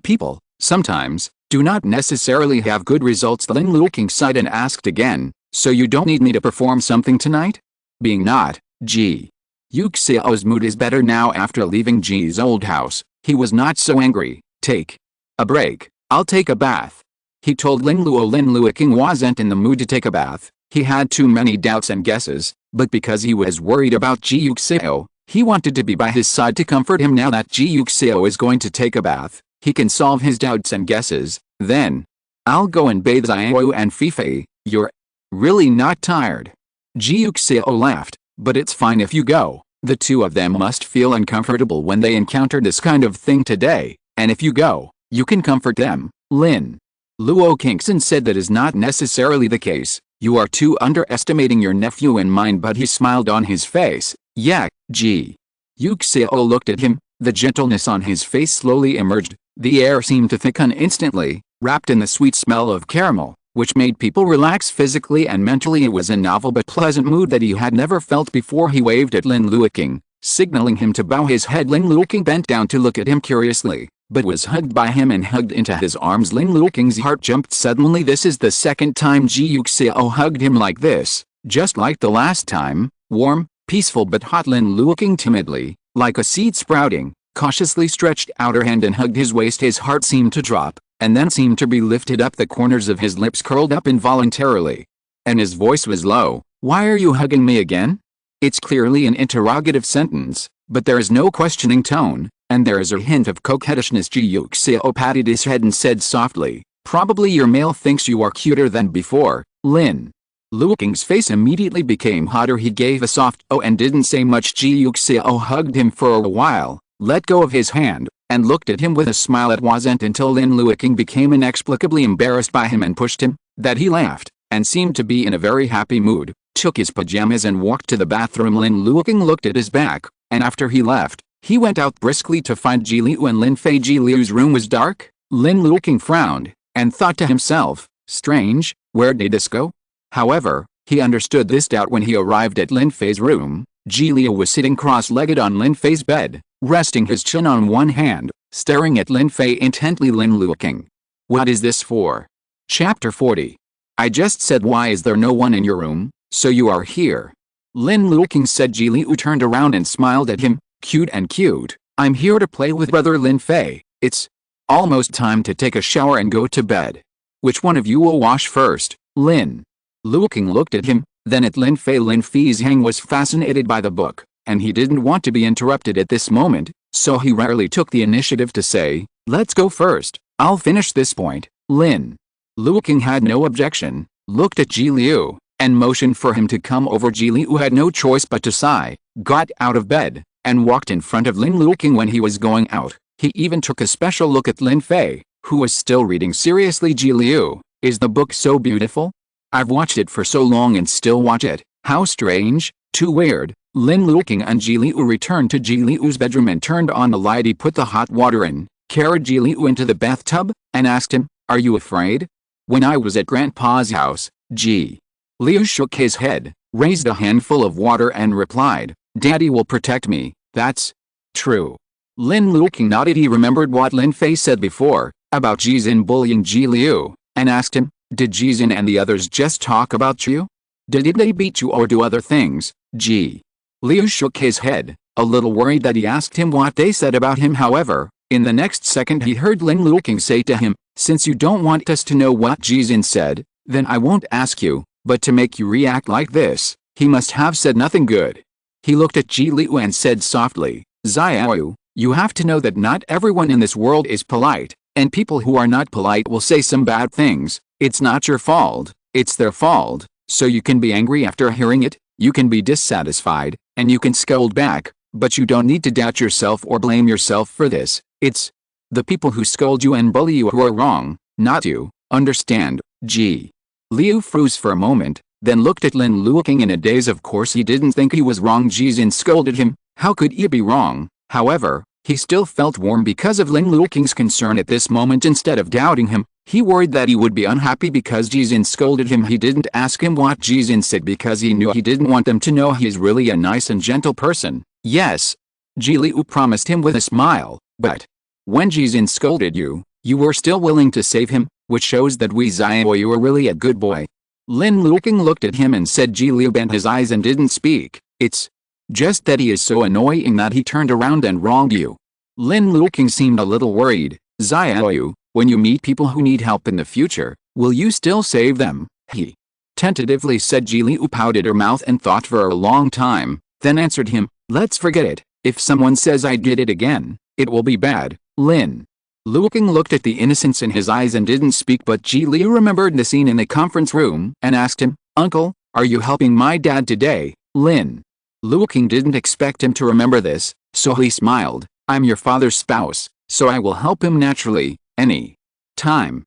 people, sometimes, do not necessarily have good results." Lin Luoqing sighed and asked again, "So you don't need me to perform something tonight?" Being not, Ji Yuxiao's mood is better now after leaving Ji's old house. He was not so angry. "Take a break. I'll take a bath." He told Lin Luoqing wasn't in the mood to take a bath. He had too many doubts and guesses, but because he was worried about Ji Yuxiao, he wanted to be by his side to comfort him. Now that Ji Yuxiao is going to take a bath, he can solve his doubts and guesses. Then, I'll go and bathe Xiao and Fei. You're really not tired? Ji Yuxiao laughed, but it's fine if you go. The two of them must feel uncomfortable when they encounter this kind of thing today, and if you go, you can comfort them. Lin Luoqing said that is not necessarily the case. You are too underestimating your nephew and mine, but he smiled on his face. Yeah, Ji Yuxiao looked at him. The gentleness on his face slowly emerged. The air seemed to thicken instantly, wrapped in the sweet smell of caramel, which made people relax physically and mentally. It was a novel but pleasant mood that he had never felt before. He waved at Lin Luoqing, signaling him to bow his head. Lin Luoqing bent down to look at him curiously, but was hugged by him and hugged into his arms. Lin Luoqing's heart jumped suddenly. This is the second time Ji Yuxiao hugged him like this, just like the last time. Warm, peaceful but hot. Lin Luoqing timidly, like a seed sprouting, cautiously stretched out her hand and hugged his waist. His heart seemed to drop, and then seemed to be lifted up. The corners of his lips curled up involuntarily, and his voice was low. Why are you hugging me again? It's clearly an interrogative sentence, but there is no questioning tone, and there is a hint of coquettishness. Ji Yuxiao patted his head and said softly, probably your male thinks you are cuter than before. Lin Luoqing's face immediately became hotter. He gave a soft oh and didn't say much. Ji Yuxiao hugged him for a while, let go of his hand, and looked at him with a smile. It wasn't until Lin Luoqing became inexplicably embarrassed by him and pushed him, that he laughed, and seemed to be in a very happy mood, took his pajamas and walked to the bathroom. Lin Luoqing looked at his back, and after he left, he went out briskly to find Ji Liu and Lin Fei. Ji Liu's room was dark. Lin Luoqing frowned, and thought to himself, strange, where'd they go? However, he understood this doubt when he arrived at Lin Fei's room. Ji Liu was sitting cross-legged on Lin Fei's bed, resting his chin on one hand, staring at Lin Fei intently. Lin Luoqing. What is this for? Chapter 40. I just said why is there no one in your room, so you are here. Lin Luoqing said. Ji Liu turned around and smiled at him. Cute and cute. I'm here to play with brother Lin Fei. It's almost time to take a shower and go to bed. Which one of you will wash first? Lin Luoqing looked at him, then at Lin Fei. Lin Fei's Hang was fascinated by the book, and he didn't want to be interrupted at this moment, so he rarely took the initiative to say, let's go first, I'll finish this point. Lin Luoqing had no objection, looked at Ji Liu, and motioned for him to come over. Ji Liu had no choice but to sigh, got out of bed, and walked in front of Lin Luoqing when he was going out. He even took a special look at Lin Fei, who was still reading seriously. Ji Liu, is the book so beautiful? I've watched it for so long and still watch it. How strange, too weird. Lin Luoqing and Ji Liu returned to Ji Liu's bedroom and turned on the light. He put the hot water in, carried Ji Liu into the bathtub, and asked him, are you afraid? When I was at Grandpa's house, Ji Liu shook his head, raised a handful of water and replied, Daddy will protect me. That's true. Lin Luoqing nodded. He remembered what Lin Fei said before, about Jizin bullying Ji Liu, and asked him, did Jizin and the others just talk about you? Did they beat you or do other things? Ji Liu shook his head, a little worried that he asked him what they said about him. However, in the next second he heard Lin Luoqing say to him, since you don't want us to know what Jizin said, then I won't ask you, but to make you react like this, he must have said nothing good. He looked at Ji Liu and said softly, Xiao, you have to know that not everyone in this world is polite, and people who are not polite will say some bad things. It's not your fault, it's their fault, so you can be angry after hearing it, you can be dissatisfied, and you can scold back, but you don't need to doubt yourself or blame yourself for this. It's the people who scold you and bully you who are wrong, not you, understand? Ji Liu froze for a moment, then looked at Lin Luoqing in a daze. Of course he didn't think he was wrong. Jizin scolded him, how could he be wrong? However, he still felt warm because of Lin Luoqing's concern at this moment. Instead of doubting him, he worried that he would be unhappy because Jizin scolded him. He didn't ask him what Jizin said because he knew he didn't want them to know he is really a nice and gentle person. Yes, Ji Liu promised him with a smile, but when Jizin scolded you, you were still willing to save him, which shows that Xiao, you are really a good boy. Lin Luoqing looked at him and said. Ji Liu bent his eyes and didn't speak. It's just that he is so annoying that he turned around and wronged you. Lin Luoqing seemed a little worried. Xiao, when you meet people who need help in the future, will you still save them? He tentatively said. Ji Liu pouted her mouth and thought for a long time, then answered him, let's forget it. If someone says I did it again, it will be bad. Lin Luoqing looked at the innocence in his eyes and didn't speak, but Ji Liu remembered the scene in the conference room and asked him, Uncle, are you helping my dad today? Lin Luoqing didn't expect him to remember this, so he smiled. I'm your father's spouse, so I will help him naturally, any time.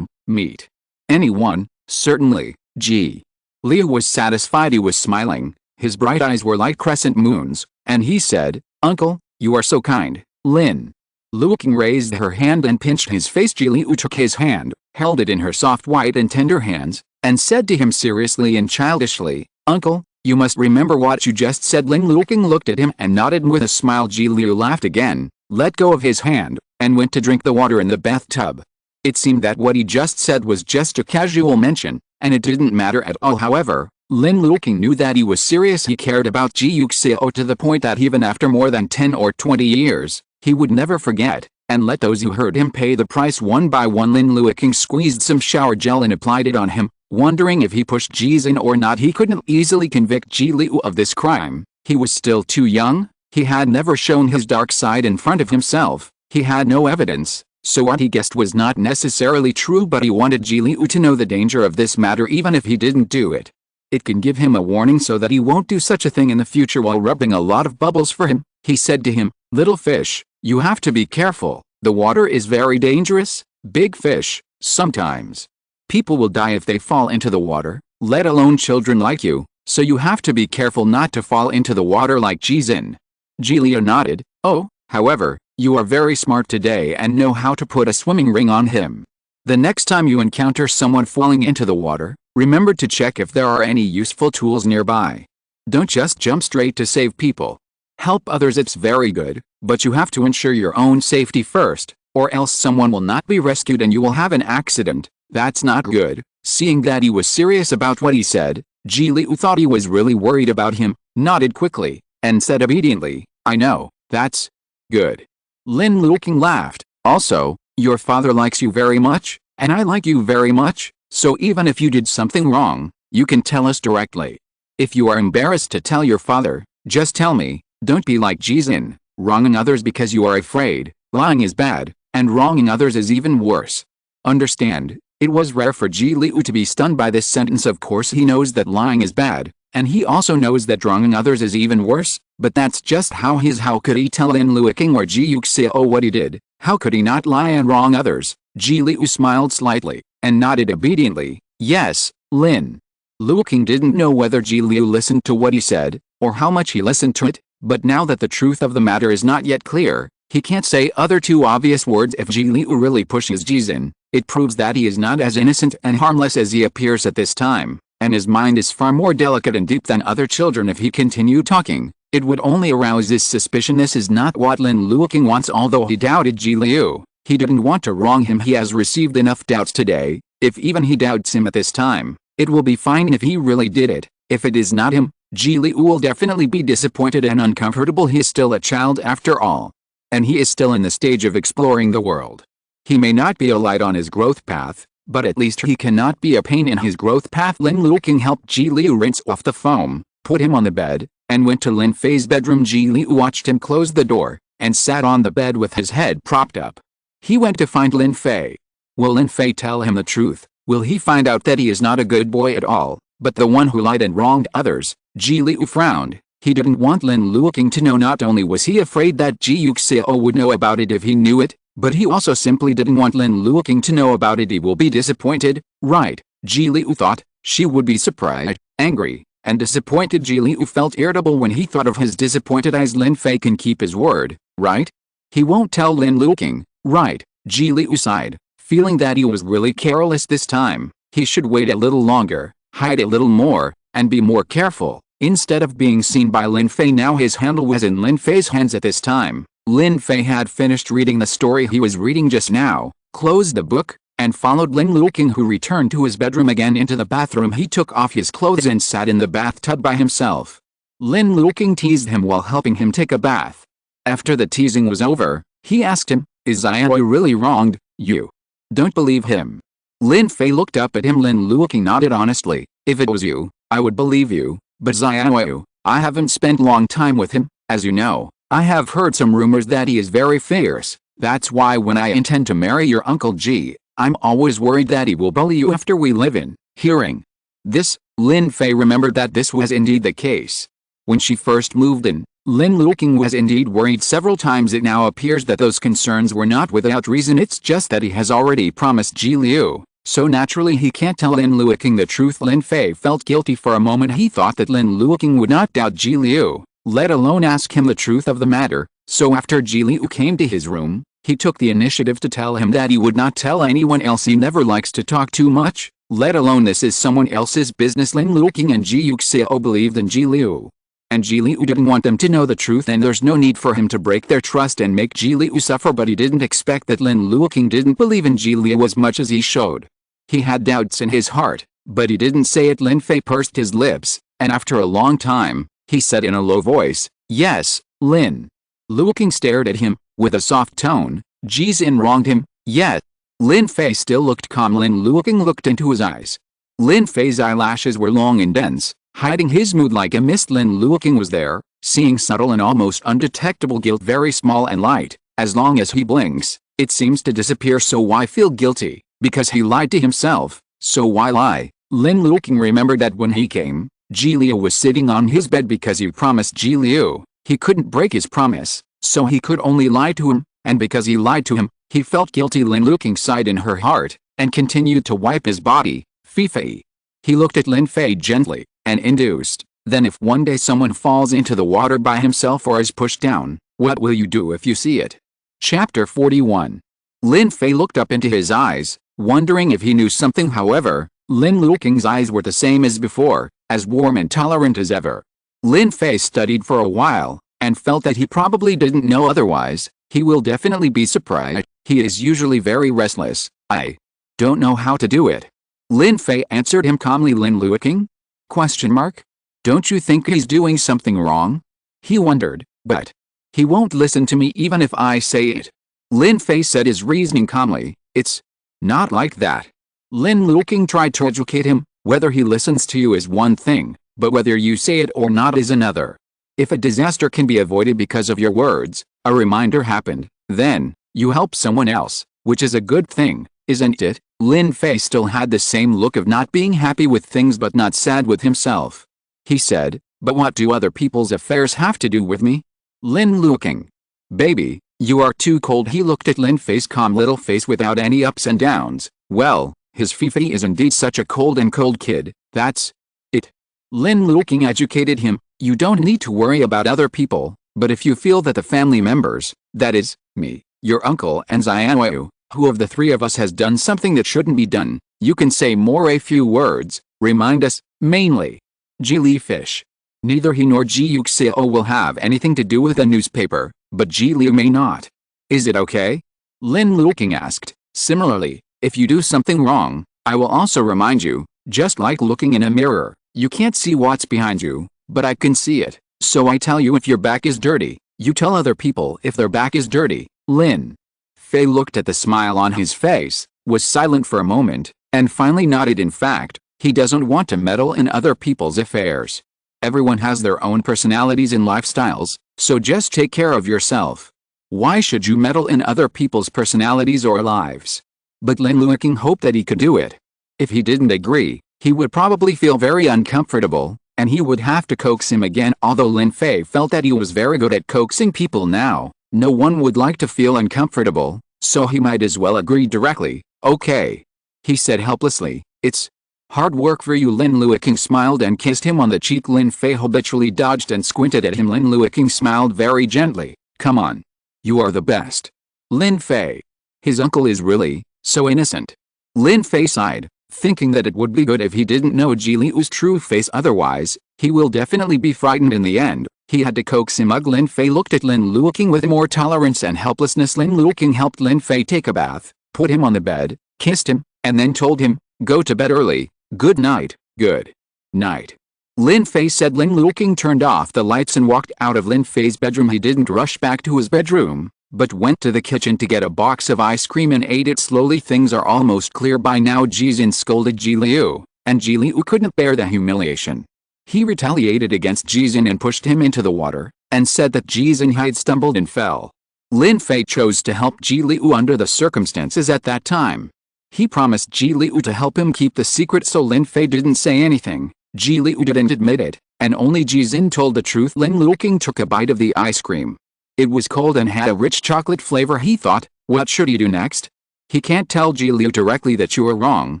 Meet anyone, certainly. Ji Liu was satisfied. He was smiling, his bright eyes were like crescent moons, and he said, Uncle, you are so kind. Lin Luoqing raised her hand and pinched his face. Ji Liu took his hand, held it in her soft white and tender hands, and said to him seriously and childishly, Uncle, you must remember what you just said. Lin Luoqing looked at him and nodded with a smile. Ji Liu laughed again, let go of his hand, and went to drink the water in the bathtub. It seemed that what he just said was just a casual mention, and it didn't matter at all. However, Lin Luoqing knew that he was serious. He cared about Ji Yuxiao to the point that even after more than 10 or 20 years, he would never forget, and let those who heard him pay the price one by one. Lin Luoqing squeezed some shower gel and applied it on him, wondering if he pushed Ji's in or not. He couldn't easily convict Ji Liu of this crime. He was still too young, he had never shown his dark side in front of himself, he had no evidence, so what he guessed was not necessarily true, but he wanted Ji Liu to know the danger of this matter even if he didn't do it. It can give him a warning so that he won't do such a thing in the future. While rubbing a lot of bubbles for him, he said to him, little fish, you have to be careful, the water is very dangerous. Big fish, sometimes people will die if they fall into the water, let alone children like you, so you have to be careful not to fall into the water like Jizin. Ji Liu nodded. Oh, however, you are very smart today and know how to put a swimming ring on him. The next time you encounter someone falling into the water, remember to check if there are any useful tools nearby. Don't just jump straight to save people. Help others, it's very good, but you have to ensure your own safety first, or else someone will not be rescued and you will have an accident. That's not good. Seeing that he was serious about what he said, Ji Liu thought he was really worried about him, nodded quickly, and said obediently, I know, that's good. Lin Luoqing laughed. Also, your father likes you very much, and I like you very much, so even if you did something wrong, you can tell us directly. If you are embarrassed to tell your father, just tell me. Don't be like Jizin, wronging others because you are afraid. Lying is bad, and wronging others is even worse. Understand? It was rare for Ji Liu to be stunned by this sentence. Of course he knows that lying is bad, and he also knows that wronging others is even worse, but that's just how he is. How could he tell Lin Luoqing or Ji Yuxiao what he did? How could he not lie and wrong others? Ji Liu smiled slightly, and nodded obediently. Yes, Lin Luoqing didn't know whether Ji Liu listened to what he said, or how much he listened to it, but now that the truth of the matter is not yet clear, he can't say other too obvious words. If Ji Liu really pushes Jizin, it proves that he is not as innocent and harmless as he appears at this time, and his mind is far more delicate and deep than other children. If he continued talking, it would only arouse his suspicion. This is not what Lin Luoqing wants. Although he doubted Ji Liu, he didn't want to wrong him. He has received enough doubts today. If even he doubts him at this time, it will be fine if he really did it. If it is not him, Ji Liu will definitely be disappointed and uncomfortable. He is still a child after all, and he is still in the stage of exploring the world. He may not be a light on his growth path, but at least he cannot be a pain in his growth path. Lin Luoqing helped Ji Liu rinse off the foam, put him on the bed, and went to Lin Fei's bedroom. Ji Liu watched him close the door, and sat on the bed with his head propped up. He went to find Lin Fei. Will Lin Fei tell him the truth? Will he find out that he is not a good boy at all, but the one who lied and wronged others? Ji Liu frowned. He didn't want Lin Luoqing to know. Not only was he afraid that Ji Yuxiao would know about it if he knew it, but he also simply didn't want Lin Luoqing to know about it. He will be disappointed, right? Ji Liu thought. She would be surprised, angry, and disappointed. Ji Liu felt irritable when he thought of his disappointed eyes. Lin Fei can keep his word, right? He won't tell Lin Luoqing, right? Ji Liu sighed, feeling that he was really careless this time. He should wait a little longer, hide a little more, and be more careful. Instead of being seen by Lin Fei, now his handle was in Lin Fei's hands at this time. Lin Fei had finished reading the story he was reading just now, closed the book, and followed Lin Luoqing, who returned to his bedroom again. Into the bathroom he took off his clothes and sat in the bathtub by himself. Lin Luoqing teased him while helping him take a bath. After the teasing was over, he asked him, "Is I really wronged you?" Don't believe him. Lin Fei looked up at him. Lin Luoqing nodded honestly. If it was you, I would believe you, but Xiaoyu, I haven't spent long time with him, as you know. I have heard some rumors that he is very fierce. That's why when I intend to marry your Uncle Ji, I'm always worried that he will bully you after we live in. Hearing this, Lin Fei remembered that this was indeed the case. When she first moved in, Lin Luoqing was indeed worried several times. It now appears that those concerns were not without reason. It's just that he has already promised Ji Liu, so naturally he can't tell Lin Luoqing the truth. Lin Fei felt guilty for a moment. He thought that Lin Luoqing would not doubt Ji Liu, let alone ask him the truth of the matter, so after Ji Liu came to his room, he took the initiative to tell him that he would not tell anyone else. He never likes to talk too much, let alone this is someone else's business. Lin Luoqing and Ji Yuxiao believed in Ji Liu, and Ji Liu didn't want them to know the truth, and there's no need for him to break their trust and make Ji Liu suffer. But he didn't expect that Lin Luoqing didn't believe in Ji Liu as much as he showed. He had doubts in his heart, but he didn't say it. Lin Fei pursed his lips, and after a long time, he said in a low voice, "Yes, Lin." Luoqing stared at him, with a soft tone. "Ji Xin wronged him, yet." Lin Fei still looked calm. Lin Luoqing looked into his eyes. Lin Fei's eyelashes were long and dense, hiding his mood like a mist. Lin Luoqing was there, seeing subtle and almost undetectable guilt, very small and light. As long as he blinks, it seems to disappear. So why feel guilty? Because he lied to himself, so why lie? Lin Luoqing remembered that when he came, Ji Liu was sitting on his bed because he promised Ji Liu. He couldn't break his promise, so he could only lie to him, and because he lied to him, he felt guilty. Lin Luoqing sighed in her heart, and continued to wipe his body. Fei. He looked at Lin Fei gently, and induced, "Then if one day someone falls into the water by himself or is pushed down, what will you do if you see it?" Chapter 41. Lin Fei looked up into his eyes, wondering if he knew something. However, Lin Luoqing's eyes were the same as before, as warm and tolerant as ever. Lin Fei studied for a while, and felt that he probably didn't know otherwise. He will definitely be surprised. He is usually very restless. "I don't know how to do it." Lin Fei answered him calmly. "Lin Luoqing? Question mark? Don't you think he's doing something wrong?" He wondered, "But he won't listen to me even if I say it." Lin Fei said his reasoning calmly, "It's not like that." Lin Luoqing tried to educate him. "Whether he listens to you is one thing, but whether you say it or not is another. If a disaster can be avoided because of your words, a reminder happened, then you help someone else, which is a good thing, isn't it?" Lin Fei still had the same look of not being happy with things but not sad with himself. He said, "But what do other people's affairs have to do with me?" Lin Luoqing. "Baby, you are too cold." He looked at Lin Fei's calm little face without any ups and downs. Well, his Fei is indeed such a cold kid, that's it. Lin Luoqing educated him. "You don't need to worry about other people, but if you feel that the family members, that is, me, your uncle and Xiaoyu, who of the three of us has done something that shouldn't be done, you can say more a few words, remind us, mainly. Ji Li Fish. Neither he nor Ji Yuxiao will have anything to do with the newspaper, but Ji Liu may not. Is it okay?" Lin Luoqing asked. "Similarly, if you do something wrong, I will also remind you, just like looking in a mirror. You can't see what's behind you, but I can see it, so I tell you if your back is dirty, you tell other people if their back is dirty." Lin Fei looked at the smile on his face, was silent for a moment, and finally nodded. In fact, he doesn't want to meddle in other people's affairs. Everyone has their own personalities and lifestyles, so just take care of yourself. Why should you meddle in other people's personalities or lives? But Lin Luoqing hoped that he could do it. If he didn't agree, he would probably feel very uncomfortable, and he would have to coax him again. Although Lin Fei felt that he was very good at coaxing people now, no one would like to feel uncomfortable, so he might as well agree directly. "Okay," he said helplessly. "It's hard work for you." Lin Luoqing smiled and kissed him on the cheek. Lin Fei habitually dodged and squinted at him. Lin Luoqing smiled very gently. "Come on. You are the best." Lin Fei. His uncle is really so innocent. Lin Fei sighed, thinking that it would be good if he didn't know Ji Liu's true face, otherwise, he will definitely be frightened in the end. He had to coax him. Lin Fei looked at Lin Luoqing with more tolerance and helplessness. Lin Luoqing helped Lin Fei take a bath, put him on the bed, kissed him, and then told him, "Go to bed early. Good night." "Good night." Lin Fei said. Lin Luoqing turned off the lights and walked out of Lin Fei's bedroom. He didn't rush back to his bedroom, but went to the kitchen to get a box of ice cream and ate it slowly. Things are almost clear by now. Ji Xin scolded Ji Liu, and Ji Liu couldn't bear the humiliation. He retaliated against Ji Xin and pushed him into the water, and said that Ji Xin had stumbled and fell. Lin Fei chose to help Ji Liu under the circumstances at that time. He promised Ji Liu to help him keep the secret, so Lin Fei didn't say anything. Ji Liu didn't admit it, and only Ji Xin told the truth. Lin Luoqing took a bite of the ice cream. It was cold and had a rich chocolate flavor. He thought, what should he do next? He can't tell Ji Liu directly that you are wrong.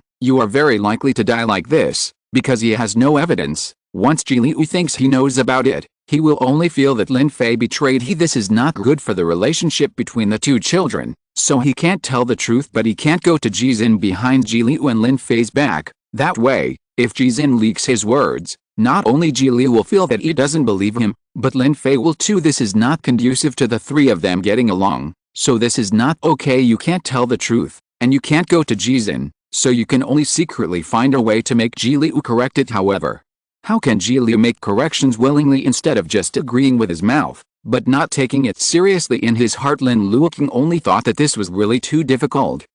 You are very likely to die like this, because he has no evidence. Once Ji Liu thinks he knows about it, he will only feel that Lin Fei betrayed him. This is not good for the relationship between the two children, so he can't tell the truth, but he can't go to Ji Xin behind Ji Liu and Lin Fei's back. That way, if Ji Xin leaks his words, not only Ji Liu will feel that he doesn't believe him, but Lin Fei will too. This is not conducive to the three of them getting along, so this is not okay. You can't tell the truth, and you can't go to Ji Xin, so you can only secretly find a way to make Ji Liu correct it. However, how can Ji Liu make corrections willingly instead of just agreeing with his mouth, but not taking it seriously in his heart? Lin Luoqing only thought that this was really too difficult.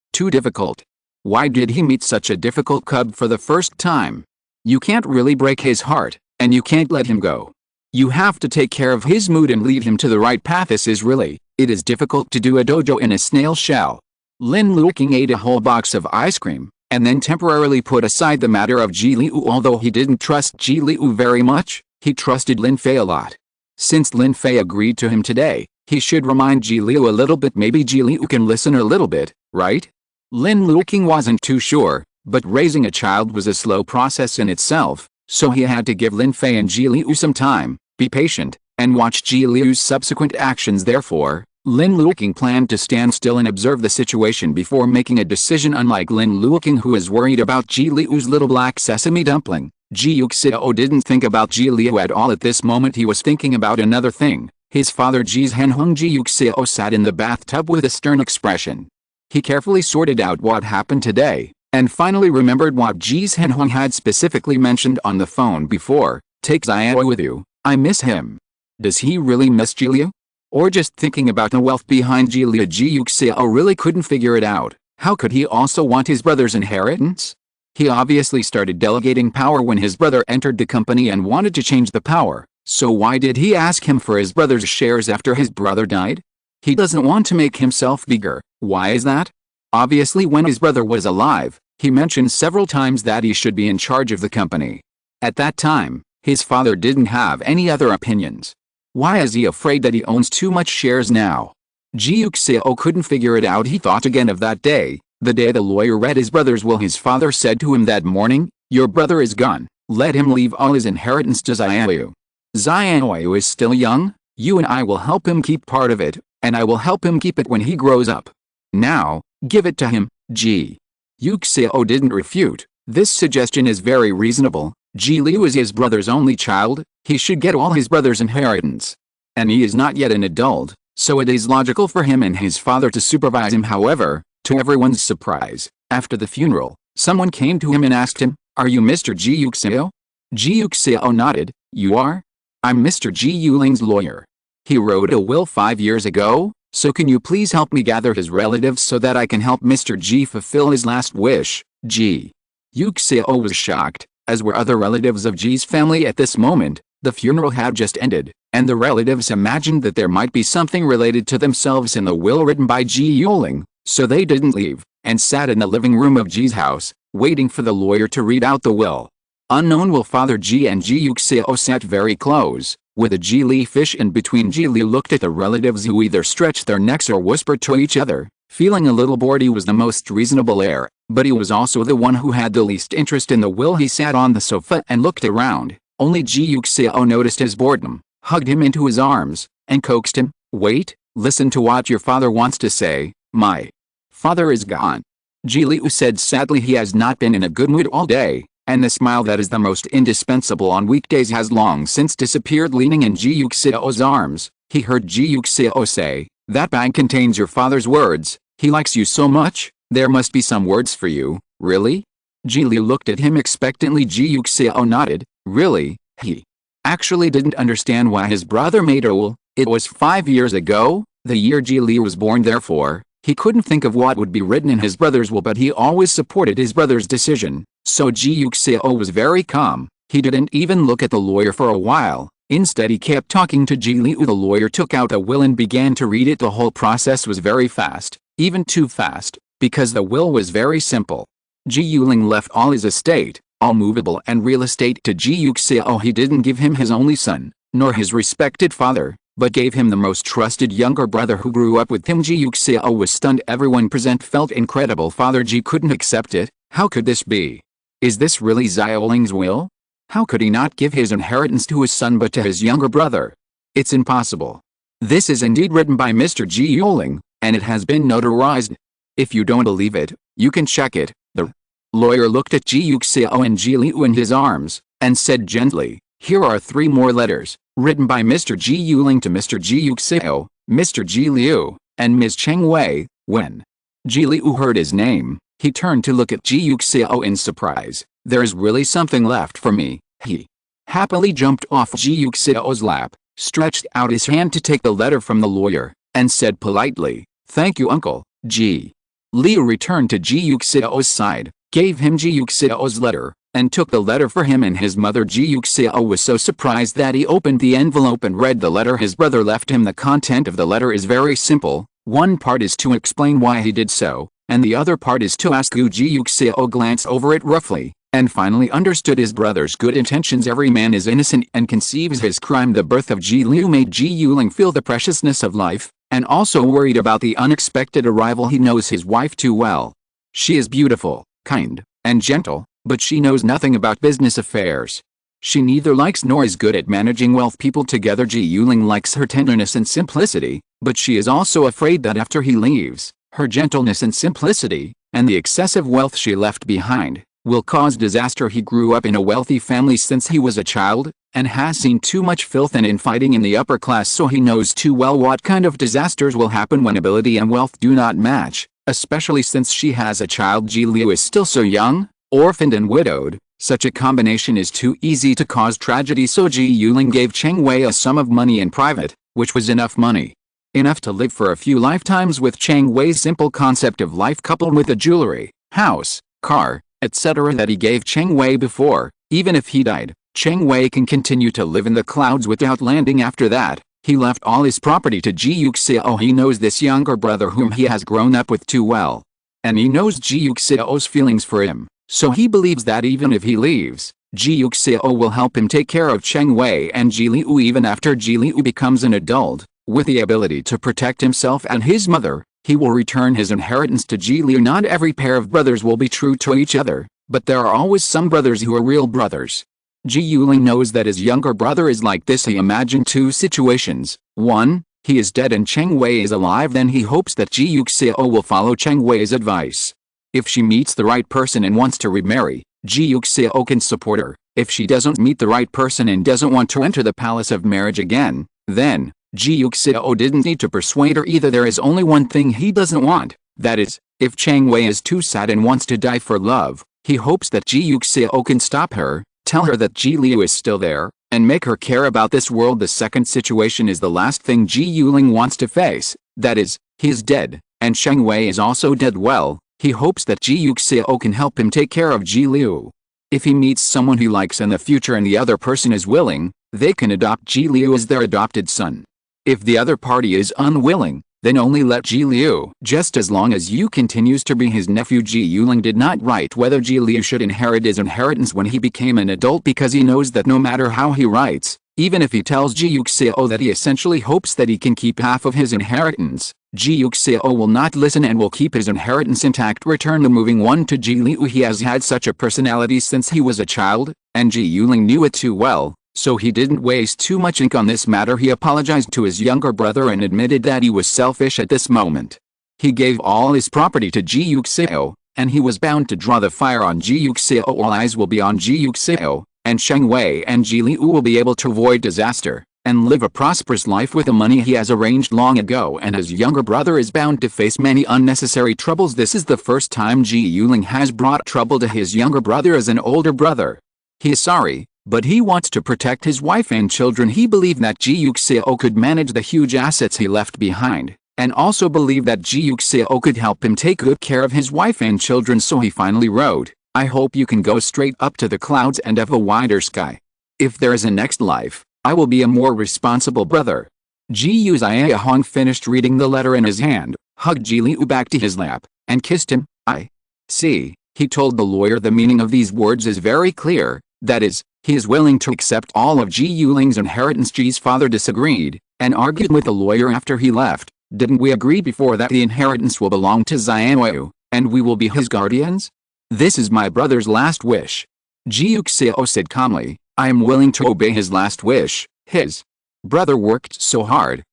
Why did he meet such a difficult cub for the first time? You can't really break his heart, and you can't let him go. You have to take care of his mood and lead him to the right path. It is difficult to do a dojo in a snail shell. Lin Luoqing ate a whole box of ice cream, and then temporarily put aside the matter of Ji Liu. Although he didn't trust Ji Liu very much, he trusted Lin Fei a lot. Since Lin Fei agreed to him today, he should remind Ji Liu a little bit. Maybe Ji Liu can listen a little bit, right? Lin Luoqing wasn't too sure, but raising a child was a slow process in itself, so he had to give Lin Fei and Ji Liu some time, be patient, and watch Ji Liu's subsequent actions. Therefore, Lin Luoqing planned to stand still and observe the situation before making a decision. Unlike Lin Luoqing, who is worried about Ji Liu's little black sesame dumpling, Ji Yuxiao didn't think about Ji Liu at all at this moment. He was thinking about another thing. His father Ji's Henhung. Ji Yuxiao sat in the bathtub with a stern expression. He carefully sorted out what happened today, and finally remembered what Ji's Henhung had specifically mentioned on the phone before. Take Xiao with you, I miss him. Does he really miss Ji Liu? Or just thinking about the wealth behind Ji Liu? Ji Yuxiao really couldn't figure it out. How could he also want his brother's inheritance? He obviously started delegating power when his brother entered the company and wanted to change the power, so why did he ask him for his brother's shares after his brother died? He doesn't want to make himself bigger. Why is that? Obviously, when his brother was alive, he mentioned several times that he should be in charge of the company. At that time, his father didn't have any other opinions. Why is he afraid that he owns too much shares now? Ji Yuxiao couldn't figure it out. He thought again of that day, the day the lawyer read his brother's will. His father said to him that morning, "Your brother is gone. Let him leave all his inheritance to Xiao. Xiao is still young. You and I will help him keep part of it, and I will help him keep it when he grows up. Now, give it to him." Ji Yuxiao didn't refute. This suggestion is very reasonable. Ji Liu is his brother's only child. He should get all his brother's inheritance. And he is not yet an adult, so it is logical for him and his father to supervise him. However, to everyone's surprise, after the funeral, someone came to him and asked him, "Are you Mr. Ji Yuxiao?" Ji Yuxiao nodded. "You are? I'm Mr. Ji Yuling's lawyer. He wrote a will 5 years ago, so can you please help me gather his relatives so that I can help Mr. Ji fulfill his last wish?" Ji Yuxiao was shocked, as were other relatives of Ji's family at this moment. The funeral had just ended, and the relatives imagined that there might be something related to themselves in the will written by Ji Yuling, so they didn't leave, and sat in the living room of Ji's house, waiting for the lawyer to read out the will. Unknown will Father Ji and Ji Yuxiao sat very close, with a Ji Li fish in between. Ji Li looked at the relatives, who either stretched their necks or whispered to each other. Feeling a little bored, he was the most reasonable heir, but he was also the one who had the least interest in the will. He sat on the sofa and looked around. Only Ji Yuxiao noticed his boredom, hugged him into his arms, and coaxed him. "Wait, listen to what your father wants to say." "My father is gone," Ji Liu said sadly. "He has not been in a good mood all day, and the smile that is the most indispensable on weekdays has long since disappeared." Leaning in Ji Yuxiao's arms, he heard Ji Yuxiao say, "That bag contains your father's words. He likes you so much, there must be some words for you." "Really?" Ji Liu looked at him expectantly. Ji Yuxiao nodded. "Really?" He actually didn't understand why his brother made a will. It was 5 years ago. The year Ji Liu was born, therefore, he couldn't think of what would be written in his brother's will, but he always supported his brother's decision, so Ji Yuxiao was very calm. He didn't even look at the lawyer for a while. Instead, he kept talking to Ji Liu. The lawyer took out a will and began to read it. The whole process was very fast, even too fast, because the will was very simple. Ji Yuling left all his estate, all movable and real estate, to Ji Yuxiao. He didn't give him his only son, nor his respected father, but gave him the most trusted younger brother who grew up with him. Ji Yuxiao was stunned. Everyone present felt incredible. Father Ji couldn't accept it. How could this be? Is this really Xiaoling's will? How could he not give his inheritance to his son but to his younger brother? It's impossible. This is indeed written by Mr. Ji Yuling, and it has been notarized. If you don't believe it, you can check it. The lawyer looked at Ji Yuxiao and Ji Liu in his arms, and said gently, "Here are 3 more letters, written by Mr. Ji Yuling to Mr. Ji Yuxiao, Mr. Ji Liu, and Ms. Cheng Wei." When Ji Liu heard his name, he turned to look at Ji Yuxiao in surprise. "There is really something left for me." He happily jumped off Ji Yuxiao's lap, stretched out his hand to take the letter from the lawyer, and said politely, "Thank you, Uncle." Ji Liu returned to Ji Yuxiao's side, gave him Ji Yuxiao's letter, and took the letter for him and his mother. Ji Yuxiao was so surprised that he opened the envelope and read the letter his brother left him. The content of the letter is very simple. One part is to explain why he did so, and the other part is to ask you. Ji Yuxiao glanced over it roughly, and finally understood his brother's good intentions. Every man is innocent and conceives his crime. The birth of Ji Liu made Ji Yuling feel the preciousness of life, and also worried about the unexpected arrival. He knows his wife too well. She is beautiful, kind, and gentle, but she knows nothing about business affairs. She neither likes nor is good at managing wealth people together. Ji Yuling likes her tenderness and simplicity, but she is also afraid that after he leaves, her gentleness and simplicity, and the excessive wealth she left behind, will cause disaster. He grew up in a wealthy family since he was a child, and has seen too much filth and infighting in the upper class, so he knows too well what kind of disasters will happen when ability and wealth do not match, especially since she has a child. Ji Liu is still so young, orphaned and widowed. Such a combination is too easy to cause tragedy, so Ji Yuling gave Cheng Wei a sum of money in private, which was enough money. Enough to live for a few lifetimes with Cheng Wei's simple concept of life, coupled with the jewelry, house, car, etc. that he gave Cheng Wei before. Even if he died, Cheng Wei can continue to live in the clouds without landing. After that, he left all his property to Ji Yuxiao. He knows this younger brother whom he has grown up with too well, and he knows Ji Yuxiao's feelings for him, so he believes that even if he leaves, Ji Yuxiao will help him take care of Cheng Wei and Ji Liu even after Ji Liu becomes an adult. With the ability to protect himself and his mother, he will return his inheritance to Ji Liu. Not every pair of brothers will be true to each other, but there are always some brothers who are real brothers. Ji Yuling knows that his younger brother is like this. He imagined 2 situations. 1, he is dead and Cheng Wei is alive. Then he hopes that Ji Yuxiao will follow Cheng Wei's advice. If she meets the right person and wants to remarry, Ji Yuxiao can support her. If she doesn't meet the right person and doesn't want to enter the palace of marriage again, then Ji Yuxiao didn't need to persuade her either. There is only one thing he doesn't want, that is, if Cheng Wei is too sad and wants to die for love, he hopes that Ji Yuxiao can stop her, tell her that Ji Liu is still there, and make her care about this world. The second situation is the last thing Ji Yuling wants to face, that is, he is dead, and Cheng Wei is also dead. Well, he hopes that Ji Yuxiao can help him take care of Ji Liu. If he meets someone he likes in the future and the other person is willing, they can adopt Ji Liu as their adopted son. If the other party is unwilling, then only let Ji Liu. Just as long as Yu continues to be his nephew. Ji Yuling did not write whether Ji Liu should inherit his inheritance when he became an adult, because he knows that no matter how he writes, even if he tells Ji Yuxiao that he essentially hopes that he can keep half of his inheritance, Ji Yuxiao will not listen and will keep his inheritance intact. Return the moving one to Ji Liu. He has had such a personality since he was a child, and Ji Yuling knew it too well, so he didn't waste too much ink on this matter. He apologized to his younger brother and admitted that he was selfish at this moment. He gave all his property to Ji Yuxiao, and he was bound to draw the fire on Ji Yuxiao. All eyes will be on Ji Yuxiao, and Cheng Wei and Ji Liu will be able to avoid disaster and live a prosperous life with the money he has arranged long ago, and his younger brother is bound to face many unnecessary troubles. This is the first time Ji Yuling has brought trouble to his younger brother as an older brother. He is sorry, But he wants to protect his wife and children. He believed that Ji Yuxiao could manage the huge assets he left behind, and also believed that Ji Yuxiao could help him take good care of his wife and children. So he finally wrote, "I hope you can go straight up to the clouds and have a wider sky. If there is a next life, I will be a more responsible brother." Ji Yuxiao finished reading the letter in his hand, hugged Ji Liu back to his lap, and kissed him. "I see," he told the lawyer. "The meaning of these words is very clear, that is, he is willing to accept all of Ji Yuling's inheritance." Ji's father disagreed, and argued with the lawyer after he left. "Didn't we agree before that the inheritance will belong to Xianyu, and we will be his guardians? This is my brother's last wish." Ji Yuxiao said calmly, "I am willing to obey his last wish." His brother worked so hard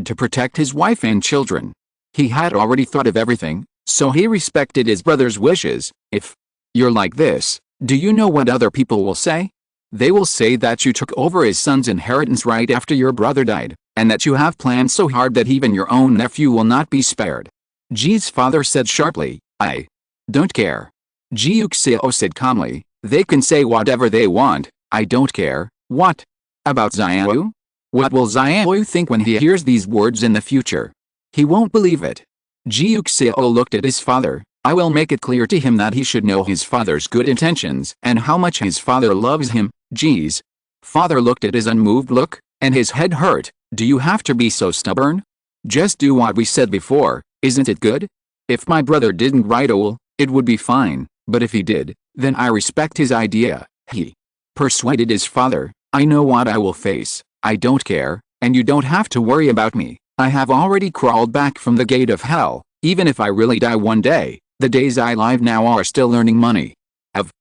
to protect his wife and children. He had already thought of everything, so he respected his brother's wishes. "If you're like this, do you know what other people will say? They will say that you took over his son's inheritance right after your brother died, and that you have planned so hard that even your own nephew will not be spared." Ji's father said sharply, "I don't care." Ji Yuxiao said calmly, "They can say whatever they want, I don't care." "What about Xianyu? What will Xianyu think when he hears these words in the future? He won't believe it." Ji Yuxiao looked at his father. "I will make it clear to him that he should know his father's good intentions and how much his father loves him." Ji's father looked at his unmoved look, and his head hurt. "Do you have to be so stubborn? Just do what we said before, isn't it good? If my brother didn't write a will, it would be fine, but if he did, then I respect his idea." He persuaded his father, "I know what I will face, I don't care, and you don't have to worry about me. I have already crawled back from the gate of hell. Even if I really die one day, the days I live now are still earning money."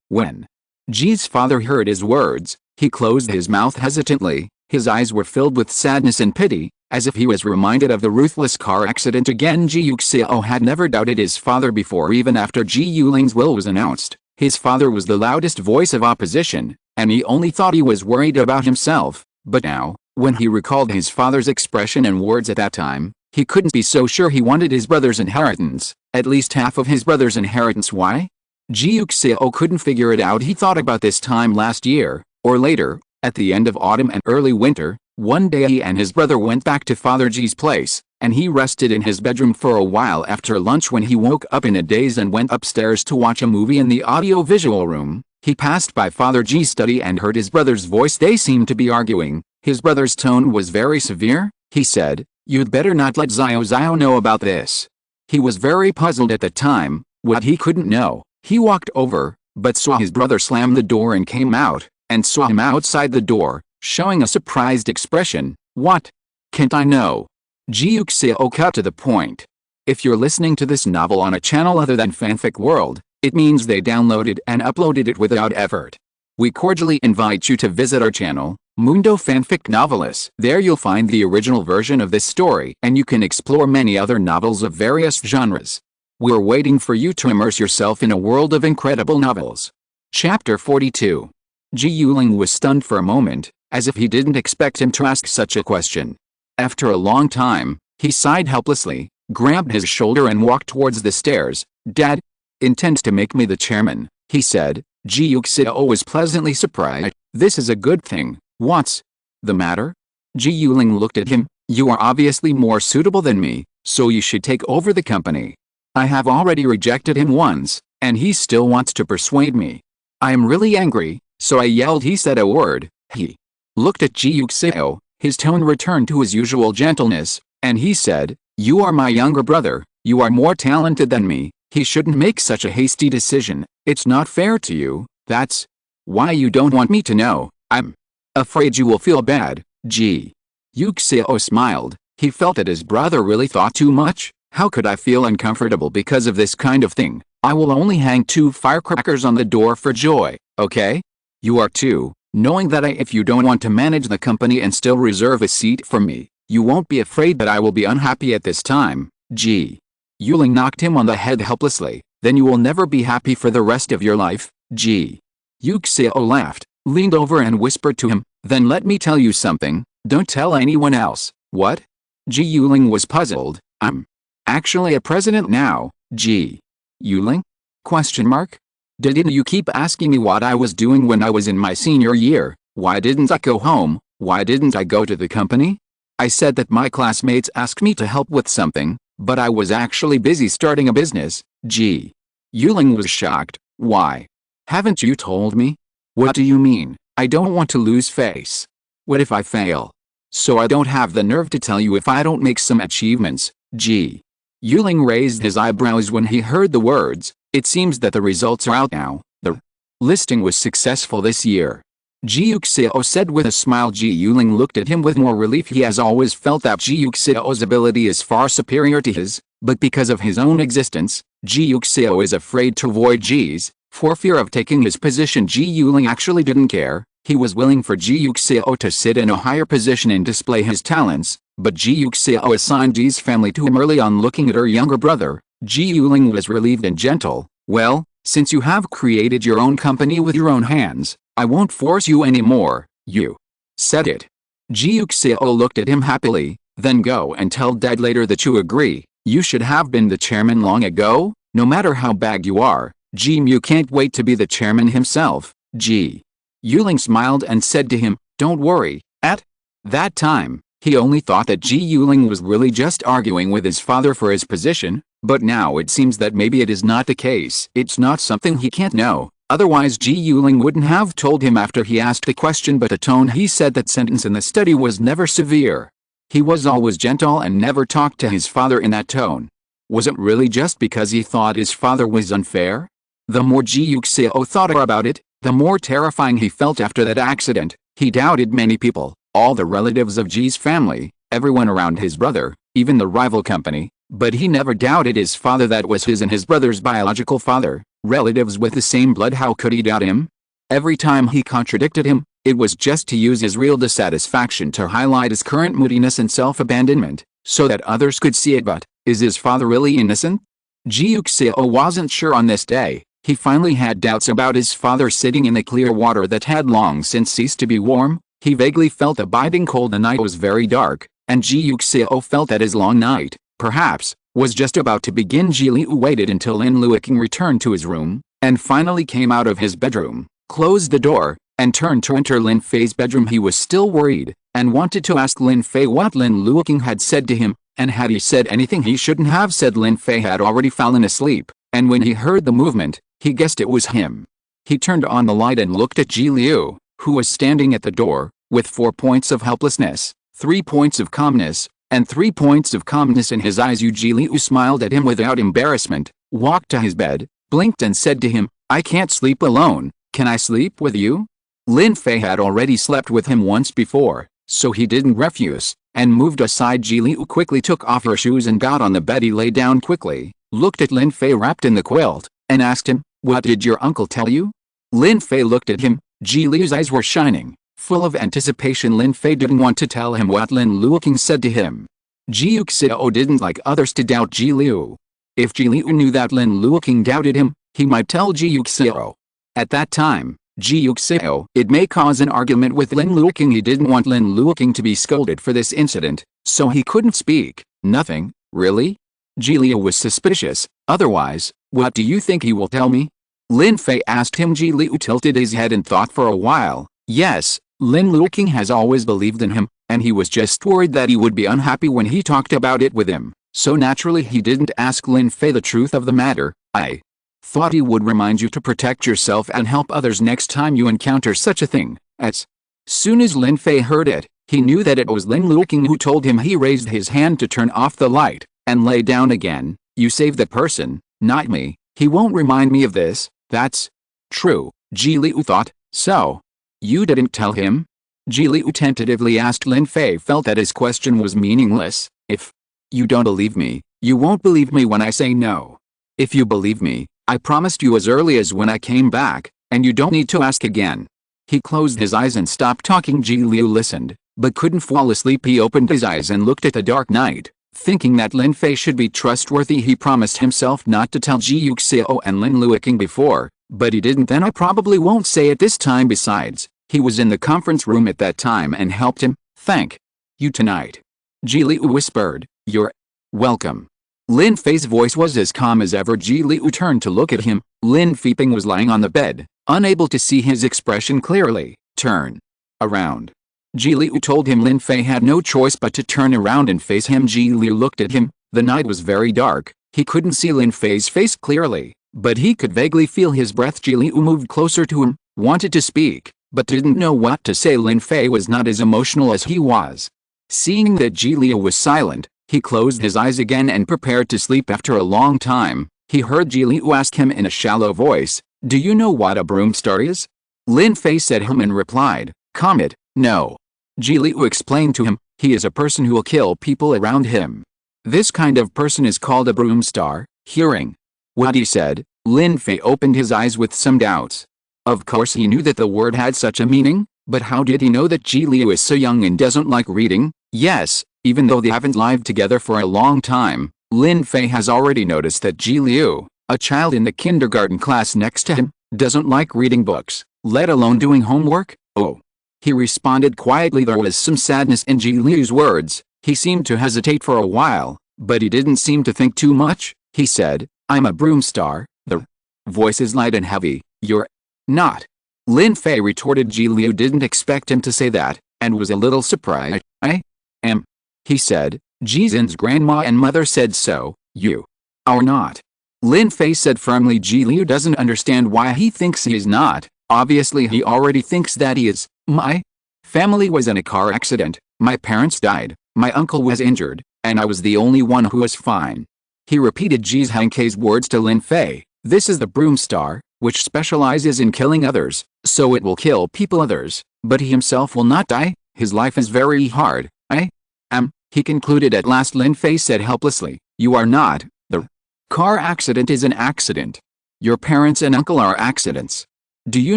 When Ji's father heard his words, he closed his mouth hesitantly. His eyes were filled with sadness and pity, as if he was reminded of the ruthless car accident again. Ji Yuxiao had never doubted his father before. Even after Ji Yuling's will was announced, his father was the loudest voice of opposition, and he only thought he was worried about himself. But now, when he recalled his father's expression and words at that time, he couldn't be so sure he wanted his brother's inheritance, at least half of his brother's inheritance. Why? Ji Yuxiao couldn't figure it out. He thought about this time last year, or later, at the end of autumn and early winter. One day he and his brother went back to Father Ji's place, and he rested in his bedroom for a while. After lunch, when he woke up in a daze and went upstairs to watch a movie in the audio-visual room, he passed by Father Ji's study and heard his brother's voice. They seemed to be arguing. His brother's tone was very severe. He said, "You'd better not let Xiao know about this." He was very puzzled at the time. What he couldn't know. He walked over, but saw his brother slam the door and came out, and saw him outside the door, showing a surprised expression. "What? Can't I know?" Ji Yuxiao cut to the point. If you're listening to this novel on a channel other than Fanfic World, it means they downloaded and uploaded it without effort. We cordially invite you to visit our channel, Mundo Fanfic Novelists. There you'll find the original version of this story, and you can explore many other novels of various genres. We're waiting for you to immerse yourself in a world of incredible novels. Chapter 42. Ji Yuling was stunned for a moment, as if he didn't expect him to ask such a question. After a long time, he sighed helplessly, grabbed his shoulder and walked towards the stairs. "Dad intends to make me the chairman," he said. Ji Yuxiao was pleasantly surprised. "This is a good thing. What's the matter?" Ji Yuling looked at him. "You are obviously more suitable than me, so you should take over the company. I have already rejected him once, and he still wants to persuade me. I am really angry, so I yelled." He said a word. He looked at Ji Yuxiao. His tone returned to his usual gentleness, and he said, "You are my younger brother, you are more talented than me. He shouldn't make such a hasty decision. It's not fair to you. That's why you don't want me to know. I'm afraid you will feel bad." Ji Yuxiao smiled. He felt that his brother really thought too much. "How could I feel uncomfortable because of this kind of thing? I will only hang 2 firecrackers on the door for joy, okay? You are too, knowing that if you don't want to manage the company and still reserve a seat for me, you won't be afraid that I will be unhappy at this time." Ji Yuling knocked him on the head helplessly. "Then you will never be happy for the rest of your life." Ji Yuxiao laughed, leaned over and whispered to him, "Then let me tell you something, don't tell anyone else." "What?" Ji Yuling was puzzled. "I'm actually a president now." Ji Yuling? Question mark? Didn't you keep asking me what I was doing when I was in my senior year? Why didn't I go home? Why didn't I go to the company? I said that my classmates asked me to help with something, but I was actually busy starting a business. Ji Yuling was shocked. Why? Haven't you told me? What do you mean? I don't want to lose face. What if I fail? So I don't have the nerve to tell you if I don't make some achievements. Ji Yuling raised his eyebrows when he heard the words. It seems that the results are out now. The listing was successful this year. Ji Yuxiao said with a smile. Ji Yuling looked at him with more relief. He has always felt that Ji Yuxiao's ability is far superior to his, but because of his own existence, Ji Yuxiao is afraid to avoid Ji's, for fear of taking his position. Ji Yuling actually didn't care. He was willing for Ji Yuxiao to sit in a higher position and display his talents, but Ji Yuxiao assigned Ji's family to him early on. Looking at her younger brother, Ji Yuling was relieved and gentle. Well, since you have created your own company with your own hands, I won't force you anymore. You said it. Ji Yuxiao looked at him happily. Then go and tell Dad later that you agree. You should have been the chairman long ago. No matter how bad you are, Ji Mu can't wait to be the chairman himself. Ji Yuling smiled and said to him, don't worry. At that time, he only thought that Ji Yuling was really just arguing with his father for his position, but now it seems that maybe it is not the case. It's not something he can't know. Otherwise Ji Yuling wouldn't have told him after he asked the question, but the tone he said that sentence in the study was never severe. He was always gentle and never talked to his father in that tone. Was it really just because he thought his father was unfair? The more Ji Yuxiao thought about it, the more terrifying he felt after that accident. He doubted many people, all the relatives of Ji's family, everyone around his brother, even the rival company, but he never doubted his father. That was his and his brother's biological father. Relatives with the same blood, how could he doubt him? Every time he contradicted him, it was just to use his real dissatisfaction to highlight his current moodiness and self-abandonment, so that others could see it. But, is his father really innocent? Ji Yuxiao wasn't sure on this day. He finally had doubts about his father sitting in the clear water that had long since ceased to be warm. He vaguely felt a biting cold. The night was very dark, and Ji Yuxiao felt that his long night, perhaps, was just about to begin. Ji Liu waited until Lin Luoqing returned to his room, and finally came out of his bedroom, closed the door, and turned to enter Lin Fei's bedroom. He was still worried, and wanted to ask Lin Fei what Lin Luoqing had said to him, and had he said anything he shouldn't have said. Lin Fei had already fallen asleep, and when he heard the movement, he guessed it was him. He turned on the light and looked at Ji Liu, who was standing at the door, with 4 points of helplessness, 3 points of calmness, and 3 points of calmness in his eyes. Ji Liu smiled at him without embarrassment, walked to his bed, blinked and said to him, I can't sleep alone, can I sleep with you? Lin Fei had already slept with him once before, so he didn't refuse, and moved aside. Ji Liu quickly took off her shoes and got on the bed. He lay down quickly, looked at Lin Fei wrapped in the quilt, and asked him, what did your uncle tell you? Lin Fei looked at him. Ji Liu's eyes were shining, full of anticipation. Lin Fei didn't want to tell him what Lin Luoqing said to him. Ji Yuxiao didn't like others to doubt Ji Liu. If Ji Liu knew that Lin Luoqing doubted him, he might tell Ji Yuxiao. At that time, Ji Yuxiao, it may cause an argument with Lin Luoqing. He didn't want Lin Luoqing to be scolded for this incident, so he couldn't speak. Nothing, really? Ji Liu was suspicious. Otherwise, what do you think he will tell me? Lin Fei asked him. Ji Liu tilted his head and thought for a while. Yes, Lin Luoqing has always believed in him, and he was just worried that he would be unhappy when he talked about it with him, so naturally he didn't ask Lin Fei the truth of the matter. I thought he would remind you to protect yourself and help others next time you encounter such a thing. As soon as Lin Fei heard it, he knew that it was Lin Luoqing who told him. He raised his hand to turn off the light, and lay down again. You saved the person, not me. He won't remind me of this. That's true, Ji Liu thought. So, you didn't tell him? Ji Liu tentatively asked. Lin Fei felt that his question was meaningless. If you don't believe me, you won't believe me when I say no. If you believe me, I promised you as early as when I came back, and you don't need to ask again. He closed his eyes and stopped talking. Ji Liu listened, but couldn't fall asleep. He opened his eyes and looked at the dark night. Thinking that Lin Fei should be trustworthy, he promised himself not to tell Ji Yuxiao and Lin Luoqing before, but he didn't then. I probably won't say it this time. Besides, he was in the conference room at that time and helped him. Thank you tonight. Ji Liu whispered. You're welcome. Lin Fei's voice was as calm as ever. Ji Liu turned to look at him. Lin Fei was lying on the bed, unable to see his expression clearly. Turn around. Ji Liu told him. Lin Fei had no choice but to turn around and face him. Ji Liu looked at him. The night was very dark. He couldn't see Lin Fei's face clearly, but he could vaguely feel his breath. Ji Liu moved closer to him, wanted to speak, but didn't know what to say. Lin Fei was not as emotional as he was. Seeing that Ji Liu was silent, he closed his eyes again and prepared to sleep. After a long time, he heard Ji Liu ask him in a shallow voice, "Do you know what a broom star is?" Lin Fei said and replied, "Comet, no." Ji Liu explained to him, "He is a person who will kill people around him. This kind of person is called a broom star." Hearing what he said, Lin Fei opened his eyes with some doubts. Of course he knew that the word had such a meaning, but how did he know that Ji Liu is so young and doesn't like reading? Yes, even though they haven't lived together for a long time, Lin Fei has already noticed that Ji Liu, a child in the kindergarten class next to him, doesn't like reading books, let alone doing homework. "Oh." He responded quietly. There was some sadness in Ji Liu's words. He seemed to hesitate for a while, but he didn't seem to think too much. He said, "I'm a broom star." The voice is light and heavy. "You're not." Lin Fei retorted. Ji Liu didn't expect him to say that, and was a little surprised. "I am," he said. "Ji Zin's grandma and mother said so. You are not." Lin Fei said firmly. Ji Liu doesn't understand why he thinks he is not. Obviously he already thinks that he is. "My family was in a car accident. My parents died. My uncle was injured, and I was the only one who was fine." He repeated Ji Hangke's words to Lin Fei. "This is the broom star, which specializes in killing others, so it will kill people others, but he himself will not die. His life is very hard. I am," he concluded at last. Lin Fei said helplessly, "You are not. The car accident is an accident. Your parents and uncle are accidents. Do you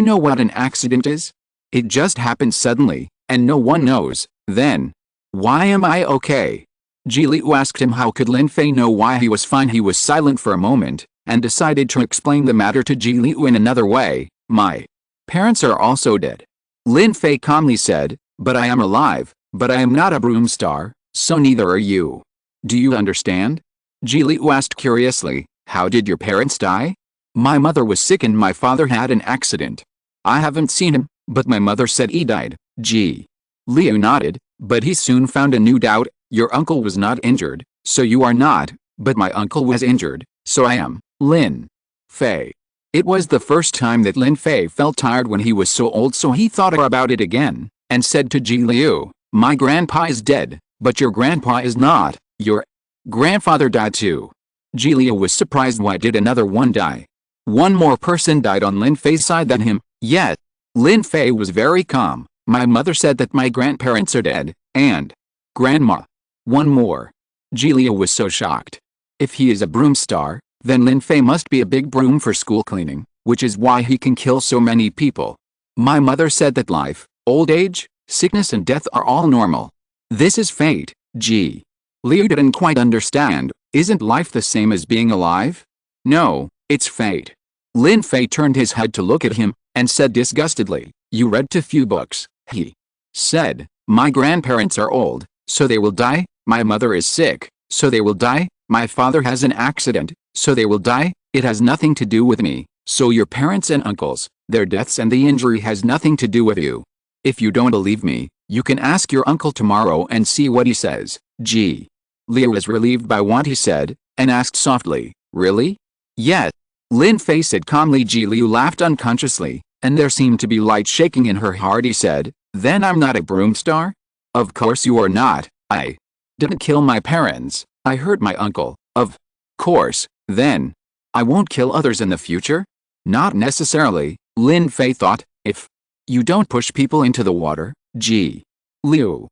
know what an accident is? It just happens suddenly, and no one knows. Then, why am I okay?" Ji Liu asked him how could Lin Fei know why he was fine. He was silent for a moment, and decided to explain the matter to Ji Liu in another way. "My parents are also dead," Lin Fei calmly said, "but I am alive, but I am not a broom star, so neither are you. Do you understand?" Ji Liu asked curiously, "How did your parents die?" "My mother was sick and my father had an accident. I haven't seen him, but my mother said he died." Ji Liu nodded, but he soon found a new doubt. "Your uncle was not injured, so you are not, but my uncle was injured, so I am." Lin Fei. It was the first time that Lin Fei felt tired when he was so old, so he thought about it again, and said to Ji Liu, "My grandpa is dead, but your grandpa is not. Your grandfather died too." Ji Liu was surprised. Why did another one die? One more person died on Lin Fei's side than him. Yet, Lin Fei was very calm. "My mother said that my grandparents are dead, and grandma." One more. Ji Liu was so shocked. If he is a broom star, then Lin Fei must be a big broom for school cleaning, which is why he can kill so many people. "My mother said that life, old age, sickness and death are all normal. This is fate." Ji Liu didn't quite understand. Isn't life the same as being alive? No, it's fate. Lin Fei turned his head to look at him, and said disgustedly, "You read too few books." He said, "My grandparents are old, so they will die. My mother is sick, so they will die. My father has an accident, so they will die. It has nothing to do with me. So your parents and uncles, their deaths and the injury has nothing to do with you. If you don't believe me, you can ask your uncle tomorrow and see what he says." Ji Liu was relieved by what he said, and asked softly, "Really?" "Yes," Lin Fei said calmly. Ji Liu laughed unconsciously, and there seemed to be light shaking in her heart. He said, "Then I'm not a broom star?" "Of course you are not. I didn't kill my parents. I hurt my uncle." "Of course, then I won't kill others in the future?" "Not necessarily," Lin Fei thought, "if you don't push people into the water." Ji Liu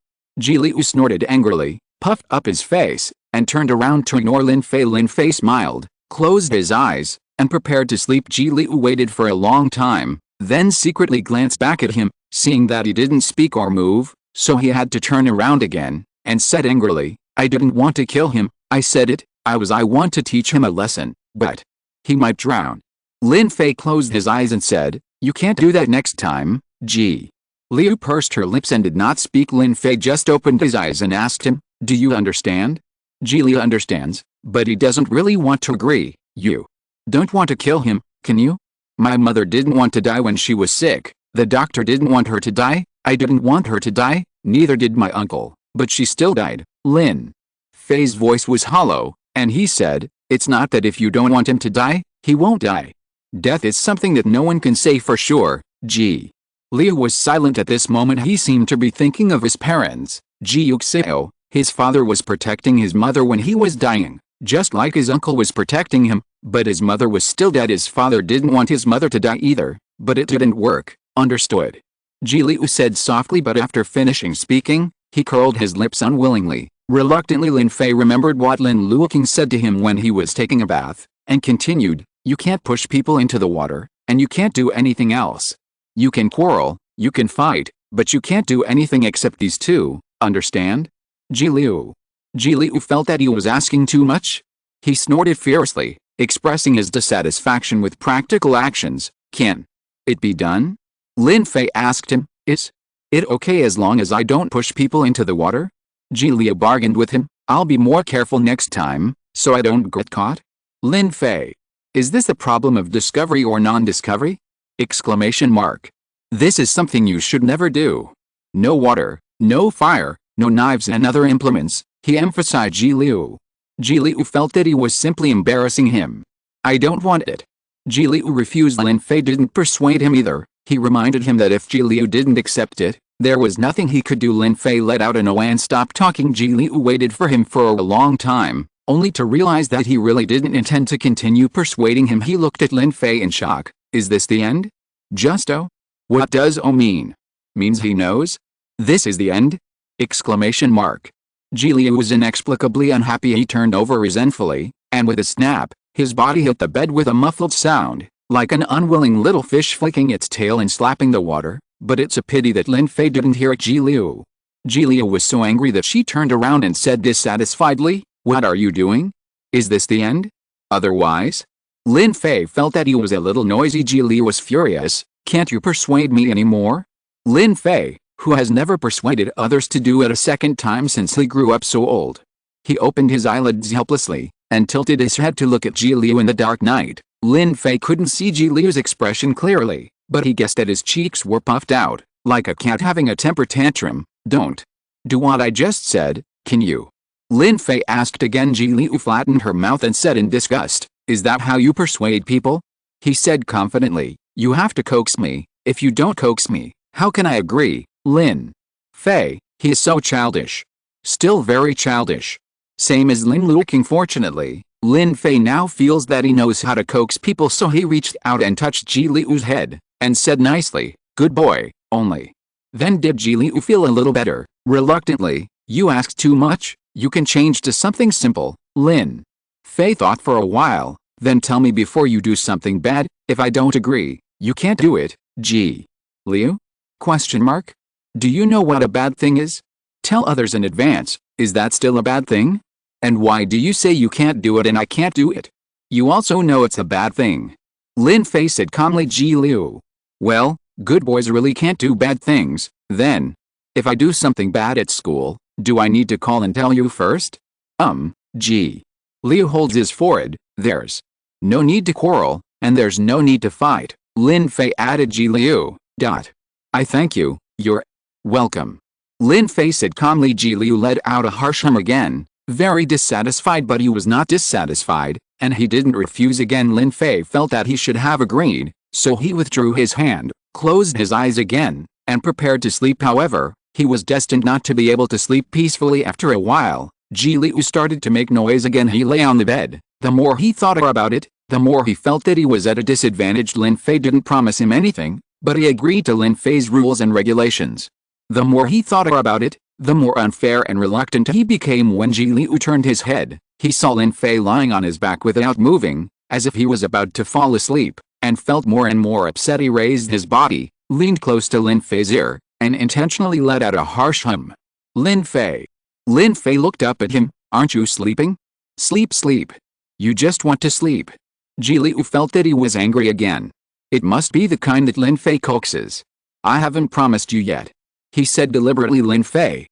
snorted angrily, puffed up his face, and turned around to ignore Lin Fei. Lin Fei smiled, closed his eyes, and prepared to sleep. Ji Liu waited for a long time, then secretly glanced back at him, seeing that he didn't speak or move, so he had to turn around again, and said angrily, "I didn't want to kill him, I said it, I want to teach him a lesson, but he might drown." Lin Fei closed his eyes and said, "You can't do that next time." Ji Liu pursed her lips and did not speak. Lin Fei just opened his eyes and asked him, "Do you understand?" Ji Liu understands, But he doesn't really want to agree. You don't want to kill him, can you? My mother didn't want to die when she was sick. The doctor didn't want her to die. I didn't want her to die. Neither did my uncle. But she still died. Lin Fei's voice was hollow, and he said, it's not that if you don't want him to die, he won't die. Death is something that no one can say for sure. Ji Leyu was silent at this moment. He seemed to be thinking of his parents. Ji Yuxiao, his father, was protecting his mother when he was dying, just like his uncle was protecting him, but his mother was still dead. His father didn't want his mother to die either, but it didn't work. Understood? Ji Leyu said softly, but after finishing speaking, he curled his lips unwillingly. Reluctantly, Lin Fei remembered what Lin Luoqing said to him when he was taking a bath, and continued, you can't push people into the water, and you can't do anything else. You can quarrel, you can fight, but you can't do anything except these two, understand? Ji Leyu felt that he was asking too much. He snorted fiercely, expressing his dissatisfaction with practical actions. Can it be done? Lin Fei asked him. Is it okay as long as I don't push people into the water? Ji Leyu bargained with him. I'll be more careful next time, so I don't get caught. Lin Fei. Is this a problem of discovery or non-discovery? Exclamation mark. This is something you should never do. No water, no fire, no knives and other implements, he emphasized. Ji Leyu felt that he was simply embarrassing him. I don't want it. Ji Leyu refused. Lin Fei didn't persuade him either. He reminded him that if Ji Leyu didn't accept it, there was nothing he could do. Lin Fei let out an "oh" and stopped talking. Ji Leyu waited for him for a long time, only to realize that he really didn't intend to continue persuading him. He looked at Lin Fei in shock. Is this the end? Just "oh"? What does "oh" mean? Means he knows? This is the end? Exclamation mark. Ji Leyu was inexplicably unhappy. He turned over resentfully, and with a snap, his body hit the bed with a muffled sound, like an unwilling little fish flicking its tail and slapping the water. But it's a pity that Lin Fei didn't hear it. Ji Leyu was so angry that she turned around and said dissatisfiedly, what are you doing? Is this the end? Otherwise? Lin Fei felt that he was a little noisy. Ji Leyu was furious. Can't you persuade me anymore? Lin Fei, who has never persuaded others to do it a second time since he grew up so old. He opened his eyelids helplessly, and tilted his head to look at Ji Leyu in the dark night. Lin Fei couldn't see Ji Leyu's expression clearly, but he guessed that his cheeks were puffed out, like a cat having a temper tantrum. Don't do what I just said, can you? Lin Fei asked again. Ji Leyu flattened her mouth and said in disgust, is that how you persuade people? He said confidently, you have to coax me. If you don't coax me, how can I agree? Lin Fei, he is so childish. Still very childish. Same as Lin Luoqing. Fortunately, Lin Fei now feels that he knows how to coax people, so he reached out and touched Ji Leyu's head, and said nicely, good boy, only. Then did Ji Leyu feel a little better. Reluctantly, you asked too much, you can change to something simple. Lin Fei thought for a while, then tell me before you do something bad. If I don't agree, you can't do it. Ji Leyu? Question mark. Do you know what a bad thing is? Tell others in advance, is that still a bad thing? And why do you say you can't do it and I can't do it? You also know it's a bad thing. Lin Fei said calmly. Ji Leyu. Well, good boys really can't do bad things, then. If I do something bad at school, do I need to call and tell you first? Ji Leyu holds his forehead. There's no need to quarrel, and there's no need to fight. Lin Fei added. Ji Leyu. I thank you. You're welcome. Lin Fei said calmly. Ji Leyu let out a harsh hum again, very dissatisfied, but he was not dissatisfied, and he didn't refuse again. Lin Fei felt that he should have agreed, so he withdrew his hand, closed his eyes again, and prepared to sleep. However, he was destined not to be able to sleep peacefully. After a while, Ji Leyu started to make noise again. He lay on the bed. The more he thought about it, the more he felt that he was at a disadvantage. Lin Fei didn't promise him anything, but he agreed to Lin Fei's rules and regulations. The more he thought about it, the more unfair and reluctant he became. When Ji Leyu turned his head, he saw Lin Fei lying on his back without moving, as if he was about to fall asleep, and felt more and more upset. He raised his body, leaned close to Lin Fei's ear, and intentionally let out a harsh hum. Lin Fei. Lin Fei looked up at him. Aren't you sleeping? Sleep, sleep. You just want to sleep. Ji Leyu felt that he was angry again. It must be the kind that Lin Fei coaxes. I haven't promised you yet, he said deliberately. Lin Fei.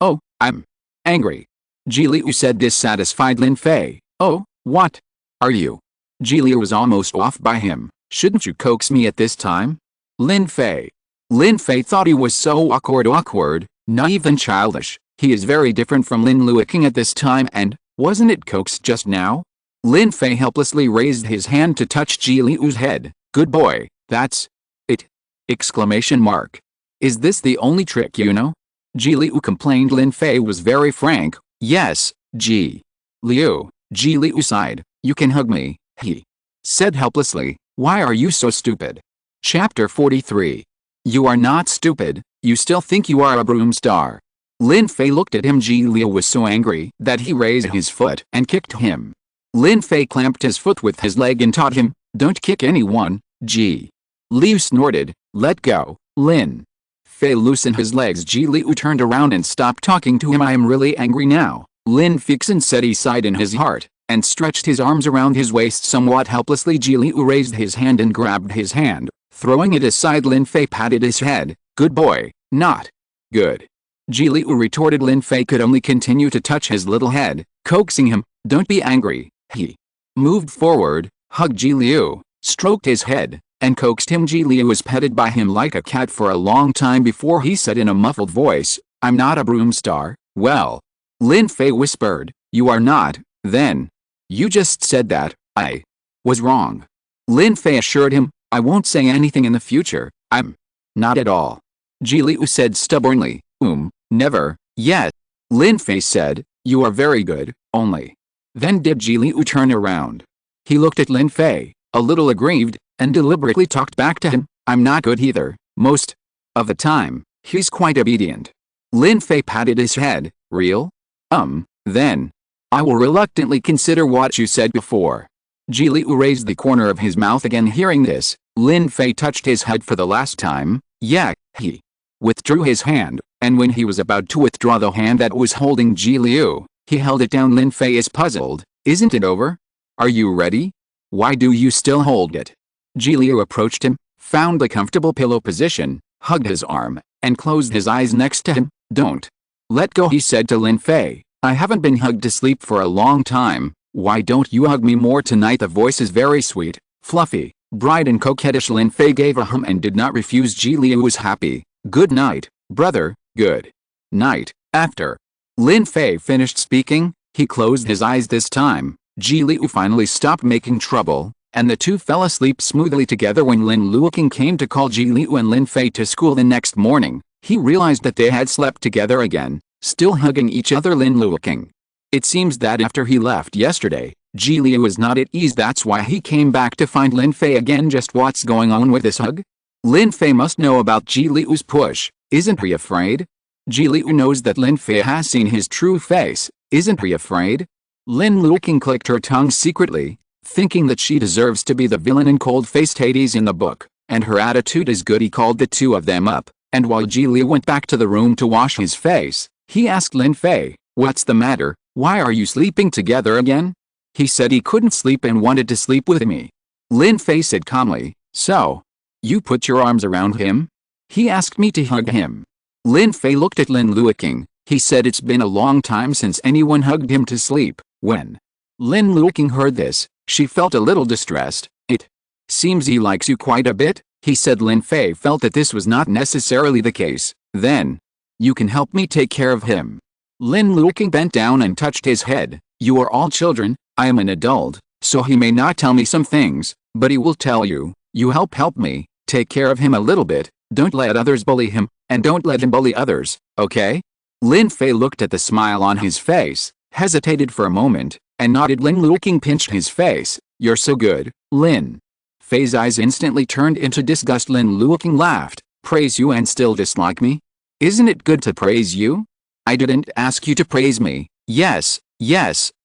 Oh, I'm angry. Ji Liu said, dissatisfied Lin Fei. Oh, what? Are you? Ji Liu was almost off by him. Shouldn't you coax me at this time? Lin Fei. Lin Fei thought he was so awkward, naive and childish. He is very different from Lin Luoqing at this time, and wasn't it coaxed just now? Lin Fei helplessly raised his hand to touch Ji Liu's head. Good boy, that's it! Exclamation mark. Is this the only trick you know? Ji Liu complained. Lin Fei was very frank. Yes, Ji Liu. Ji Liu sighed. You can hug me, he said helplessly. Why are you so stupid? Chapter 43. You are not stupid, you still think you are a broom star. Lin Fei looked at him. Ji Liu was so angry that he raised his foot and kicked him. Lin Fei clamped his foot with his leg and taught him, don't kick anyone. Ji Liu snorted. Let go, Lin Fei loosened his legs. Ji Liu turned around and stopped talking to him. I am really angry now, Lin Feixin said. He sighed in his heart and stretched his arms around his waist somewhat helplessly. Ji Liu raised his hand and grabbed his hand. Throwing it aside, Lin Fei patted his head. Good boy, not good. Ji Liu retorted. Lin Fei could only continue to touch his little head, coaxing him. Don't be angry. He moved forward, hugged Ji Liu, stroked his head, and coaxed him. Ji Liu was petted by him like a cat for a long time before he said in a muffled voice, I'm not a broom star. Well, Lin Fei whispered, you are not, then. You just said that. I was wrong. Lin Fei assured him, I won't say anything in the future. I'm not at all. Ji Liu said stubbornly, never, yet. Lin Fei said, you are very good, only. Then did Ji Liu turn around. He looked at Lin Fei, a little aggrieved, and deliberately talked back to him, I'm not good either. Most of the time, he's quite obedient. Lin Fei patted his head. Real? Then. I will reluctantly consider what you said before. Ji Liu raised the corner of his mouth again. Hearing this, Lin Fei touched his head for the last time. Yeah, he withdrew his hand, and when he was about to withdraw the hand that was holding Ji Liu, he held it down. Lin Fei is puzzled. Isn't it over? Are you ready? Why do you still hold it? Ji Liu approached him, found the comfortable pillow position, hugged his arm, and closed his eyes next to him. Don't let go, he said to Lin Fei. I haven't been hugged to sleep for a long time. Why don't you hug me more tonight? The voice is very sweet, fluffy, bright and coquettish. Lin Fei gave a hum and did not refuse. Ji Liu was happy. Good night, brother. Good night. After Lin Fei finished speaking, he closed his eyes this time. Ji Liu finally stopped making trouble, and the two fell asleep smoothly together. When Lin Luoqing came to call Ji Liu and Lin Fei to school the next morning, he realized that they had slept together again, still hugging each other. Lin Luoqing. It seems that after he left yesterday, Ji Liu was not at ease. That's why he came back to find Lin Fei again. Just what's going on with this hug? Lin Fei must know about Ji Liu's push. Isn't he afraid? Ji Liu knows that Lin Fei has seen his true face. Isn't he afraid? Lin Luoqing clicked her tongue secretly, thinking that she deserves to be the villain and cold-faced Hades in the book, and her attitude is good. He called the two of them up, and while Ji Liu went back to the room to wash his face, he asked Lin Fei, what's the matter? Why are you sleeping together again? He said he couldn't sleep and wanted to sleep with me. Lin Fei said calmly, so, you put your arms around him? He asked me to hug him. Lin Fei looked at Lin Luoqing. He said it's been a long time since anyone hugged him to sleep. When Lin Luoqing heard this, she felt a little distressed. It seems he likes you quite a bit, he said. Lin Fei felt that this was not necessarily the case. Then, you can help me take care of him. Lin Luoqing bent down and touched his head. You are all children, I am an adult, so he may not tell me some things, but he will tell you. You help me, take care of him a little bit, don't let others bully him, and don't let him bully others, okay? Lin Fei looked at the smile on his face, hesitated for a moment, and nodded. Lin Luoqing pinched his face. You're so good, Lin Fei's eyes instantly turned into disgust. Lin Luoqing laughed. Praise you and still dislike me? Isn't it good to praise you? I didn't ask you to praise me. Yes,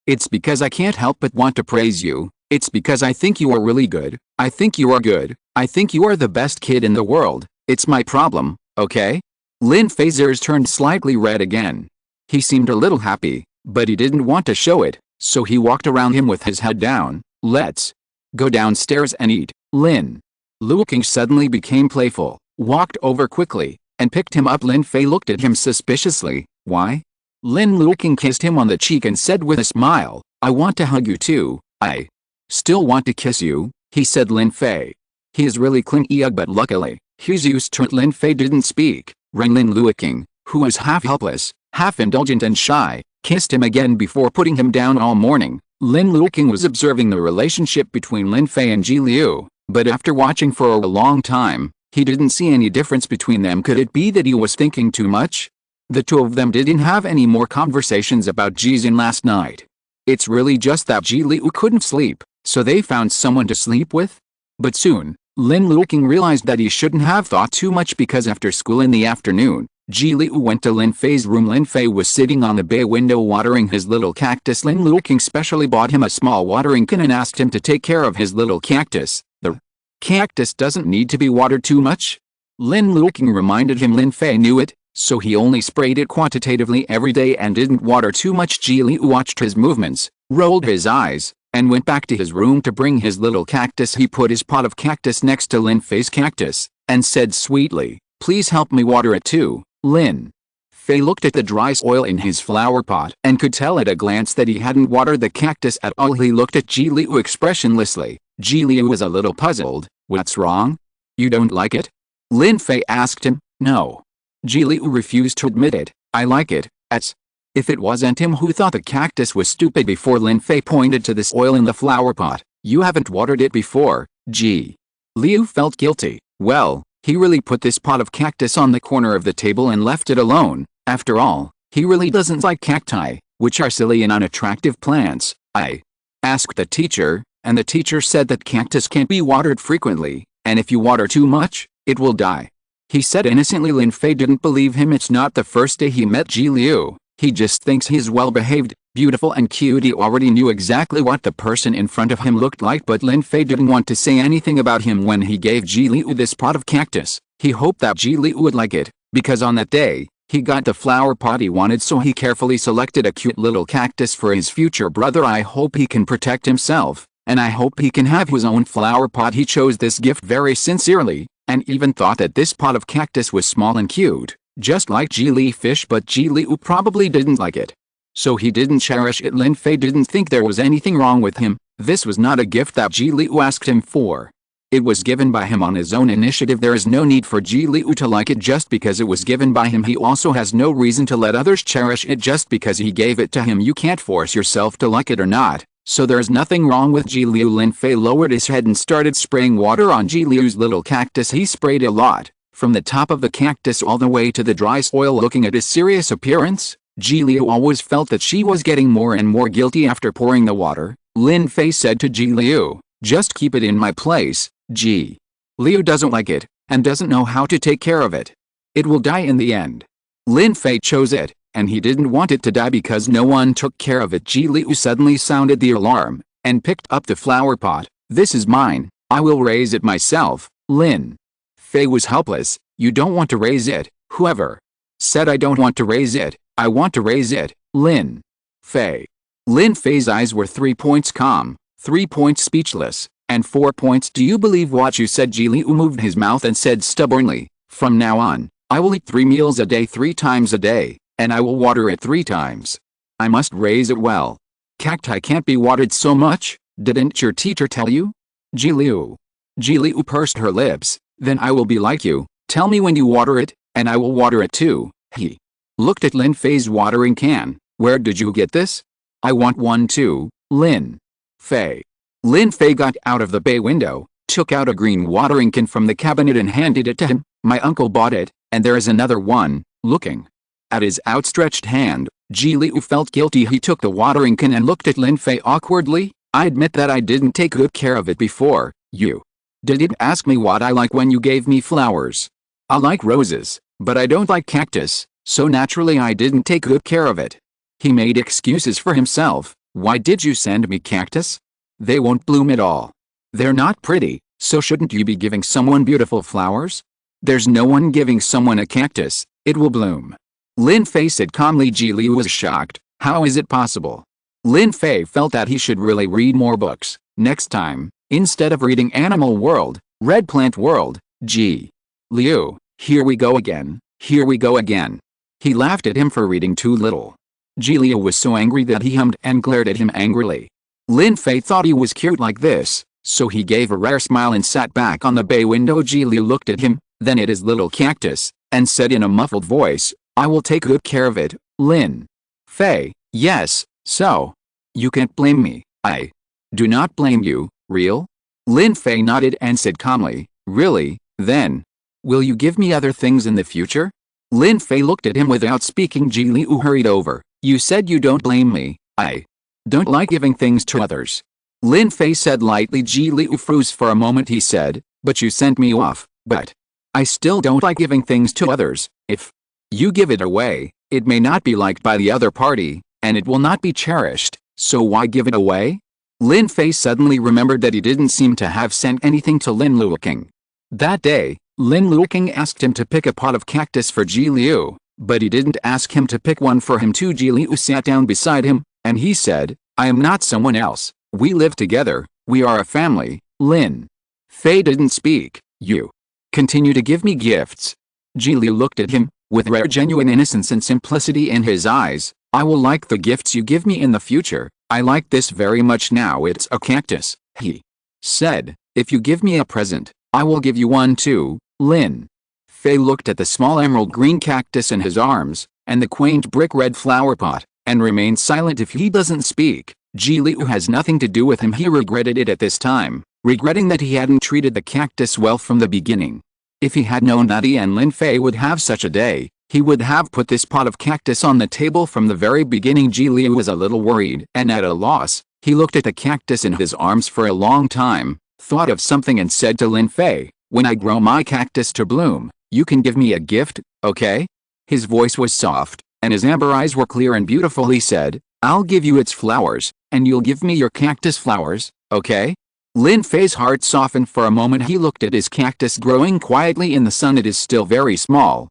it's because I can't help but want to praise you. It's because I think you are really good. I think you are good. I think you are the best kid in the world. It's my problem, okay? Lin Fei's ears turned slightly red again. He seemed a little happy, but he didn't want to show it, so he walked around him with his head down. Let's go downstairs and eat. Lin Luoqing suddenly became playful, walked over quickly, and picked him up. Lin Fei looked at him suspiciously. Why? Lin Luoqing kissed him on the cheek and said with a smile, "I want to hug you too." "I still want to kiss you," he said. Lin Fei. "He is really clingy, but luckily, he's used to it." Lin Fei didn't speak. Lin Luoqing, who was half helpless, half indulgent and shy, kissed him again before putting him down. All morning, Lin Luoqing was observing the relationship between Lin Fei and Ji Yuxiao, but after watching for a long time, he didn't see any difference between them. Could it be that he was thinking too much? The two of them didn't have any more conversations about Jizin last night. It's really just that Ji Yuxiao couldn't sleep, so they found someone to sleep with? But soon, Lin Luoqing realized that he shouldn't have thought too much, because after school in the afternoon, Ji Yuxiao went to Lin Fei's room. Lin Fei was sitting on the bay window watering his little cactus. Lin Luoqing specially bought him a small watering can and asked him to take care of his little cactus. The cactus doesn't need to be watered too much. Lin Luoqing reminded him. Lin Fei knew it, so he only sprayed it quantitatively every day and didn't water too much. Ji Yuxiao watched his movements, rolled his eyes, and went back to his room to bring his little cactus. He put his pot of cactus next to Lin Fei's cactus, and said sweetly, "Please help me water it too." Lin Fei looked at the dry soil in his flower pot and could tell at a glance that he hadn't watered the cactus at all. He looked at Ji Yuxiao expressionlessly. Ji Yuxiao was a little puzzled. "What's wrong? You don't like it?" Lin Fei asked him. "No." Ji Yuxiao refused to admit it. "I like it, as if it wasn't him who thought the cactus was stupid before." Lin Fei pointed to the soil in the flower pot. "You haven't watered it before." Ji Yuxiao felt guilty. Well, he really put this pot of cactus on the corner of the table and left it alone. After all, he really doesn't like cacti, which are silly and unattractive plants. "I asked the teacher, and the teacher said that cactus can't be watered frequently, and if you water too much, it will die," he said innocently. Lin Fei didn't believe him. It's not the first day he met Ji Yuxiao. He just thinks he's well-behaved, beautiful and cute. He already knew exactly what the person in front of him looked like, but Lin Fei didn't want to say anything about him when he gave Ji Yuxiao this pot of cactus. He hoped that Ji Yuxiao would like it, because on that day, he got the flower pot he wanted, so he carefully selected a cute little cactus for his future brother. "I hope he can protect himself, and I hope he can have his own flower pot." He chose this gift very sincerely, and even thought that this pot of cactus was small and cute, just like Ji Yuxiao fish, but Ji Yuxiao probably didn't like it, so he didn't cherish it. Lin Fei didn't think there was anything wrong with him. This was not a gift that Ji Yuxiao asked him for. It was given by him on his own initiative. There is no need for Ji Yuxiao to like it just because it was given by him. He also has no reason to let others cherish it just because he gave it to him. You can't force yourself to like it or not, so there's nothing wrong with Ji Yuxiao. Lin Fei lowered his head and started spraying water on Ji Yuxiao's little cactus. He sprayed a lot, from the top of the cactus all the way to the dry soil. Looking at his serious appearance, Ji Yuxiao always felt that she was getting more and more guilty after pouring the water. Lin Fei said to Ji Yuxiao, "Just keep it in my place." Ji Yuxiao doesn't like it, and doesn't know how to take care of it. It will die in the end. Lin Fei chose it, and he didn't want it to die because no one took care of it. Ji Yuxiao suddenly sounded the alarm, and picked up the flower pot. "This is mine, I will raise it myself." Lin Fei was helpless. "You don't want to raise it?" "Whoever said I don't want to raise it? I want to raise it." Lin Fei. Lin Fei's eyes were 3 points calm, 3 points speechless, and 4 points "Do you believe what you said?" Ji Yuxiao moved his mouth and said stubbornly, "From now on, I will eat 3 meals a day 3 times a day, and I will water it 3 times. I must raise it well. Cacti can't be watered so much, didn't your teacher tell you?" Ji Yuxiao pursed her lips. "Then I will be like you, tell me when you water it, and I will water it too." He looked at Lin Fei's watering can. "Where did you get this? I want one too." Lin Fei. Lin Fei got out of the bay window, took out a green watering can from the cabinet and handed it to him. "My uncle bought it, and there is another one." Looking at his outstretched hand, Ji Yuxiao felt guilty. He took the watering can and looked at Lin Fei awkwardly. "I admit that I didn't take good care of it before. You didn't ask me what I like when you gave me flowers. I like roses, but I don't like cactus, so naturally I didn't take good care of it." He made excuses for himself. "Why did you send me cactus? They won't bloom at all. They're not pretty, so shouldn't you be giving someone beautiful flowers? There's no one giving someone a cactus, it will bloom." Lin Fei said calmly. Ji Yuxiao was shocked. How is it possible? Lin Fei felt that he should really read more books. Next time, instead of reading Animal World, read Plant World. Ji Yuxiao, here we go again, here we go again. He laughed at him for reading too little. Ji Liu was so angry that he hummed and glared at him angrily. Lin Fei thought he was cute like this, so he gave a rare smile and sat back on the bay window. Ji Liu looked at him, then at his little cactus, and said in a muffled voice, "I will take good care of it, Lin Fei." "Yes, so you can't blame me." "I do not blame you, real?" Lin Fei nodded and said calmly, "Really, then? Will you give me other things in the future?" Lin Fei looked at him without speaking. Ji Liu hurried over. "You said you don't blame me. I don't like giving things to others." Lin Fei said lightly. Ji Liu froze for a moment. He said, "But you sent me off." "But I still don't like giving things to others. If you give it away, it may not be liked by the other party, and it will not be cherished, so why give it away?" Lin Fei suddenly remembered that he didn't seem to have sent anything to Lin Luoqing. That day, Lin Luoqing asked him to pick a pot of cactus for Ji Liu, but he didn't ask him to pick one for him too. Ji Liu sat down beside him, and he said, "I am not someone else. We live together, we are a family." Lin Fei didn't speak. "You continue to give me gifts." Ji Liu looked at him, with rare genuine innocence and simplicity in his eyes. "I will like the gifts you give me in the future. I like this very much now. It's a cactus," he said. "If you give me a present, I will give you one too." Lin Fei looked at the small emerald green cactus in his arms, and the quaint brick red flower pot, and remained silent. If he doesn't speak, Ji Liu has nothing to do with him. He regretted it at this time, regretting that he hadn't treated the cactus well from the beginning. If he had known that he and Lin Fei would have such a day, he would have put this pot of cactus on the table from the very beginning. Ji Liu was a little worried and at a loss. He looked at the cactus in his arms for a long time, thought of something and said to Lin Fei, "When I grow my cactus to bloom, you can give me a gift, okay?" His voice was soft, and his amber eyes were clear and beautiful. He said, "I'll give you its flowers, and you'll give me your cactus flowers, okay?" Lin Fei's heart softened for a moment. He looked at his cactus growing quietly in the sun. It is still very small,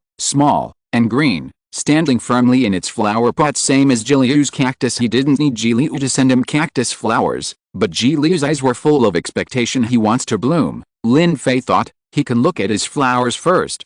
and green, standing firmly in its flower pot, same as Ji Liu's cactus. He didn't need Ji Liu to send him cactus flowers, but Ji Liu's eyes were full of expectation. He wants to bloom. Lin Fei thought, he can look at his flowers first.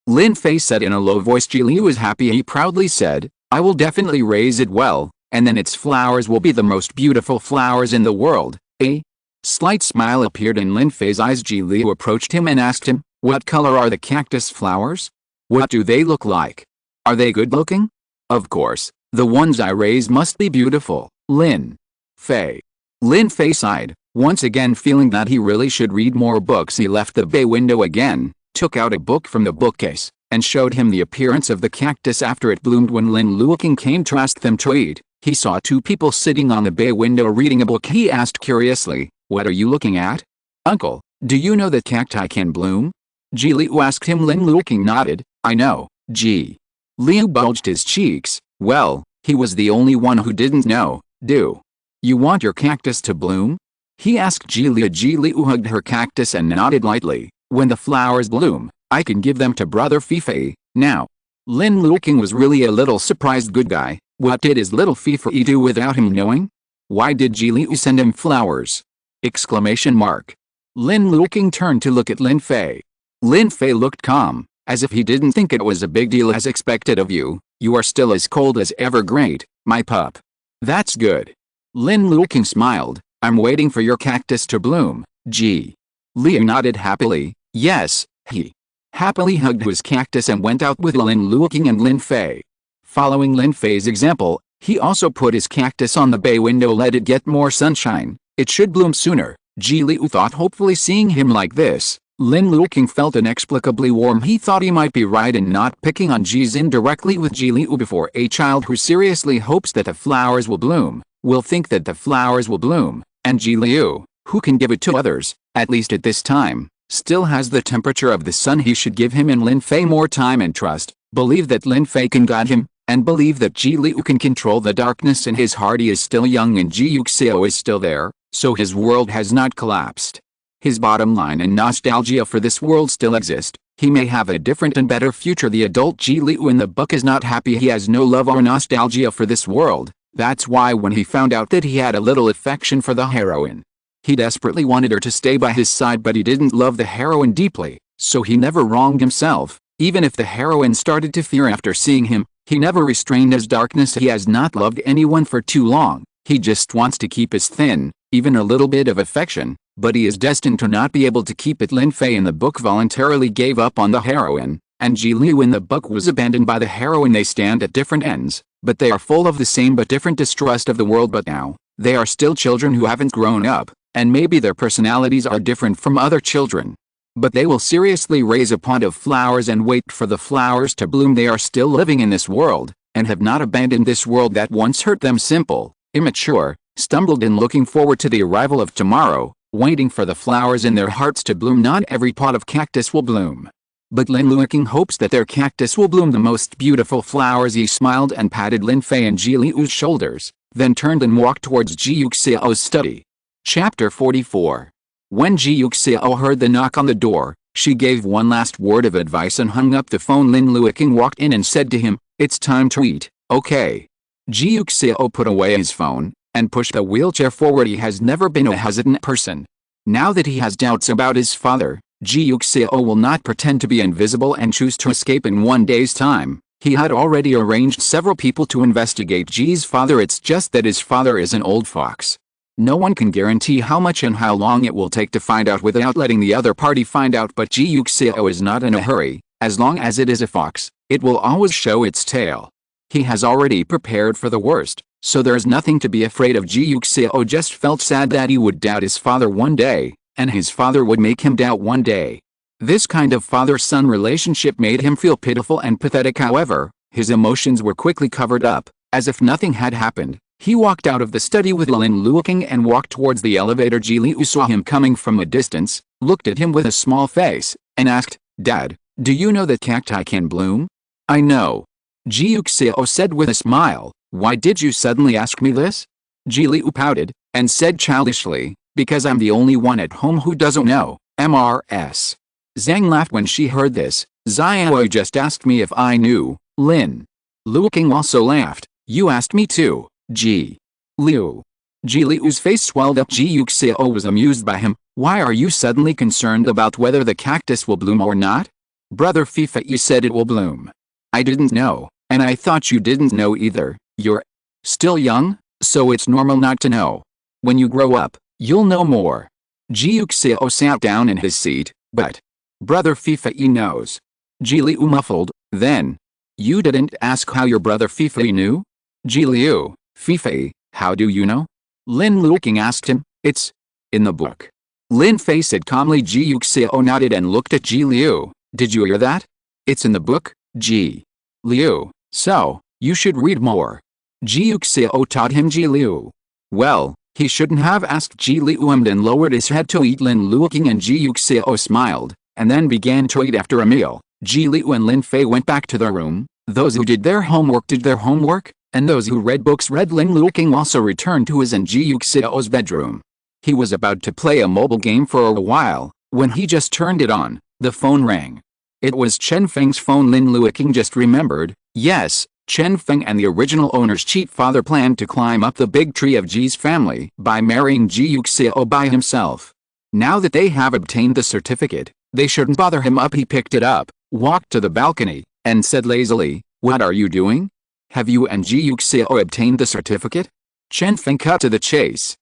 Lin Fei said in a low voice. Ji Liu was happy. He proudly said, "I will definitely raise it well, and then its flowers will be the most beautiful flowers in the world." A slight smile appeared in Lin Fei's eyes. Ji Liu approached him and asked him, "What color are the cactus flowers? What do they look like? Are they good looking?" "Of course, the ones I raise must be beautiful, Lin Fei." Lin Fei sighed, once again feeling that he really should read more books. He left the bay window again, took out a book from the bookcase, and showed him the appearance of the cactus after it bloomed. When Lin Luoqing came to ask them to eat, he saw two people sitting on the bay window reading a book. He asked curiously, "What are you looking at?" "Uncle, do you know that cacti can bloom?" Ji Liu asked him. Lin Luoqing nodded. "I know." Ji Liu bulged his cheeks. Well, he was the only one who didn't know. "Do you want your cactus to bloom?" he asked Ji Liu. Ji Liu hugged her cactus and nodded lightly. "When the flowers bloom, I can give them to brother Fei now." Lin Luoqing was really a little surprised. Good guy, what did his little Fei do without him knowing? Why did Ji Liu send him flowers? Exclamation mark. Lin Luoqing turned to look at Lin Fei. Lin Fei looked calm, as if he didn't think it was a big deal. "As expected of you, you are still as cold as ever. Great, my pup. That's good." Lin Luoqing smiled. "I'm waiting for your cactus to bloom." Ji Liu nodded happily. Yes, he happily hugged his cactus and went out with Lin Luoqing and Lin Fei. Following Lin Fei's example, he also put his cactus on the bay window. Let it get more sunshine, it should bloom sooner. Ji Liu thought, hopefully seeing him like this, Lin Luoqing felt inexplicably warm. He thought he might be right in not picking on Ji's indirectly with Ji Liu before. A child who seriously hopes that the flowers will bloom, will think that the flowers will bloom, and Ji Liu, who can give it to others, at least at this time, still has the temperature of the sun. He should give him and Lin Fei more time and trust, believe that Lin Fei can guide him, and believe that Ji Liu can control the darkness in his heart. He is still young and Ji Yuxiao is still there, so his world has not collapsed. His bottom line and nostalgia for this world still exist. He may have a different and better future. The adult Ji Liu in the book is not happy. He has no love or nostalgia for this world. That's why when he found out that he had a little affection for the heroine, he desperately wanted her to stay by his side, but he didn't love the heroine deeply, so he never wronged himself. Even if the heroine started to fear after seeing him, He never restrained his darkness. He has not loved anyone for too long. He just wants to keep his thin, even a little bit of affection, but he is destined to not be able to keep it. Lin Fei in the book voluntarily gave up on the heroine, and Ji Liu in the book was abandoned by the heroine. They stand at different ends, but they are full of the same but different distrust of the world. But now, they are still children who haven't grown up, and maybe their personalities are different from other children. But they will seriously raise a pot of flowers and wait for the flowers to bloom. They are still living in this world, and have not abandoned this world that once hurt them. Simple, immature, stumbled in, looking forward to the arrival of tomorrow, waiting for the flowers in their hearts to bloom. Not every pot of cactus will bloom, but Lin Luoqing hopes that their cactus will bloom the most beautiful flowers. He smiled and patted Lin Fei and Ji Liu's shoulders, then turned and walked towards Ji Yuxiao's study. Chapter 44. When Ji Yuxiao heard the knock on the door, she gave one last word of advice and hung up the phone. Lin Luoqing walked in and said to him, "It's time to eat, okay?" Ji Yuxiao put away his phone and pushed the wheelchair forward. He has never been a hesitant person. Now that he has doubts about his father, Ji Yuxiao will not pretend to be invisible and choose to escape in one day's time. He had already arranged several people to investigate Ji's father. It's just that his father is an old fox. No one can guarantee how much and how long it will take to find out without letting the other party find out. But Ji Yuxiao is not in a hurry. As long as it is a fox, it will always show its tail. He has already prepared for the worst, so there is nothing to be afraid of. Ji Yuxiao just felt sad that he would doubt his father one day, and his father would make him doubt one day. This kind of father-son relationship made him feel pitiful and pathetic. However, his emotions were quickly covered up, as if nothing had happened. He walked out of the study with Lin Luoqing and walked towards the elevator. Ji Liu saw him coming from a distance, looked at him with a small face, and asked, "Dad, do you know that cacti can bloom?" "I know," Ji Yuxiao said with a smile. "Why did you suddenly ask me this?" Ji Liu pouted, and said childishly, "Because I'm the only one at home who doesn't know, MRS. Zhang laughed when she heard this. "Xiao just asked me if I knew." Lin Luoqing also laughed. "You asked me too, Ji Liu." Ji Liu's face swelled up. Ji Yuxiao was amused by him. "Why are you suddenly concerned about whether the cactus will bloom or not? Brother Fei, you said it will bloom." "I didn't know, and I thought you didn't know either. You're still young, so it's normal not to know. When you grow up, you'll know more." Ji Yuxiao sat down in his seat. "But Brother Fei knows." Ji Liu muffled. Then, "You didn't ask how your brother Fei knew?" Ji Liu, "Fei, how do you know?" Lin Luoqing asked him. "It's in the book." Lin Fei said calmly. Ji Yuxiao nodded and looked at Ji Liu. "Did you hear that? It's in the book, Ji Liu. So, you should read more." Ji Yuxiao taught him. Ji Liu. Well, he shouldn't have asked. Ji Liu and lowered his head to eat. Lin Luoqing and Ji Yuxiao smiled, and then began to eat. After a meal, Ji Liu and Lin Fei went back to their room. Those who did their homework did their homework, and those who read books read. Lin Luoqing also returned to his and Ji Yuxiao's bedroom. He was about to play a mobile game for a while, when he just turned it on. The phone rang. It was Chen Feng's phone. Lin Luoqing just remembered, yes, Chen Feng and the original owner's cheat father planned to climb up the big tree of Ji's family by marrying Ji Yuxiao by himself. Now that they have obtained the certificate, they shouldn't bother him up. He picked it up, walked to the balcony, and said lazily, "What are you doing? Have you and Ji Yuxiao obtained the certificate?" Chen Feng cut to the chase.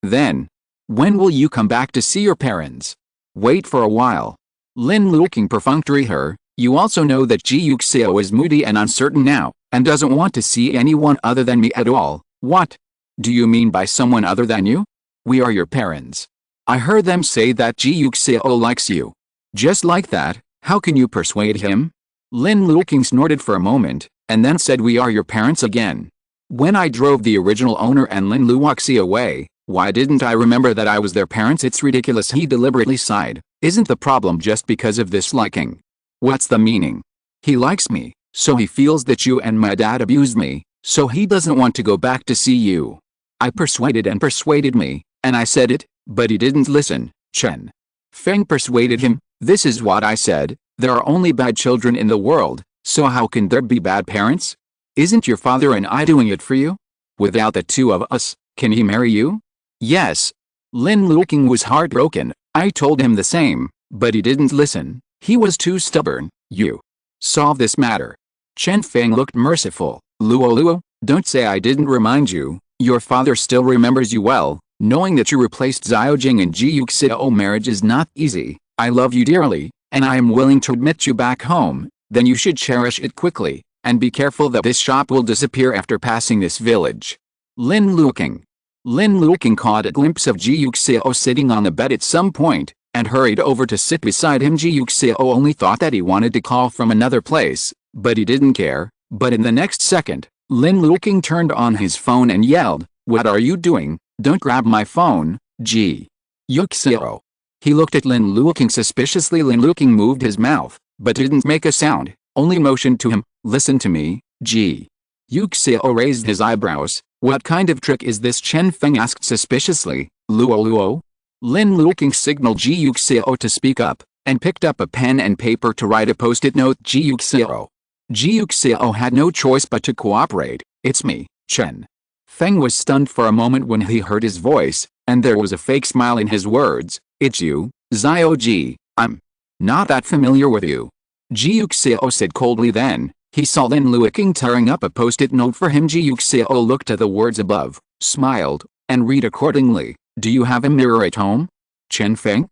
Then. When will you come back to see your parents?" "Wait for a while." Lin Luoqing perfunctory her. "You also know that Ji Yuxiao is moody and uncertain now, and doesn't want to see anyone other than me at all." "What do you mean by someone other than you?" "We are your parents. I heard them say that Ji Yuxiao likes you." "Just like that, how can you persuade him?" Lin Luoqing snorted for a moment, and then said, "We are your parents again. When I drove the original owner and Lin Luoqing away, why didn't I remember that I was their parents? It's ridiculous." He deliberately sighed. "Isn't the problem just because of this liking? What's the meaning? He likes me, so he feels that you and my dad abused me, so he doesn't want to go back to see you. I persuaded me, and I said it, but he didn't listen." Chen Feng persuaded him. "This is what I said, there are only bad children in the world, so how can there be bad parents? Isn't your father and I doing it for you? Without the two of us, can he marry you?" "Yes." Lin Luoqing was heartbroken. "I told him the same, but he didn't listen. He was too stubborn." "You solve this matter." Chen Feng looked merciful. Luo, don't say I didn't remind you. Your father still remembers you well. Knowing that you replaced Xiaojing and Ji Yuxiao marriage is not easy. I love you dearly, and I am willing to admit you back home. Then you should cherish it quickly, and be careful that this shop will disappear after passing this village. Lin Luoqing. Lin Luoqing caught a glimpse of Ji Yuxiao sitting on the bed at some point, and hurried over to sit beside him. Ji Yuxiao only thought that he wanted to call from another place, but he didn't care. But in the next second, Lin Luoqing turned on his phone and yelled, "What are you doing? Don't grab my phone, Ji Yuxiao." He looked at Lin Luoqing suspiciously. Lin Luoqing moved his mouth, but didn't make a sound, only motioned to him. "Listen to me, Ji." Yuxiao raised his eyebrows. "What kind of trick is this?" Chen Feng asked suspiciously. Luo. Lin Luoqing signaled Ji Yuxiao to speak up, and picked up a pen and paper to write a post-it note. Ji Yuxiao. Ji Yuxiao had no choice but to cooperate. "It's me, Chen." Feng was stunned for a moment when he heard his voice, and there was a fake smile in his words. "It's you, Xiaoji. I'm not that familiar with you." Ji Yuxiao said coldly. Then he saw Lin Luoqing tearing up a post-it note for him. Ji Yuxiao looked at the words above, smiled, and read accordingly. "Do you have a mirror at home? Chen Feng?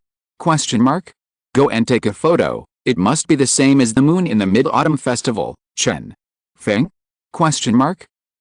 Go and take a photo. It must be the same as the moon in the Mid-Autumn Festival. Chen Feng?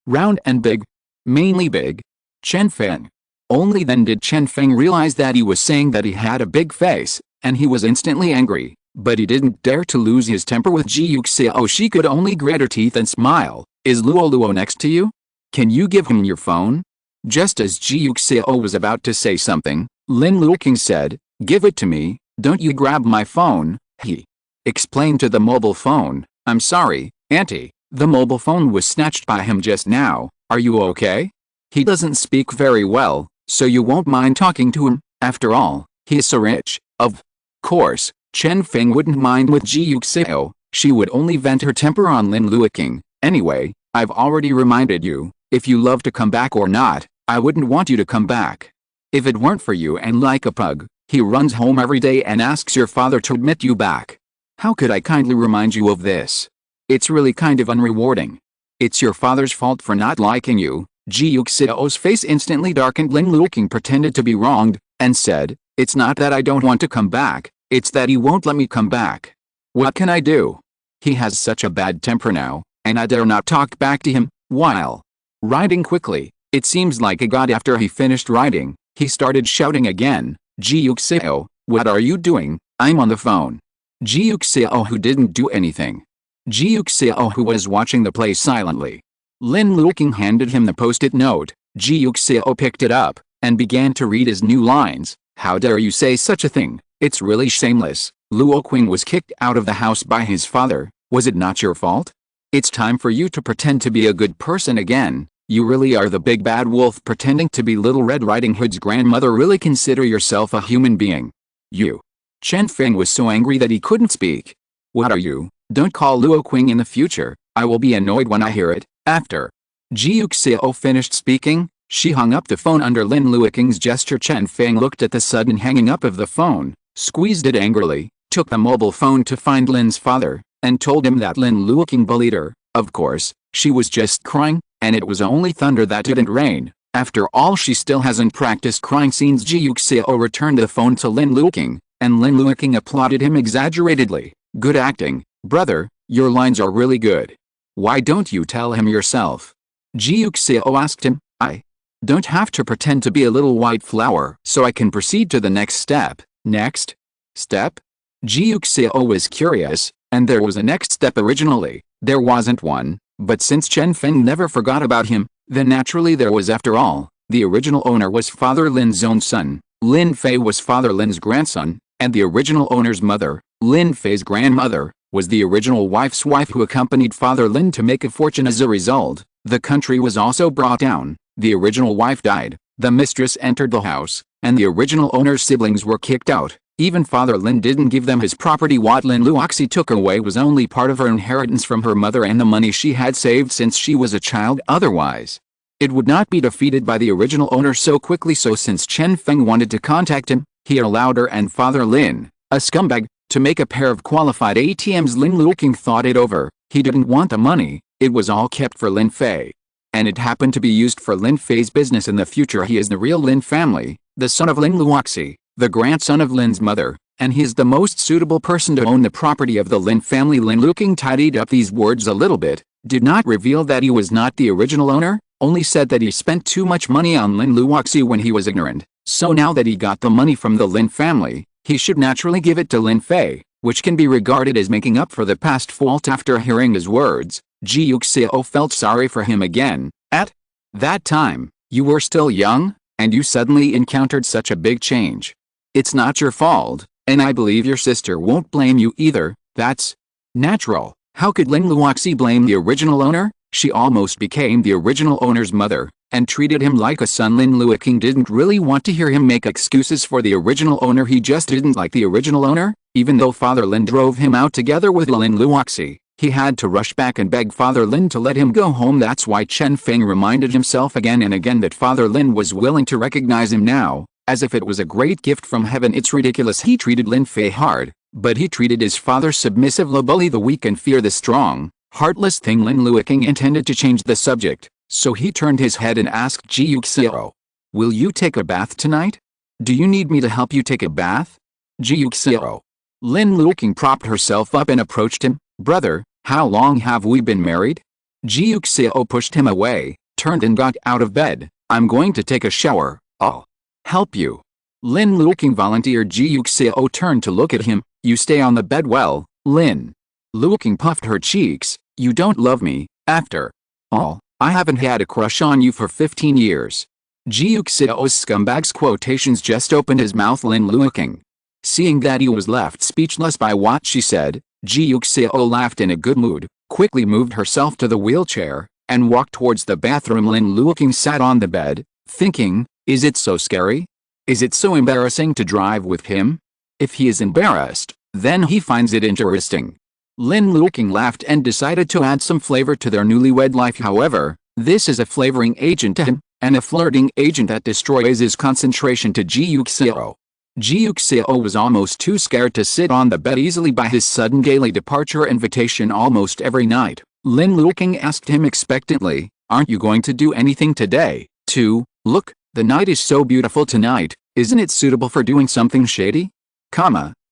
Round and big. Mainly big. Chen Feng." Only then did Chen Feng realize that he was saying that he had a big face, and he was instantly angry. But he didn't dare to lose his temper with Ji Yuxiao. She could only grit her teeth and smile. "Is Luo next to you? Can you give him your phone?" Just as Ji Yuxiao was about to say something, Lin Luoqing said, "Give it to me, don't you grab my phone." He explained to the mobile phone, "I'm sorry, Auntie, the mobile phone was snatched by him just now. Are you okay? He doesn't speak very well, so you won't mind talking to him. After all, he is so rich." Of course, Chen Feng wouldn't mind with Ji Yuxiao. She would only vent her temper on Lin Luoqing. "Anyway, I've already reminded you, if you love to come back or not, I wouldn't want you to come back. If it weren't for you and like a pug, he runs home every day and asks your father to admit you back. How could I kindly remind you of this? It's really kind of unrewarding. It's your father's fault for not liking you." Ji Yuxiao's face instantly darkened. Lin Luoqing pretended to be wronged, and said, "It's not that I don't want to come back, it's that he won't let me come back. What can I do? He has such a bad temper now, and I dare not talk back to him." While writing quickly, it seems like a god. After he finished writing, he started shouting again, "Ji Yuxiao, what are you doing? I'm on the phone." Ji Yuxiao, who didn't do anything. Ji Yuxiao, who was watching the play silently. Lin Luoqing handed him the post-it note. Ji Yuxiao picked it up, and began to read his new lines. "How dare you say such a thing? It's really shameless. Luoqing was kicked out of the house by his father. Was it not your fault? It's time for you to pretend to be a good person again. You really are the big bad wolf pretending to be Little Red Riding Hood's grandmother. Really consider yourself a human being. You." Chen Feng was so angry that he couldn't speak. "What are you? Don't call Luoqing in the future. I will be annoyed when I hear it." After Ji Yuxiao finished speaking, she hung up the phone under Lin Luoqing's gesture. Chen Feng looked at the sudden hanging up of the phone, squeezed it angrily, took the mobile phone to find Lin's father, and told him that Lin Luoqing bullied her. Of course, she was just crying, and it was only thunder that didn't rain. After all, she still hasn't practiced crying scenes. Ji Yuxiao returned the phone to Lin Luoqing, and Lin Luoqing applauded him exaggeratedly. "Good acting, brother, your lines are really good. Why don't you tell him yourself?" Ji Yuxiao asked him. "I don't have to pretend to be a little white flower so I can proceed to the next step." Next step? Ji Yuxiao was curious, and there was a next step. Originally, there wasn't one, but since Chen Feng never forgot about him, then naturally there was. After all, the original owner was Father Lin's own son, Lin Fei was Father Lin's grandson, and the original owner's mother, Lin Fei's grandmother, was the original wife's wife who accompanied Father Lin to make a fortune. As a result, the country was also brought down. The original wife died, the mistress entered the house, and the original owner's siblings were kicked out. Even Father Lin didn't give them his property. What Lin Luoqing took away was only part of her inheritance from her mother and the money she had saved since she was a child. Otherwise, it would not be defeated by the original owner so quickly. So since Chen Feng wanted to contact him, he allowed her and Father Lin, a scumbag, to make a pair of qualified ATMs. Lin Luoqing thought it over, He didn't want the money, it was all kept for Lin Fei. And it happened to be used for Lin Fei's business in the future. He is the real Lin family, the son of Lin Luoqing, the grandson of Lin's mother, and he is the most suitable person to own the property of the Lin family. Lin Luoqing tidied up these words a little bit, did not reveal that he was not the original owner, only said that he spent too much money on Lin Luoqing when he was ignorant, so now that he got the money from the Lin family, he should naturally give it to Lin Fei, which can be regarded as making up for the past fault. After hearing his words, Ji Yuxiao felt sorry for him again. At that time, you were still young, and you suddenly encountered such a big change. It's not your fault, and I believe your sister won't blame you either. That's natural. How could Lin Luoqing blame the original owner? She almost became the original owner's mother, and treated him like a son. Lin Luoqing didn't really want to hear him make excuses for the original owner. He just didn't like the original owner, even though Father Lin drove him out together with Lin Luoqing. He had to rush back and beg Father Lin to let him go home. That's why Chen Feng reminded himself again and again that Father Lin was willing to recognize him now, as if it was a great gift from heaven. It's ridiculous. He treated Lin Fei hard, but he treated his father submissively. Bully the weak and fear the strong. Heartless thing. Lin Luoqing intended to change the subject, so he turned his head and asked Ji Yuxiao, "Will you take a bath tonight? Do you need me to help you take a bath?" Ji Yuxiao. Lin Luoqing propped herself up and approached him. "Brother, how long have we been married?" Ji Yuxiao pushed him away, turned and got out of bed. "I'm going to take a shower. I'll help you." Lin Luoqing volunteered. Ji Yuxiao turned to look at him. "You stay on the bed." "Well, Lin." Luoqing puffed her cheeks. "You don't love me, after all. I haven't had a crush on you for 15 years. Ji Yuxiao's scumbag's quotations just opened his mouth. Lin Luoqing, seeing that he was left speechless by what she said, Ji Yuxiao laughed in a good mood, quickly moved herself to the wheelchair, and walked towards the bathroom. Lin Luoqing sat on the bed, thinking, is it so scary? Is it so embarrassing to drive with him? If he is embarrassed, then he finds it interesting. Lin Luoqing laughed and decided to add some flavor to their newlywed life. However, this is a flavoring agent to him, and a flirting agent that destroys his concentration to Ji Yuxiao. Ji Yuxiao was almost too scared to sit on the bed easily by his sudden daily departure invitation almost every night. Lin Luoqing asked him expectantly, "Aren't you going to do anything today, too? Look, the night is so beautiful tonight, isn't it suitable for doing something shady?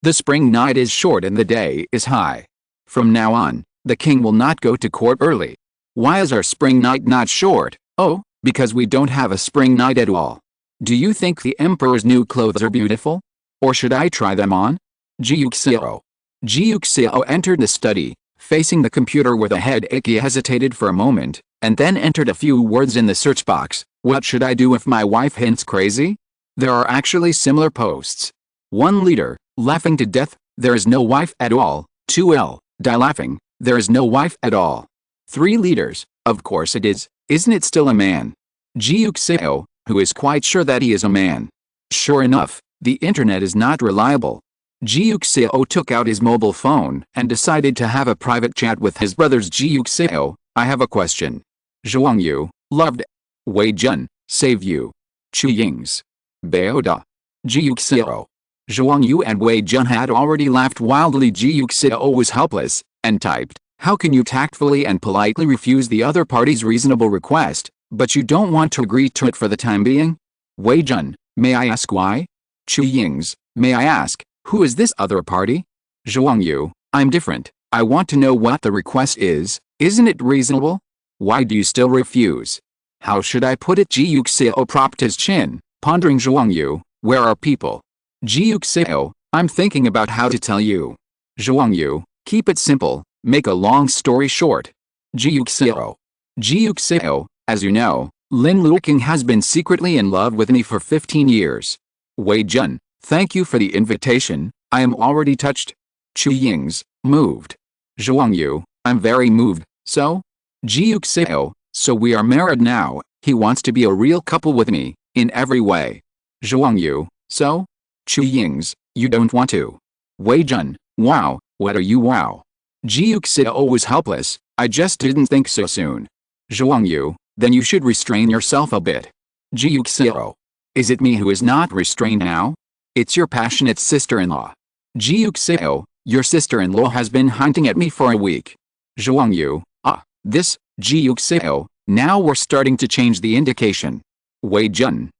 The spring night is short and the day is high. From now on, the king will not go to court early." "Why is our spring night not short?" "Oh, because we don't have a spring night at all." "Do you think the emperor's new clothes are beautiful? Or should I try them on?" Ji Yuxiao. Ji Yuxiao entered the study, facing the computer with a headache. He hesitated for a moment, and then entered a few words in the search box. "What should I do if my wife hints crazy?" There are actually similar posts. 1 leader, laughing to death, there is no wife at all. 2L, die laughing, there is no wife at all. 3 leaders, of course it is, isn't it still a man? Ji Yuxiao, who is quite sure that he is a man. Sure enough, the internet is not reliable. Ji Yuxiao took out his mobile phone and decided to have a private chat with his brothers. Ji Yuxiao, I have a question. Zhuang Yu, loved. Wei Jun, save you. Chu Ying's. Baoda. Ji Yuxiao. Zhuang Yu and Wei Jun had already laughed wildly. Ji Yuxiao was helpless, and typed, "How can you tactfully and politely refuse the other party's reasonable request, but you don't want to agree to it for the time being?" Wei Jun, may I ask why? Chu Ying's, may I ask, who is this other party? Zhuang Yu, I'm different, I want to know what the request is, isn't it reasonable? Why do you still refuse? How should I put it? Ji Yuxiao propped his chin, pondering. Zhuang Yu, where are people? Ji Yuxiao, I'm thinking about how to tell you. Zhuang Yu, keep it simple, make a long story short. Ji Yuxiao. Ji Yuxiao, as you know, Lin Luoqing has been secretly in love with me for 15 years. Wei Jun, thank you for the invitation, I am already touched. Chu Ying's, moved. Zhuang Yu, I'm very moved, so? Ji Yuxiao, so we are married now, he wants to be a real couple with me, in every way. Zhuang Yu, so? Chu Ying's, you don't want to. Wei Jun, wow, what are you wow? Ji Yuxiao was helpless, I just didn't think so soon. Zhuang Yu, then you should restrain yourself a bit. Ji Yuxiao. Is it me who is not restrained now? It's your passionate sister-in-law. Ji Yuxiao, your sister-in-law has been hunting at me for a week. Zhuangyu, this, Ji Yuxiao, now we're starting to change the indication. Wei Jun,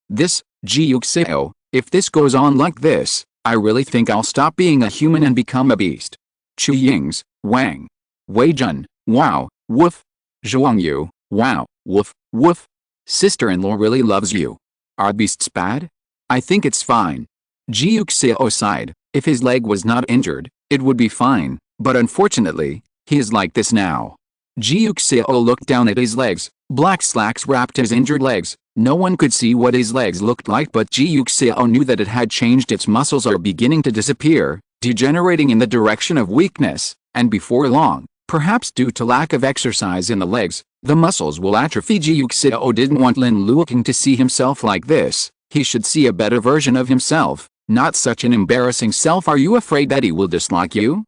this, Ji Yuxiao, if this goes on like this, I really think I'll stop being a human and become a beast. Chu Ying's, Wang. Wei Jun, wow, woof. Zhuangyu, wow, woof, woof. Sister-in-law really loves you. Are beasts bad? I think it's fine. Ji Yuxiao sighed, if his leg was not injured, it would be fine, but unfortunately, he is like this now. Ji Yuxiao looked down at his legs, black slacks wrapped his injured legs. No one could see what his legs looked like, but Ji Yuxiao knew that it had changed. Its muscles are beginning to disappear, degenerating in the direction of weakness, and before long, perhaps due to lack of exercise in the legs, the muscles will atrophy. Ji Yuxiao didn't want Lin Luoqing to see himself like this. He should see a better version of himself, not such an embarrassing self. Are you afraid that he will dislike you?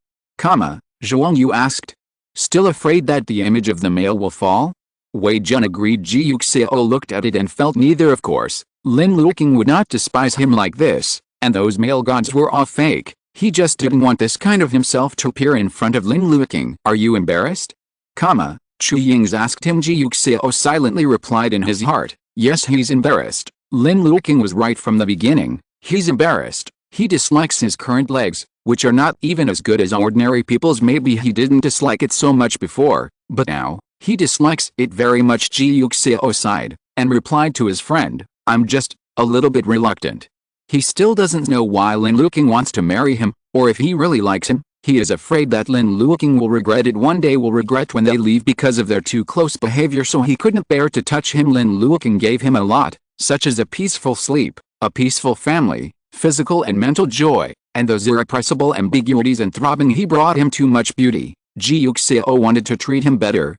Zhuangyu asked. Still afraid that the image of the male will fall? Wei Jun agreed. Ji Yuxiao looked at it and felt neither. Of course, Lin Luoqing would not despise him like this, and those male gods were all fake. He just didn't want this kind of himself to appear in front of Lin Luoqing. Are you embarrassed? Chu Yings asked him. Ji Yuxiao silently replied in his heart, yes, he's embarrassed. Lin Luoqing was right from the beginning. He's embarrassed. He dislikes his current legs, which are not even as good as ordinary people's. Maybe he didn't dislike it so much before, but now, he dislikes it very much. Ji Yuxiao sighed, and replied to his friend, I'm just a little bit reluctant. He still doesn't know why Lin Luoqing wants to marry him, or if he really likes him. He is afraid that Lin Luoqing will regret it one day, will regret when they leave because of their too close behavior, so he couldn't bear to touch him. Lin Luoqing gave him a lot, such as a peaceful sleep, a peaceful family, physical and mental joy, and those irrepressible ambiguities and throbbing. He brought him too much beauty. Ji Yuxiao wanted to treat him better,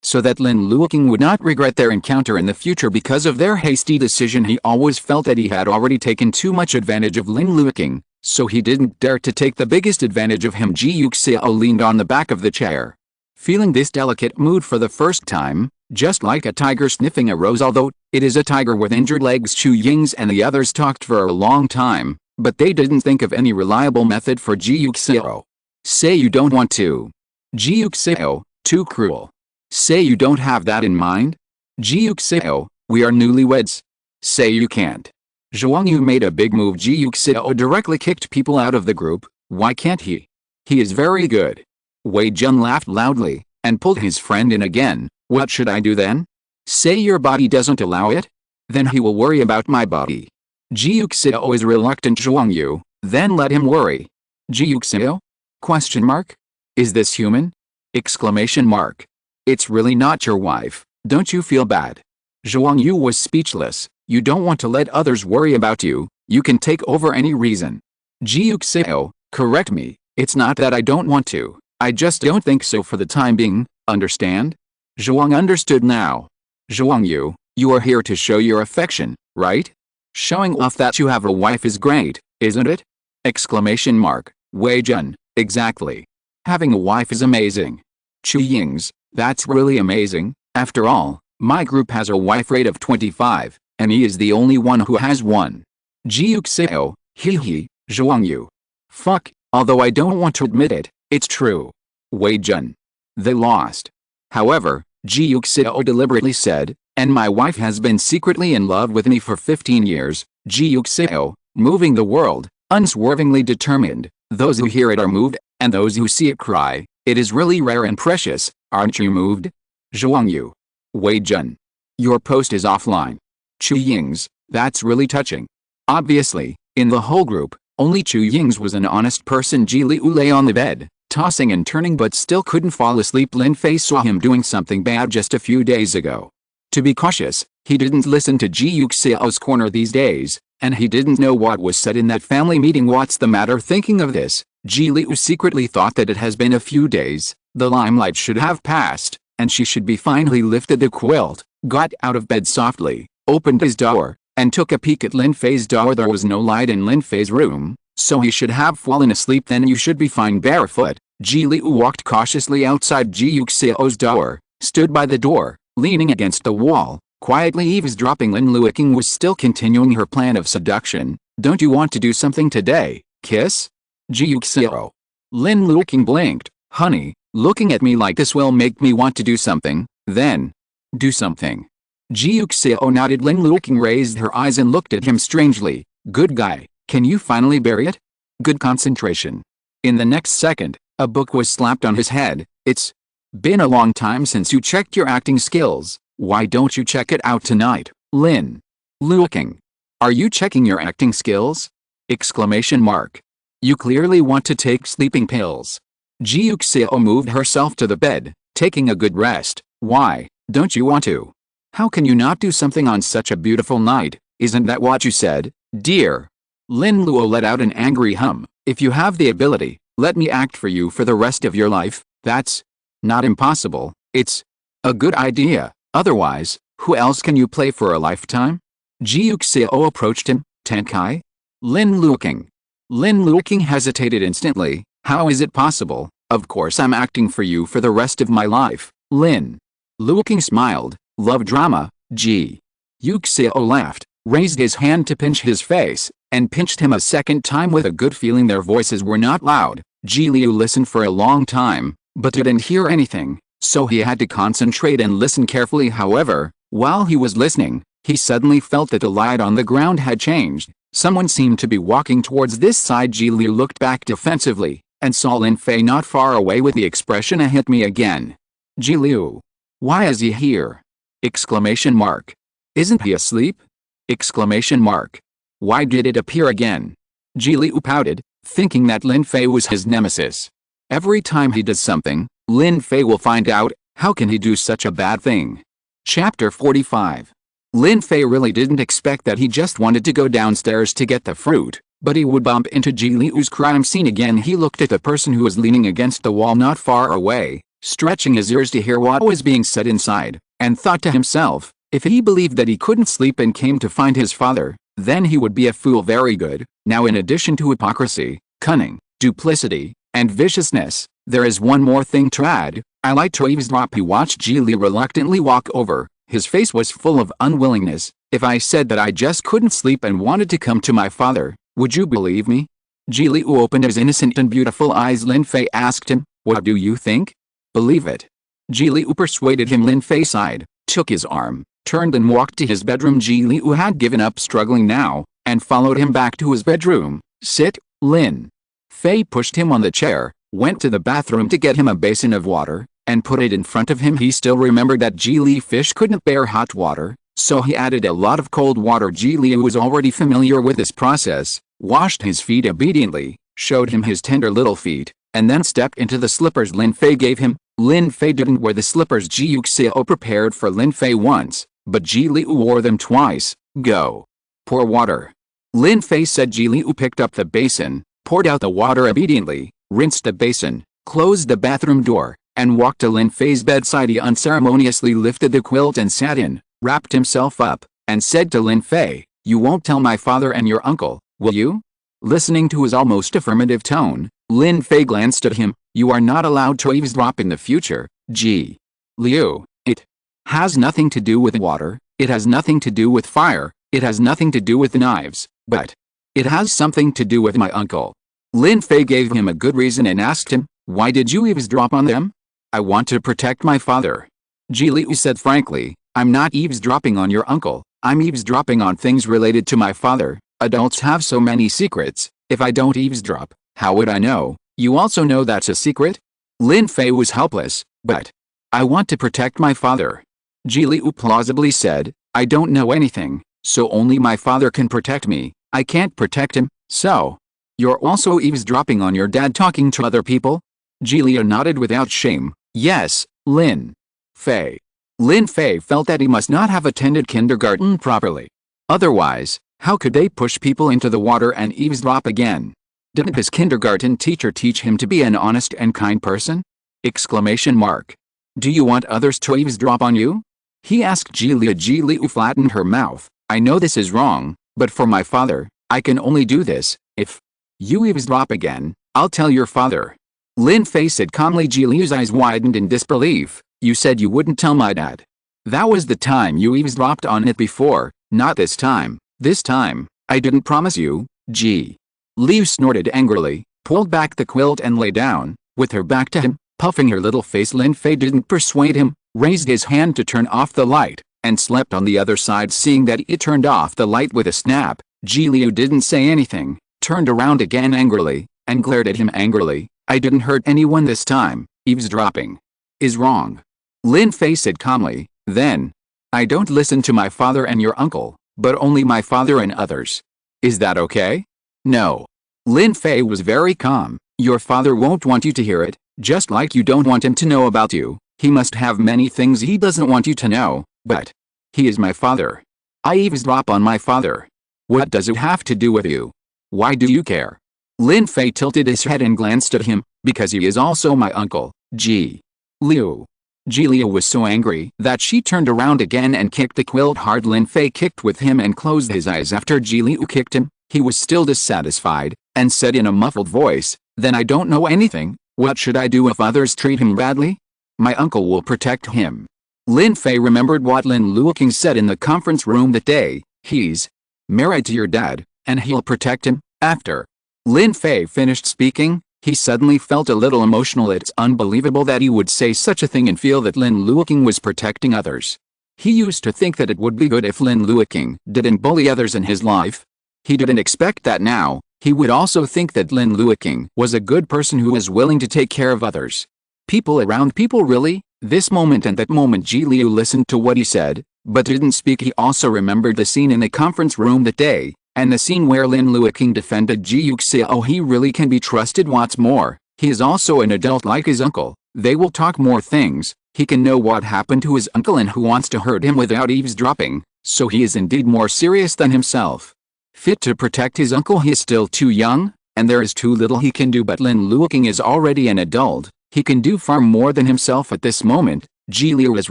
so that Lin Luoqing would not regret their encounter in the future because of their hasty decision. He always felt that he had already taken too much advantage of Lin Luoqing, so he didn't dare to take the biggest advantage of him. Ji Yuxiao leaned on the back of the chair, feeling this delicate mood for the first time, just like a tiger sniffing a rose. Although it is a tiger with injured legs. Chu Yings and the others talked for a long time, but they didn't think of any reliable method for Ji Yuxiao. Say you don't want to. Ji Yuxiao, too cruel. Say you don't have that in mind. Ji Yuxiao, we are newlyweds. Say you can't. Zhuangyu made a big move. Ji Yuxiao directly kicked people out of the group. Why can't he? He is very good. Wei Jun laughed loudly, and pulled his friend in again. What should I do then? Say your body doesn't allow it? Then he will worry about my body. Ji Yuxiao is reluctant. Zhuangyu, then let him worry. Ji Yuxiao? Question mark? Is this human? Exclamation mark. It's really not your wife, don't you feel bad? Zhuangyu was speechless. You don't want to let others worry about you, you can take over any reason. Ji Yuxiao, correct me, it's not that I don't want to, I just don't think so for the time being, understand? Zhuang understood now. Zhuangyu, you are here to show your affection, right? Showing off that you have a wife is great, isn't it? Exclamation mark. Wei Jun, exactly. Having a wife is amazing. Chu Yings, that's really amazing. After all, my group has a wife rate of 25, and he is the only one who has one. Ji Yuxiao, hee. Zhuangyu. Fuck, although I don't want to admit it, it's true. Wei Jun. They lost. However, Ji Yuxiao deliberately said, and my wife has been secretly in love with me for 15 years. Ji Yuxiao, moving the world, unswervingly determined. Those who hear it are moved, and those who see it cry. It is really rare and precious, aren't you moved? Zhuangyu. Wei Jun. Your post is offline. Chu Yings, that's really touching. Obviously, in the whole group, only Chu Yings was an honest person. Ji Liu lay on the bed, tossing and turning but still couldn't fall asleep. Lin Fei saw him doing something bad just a few days ago. To be cautious, he didn't listen to Ji Yuxiao's corner these days, and he didn't know what was said in that family meeting. What's the matter? Thinking of this, Ji Liu secretly thought that it has been a few days, the limelight should have passed, and she should be fine. He lifted the quilt, got out of bed softly, opened his door, and took a peek at Lin Fei's door. There was no light in Lin Fei's room, so he should have fallen asleep. Then you should be fine. Barefoot, Ji Liu walked cautiously outside Ji Yuxiao's door, stood by the door, leaning against the wall, quietly eavesdropping. Lin Luoqing was still continuing her plan of seduction. Don't you want to do something today, kiss? Ji Yuxiao. Lin Luoqing blinked. Honey, Looking at me like this will make me want to do something, then. Do something. Ji Yuxiao nodded. Lin Luoqing raised her eyes and looked at him strangely. Good guy, can you finally bury it? Good concentration. In the next second, a book was slapped on his head. It's been a long time since you checked your acting skills. Why don't you check it out tonight, Lin Luoqing? Are you checking your acting skills? Exclamation mark. You clearly want to take sleeping pills. Ji Yuxiao moved herself to the bed, taking a good rest. Why don't you want to? How can you not do something on such a beautiful night? Isn't that what you said, dear? Lin Luo let out an angry hum. If you have the ability, let me act for you for the rest of your life. That's not impossible. It's a good idea. Otherwise, who else can you play for a lifetime? Ji Yuxiao approached him. Tenkai? Lin Luoqing. Lin Luoqing hesitated instantly. How is it possible? Of course I'm acting for you for the rest of my life. Lin Luoqing smiled. Love drama. Ji Yuxiao laughed, raised his hand to pinch his face, and pinched him a second time with a good feeling. Their voices were not loud. Ji Leyu listened for a long time, but didn't hear anything, so he had to concentrate and listen carefully. However, while he was listening, he suddenly felt that the light on the ground had changed. Someone seemed to be walking towards this side. Ji Leyu looked back defensively, and saw Lin Fei not far away with the expression "a hit me again." Ji Leyu. Why is he here? Exclamation mark. Isn't he asleep? Exclamation mark. Why did it appear again? Ji Leyu pouted, thinking that Lin Fei was his nemesis. Every time he does something, Lin Fei will find out. How can he do such a bad thing? Chapter 45. Lin Fei really didn't expect that. He just wanted to go downstairs to get the fruit, but he would bump into Ji Liyu's crime scene again. He looked at the person who was leaning against the wall not far away, stretching his ears to hear what was being said inside, and thought to himself, if he believed that he couldn't sleep and came to find his father, then he would be a fool. Very good. Now, in addition to hypocrisy, cunning, duplicity, and viciousness, there is one more thing to add. I like to eavesdrop. He watched Ji Li reluctantly walk over. His face was full of unwillingness. If I said that I just couldn't sleep and wanted to come to my father, would you believe me? Ji Liu opened his innocent and beautiful eyes. Lin Fei asked him, what do you think? Believe it. Ji Liu persuaded him. Lin Fei sighed, took his arm, turned and walked to his bedroom. Ji Liu had given up struggling now, and followed him back to his bedroom. Sit, Lin Fei pushed him on the chair, went to the bathroom to get him a basin of water, and put it in front of him. He still remembered that Ji Li fish couldn't bear hot water, so he added a lot of cold water. Ji Li was already familiar with this process, washed his feet obediently, showed him his tender little feet, and then stepped into the slippers Lin Fei gave him. Lin Fei didn't wear the slippers Ji Yuxiao prepared for Lin Fei once, but Ji Liu wore them twice. Go. Pour water. Lin Fei said. Ji Liu picked up the basin, poured out the water obediently, rinsed the basin, closed the bathroom door, and walked to Lin Fei's bedside. He unceremoniously lifted the quilt and sat in, wrapped himself up, and said to Lin Fei, you won't tell my father and your uncle, will you? Listening to his almost affirmative tone, Lin Fei glanced at him. You are not allowed to eavesdrop in the future, Ji Liu. It has nothing to do with water, it has nothing to do with fire, it has nothing to do with knives, but it has something to do with my uncle. Lin Fei gave him a good reason and asked him, why did you eavesdrop on them? I want to protect my father. Ji Liu said frankly, I'm not eavesdropping on your uncle, I'm eavesdropping on things related to my father. Adults have so many secrets. If I don't eavesdrop, how would I know? You also know that's a secret? Lin Fei was helpless, but I want to protect my father. Ji Liu plausibly said, I don't know anything, so only my father can protect me. I can't protect him, so you're also eavesdropping on your dad talking to other people? Ji Liu nodded without shame. Yes, Lin Fei. Lin Fei felt that he must not have attended kindergarten properly. Otherwise, how could they push people into the water and eavesdrop again? Didn't his kindergarten teacher teach him to be an honest and kind person? Exclamation mark. Do you want others to eavesdrop on you? He asked Ji Liu. Ji Liu flattened her mouth. I know this is wrong, but for my father, I can only do this. If you eavesdrop again, I'll tell your father. Lin Fei said calmly. Ji Liu's eyes widened in disbelief. You said you wouldn't tell my dad. That was the time you eavesdropped on it before, not this time. This time, I didn't promise you. Ji Liu snorted angrily, pulled back the quilt and lay down, with her back to him. Puffing her little face, Lin Fei didn't persuade him, raised his hand to turn off the light, and slept on the other side. Seeing that it turned off the light with a snap, Ji Liu didn't say anything, turned around again angrily, and glared at him angrily. I didn't hurt anyone this time. Eavesdropping is wrong, Lin Fei said calmly. Then, I don't listen to my father and your uncle, but only my father and others. Is that okay? No. Lin Fei was very calm. Your father won't want you to hear it, just like you don't want him to know about you. He must have many things he doesn't want you to know, but he is my father. I eavesdrop on my father. What does it have to do with you? Why do you care? Lin Fei tilted his head and glanced at him, because he is also my uncle, Ji Liu. Ji Liu was so angry that she turned around again and kicked the quilt hard. Lin Fei kicked with him and closed his eyes after Ji Liu kicked him. He was still dissatisfied, and said in a muffled voice, then I don't know anything. What should I do if others treat him badly? My uncle will protect him. Lin Fei remembered what Lin Luoqing said in the conference room that day. He's married to your dad, and he'll protect him. After Lin Fei finished speaking, he suddenly felt a little emotional. It's unbelievable that he would say such a thing and feel that Lin Luoqing was protecting others. He used to think that it would be good if Lin Luoqing didn't bully others in his life. He didn't expect that now. He would also think that Lin Luoqing was a good person who was willing to take care of others. People around people, really? This moment and that moment Ji Liu listened to what he said, but didn't speak. He also remembered the scene in the conference room that day, and the scene where Lin Luoqing defended Ji Yuxiao. He really can be trusted. What's more, he is also an adult like his uncle. They will talk more things. He can know what happened to his uncle and who wants to hurt him without eavesdropping, so he is indeed more serious than himself. Fit to protect his uncle. He is still too young, and there is too little he can do. But Lin Luoqing is already an adult. He can do far more than himself at this moment. Ji Liu was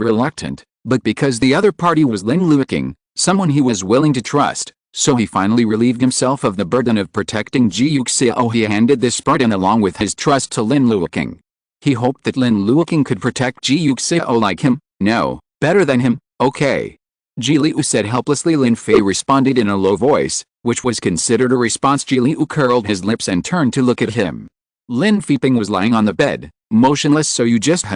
reluctant, but because the other party was Lin Luoqing, someone he was willing to trust, so he finally relieved himself of the burden of protecting Ji Yuxiao. He handed this burden along with his trust to Lin Luoqing. He hoped that Lin Luoqing could protect Ji Yuxiao like him. No, better than him. Okay, Ji Liu said helplessly. Lin Fei responded in a low voice, which was considered a response. Ji Liu curled his lips and turned to look at him. Lin Fei was lying on the bed, motionless. So you just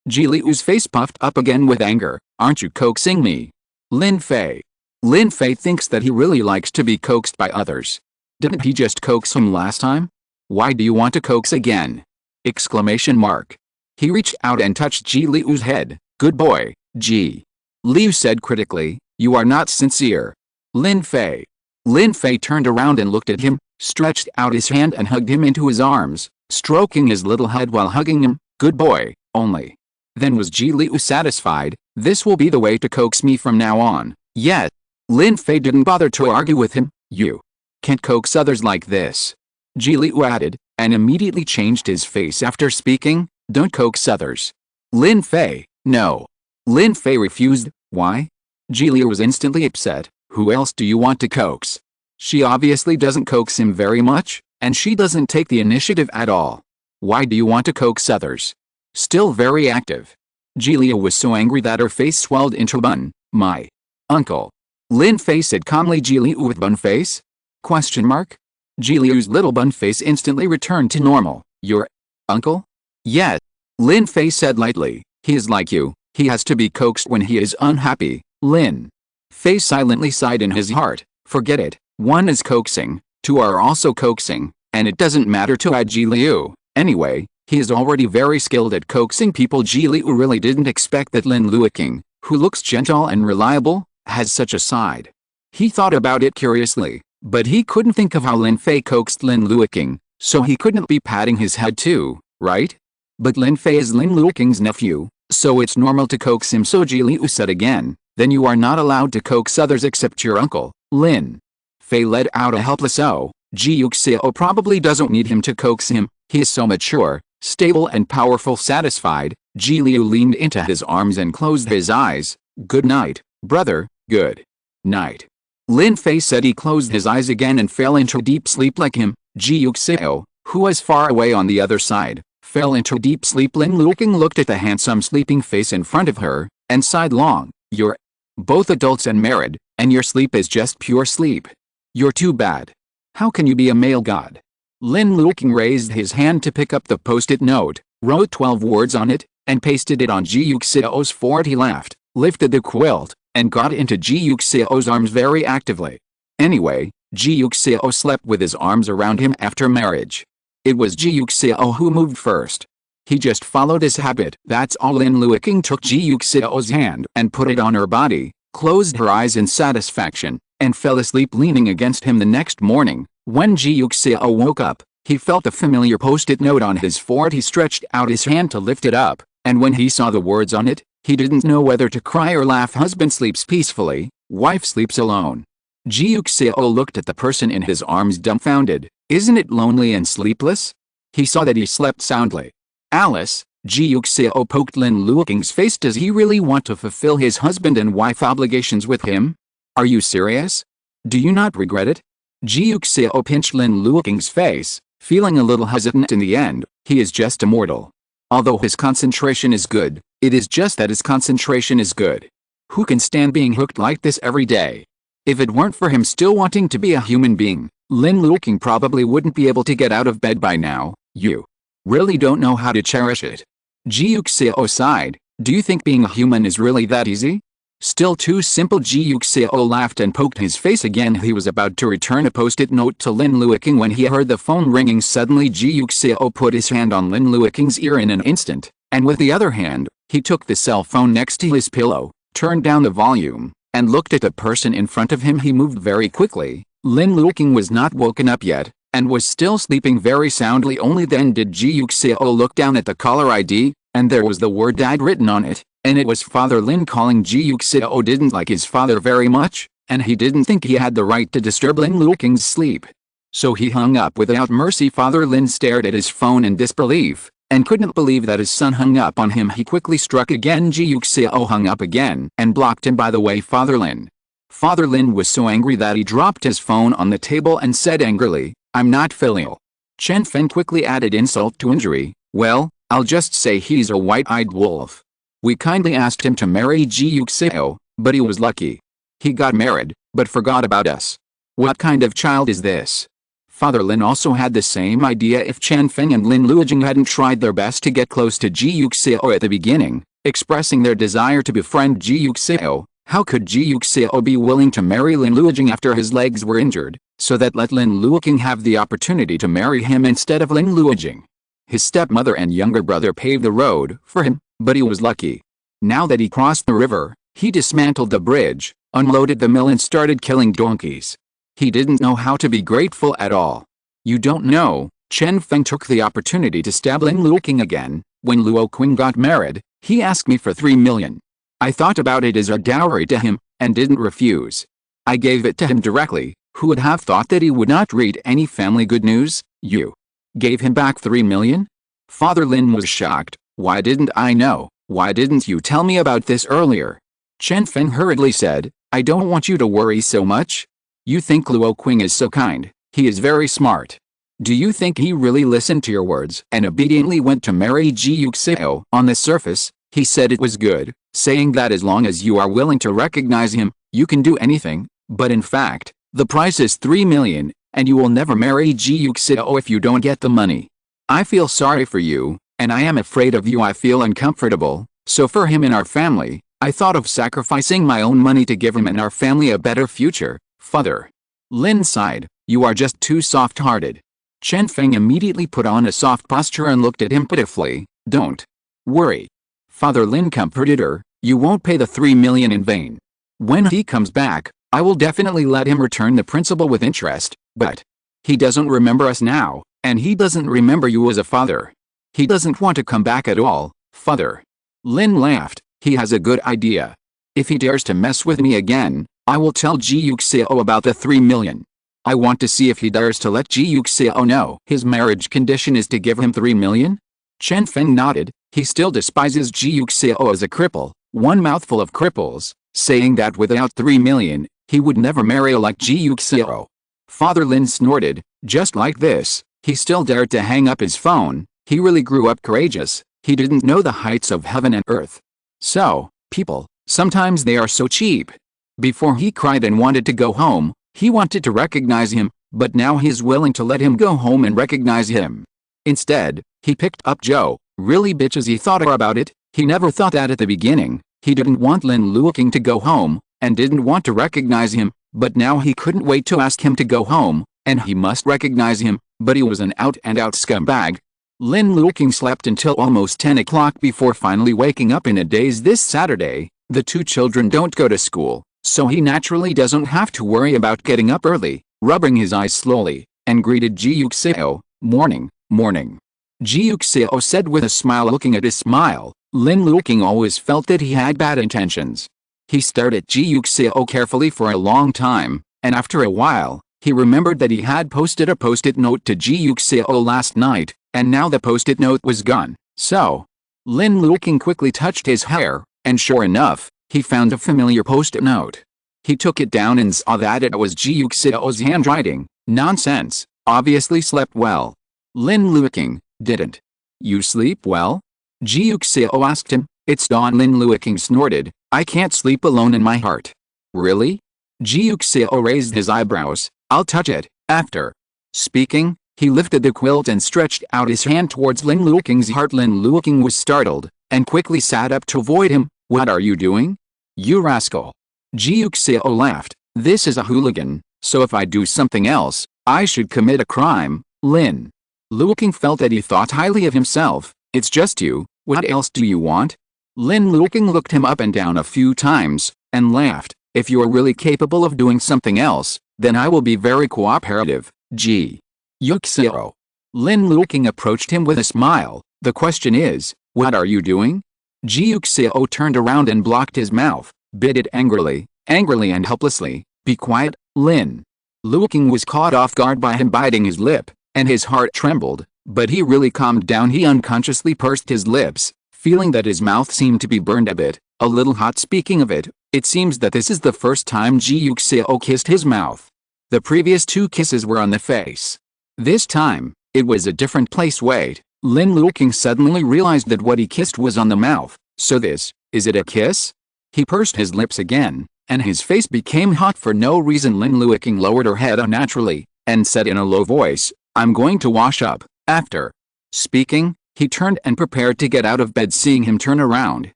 Ji Liu's face puffed up again with anger. Aren't you coaxing me? Lin Fei. Lin Fei thinks that he really likes to be coaxed by others. Didn't he just coax him last time? Why do you want to coax again? Exclamation mark. He reached out and touched Ji Liu's head. Good boy, Ji Liu said critically. You are not sincere. Lin Fei. Lin Fei turned around and looked at him, stretched out his hand and hugged him into his arms, stroking his little head while hugging him. Good boy, only. Then was Ji Liu satisfied. This will be the way to coax me from now on. Yet, Lin Fei didn't bother to argue with him. You can't coax others like this, Ji Liu added, and immediately changed his face after speaking. Don't coax others. Lin Fei. No. Lin Fei refused. Why? Ji Liu was instantly upset. Who else do you want to coax? She obviously doesn't coax him very much, and she doesn't take the initiative at all. Why do you want to coax others? Still very active. Ji Liu was so angry that her face swelled into a bun. My uncle. Lin Fei said calmly. Ji Liu with bun face? Question mark? Ji Liu's little bun face instantly returned to normal. Your uncle? Yes. Lin Fei said lightly. He is like you. He has to be coaxed when he is unhappy. Lin Fei silently sighed in his heart. Forget it. One is coaxing, two are also coaxing, and it doesn't matter to Ji Liu. Anyway, he is already very skilled at coaxing people. Ji Liu really didn't expect that Lin Luoqing, who looks gentle and reliable, has such a side. He thought about it curiously, but he couldn't think of how Lin Fei coaxed Lin Luoqing, so he couldn't be patting his head too, right? But Lin Fei is Lin Luoqing's nephew, so it's normal to coax him. So Ji Liu said again, then you are not allowed to coax others except your uncle. Lin Fei let out a helpless oh. Ji Yuxiao probably doesn't need him to coax him. He is so mature, stable and powerful. Satisfied, Ji Liu leaned into his arms and closed his eyes. Good night, brother. Good night. Lin Fei said. He closed his eyes again and fell into deep sleep like him. Ji Yuxiao, who was far away on the other side, fell into deep sleep. Lin Luoqing looked at the handsome sleeping face in front of her, and sighed long. You're both adults and married, and your sleep is just pure sleep. You're too bad. How can you be a male god? Lin Luoqing raised his hand to pick up the post-it note, wrote 12 words on it, and pasted it on Ji Yuxiao's forehead. He laughed, lifted the quilt, and got into Ji Yuxiao's arms very actively. Anyway, Ji Yuxiao slept with his arms around him after marriage. It was Ji Yuxiao who moved first. He just followed his habit. That's all. Lin Luoqing took Ji Yuxiao's hand and put it on her body, closed her eyes in satisfaction, and fell asleep leaning against him. The next morning, when Ji Yuxiao woke up, he felt a familiar post-it note on his forehead. He stretched out his hand to lift it up, and when he saw the words on it, he didn't know whether to cry or laugh. Husband sleeps peacefully, wife sleeps alone. Ji Yuxiao looked at the person in his arms dumbfounded. Isn't it lonely and sleepless? He saw that he slept soundly. Alice, Ji Yuxiao poked Lin Luoqing's face. Does he really want to fulfill his husband and wife obligations with him? Are you serious? Do you not regret it? Ji Yuxiao pinched Lin Luoqing's face, feeling a little hesitant. In the end, he is just a mortal. Although his concentration is good, it is just that his concentration is good. Who can stand being hooked like this every day? If it weren't for him still wanting to be a human being, Lin Luoqing probably wouldn't be able to get out of bed by now. You really don't know how to cherish it. Ji Yuxiao sighed. Do you think being a human is really that easy? Still too simple. Ji Yuxiao laughed and poked his face again. He was about to return a post-it note to Lin Luoqing when he heard the phone ringing. Suddenly Ji Yuxiao put his hand on Lin Luoqing's ear in an instant, and with the other hand, he took the cell phone next to his pillow, turned down the volume, and looked at the person in front of him. He moved very quickly. Lin Luoqing was not woken up yet, and was still sleeping very soundly. Only then did Ji Yuxiao look down at the caller ID, and there was the word "died" written on it, and it was Father Lin calling. Ji Yuxiao didn't like his father very much, and he didn't think he had the right to disturb Lin Luoqing's sleep. So he hung up without mercy. Father Lin stared at his phone in disbelief, and couldn't believe that his son hung up on him. He quickly struck again. Ji Yuxiao hung up again and blocked him. By the way, Father Lin. Father Lin was so angry that he dropped his phone on the table and said angrily, I'm not filial. Chen Feng quickly added insult to injury. Well, I'll just say he's a white-eyed wolf. We kindly asked him to marry Ji Yuxiao, but he was lucky. He got married, but forgot about us. What kind of child is this? Father Lin also had the same idea. If Chen Feng and Lin Luoqing hadn't tried their best to get close to Ji Yuxiao at the beginning, expressing their desire to befriend Ji Yuxiao, how could Ji Yuxiao be willing to marry Lin Luoqing after his legs were injured, so that let Lin Luoqing have the opportunity to marry him instead of Lin Luoqing? His stepmother and younger brother paved the road for him, but he was lucky. Now that he crossed the river, he dismantled the bridge, unloaded the mill and started killing donkeys. He didn't know how to be grateful at all. You don't know, Chen Feng took the opportunity to stab Lin Luoqing again. When Luoqing got married, he asked me for 3 million. I thought about it as a dowry to him, and didn't refuse. I gave it to him directly. Who would have thought that he would not read any family good news? You gave him back 3 million? Father Lin was shocked. Why didn't I know? Why didn't you tell me about this earlier? Chen Feng hurriedly said, I don't want you to worry so much. You think Luoqing is so kind. He is very smart. Do you think he really listened to your words and obediently went to marry Ji Yuxiao? On the surface, he said it was good, saying that as long as you are willing to recognize him, you can do anything, but in fact, the price is 3 million, and you will never marry Ji Yuxiao if you don't get the money. I feel sorry for you, and I am afraid of you. I feel uncomfortable, so for him and our family, I thought of sacrificing my own money to give him and our family a better future. Father Lin sighed, you are just too soft-hearted. Chen Feng immediately put on a soft posture and looked at him pitifully. Don't worry. Father Lin comforted her, you won't pay the 3 million in vain. When he comes back, I will definitely let him return the principal with interest, but he doesn't remember us now, and he doesn't remember you as a father. He doesn't want to come back at all. Father Lin laughed, he has a good idea. If he dares to mess with me again, I will tell Ji Yuxiao about the 3 million. I want to see if he dares to let Ji Yuxiao know his marriage condition is to give him 3 million. Chen Feng nodded. He still despises Ji Yuxiao as a cripple, one mouthful of cripples, saying that without 3 million, he would never marry like Ji Yuxiao. Father Lin snorted. Just like this, he still dared to hang up his phone. He really grew up courageous. He didn't know the heights of heaven and earth. So, people, sometimes they are so cheap. Before he cried and wanted to go home, he wanted to recognize him, but now he is willing to let him go home and recognize him. Instead, he picked up Joe, Really bitches, he thought about it. He never thought that at the beginning. He didn't want Lin Luoqing to go home, and didn't want to recognize him, but now he couldn't wait to ask him to go home, and he must recognize him, but he was an out-and-out scumbag. Lin Luoqing slept until almost 10 o'clock before finally waking up in a daze this Saturday. The two children don't go to school, so he naturally doesn't have to worry about getting up early. Rubbing his eyes slowly, and greeted Ji Yuxiao. Morning, morning. Ji Yuxiao said with a smile. Looking at his smile, Lin Luoqing always felt that he had bad intentions. He stared at Ji Yuxiao carefully for a long time, and after a while, he remembered that he had posted a post-it note to Ji Yuxiao last night, and now the post-it note was gone. So, Lin Luoqing quickly touched his hair, and sure enough, he found a familiar post-it note. He took it down and saw that it was Ji Yuxiao's handwriting. Nonsense, obviously slept well. Lin Luoqing, didn't you sleep well? Ji Yuxiao asked him. It's dawn. Lin Luoqing snorted. I can't sleep alone in my heart. Really? Ji Yuxiao raised his eyebrows. I'll touch it. After speaking, he lifted the quilt and stretched out his hand towards Lin Luoqing's heart. Lin Luoqing was startled, and quickly sat up to avoid him. What are you doing? You rascal. Ji Yuxiao laughed. This is a hooligan, so if I do something else, I should commit a crime. Lin Luoqing felt that he thought highly of himself. It's just you, what else do you want? Lin Luoqing looked him up and down a few times, and laughed. If you're really capable of doing something else, then I will be very cooperative. Ji Yuxiao. Lin Luoqing approached him with a smile. The question is, what are you doing? Ji Yuxiao turned around and blocked his mouth, bit it angrily and helplessly. Be quiet. Lin Luoqing was caught off guard by him biting his lip, and his heart trembled, but he really calmed down. He unconsciously pursed his lips, feeling that his mouth seemed to be burned a bit, a little hot. Speaking of it, it seems that this is the first time Ji Yuxiao kissed his mouth. The previous two kisses were on the face. This time, it was a different place. Wait, Lin Luoqing suddenly realized that what he kissed was on the mouth. So is it a kiss? He pursed his lips again, and his face became hot for no reason. Lin Luoqing lowered her head unnaturally, and said in a low voice, I'm going to wash up. After speaking, he turned and prepared to get out of bed. Seeing him turn around,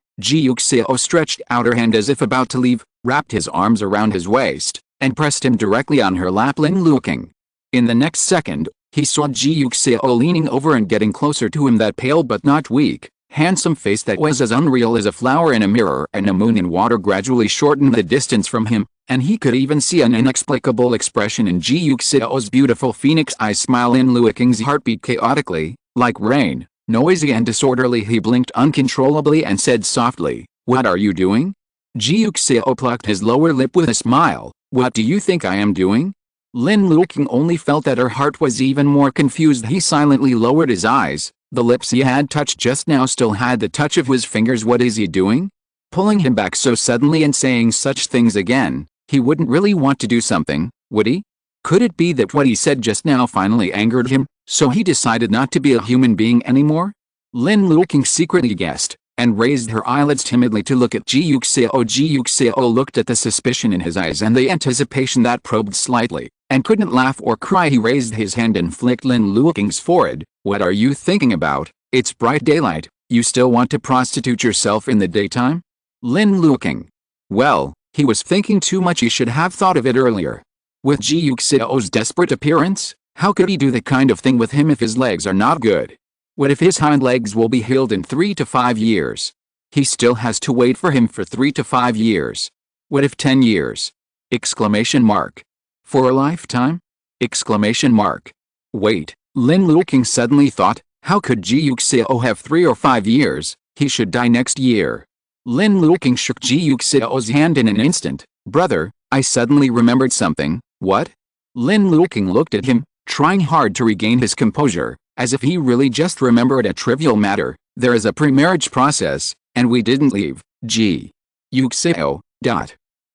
Ji Yuxiao stretched out her hand as if about to leave, wrapped his arms around his waist, and pressed him directly on her lap. Lin Luoqing. In the next second, he saw Ji Yuxiao leaning over and getting closer to him. That pale but not weak, handsome face that was as unreal as a flower in a mirror, and a moon in water gradually shortened the distance from him, and he could even see an inexplicable expression in Ji Yuxiao's beautiful phoenix eyes. Smile. Lin Luoqing's heart beat chaotically, like rain, noisy and disorderly. He blinked uncontrollably and said softly, what are you doing? Ji Yuxiao plucked his lower lip with a smile. What do you think I am doing? Lin Luoqing only felt that her heart was even more confused. He silently lowered his eyes. The lips he had touched just now still had the touch of his fingers. What is he doing? Pulling him back so suddenly and saying such things again. He wouldn't really want to do something, would he? Could it be that what he said just now finally angered him, so he decided not to be a human being anymore? Lin Luoqing secretly guessed, and raised her eyelids timidly to look at Ji Yuxiao. Ji Yuxiao looked at the suspicion in his eyes and the anticipation that probed slightly, and couldn't laugh or cry. He raised his hand and flicked Lin Luoqing's forehead. What are you thinking about? It's bright daylight. You still want to prostitute yourself in the daytime? Lin Luoqing. Well, he was thinking too much. He should have thought of it earlier. With Ji Yuxiao's desperate appearance, how could he do that kind of thing with him if his legs are not good? What if his hind legs will be healed in 3 to 5 years? He still has to wait for him for 3 to 5 years. What if 10 years? Exclamation mark. For a lifetime? Exclamation mark. Wait, Lin Luoqing suddenly thought, how could Ji Yuxiao have 3 or 5 years? He should die next year. Lin Luoqing shook Ji Yuxiao's hand in an instant. Brother, I suddenly remembered something. What? Lin Luoqing looked at him, trying hard to regain his composure, as if he really just remembered a trivial matter. There is a pre-marriage process, and we didn't leave. Ji Yuxiao.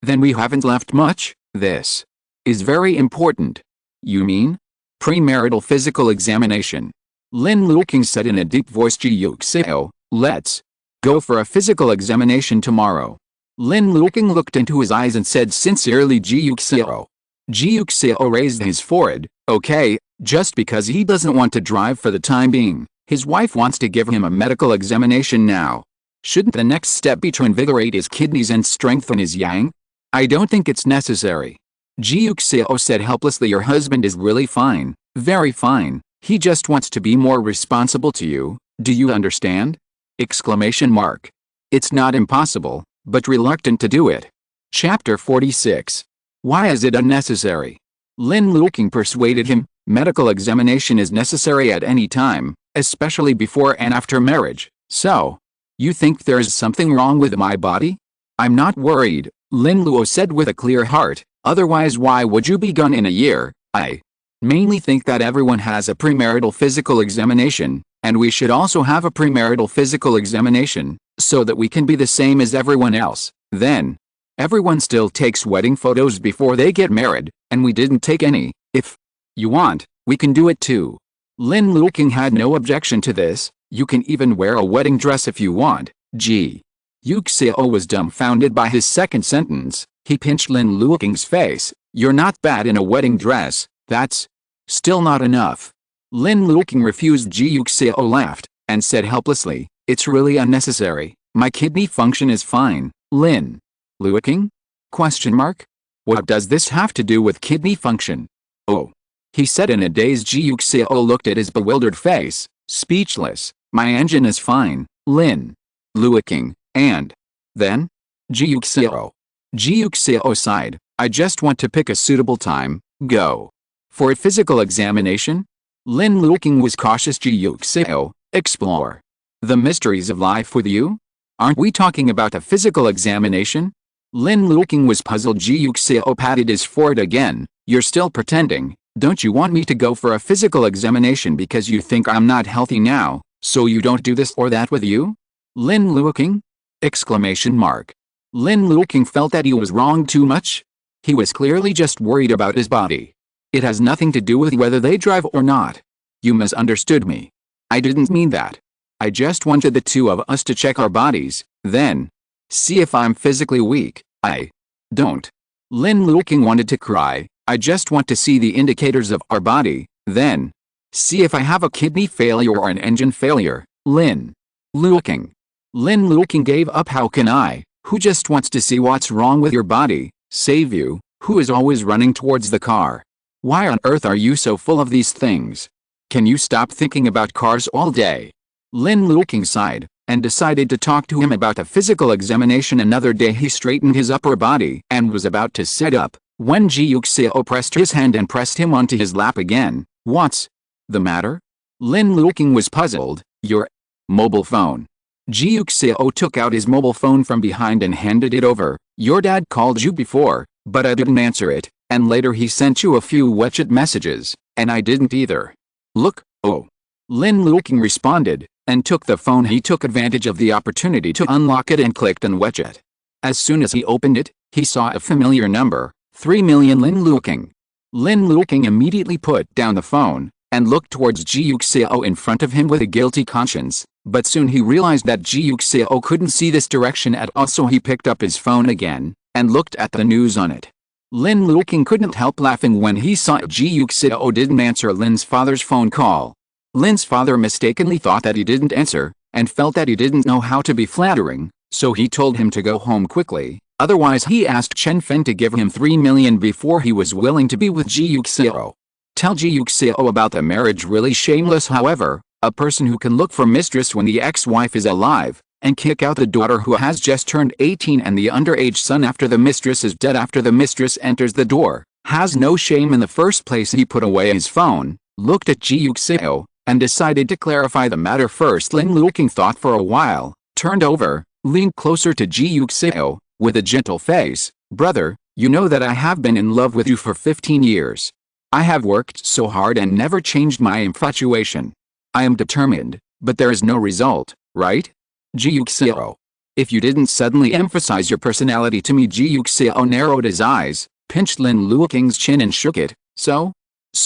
Then we haven't left much. This is very important. You mean? Premarital physical examination. Lin Luoqing said in a deep voice. Ji Yuxiao, let's go for a physical examination tomorrow. Lin Luoqing looked into his eyes and said sincerely. Ji Yuxiao. Ji Yuxiao raised his forehead. Okay, just because he doesn't want to drive for the time being, His wife wants to give him a medical examination now. Shouldn't the next step be to invigorate his kidneys and strengthen his yang? I don't think it's necessary. Ji Yuxiao said helplessly. Your husband is really fine, very fine. He just wants to be more responsible to you. Do you understand? Exclamation mark. It's not impossible, but reluctant to do it. Chapter 46. Why is it unnecessary? Lin Luoqing persuaded him, medical examination is necessary at any time, especially before and after marriage. So, you think there's something wrong with my body? I'm not worried, Lin Luo said with a clear heart, otherwise why would you be gone in a year? I mainly think that everyone has a premarital physical examination, and we should also have a premarital physical examination, so that we can be the same as everyone else. Then, everyone still takes wedding photos before they get married, and we didn't take any. If you want, we can do it too. Lin Luoqing had no objection to this. You can even wear a wedding dress if you want. Ji Yuxiao was dumbfounded by his second sentence. He pinched Lin Luoqing's face. You're not bad in a wedding dress. That's still not enough. Lin Luoqing refused. Ji Yuxiao laughed and said helplessly, it's really unnecessary. My kidney function is fine. Lin Luoqing? Question mark? What does this have to do with kidney function? Oh, he said in a daze. Ji Yuxiao looked at his bewildered face, speechless. My engine is fine, Lin Luoqing, and then? Ji Yuxiao sighed. I just want to pick a suitable time. Go for a physical examination? Lin Luoqing was cautious. Ji Yuxiao, explore the mysteries of life with you? Aren't we talking about a physical examination? Lin Luoqing was puzzled. Ji Yuxiao patted his forehead again. You're still pretending. Don't you want me to go for a physical examination because you think I'm not healthy now, so you don't do this or that with you? Lin Luoqing? Exclamation mark. Lin Luoqing felt that he was wrong too much. He was clearly just worried about his body. It has nothing to do with whether they drive or not. You misunderstood me. I didn't mean that. I just wanted the two of us to check our bodies, then see if I'm physically weak. I don't. Lin Luoqing wanted to cry. I just want to see the indicators of our body, then see if I have a kidney failure or an engine failure. Lin Luoqing. Lin Luoqing gave up. How can I, who just wants to see what's wrong with your body, save you, who is always running towards the car? Why on earth are you so full of these things? Can you stop thinking about cars all day? Lin Luoqing sighed, and decided to talk to him about a physical examination another day. He straightened his upper body and was about to sit up, when Ji Yuxiao pressed his hand and pressed him onto his lap again. What's the matter? Lin Luoqing was puzzled. Your mobile phone. Ji Yuxiao took out his mobile phone from behind and handed it over. Your dad called you before, but I didn't answer it, and later he sent you a few WeChat messages, and I didn't either. Look, oh. Lin Luoqing responded, and took the phone. He took advantage of the opportunity to unlock it and clicked on WeChat. As soon as he opened it, he saw a familiar number. 3 million Lin Luoqing. Lin Luoqing immediately put down the phone, and looked towards Ji Yuxiao in front of him with a guilty conscience, but soon he realized that Ji Yuxiao couldn't see this direction at all, so he picked up his phone again, and looked at the news on it. Lin Luoqing couldn't help laughing when he saw Ji Yuxiao didn't answer Lin's father's phone call. Lin's father mistakenly thought that he didn't answer, and felt that he didn't know how to be flattering, so he told him to go home quickly. Otherwise he asked Chen Fen to give him 3 million before he was willing to be with Ji Yuxiao. Tell Ji Yuxiao about the marriage. Really shameless. However, a person who can look for mistress when the ex-wife is alive, and kick out the daughter who has just turned 18 and the underage son after the mistress is dead after the mistress enters the door, has no shame in the first place. He put away his phone, looked at Ji Yuxiao, and decided to clarify the matter first. Lin Luoqing thought for a while, turned over, leaned closer to Ji Yuxiao, with a gentle face. Brother, you know that I have been in love with you for 15 years. I have worked so hard and never changed my infatuation. I am determined, but there is no result, right? Ji Yuxiao. If you didn't suddenly emphasize your personality to me. Ji Yuxiao narrowed his eyes, pinched Lin Luoqing's chin and shook it. So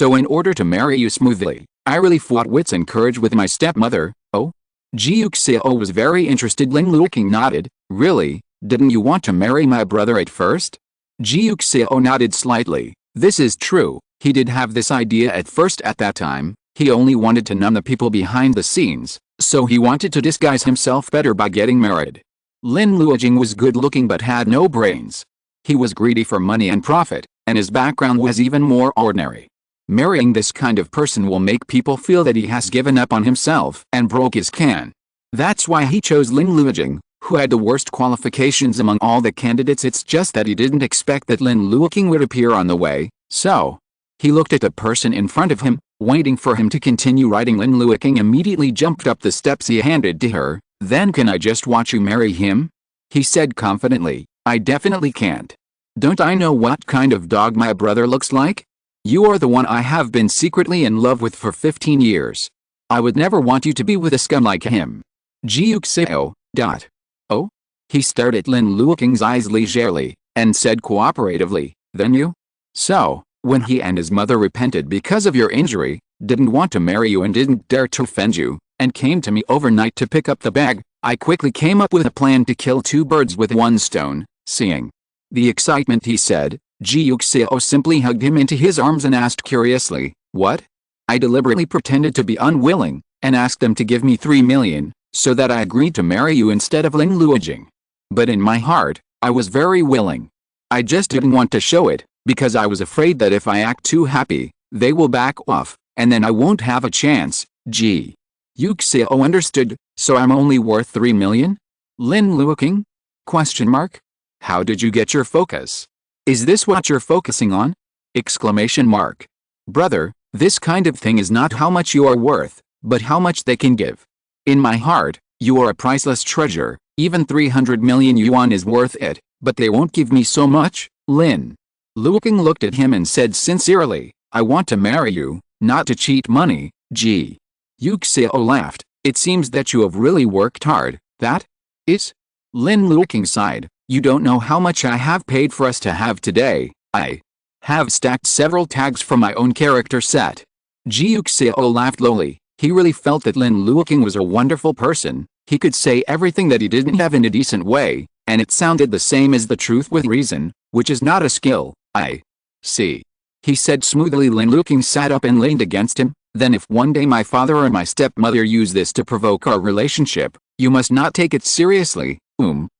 in order to marry you smoothly, I really fought wits and courage with my stepmother. Oh? Ji Yuxiao was very interested. Lin Luoqing nodded. Really? Didn't you want to marry my brother at first? Ji Yuxiao nodded slightly. This is true. He did have this idea at first. At that time, He only wanted to numb the people behind the scenes, so he wanted to disguise himself better by getting married. Lin Luoqing was good-looking but had no brains. He was greedy for money and profit, and his background was even more ordinary. Marrying this kind of person will make people feel that he has given up on himself and broke his can. That's why he chose Lin Luoqing, who had the worst qualifications among all the candidates. It's just that he didn't expect that Lin Luoqing would appear on the way, so he looked at the person in front of him, waiting for him to continue writing. Lin Luoqing immediately jumped up the steps he handed to her. "Then can I just watch you marry him?" he said confidently. "I definitely can't. Don't I know what kind of dog my brother looks like? You are the one I have been secretly in love with for 15 years. I would never want you to be with a scum like him." Ji Yuxiao. "Oh?" He stared at Lin Luoqing's eyes leisurely, and said cooperatively, "Then you?" "So, when he and his mother repented because of your injury, didn't want to marry you and didn't dare to offend you, and came to me overnight to pick up the bag, I quickly came up with a plan to kill two birds with one stone." Seeing the excitement, he said, Ji Yuxiao simply hugged him into his arms and asked curiously, "What?" "I deliberately pretended to be unwilling, and asked them to give me 3 million, so that I agreed to marry you instead of Lin Luoqing. But in my heart, I was very willing. I just didn't want to show it, because I was afraid that if I act too happy, they will back off, and then I won't have a chance." Ji Yuxiao understood. "So I'm only worth 3 million? Lin Luoqing? Question mark? How did you get your focus? Is this what you're focusing on? Exclamation mark. Brother, this kind of thing is not how much you are worth, but how much they can give. In my heart, you are a priceless treasure. Even 300 million yuan is worth it, but they won't give me so much." Lin Luoqing looked at him and said sincerely, "I want to marry you, not to cheat money." Ji Yuxiao laughed. "It seems that you have really worked hard, that is?" Lin Luoqing sighed. "You don't know how much I have paid for us to have today. I have stacked several tags from my own character set." Ji Yuxiao laughed lowly. He really felt that Lin Luoqing was a wonderful person. He could say everything that he didn't have in a decent way, and it sounded the same as the truth with reason, which is not a skill. "I see," he said smoothly. Lin Luoqing sat up and leaned against him. "Then if one day my father or my stepmother use this to provoke our relationship, you must not take it seriously."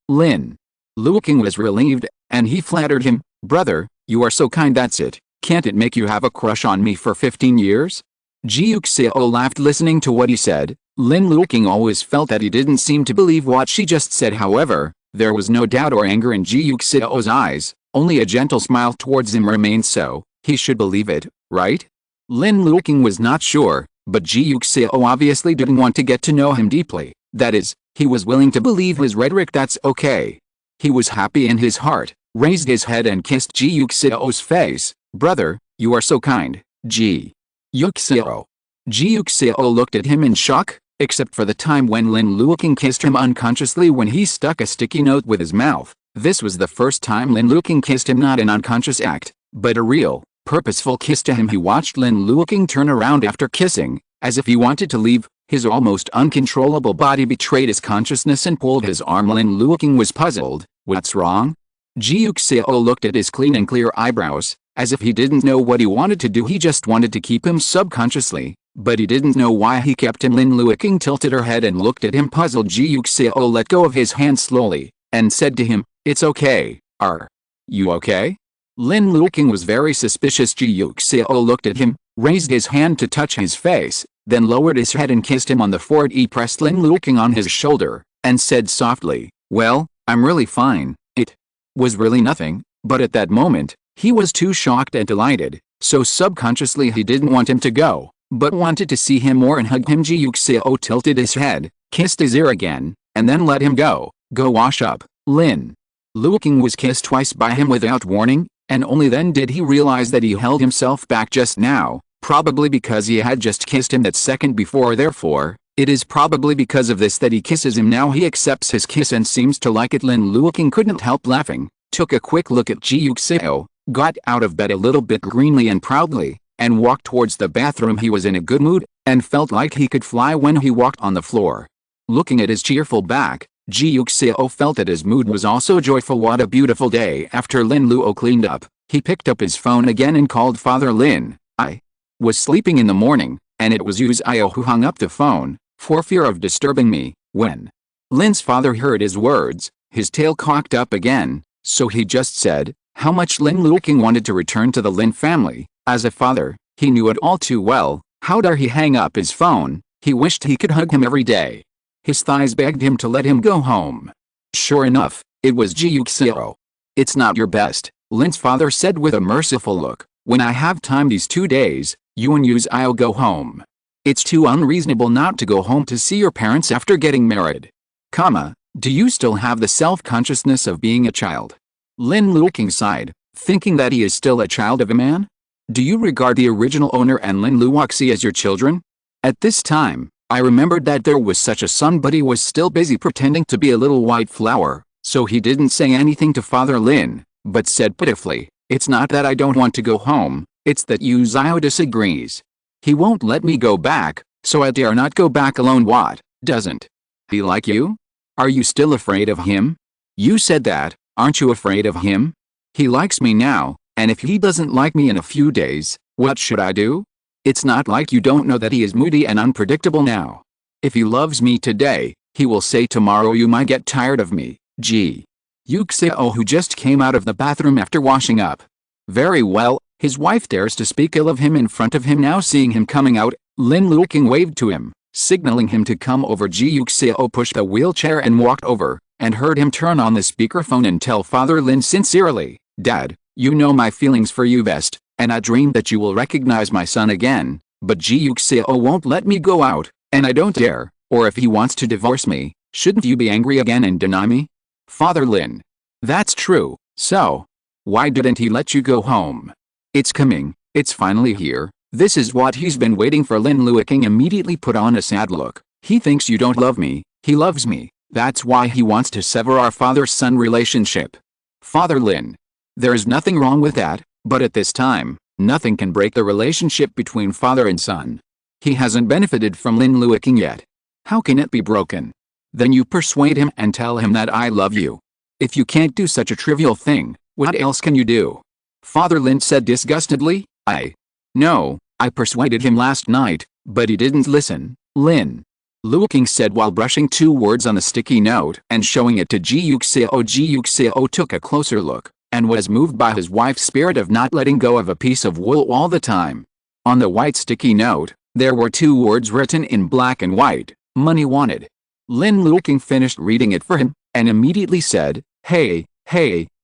Lin Luoqing was relieved, and he flattered him. "Brother, you are so kind. That's it. Can't it make you have a crush on me for 15 years? Ji Yuxiao laughed listening to what he said. Lin Luoqing always felt that he didn't seem to believe what she just said. However, there was no doubt or anger in Ji Yuxiao's eyes, only a gentle smile towards him remained. So, he should believe it, right? Lin Luoqing was not sure, but Ji Yuxiao obviously didn't want to get to know him deeply. That is, he was willing to believe his rhetoric. That's okay. He was happy in his heart, raised his head and kissed Ji Yuxiao's face. "Brother, you are so kind, Ji Yuxiao." Ji Yuxiao looked at him in shock, except for the time when Lin Luoqing kissed him unconsciously when he stuck a sticky note with his mouth. This was the first time Lin Luoqing kissed him, not an unconscious act, but a real, purposeful kiss to him. He watched Lin Luoqing turn around after kissing, as if he wanted to leave. His almost uncontrollable body betrayed his consciousness and pulled his arm. Lin Luoqing was puzzled. "What's wrong?" Ji Yuxiao looked at his clean and clear eyebrows, as if he didn't know what he wanted to do. He just wanted to keep him subconsciously, but he didn't know why he kept him. Lin Luoqing tilted her head and looked at him puzzled. Ji Yuxiao let go of his hand slowly, and said to him, "It's okay. Are you okay?" Lin Luoqing was very suspicious. Ji Yuxiao looked at him, raised his hand to touch his face, then lowered his head and kissed him on the forehead. He pressed Lin Luoqing on his shoulder, and said softly, "Well, I'm really fine." It was really nothing, but at that moment, he was too shocked and delighted, so subconsciously he didn't want him to go, but wanted to see him more and hug him. Ji Yuxiao tilted his head, kissed his ear again, and then let him go. "Go wash up." Lin Luoqing was kissed twice by him without warning, and only then did he realize that he held himself back just now, probably because he had just kissed him that second before. Therefore, it is probably because of this that he kisses him now. He accepts his kiss and seems to like it. Lin Luoqing couldn't help laughing, took a quick look at Ji Yuxiao, got out of bed a little bit greenly and proudly, and walked towards the bathroom. He was in a good mood, and felt like he could fly when he walked on the floor. Looking at his cheerful back, Ji Yuxiao felt that his mood was also joyful. What a beautiful day. After Lin Luo cleaned up, he picked up his phone again and called Father Lin. "I was sleeping in the morning, and it was Yuxiao who hung up the phone, for fear of disturbing me. When Lin's father heard his words, his tail cocked up again, so he just said how much Lin Luoqing wanted to return to the Lin family. As a father, he knew it all too well. How dare he hang up his phone? He wished he could hug him every day. His thighs begged him to let him go home. Sure enough, it was Ji Yuxiao. "It's not your best," Lin's father said with a merciful look. "When I have time these 2 days, you and Yuxiao go home. It's too unreasonable not to go home to see your parents after getting married. Do you still have the self-consciousness of being a child?" Lin Luoqing sighed, thinking that he is still a child of a man. "Do you regard the original owner and Lin Luoqing as your children?" At this time, I remembered that there was such a son, but he was still busy pretending to be a little white flower, so he didn't say anything to Father Lin, but said pitifully, "It's not that I don't want to go home, it's that Yuxiao disagrees. He won't let me go back, so I dare not go back alone." "What, doesn't he like you? Are you still afraid of him? You said that, aren't you afraid of him? He likes me now, and if he doesn't like me in a few days, what should I do? It's not like you don't know that he is moody and unpredictable now. If he loves me today, he will say tomorrow you might get tired of me." Ji Yuxiao, who just came out of the bathroom after washing up. Very well, his wife dares to speak ill of him in front of him now. Seeing him coming out, Lin Luoqing waved to him, signaling him to come over. Ji Yuxiao pushed the wheelchair and walked over, and heard him turn on the speakerphone and tell Father Lin sincerely, "Dad, you know my feelings for you best, and I dream that you will recognize my son again, but Ji Yuxiao won't let me go out, and I don't dare, or if he wants to divorce me, shouldn't you be angry again and deny me?" Father Lin: "That's true, so why didn't he let you go home?" "It's coming, it's finally here, this is what he's been waiting for." Lin Luoqing immediately put on a sad look. "He thinks you don't love me, he loves me, that's why he wants to sever our father-son relationship." Father Lin: "There is nothing wrong with that, but at this time, nothing can break the relationship between father and son. He hasn't benefited from Lin Luoqing yet. How can it be broken? Then you persuade him and tell him that I love you. If you can't do such a trivial thing, what else can you do?" Father Lin said disgustedly. No, I persuaded him last night, but he didn't listen." Lin Luoqing said while brushing 2 words on a sticky note and showing it to Ji Yuxiao. Ji Yuxiao took a closer look, and was moved by his wife's spirit of not letting go of a piece of wool all the time. On the white sticky note, there were 2 words written in black and white: "Money wanted." Lin Luoqing finished reading it for him, and immediately said, Hey,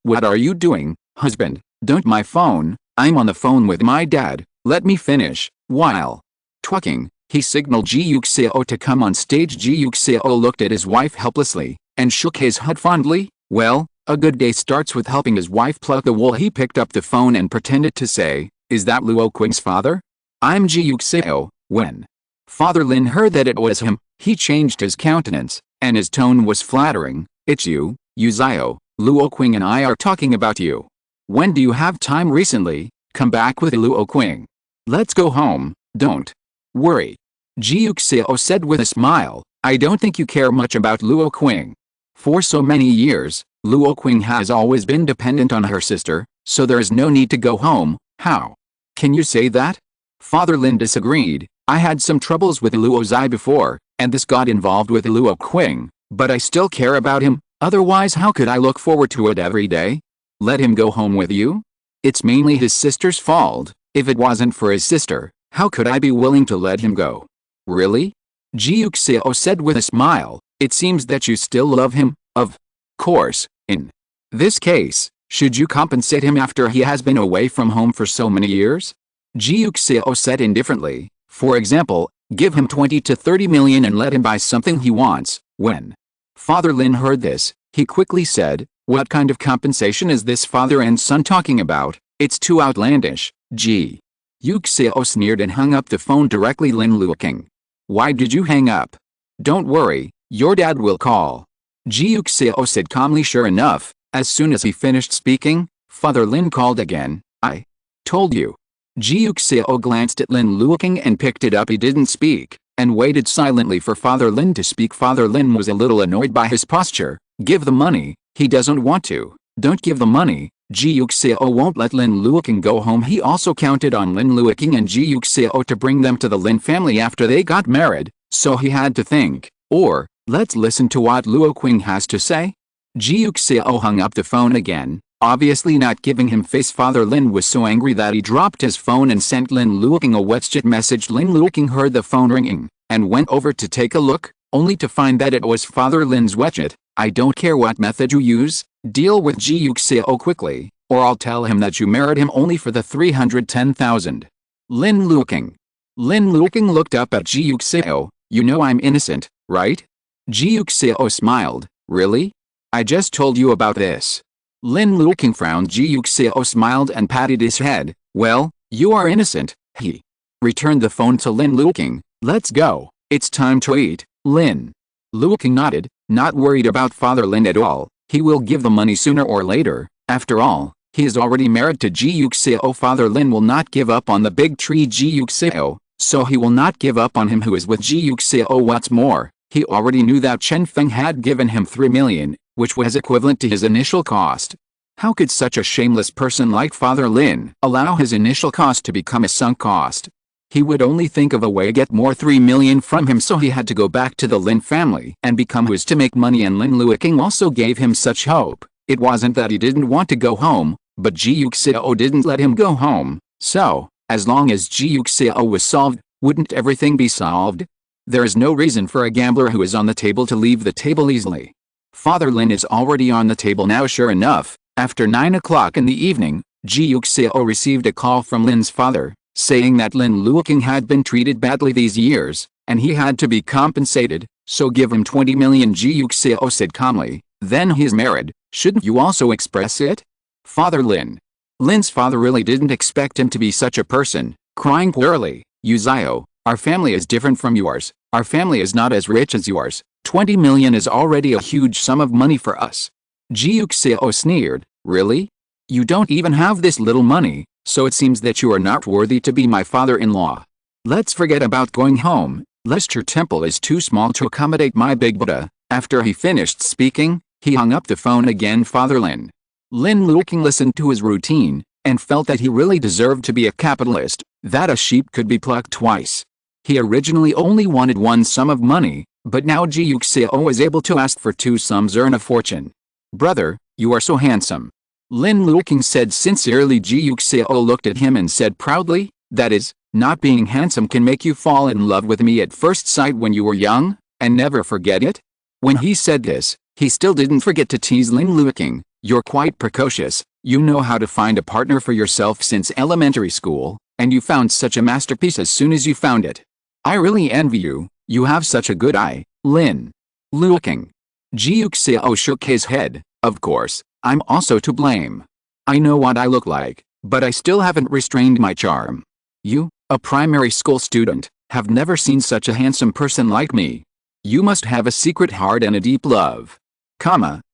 what are you doing, husband? Don't my phone, I'm on the phone with my dad, let me finish." While talking, he signaled Ji Yuxiao to come on stage. Ji Yuxiao looked at his wife helplessly, and shook his head fondly. Well, a good day starts with helping his wife pluck the wool. He picked up the phone and pretended to say, "Is that Luoqing's father? I'm Ji Yuxiao." When Father Lin heard that it was him, he changed his countenance, and his tone was flattering. "It's you, Yuxiao. Luoqing and I are talking about you. When do you have time recently? Come back with Luoqing. Let's go home, don't worry." Ji Yuxiao said with a smile, "I don't think you care much about Luoqing. For so many years, Luoqing has always been dependent on her sister, so there is no need to go home." "How can you say that?" Father Lin disagreed. "I had some troubles with Luozai before, and this got involved with Luoqing, but I still care about him, otherwise how could I look forward to it every day? Let him go home with you? It's mainly his sister's fault. If it wasn't for his sister, how could I be willing to let him go?" "Really?" Ji Yuxiao said with a smile. "It seems that you still love him." "Of course, in this case, should you compensate him after he has been away from home for so many years?" Ji Yuxiao said indifferently. "For example, give him 20 to 30 million and let him buy something he wants." When Father Lin heard this, he quickly said, "What kind of compensation is this father and son talking about? It's too outlandish." Ji Yuxiao sneered and hung up the phone directly. Lin Luoqing: "Why did you hang up?" "Don't worry, your dad will call." Ji Yuxiao said calmly. Sure enough, as soon as he finished speaking, Father Lin called again. "I told you." Ji Yuxiao glanced at Lin Luoqing and picked it up. He didn't speak, and waited silently for Father Lin to speak. Father Lin was a little annoyed by his posture. "Give the money." "He doesn't want to." "Don't give the money, Ji Yuxiao won't let Lin Luoqing go home. He also counted on Lin Luoqing and Ji Yuxiao to bring them to the Lin family after they got married, so he had to think. Or, let's listen to what Luoqing has to say. Ji Yuxiao hung up the phone again, obviously not giving him face. Father Lin was so angry that he dropped his phone and sent Lin Luoqing a WeChat message. Lin Luoqing heard the phone ringing, and went over to take a look, only to find that it was Father Lin's WeChat. I don't care what method you use, deal with Ji Yuxiao quickly, or I'll tell him that you married him only for the 310,000. Lin Luoqing. Lin Luoqing looked up at Ji Yuxiao. You know I'm innocent, right? Ji Yuxiao smiled. Really? I just told you about this. Lin Luoqing frowned. Ji Yuxiao smiled and patted his head. Well, you are innocent. He returned the phone to Lin Luoqing. Let's go. It's time to eat. Lin Luoqing nodded, not worried about Father Lin at all. He will give the money sooner or later. After all, he is already married to Ji Yuxiao. Father Lin will not give up on the big tree Ji Yuxiao, so he will not give up on him who is with Ji Yuxiao. What's more, he already knew that Chen Feng had given him 3 million, which was equivalent to his initial cost. How could such a shameless person like Father Lin allow his initial cost to become a sunk cost? He would only think of a way to get more 3 million from him, so he had to go back to the Lin family and become his to make money, and Lin Luoqing also gave him such hope. It wasn't that he didn't want to go home, but Ji Yuxiao didn't let him go home. So, as long as Ji Yuxiao was solved, wouldn't everything be solved? There is no reason for a gambler who is on the table to leave the table easily. Father Lin is already on the table now. Sure enough, after 9 o'clock in the evening, Ji Yuxiao received a call from Lin's father, saying that Lin Luoqing had been treated badly these years, and he had to be compensated, so give him 20 million. Ji Yuxiao said calmly, then he's married, shouldn't you also express it? Father Lin. Lin's father really didn't expect him to be such a person, crying poorly. Yuxiao, our family is different from yours. Our family is not as rich as yours. 20 million is already a huge sum of money for us. Ji Yuxiao sneered. Really? You don't even have this little money, so it seems that you are not worthy to be my father-in-law. Let's forget about going home, lest your temple is too small to accommodate my big Buddha. After he finished speaking, he hung up the phone again. Father Lin Luoqing listened to his routine, and felt that he really deserved to be a capitalist, that a sheep could be plucked twice. He originally only wanted one sum of money, but now Ji Yuxiao was able to ask for 2 sums. Earn a fortune. Brother, you are so handsome. Lin Luoqing said sincerely. Ji Yuxiao looked at him and said proudly, that is, not being handsome can make you fall in love with me at first sight when you were young, and never forget it? When he said this, he still didn't forget to tease Lin Luoqing. You're quite precocious, you know how to find a partner for yourself since elementary school, and you found such a masterpiece as soon as you found it. I really envy you, you have such a good eye, Lin Luoqing. Ji Yuxiao shook his head. Of course, I'm also to blame. I know what I look like, but I still haven't restrained my charm. You, a primary school student, have never seen such a handsome person like me. You must have a secret heart and a deep love.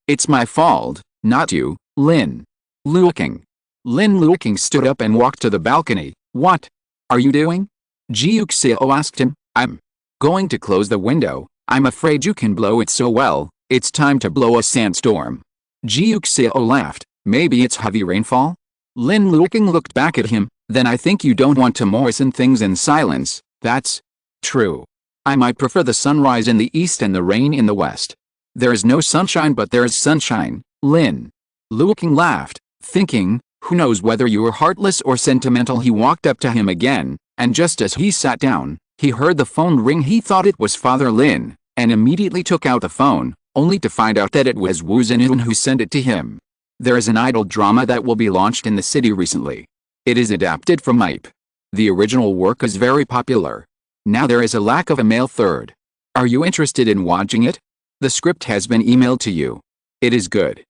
It's my fault, not you, Lin Luoqing. Lin Luoqing stood up and walked to the balcony. What are you doing? Ji Yuxiao asked him. I'm going to close the window. I'm afraid you can blow it so well. It's time to blow a sandstorm. Ji Yuxiao laughed. Maybe it's heavy rainfall? Lin Luoqing looked back at him. Then I think you don't want to moisten things in silence. That's true. I might prefer the sunrise in the east and the rain in the west. There is no sunshine, but there is sunshine. Lin Luoqing laughed, thinking, who knows whether you are heartless or sentimental. He walked up to him again, and just as he sat down, he heard the phone ring. He thought it was Father Lin, and immediately took out the phone, only to find out that it was Wu Zhenyun who sent it to him. There is an idol drama that will be launched in the city recently. It is adapted from IP. The original work is very popular. Now there is a lack of a male third. Are you interested in watching it? The script has been emailed to you. It is good.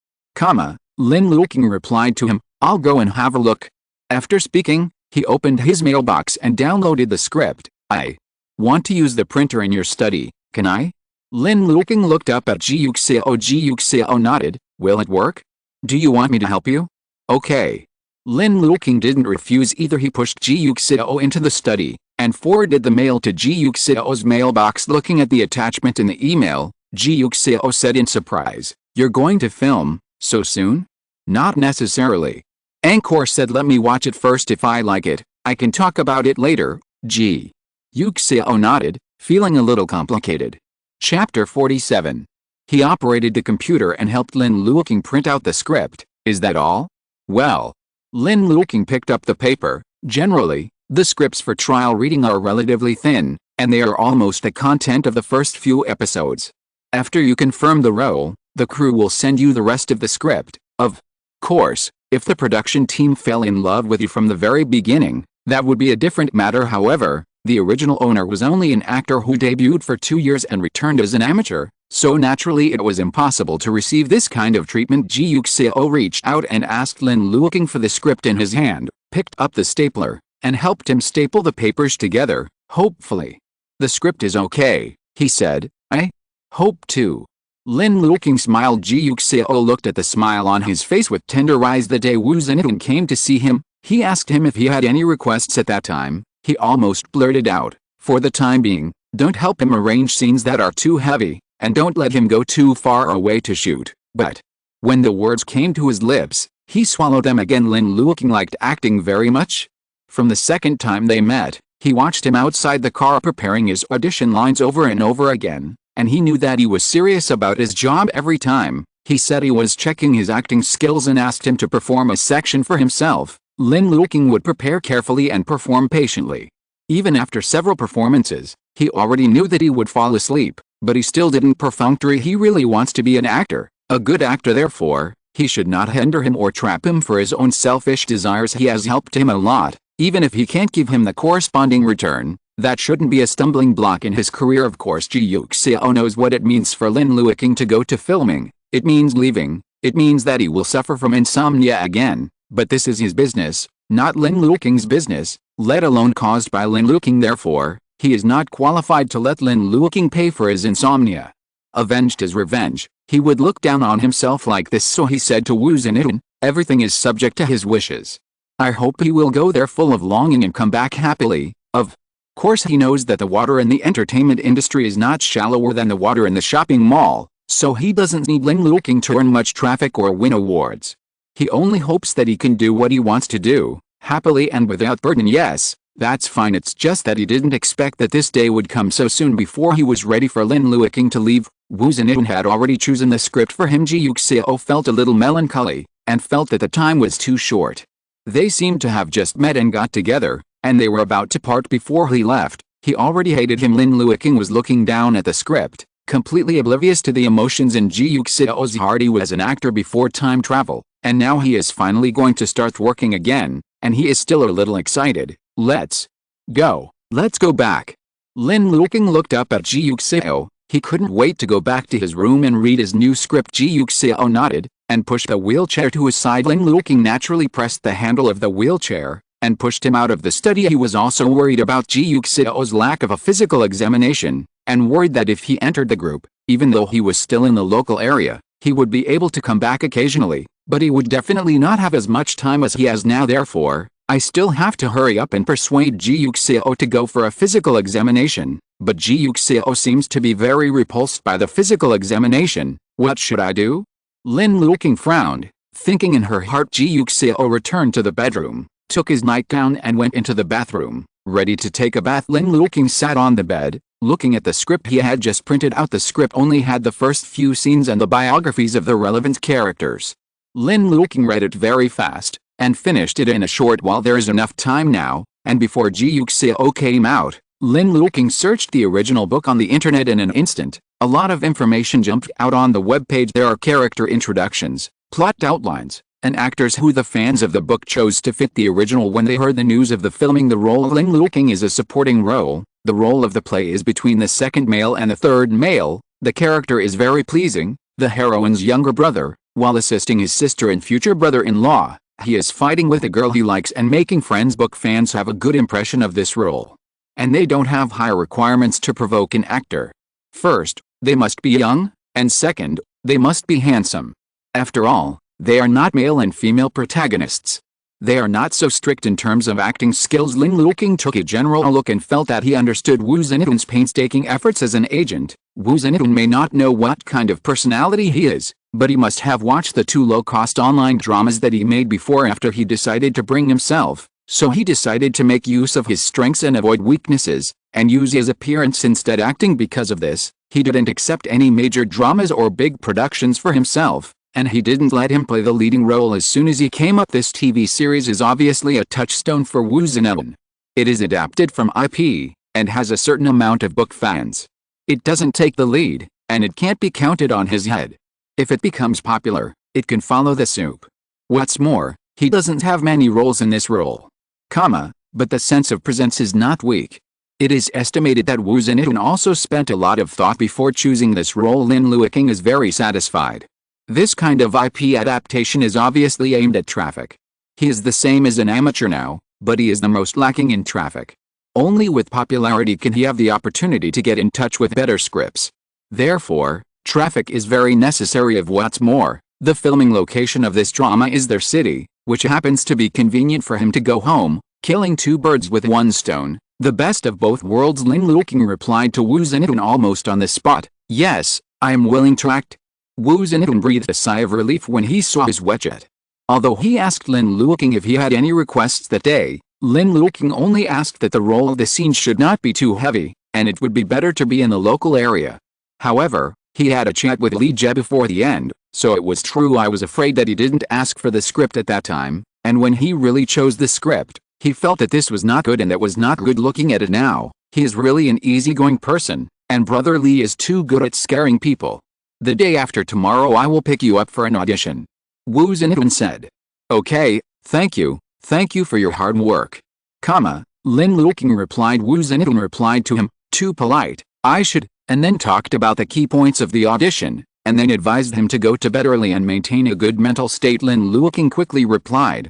Lin Luoqing replied to him, I'll go and have a look. After speaking, he opened his mailbox and downloaded the script. I want to use the printer in your study, can I? Lin Luoqing looked up at Ji Yuxiao. Ji Yuxiao nodded. Will it work? Do you want me to help you? Okay. Lin Luoqing didn't refuse either. He pushed Ji Yuxiao into the study, and forwarded the mail to Ji Yuxiao's mailbox. Looking at the attachment in the email, Ji Yuxiao said in surprise, You're going to film, so soon? Not necessarily. Anchor said let me watch it first. If I like it, I can talk about it later. Ji Yuxiao nodded, feeling a little complicated. Chapter 47. He operated the computer and helped Lin Luoqing print out the script. Is that all? Well, Lin Luoqing picked up the paper. Generally, the scripts for trial reading are relatively thin, and they are almost the content of the first few episodes. After you confirm the role, the crew will send you the rest of the script. Of course, if the production team fell in love with you from the very beginning, that would be a different matter. However, the original owner was only an actor who debuted for 2 years and returned as an amateur, so naturally it was impossible to receive this kind of treatment. Ji Yuxiao reached out and asked Lin Luoqing for the script in his hand, picked up the stapler, and helped him staple the papers together. Hopefully. The script is okay, he said. I hope too. Lin Luoqing smiled. Ji Yuxiao looked at the smile on his face with tender eyes. The day Wu Zhenyan came to see him, he asked him if he had any requests at that time. He almost blurted out, for the time being, don't help him arrange scenes that are too heavy, and don't let him go too far away to shoot. But when the words came to his lips, he swallowed them again. Lin Luoqing liked acting very much. From the second time they met, he watched him outside the car preparing his audition lines over and over again, and he knew that he was serious about his job every time. He said he was checking his acting skills and asked him to perform a section for himself. Lin Luoqing would prepare carefully and perform patiently. Even after several performances, he already knew that he would fall asleep, but he still didn't perfunctory. He really wants to be an actor, a good actor. Therefore, he should not hinder him or trap him for his own selfish desires. He has helped him a lot, even if he can't give him the corresponding return. That shouldn't be a stumbling block in his career. Of course, Ji Yuxiao knows what it means for Lin Luoqing to go to filming. It means leaving. It means that he will suffer from insomnia again. But this is his business, not Lin Luoqing's business, let alone caused by Lin Luoqing. Therefore, he is not qualified to let Lin Luoqing pay for his insomnia. Avenged is revenge. He would look down on himself like this, so he said to Wu Zhenyan, everything is subject to his wishes. I hope he will go there full of longing and come back happily. Of course, he knows that the water in the entertainment industry is not shallower than the water in the shopping mall, so he doesn't need Lin Luoqing to earn much traffic or win awards. He only hopes that he can do what he wants to do, happily and without burden. Yes, that's fine. It's just that he didn't expect that this day would come so soon. Before he was ready for Lin Luoqing to leave, Wu Zhenyan had already chosen the script for him. Ji Yuxiao felt a little melancholy, and felt that the time was too short. They seemed to have just met and got together, and they were about to part before he left. He already hated him. Lin Luoqing was looking down at the script, completely oblivious to the emotions in Ji Yuxiao's heart. He was an actor before time travel, and now he is finally going to start working again, and he is still a little excited. Let's go. Let's go back. Lin Luoqing looked up at Ji Yuxiao. He couldn't wait to go back to his room and read his new script. Ji Yuxiao nodded, and pushed the wheelchair to his side. Lin Luoqing naturally pressed the handle of the wheelchair, and pushed him out of the study. He was also worried about Ji Yuxiao's lack of a physical examination, and worried that if he entered the group, even though he was still in the local area, he would be able to come back occasionally, but he would definitely not have as much time as he has now. Therefore, I still have to hurry up and persuade Ji Yuxiao to go for a physical examination. But Ji Yuxiao seems to be very repulsed by the physical examination. What should I do? Lin Luoqing frowned, thinking in her heart. Ji Yuxiao returned to the bedroom, took his nightgown and went into the bathroom, ready to take a bath. Lin Luoqing sat on the bed, looking at the script he had just printed out. The script only had the first few scenes and the biographies of the relevant characters. Lin Luoqing read it very fast, and finished it in a short while. There is enough time now, and before Ji Yuxiao came out, Lin Luoqing searched the original book on the internet in an instant. A lot of information jumped out on the webpage. There are character introductions, plot outlines, and actors who the fans of the book chose to fit the original. When they heard the news of the filming, the role of Lin Luoqing is a supporting role. The role of the play is between the second male and the third male. The character is very pleasing, the heroine's younger brother, while assisting his sister and future brother-in-law. He is fighting with a girl he likes and making friends. Book fans have a good impression of this role, and they don't have high requirements to provoke an actor. First, they must be young, and second, they must be handsome. After all, they are not male and female protagonists. They are not so strict in terms of acting skills. Lin Luoqing took a general look and felt that he understood Wu Zintun's painstaking efforts as an agent. Wu Zintun may not know what kind of personality he is, but he must have watched the 2 low-cost online dramas that he made before after he decided to bring himself, so he decided to make use of his strengths and avoid weaknesses, and use his appearance instead acting. Because of this, he didn't accept any major dramas or big productions for himself, and he didn't let him play the leading role as soon as he came up. This TV series is obviously a touchstone for Wu Zintun. It is adapted from IP, and has a certain amount of book fans. It doesn't take the lead, and it can't be counted on his head. If it becomes popular, it can follow the soup. What's more, he doesn't have many roles in this role. But the sense of presence is not weak. It is estimated that Wu Zintun also spent a lot of thought before choosing this role. Lin Luoqing is very satisfied. This kind of IP adaptation is obviously aimed at traffic. He is the same as an amateur now, but he is the most lacking in traffic. Only with popularity can he have the opportunity to get in touch with better scripts. Therefore, traffic is very necessary. Of what's more, the filming location of this drama is their city, which happens to be convenient for him to go home, killing 2 birds with 1 stone. The best of both worlds. Lin Luoqing replied to Wu Zintun almost on the spot, "Yes, I am willing to act." Wu Zintun breathed a sigh of relief when he saw his widget. Although he asked Lin Luoqing if he had any requests that day, Lin Luoqing only asked that the role of the scene should not be too heavy, and it would be better to be in the local area. However, he had a chat with Li Jie before the end, so it was true. I was afraid that he didn't ask for the script at that time, and when he really chose the script, he felt that this was not good, and that was not good. Looking at it now, he is really an easygoing person, and Brother Li is too good at scaring people. The day after tomorrow I will pick you up for an audition. Wu Zintun said. Okay, thank you for your hard work. Lin Luoqing replied. Wu Zintun replied to him, too polite, I should, and then talked about the key points of the audition, and then advised him to go to bed early and maintain a good mental state. Lin Luoqing quickly replied,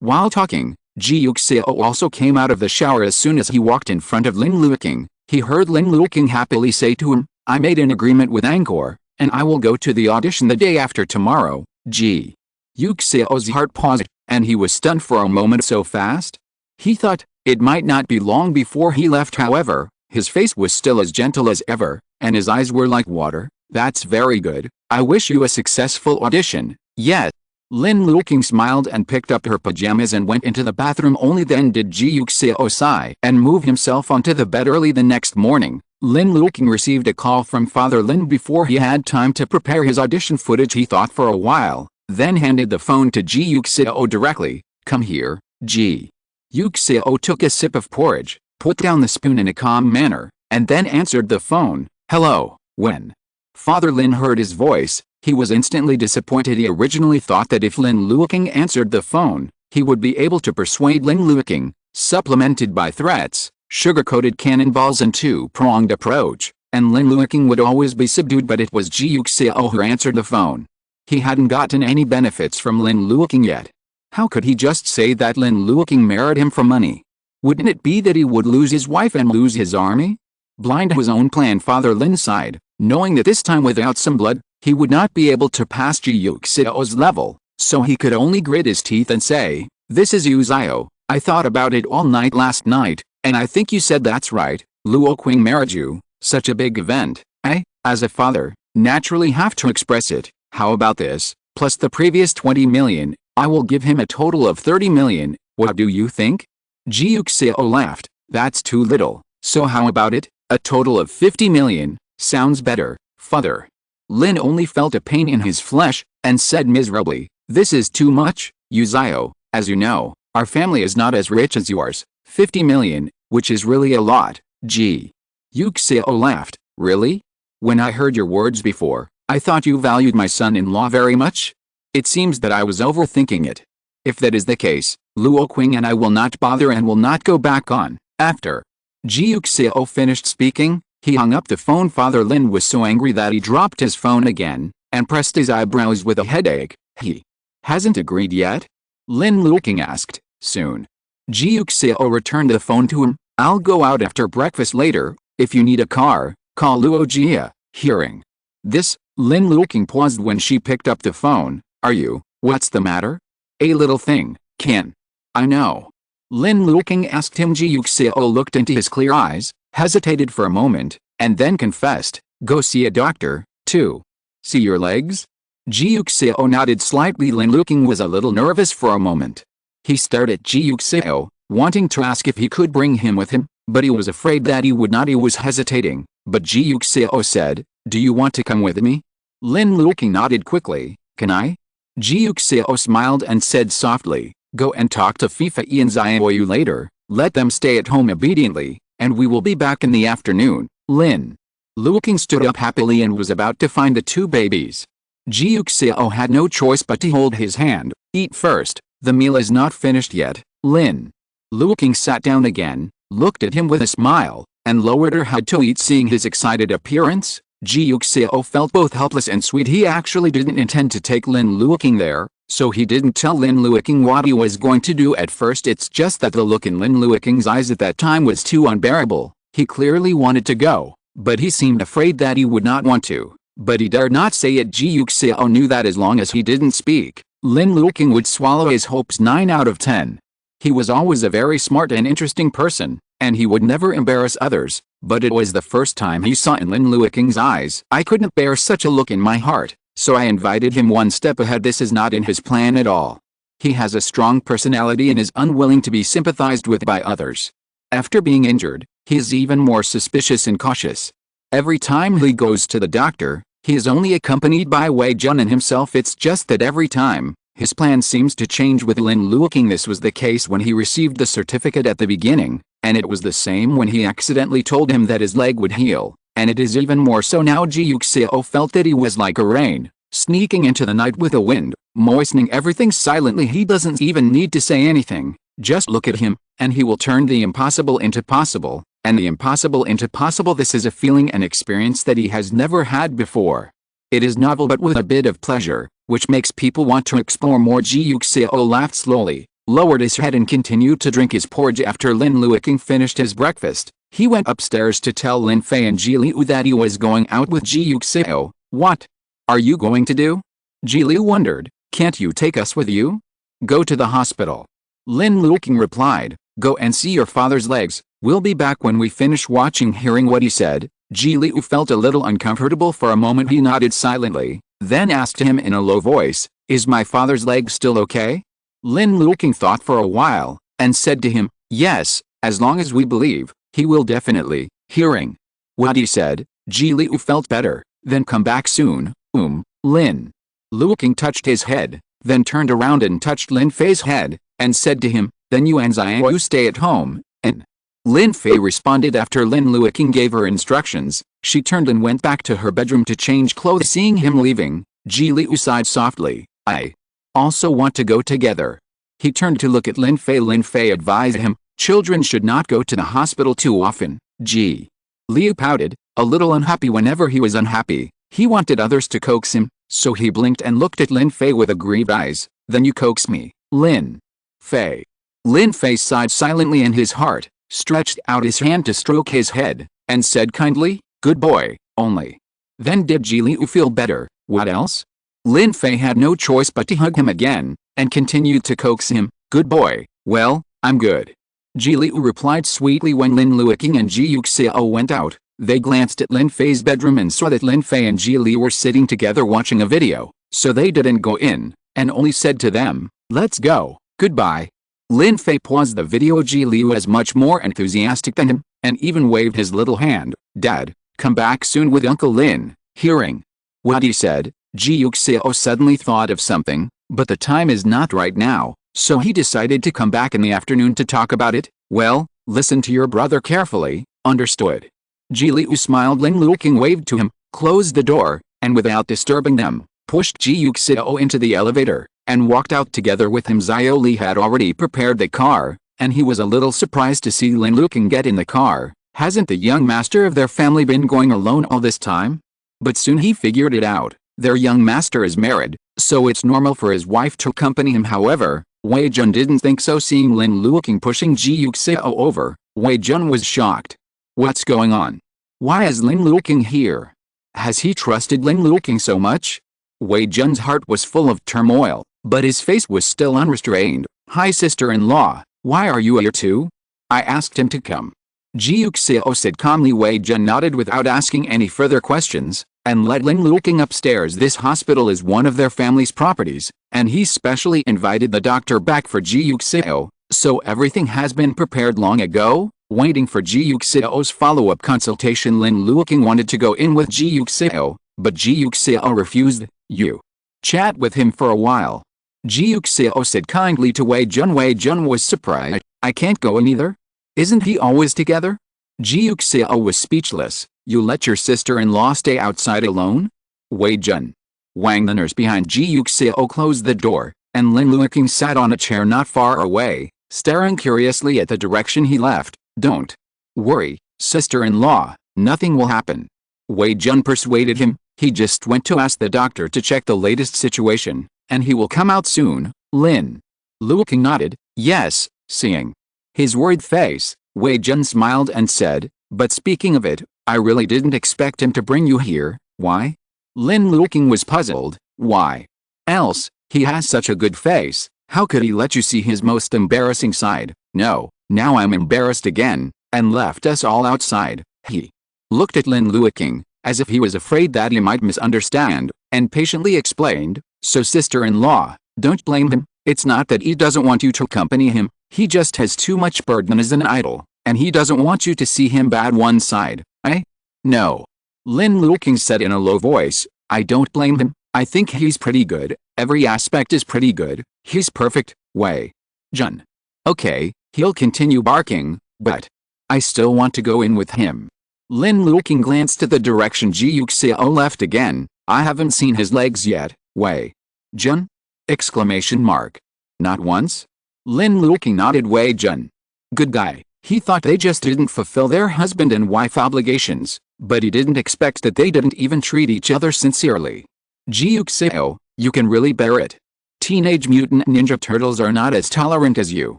While talking, Ji Yuxiao also came out of the shower. As soon as he walked in front of Lin Luoqing, he heard Lin Luoqing happily say to him, I made an agreement with Angkor, and I will go to the audition the day after tomorrow. Ji Yuxiao's heart paused, and he was stunned for a moment. So fast? He thought it might not be long before he left. However, his face was still as gentle as ever, and his eyes were like water. That's very good. I wish you a successful audition. Yes. Lin Luoqing smiled and picked up her pajamas and went into the bathroom. Only then did Ji Yuxiao sigh and move himself onto the bed. Early the next morning, Lin Luoqing received a call from Father Lin. Before he had time to prepare his audition footage, he thought for a while, then handed the phone to Ji Yuxiao directly. Come here, Ji. Yuxiao took a sip of porridge, put down the spoon in a calm manner, and then answered the phone. Hello. When Father Lin heard his voice, he was instantly disappointed. He originally thought that if Lin Luoqing answered the phone, he would be able to persuade Lin Luoqing, supplemented by threats, sugar-coated cannonballs and two-pronged approach, and Lin Luoqing would always be subdued. But it was Ji Yuxiao who answered the phone. He hadn't gotten any benefits from Lin Luoqing yet. How could he just say that Lin Luoqing married him for money? Wouldn't it be that he would lose his wife and lose his army? Blind to his own plan, Father Lin sighed, knowing that this time without some blood, he would not be able to pass Ji Yuxiao's level, so he could only grit his teeth and say, This is Yuxiao. I thought about it all night last night, and I think you said that's right. Luoqing married you, such a big event. I, as a father, naturally have to express it. How about this, plus the previous 20 million, I will give him a total of 30 million, what do you think? Ji Yuxiao laughed, that's too little, so how about it, a total of 50 million, sounds better, father. Lin only felt a pain in his flesh, and said miserably, This is too much, Yuxiao, as you know, our family is not as rich as yours, 50 million, which is really a lot. Ji Yuxiao laughed, really? When I heard your words before, I thought you valued my son-in-law very much? It seems that I was overthinking it. If that is the case, Luoqing and I will not bother and will not go back on. After Ji Yuxiao finished speaking, he hung up the phone. Father Lin was so angry that he dropped his phone again, and pressed his eyebrows with a headache. He hasn't agreed yet? Lin Luoqing asked. Soon. Ji Yuxiao returned the phone to him. I'll go out after breakfast later. If you need a car, call Luojia. Hearing this, Lin Luoqing paused when she picked up the phone. Are you? What's the matter? A little thing, can. I know. Lin Luoqing asked him. Ji Yuxiao looked into his clear eyes, hesitated for a moment, and then confessed, go see a doctor, too. See your legs? Ji Yuxiao nodded slightly. Lin Luoqing was a little nervous for a moment. He stared at Ji Yuxiao, wanting to ask if he could bring him with him, but he was afraid that he would not. He was hesitating, but Ji Yuxiao said, do you want to come with me? Lin Luoqing nodded quickly, can I? Ji Yuxiao smiled and said softly, go and talk to Fei Fei and Xiaoyu later, let them stay at home obediently, and we will be back in the afternoon. Lin Luoqing stood up happily and was about to find the two babies. Ji Yuxiao had no choice but to hold his hand. Eat first, the meal is not finished yet. Lin Luoqing sat down again, looked at him with a smile, and lowered her head to eat. Seeing his excited appearance, Ji Yuxiao felt both helpless and sweet. He actually didn't intend to take Lin Luoqing there, so he didn't tell Lin Luoqing what he was going to do at first. It's just that the look in Lin Luoqing's eyes at that time was too unbearable. He clearly wanted to go, but he seemed afraid that he would not want to. But he dared not say it. Ji Yuxiao knew that as long as he didn't speak, Lin Luoqing would swallow his hopes 9 out of 10. He was always a very smart and interesting person, and he would never embarrass others, but it was the first time he saw in Lin Luoqing's eyes. I couldn't bear such a look in my heart, so I invited him one step ahead. This is not in his plan at all. He has a strong personality and is unwilling to be sympathized with by others. After being injured, he is even more suspicious and cautious. Every time he goes to the doctor, he is only accompanied by Wei Jun and himself. It's just that every time, his plan seems to change with Lin Luoqing. This was the case when he received the certificate at the beginning, and it was the same when he accidentally told him that his leg would heal, and it is even more so now. Ji Yuxiao felt that he was like a rain, sneaking into the night with a wind, moistening everything silently. He doesn't even need to say anything, just look at him, and he will turn the impossible into possible, and the impossible into possible. This is a feeling and experience that he has never had before. It is novel but with a bit of pleasure, which makes people want to explore more. Ji Yuxiao laughed slowly, lowered his head and continued to drink his porridge. After Lin Luoqing finished his breakfast, he went upstairs to tell Lin Fei and Ji Liu that he was going out with Ji Yuxiao. What are you going to do? Ji Liu wondered. Can't you take us with you? Go to the hospital. Lin Luoqing replied, go and see your father's legs, we'll be back when we finish watching. Hearing what he said, Ji Liu felt a little uncomfortable for a moment. He nodded silently, then asked him in a low voice, is my father's leg still okay? Lin Luoqing thought for a while, and said to him, yes, as long as we believe, he will definitely. Hearing what he said, Ji Liu felt better. Then come back soon. Lin Luoqing touched his head, then turned around and touched Lin Fei's head, and said to him, then you and Xiaoyu stay at home, and Lin Fei responded. After Lin Luoqing gave her instructions, she turned and went back to her bedroom to change clothes. Seeing him leaving, Ji Liu sighed softly, I also want to go together. He turned to look at Lin Fei. Lin Fei advised him, children should not go to the hospital too often. Ji Liu pouted, a little unhappy. Whenever he was unhappy, he wanted others to coax him, so he blinked and looked at Lin Fei with aggrieved eyes. Then you coax me, Lin Fei. Lin Fei sighed silently in his heart, stretched out his hand to stroke his head, and said kindly, good boy, only. Then did Ji Liu feel better? What else? Lin Fei had no choice but to hug him again, and continued to coax him, good boy, well, I'm good. Ji Liu replied sweetly. When Lin Luoqing and Ji Yuxiao went out, they glanced at Lin Fei's bedroom and saw that Lin Fei and Ji Liu were sitting together watching a video, so they didn't go in, and only said to them, let's go, goodbye. Lin Fei paused the video. Ji Liu was much more enthusiastic than him, and even waved his little hand, Dad, come back soon with Uncle Lin. Hearing what he said, Ji Yuxiao suddenly thought of something, but the time is not right now, so he decided to come back in the afternoon to talk about it. Well, listen to your brother carefully, understood? Ji Liu smiled. Lin Luoqing waved to him, closed the door, and without disturbing them, pushed Ji Yuxiao into the elevator, and walked out together with him. Xiaoyu had already prepared the car, and he was a little surprised to see Lin Luoqing get in the car. Hasn't the young master of their family been going alone all this time? But soon he figured it out. Their young master is married, so it's normal for his wife to accompany him. However, Wei Jun didn't think so. Seeing Lin Luoqing pushing Ji Yuxiao over, Wei Jun was shocked. What's going on? Why is Lin Luoqing here? Has he trusted Lin Luoqing so much? Wei Jun's heart was full of turmoil. But his face was still unrestrained. "Hi sister-in-law, why are you here too? I asked him to come." Ji Yuxiao said calmly. Wei Jun nodded without asking any further questions, and led Lin Luoqing upstairs. This hospital is one of their family's properties, and he specially invited the doctor back for Ji Yuxiao, so everything has been prepared long ago. Waiting for Ji Yuxiao's follow-up consultation, Lin Luoqing wanted to go in with Ji Yuxiao, but Ji Yuxiao refused. "You chat with him for a while," Ji Yuxiao said kindly to Wei Jun. Wei Jun was surprised. "I can't go in either? Isn't he always together?" Ji Yuxiao was speechless. "You let your sister-in-law stay outside alone?" Wei Jun. Wang, the nurse behind Ji Yuxiao, closed the door, and Lin Luoqing sat on a chair not far away, staring curiously at the direction he left. "Don't worry, sister-in-law, nothing will happen." Wei Jun persuaded him. "He just went to ask the doctor to check the latest situation, and he will come out soon." Lin Luoqing nodded. "Yes." Seeing his worried face, Wei Jun smiled and said, "But speaking of it, I really didn't expect him to bring you here." "Why?" Lin Luoqing was puzzled. "Why else? He has such a good face. How could he let you see his most embarrassing side?" "No, now I'm embarrassed again," and left us all outside. He looked at Lin Luoqing, as if he was afraid that he might misunderstand, and patiently explained, "So sister-in-law, don't blame him. It's not that he doesn't want you to accompany him. He just has too much burden as an idol, and he doesn't want you to see him bad one side, eh?" "No," Lin Luoqing said in a low voice, "I don't blame him. I think he's pretty good. Every aspect is pretty good. He's perfect." Wei Jun. "Okay, he'll continue barking, but I still want to go in with him." Lin Luoqing glanced at the direction Ji Yuxiao left again. "I haven't seen his legs yet." Wei Jun? Exclamation mark. "Not once?" Lin Luoqing nodded. Wei Jun. Good guy. He thought they just didn't fulfill their husband and wife obligations, but he didn't expect that they didn't even treat each other sincerely. "Ji Yuxiao, you can really bear it. Teenage Mutant Ninja Turtles are not as tolerant as you."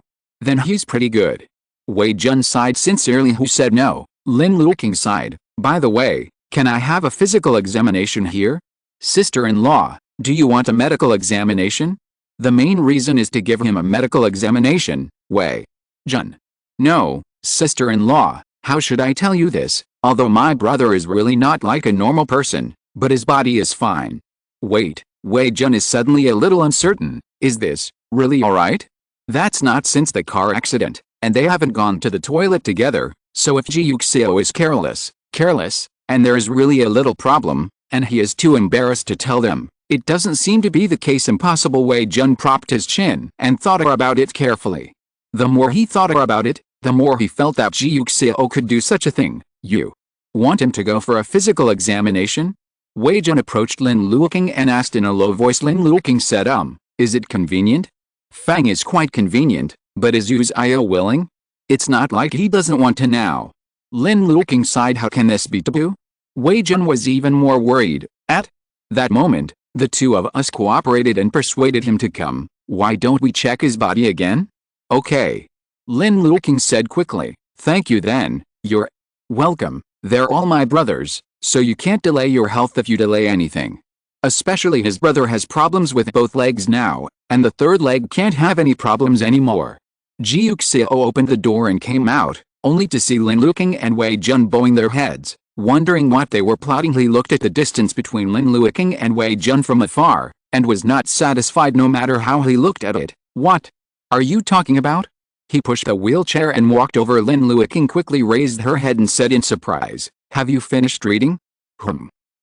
"Then he's pretty good." Wei Jun sighed sincerely. "Who said no?" Lin Luoqing sighed. "By the way, can I have a physical examination here?" "Sister-in-law, do you want a medical examination?" "The main reason is to give him a medical examination." Wei Jun. "No, sister-in-law, how should I tell you this? Although my brother is really not like a normal person, but his body is fine." Wait, Wei Jun is suddenly a little uncertain. "Is this really alright?" "That's not since the car accident, and they haven't gone to the toilet together, so if Ji Yuxiao is careless, and there is really a little problem, and he is too embarrassed to tell them, it doesn't seem to be the case impossible." Wei Jun propped his chin and thought about it carefully. The more he thought about it, the more he felt that Ji Yuxiao could do such a thing. "You want him to go for a physical examination?" Wei Jun approached Lin Luoqing and asked in a low voice. Lin Luoqing said, Is it convenient?" "Fang is quite convenient, but is Yuxiao willing?" "It's not like he doesn't want to now." Lin Luoqing sighed. "How can this be taboo?" Wei Jun was even more worried. At that moment, the two of us cooperated and persuaded him to come. "Why don't we check his body again?" "Okay," Lin Luoqing said quickly. "Thank you then. You're welcome. They're all my brothers, so you can't delay your health if you delay anything. Especially his brother has problems with both legs now, and the third leg can't have any problems anymore." Ji Yuxiao opened the door and came out, only to see Lin Luoqing and Wei Jun bowing their heads, wondering what they were plotting. He looked at the distance between Lin Luoqing and Wei Jun from afar, and was not satisfied no matter how he looked at it. "What are you talking about?" He pushed a wheelchair and walked over. Lin Luoqing quickly raised her head and said in surprise, "Have you finished reading?"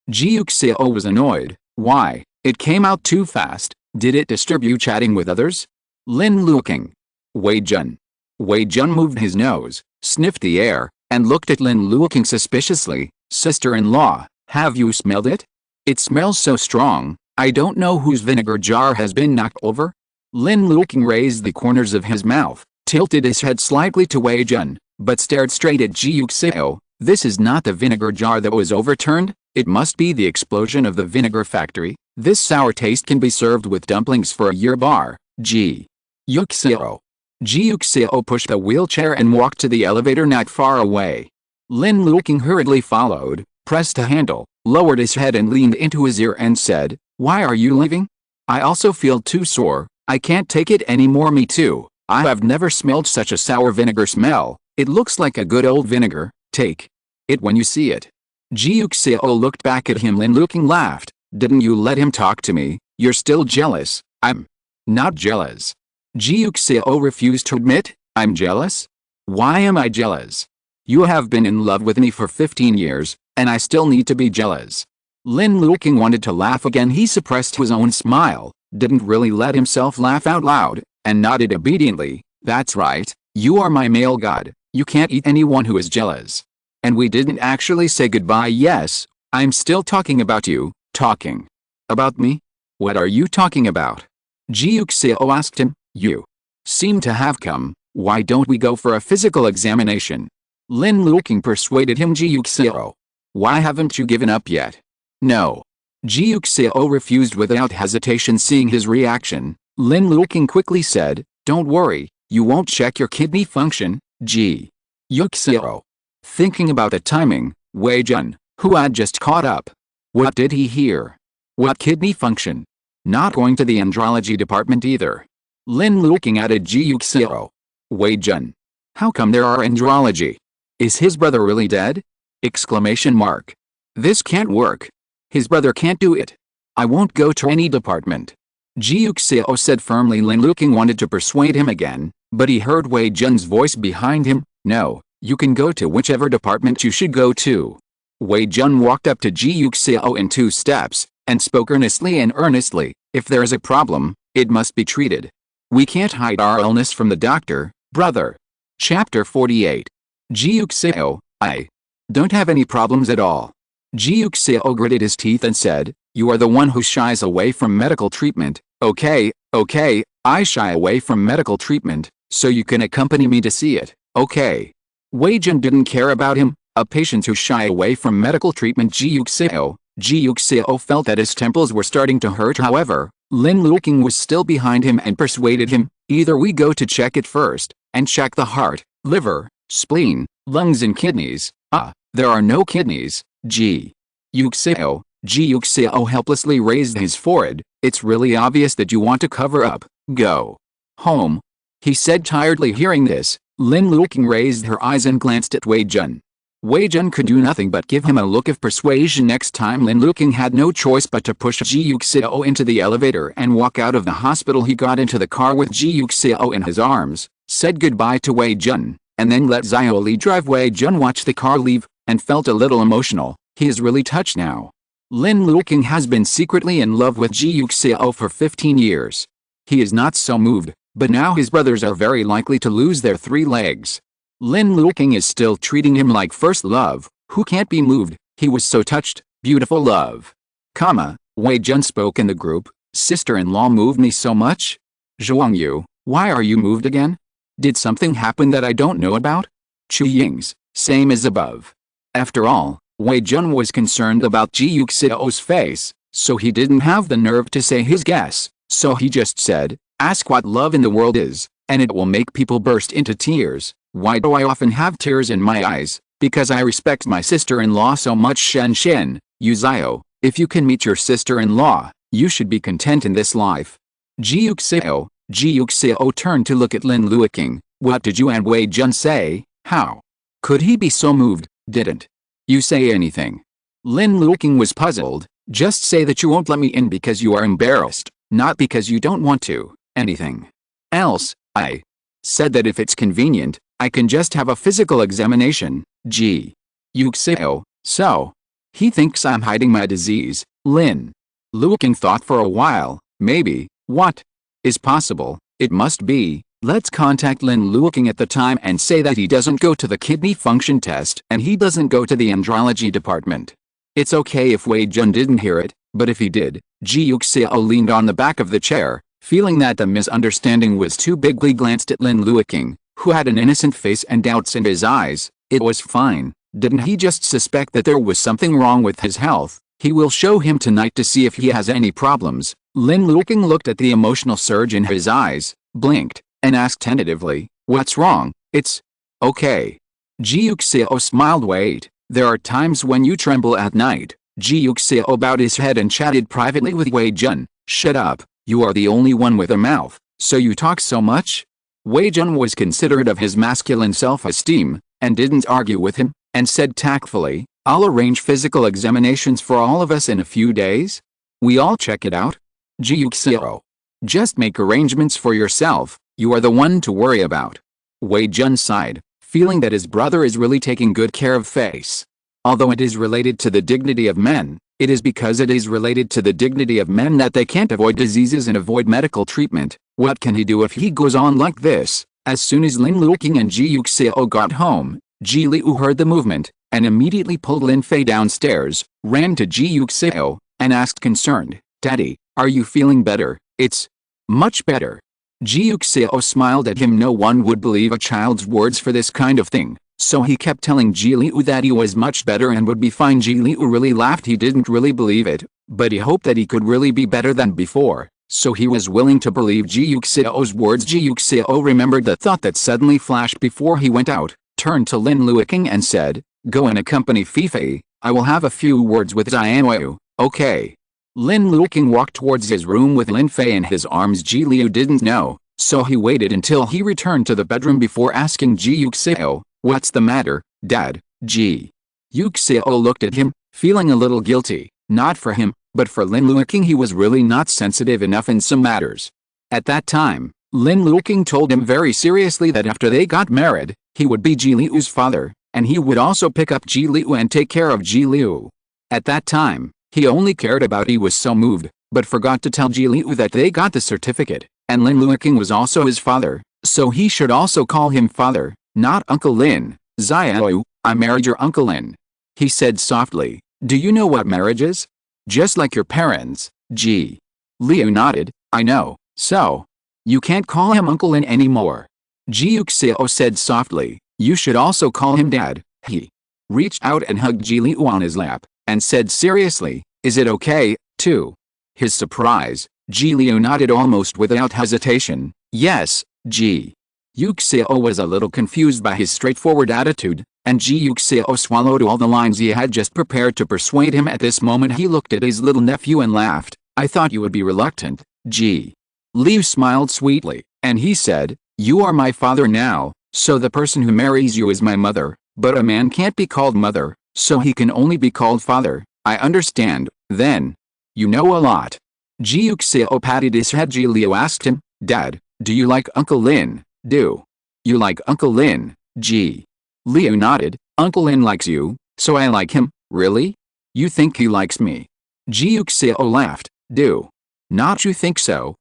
Ji Yuxiao was annoyed. "Why? It came out too fast. Did it disturb you chatting with others?" Lin Luoqing. Wei Jun. Wei Jun moved his nose, sniffed the air, and looked at Lin Luoqing suspiciously. "Sister-in-law, have you smelled it? It smells so strong. I don't know whose vinegar jar has been knocked over." Lin Luoqing raised the corners of his mouth, tilted his head slightly to Wei Jun, but stared straight at Ji Yuxiao. "This is not the vinegar jar that was overturned. It must be the explosion of the vinegar factory. This sour taste can be served with dumplings for a year bar." Ji Yuxiao. Ji Yuxiao pushed the wheelchair and walked to the elevator not far away. Lin Luoqing hurriedly followed, pressed a handle, lowered his head and leaned into his ear and said, "Why are you leaving?" I also feel too sore. I can't take it anymore. Me too. I have never smelled such a sour vinegar smell. It looks like a good old vinegar. Take it when you see it. Ji Yuxiao looked back at him. Lin Luoqing laughed. Didn't you let him talk to me? You're still jealous. I'm not jealous. Ji Yuxiao refused to admit. I'm jealous? Why am I jealous? You have been in love with me for 15 years, and I still need to be jealous. Lin Luoqing wanted to laugh again. He suppressed his own smile, didn't really let himself laugh out loud, and nodded obediently. That's right, you are my male god. You can't eat anyone who is jealous. And we didn't actually say goodbye. Yes, I'm still talking about you. Talking about me? What are you talking about? Ji Yuxiao asked him. You seem to have come. Why don't we go for a physical examination? Lin Luoqing persuaded him. Ji Yuxiao, why haven't you given up yet? No. Ji Yuxiao refused without hesitation. Seeing his reaction, Lin Luoqing quickly said, don't worry, you won't check your kidney function, Ji Yuxiao. Thinking about the timing, Wei Jun, who had just caught up. What did he hear? What kidney function? Not going to the andrology department either. Lin Luoqing added. Ji Yuxiao. Wei Jun. How come there are andrology? Is his brother really dead? Exclamation mark. This can't work. His brother can't do it. I won't go to any department. Ji Yuxiao said firmly. Lin Luoqing wanted to persuade him again, but he heard Wei Jun's voice behind him. No, you can go to whichever department you should go to. Wei Jun walked up to Ji Yuxiao in 2 steps, and spoke earnestly. If there is a problem, it must be treated. We can't hide our illness from the doctor, brother. Chapter 48. Ji Yuxiao, I don't have any problems at all. Ji Yuxiao gritted his teeth and said, you are the one who shies away from medical treatment. Okay, I shy away from medical treatment, so you can accompany me to see it, okay? Wei Jun didn't care about him, a patient who shy away from medical treatment. Ji Yuxiao felt that his temples were starting to hurt. However, Lin Luoqing was still behind him and persuaded him, either we go to check it first, and check the heart, liver, spleen, lungs and kidneys. There are no kidneys. Ji Yuxiao helplessly raised his forehead. It's really obvious that you want to cover up. Go home, he said tiredly. Hearing this, Lin Luoqing raised her eyes and glanced at Wei Jun. Wei Jun could do nothing but give him a look of persuasion. Next time Lin Luoqing had no choice but to push Ji Yuxiao into the elevator and walk out of the hospital. He got into the car with Ji Yuxiao in his arms, said goodbye to Wei Jun, and then let Xiaoli drive. Wei Jun watched the car leave, and felt a little emotional. He is really touched now. Lin Luoqing has been secretly in love with Ji Yuxiao for 15 years. He is not so moved, but now his brothers are very likely to lose their 3 legs. Lin Luoqing is still treating him like first love. Who can't be moved? He was so touched. Beautiful love. Wei Jun spoke in the group. Sister-in-law moved me so much. Zhuangyu, why are you moved again? Did something happen that I don't know about? Chu Ying's, same as above. After all, Wei Jun was concerned about Ji Yuxiao's face, so he didn't have the nerve to say his guess, so he just said, ask what love in the world is, and it will make people burst into tears. Why do I often have tears in my eyes? Because I respect my sister-in-law so much. Shen, Yuxiao, if you can meet your sister-in-law, you should be content in this life. Ji Yuxiao turned to look at Lin Luoqing. What did you and Wei Jun say? How could he be so moved? Didn't you say anything? Lin Luoqing was puzzled. Just say that you won't let me in because you are embarrassed, not because you don't want to. Anything else? I said that if it's convenient, I can just have a physical examination. Ji Yuxiao, so he thinks I'm hiding my disease. Lin Luoqing thought for a while. Maybe. What is possible? It must be. Let's contact Lin Luoqing at the time and say that he doesn't go to the kidney function test and he doesn't go to the andrology department. It's okay if Wei Jun didn't hear it, but if he did. Ji Yuxiao leaned on the back of the chair, feeling that the misunderstanding was too big. He glanced at Lin Luoqing, who had an innocent face and doubts in his eyes. It was fine. Didn't he just suspect that there was something wrong with his health? He will show him tonight to see if he has any problems. Lin Luoqing looked at the emotional surge in his eyes, blinked, and asked tentatively, what's wrong? It's okay. Ji Yuxiao smiled. Wait, there are times when you tremble at night. Ji Yuxiao bowed his head and chatted privately with Wei Jun. Shut up, You are the only one with a mouth, so you talk so much? Wei Jun was considerate of his masculine self-esteem, and didn't argue with him, and said tactfully, I'll arrange physical examinations for all of us in a few days. We all check it out. Ji Yuxiao. Just make arrangements for yourself, you are the one to worry about. Wei Jun sighed, feeling that his brother is really taking good care of Face. Although it is related to the dignity of men, it is because it is related to the dignity of men that they can't avoid diseases and avoid medical treatment. What can he do if he goes on like this? As soon as Lin Luoqing and Ji Yuxiao got home, Ji Leyu heard the movement, and immediately pulled Lin Fei downstairs, ran to Ji Yuxiao, and asked concerned, Daddy, are you feeling better? It's much better. Ji Yuxiao smiled at him. No one would believe a child's words for this kind of thing, so he kept telling Ji Leyu that he was much better and would be fine. Ji Leyu really laughed. He didn't really believe it, but he hoped that he could really be better than before, so he was willing to believe Ji Yuxiao's words. Ji Yuxiao remembered the thought that suddenly flashed before he went out, turned to Lin Luoqing and said, Go and accompany Fei. I will have a few words with Leyu, okay? Lin Luoqing walked towards his room with Lin Fei in his arms. Ji Leyu didn't know, so he waited until he returned to the bedroom before asking Ji Yuxiao, What's the matter, Dad? Ji Yuxiao looked at him, feeling a little guilty, not for him, but for Lin Luoqing. He was really not sensitive enough in some matters. At that time, Lin Luoqing told him very seriously that after they got married, he would be Ji Liyu's father, and he would also pick up Ji Leyu and take care of Ji Leyu. At that time, he only cared about he was so moved, but forgot to tell Ji Leyu that they got the certificate, and Lin Luoqing was also his father, so he should also call him father, not Uncle Lin. Xiao, I married your Uncle Lin. He said softly, Do you know what marriage is? Just like your parents. Ji Leyu nodded, I know, so you can't call him Uncle Lin anymore. Ji Yuxiao said softly, You should also call him Dad. He reached out and hugged Ji Leyu on his lap, and said seriously, Is it okay, to his surprise, Ji Leyu nodded almost without hesitation, Yes. Ji Yuxiao was a little confused by his straightforward attitude, and Ji Yuxiao swallowed all the lines he had just prepared to persuade him. At this moment he looked at his little nephew and laughed, I thought you would be reluctant. Ji Leyu smiled sweetly, and he said, You are my father now, so the person who marries you is my mother, but a man can't be called mother, so he can only be called father. I understand, then. You know a lot. Ji Yuxiao patted his head. Ji Leyu asked him, Dad, do you like Uncle Lin? Do you like Uncle Lin? Ji Leyu nodded, Uncle Lin likes you, so I like him. Really? You think he likes me? Ji Yuxiao laughed, Do not you think so?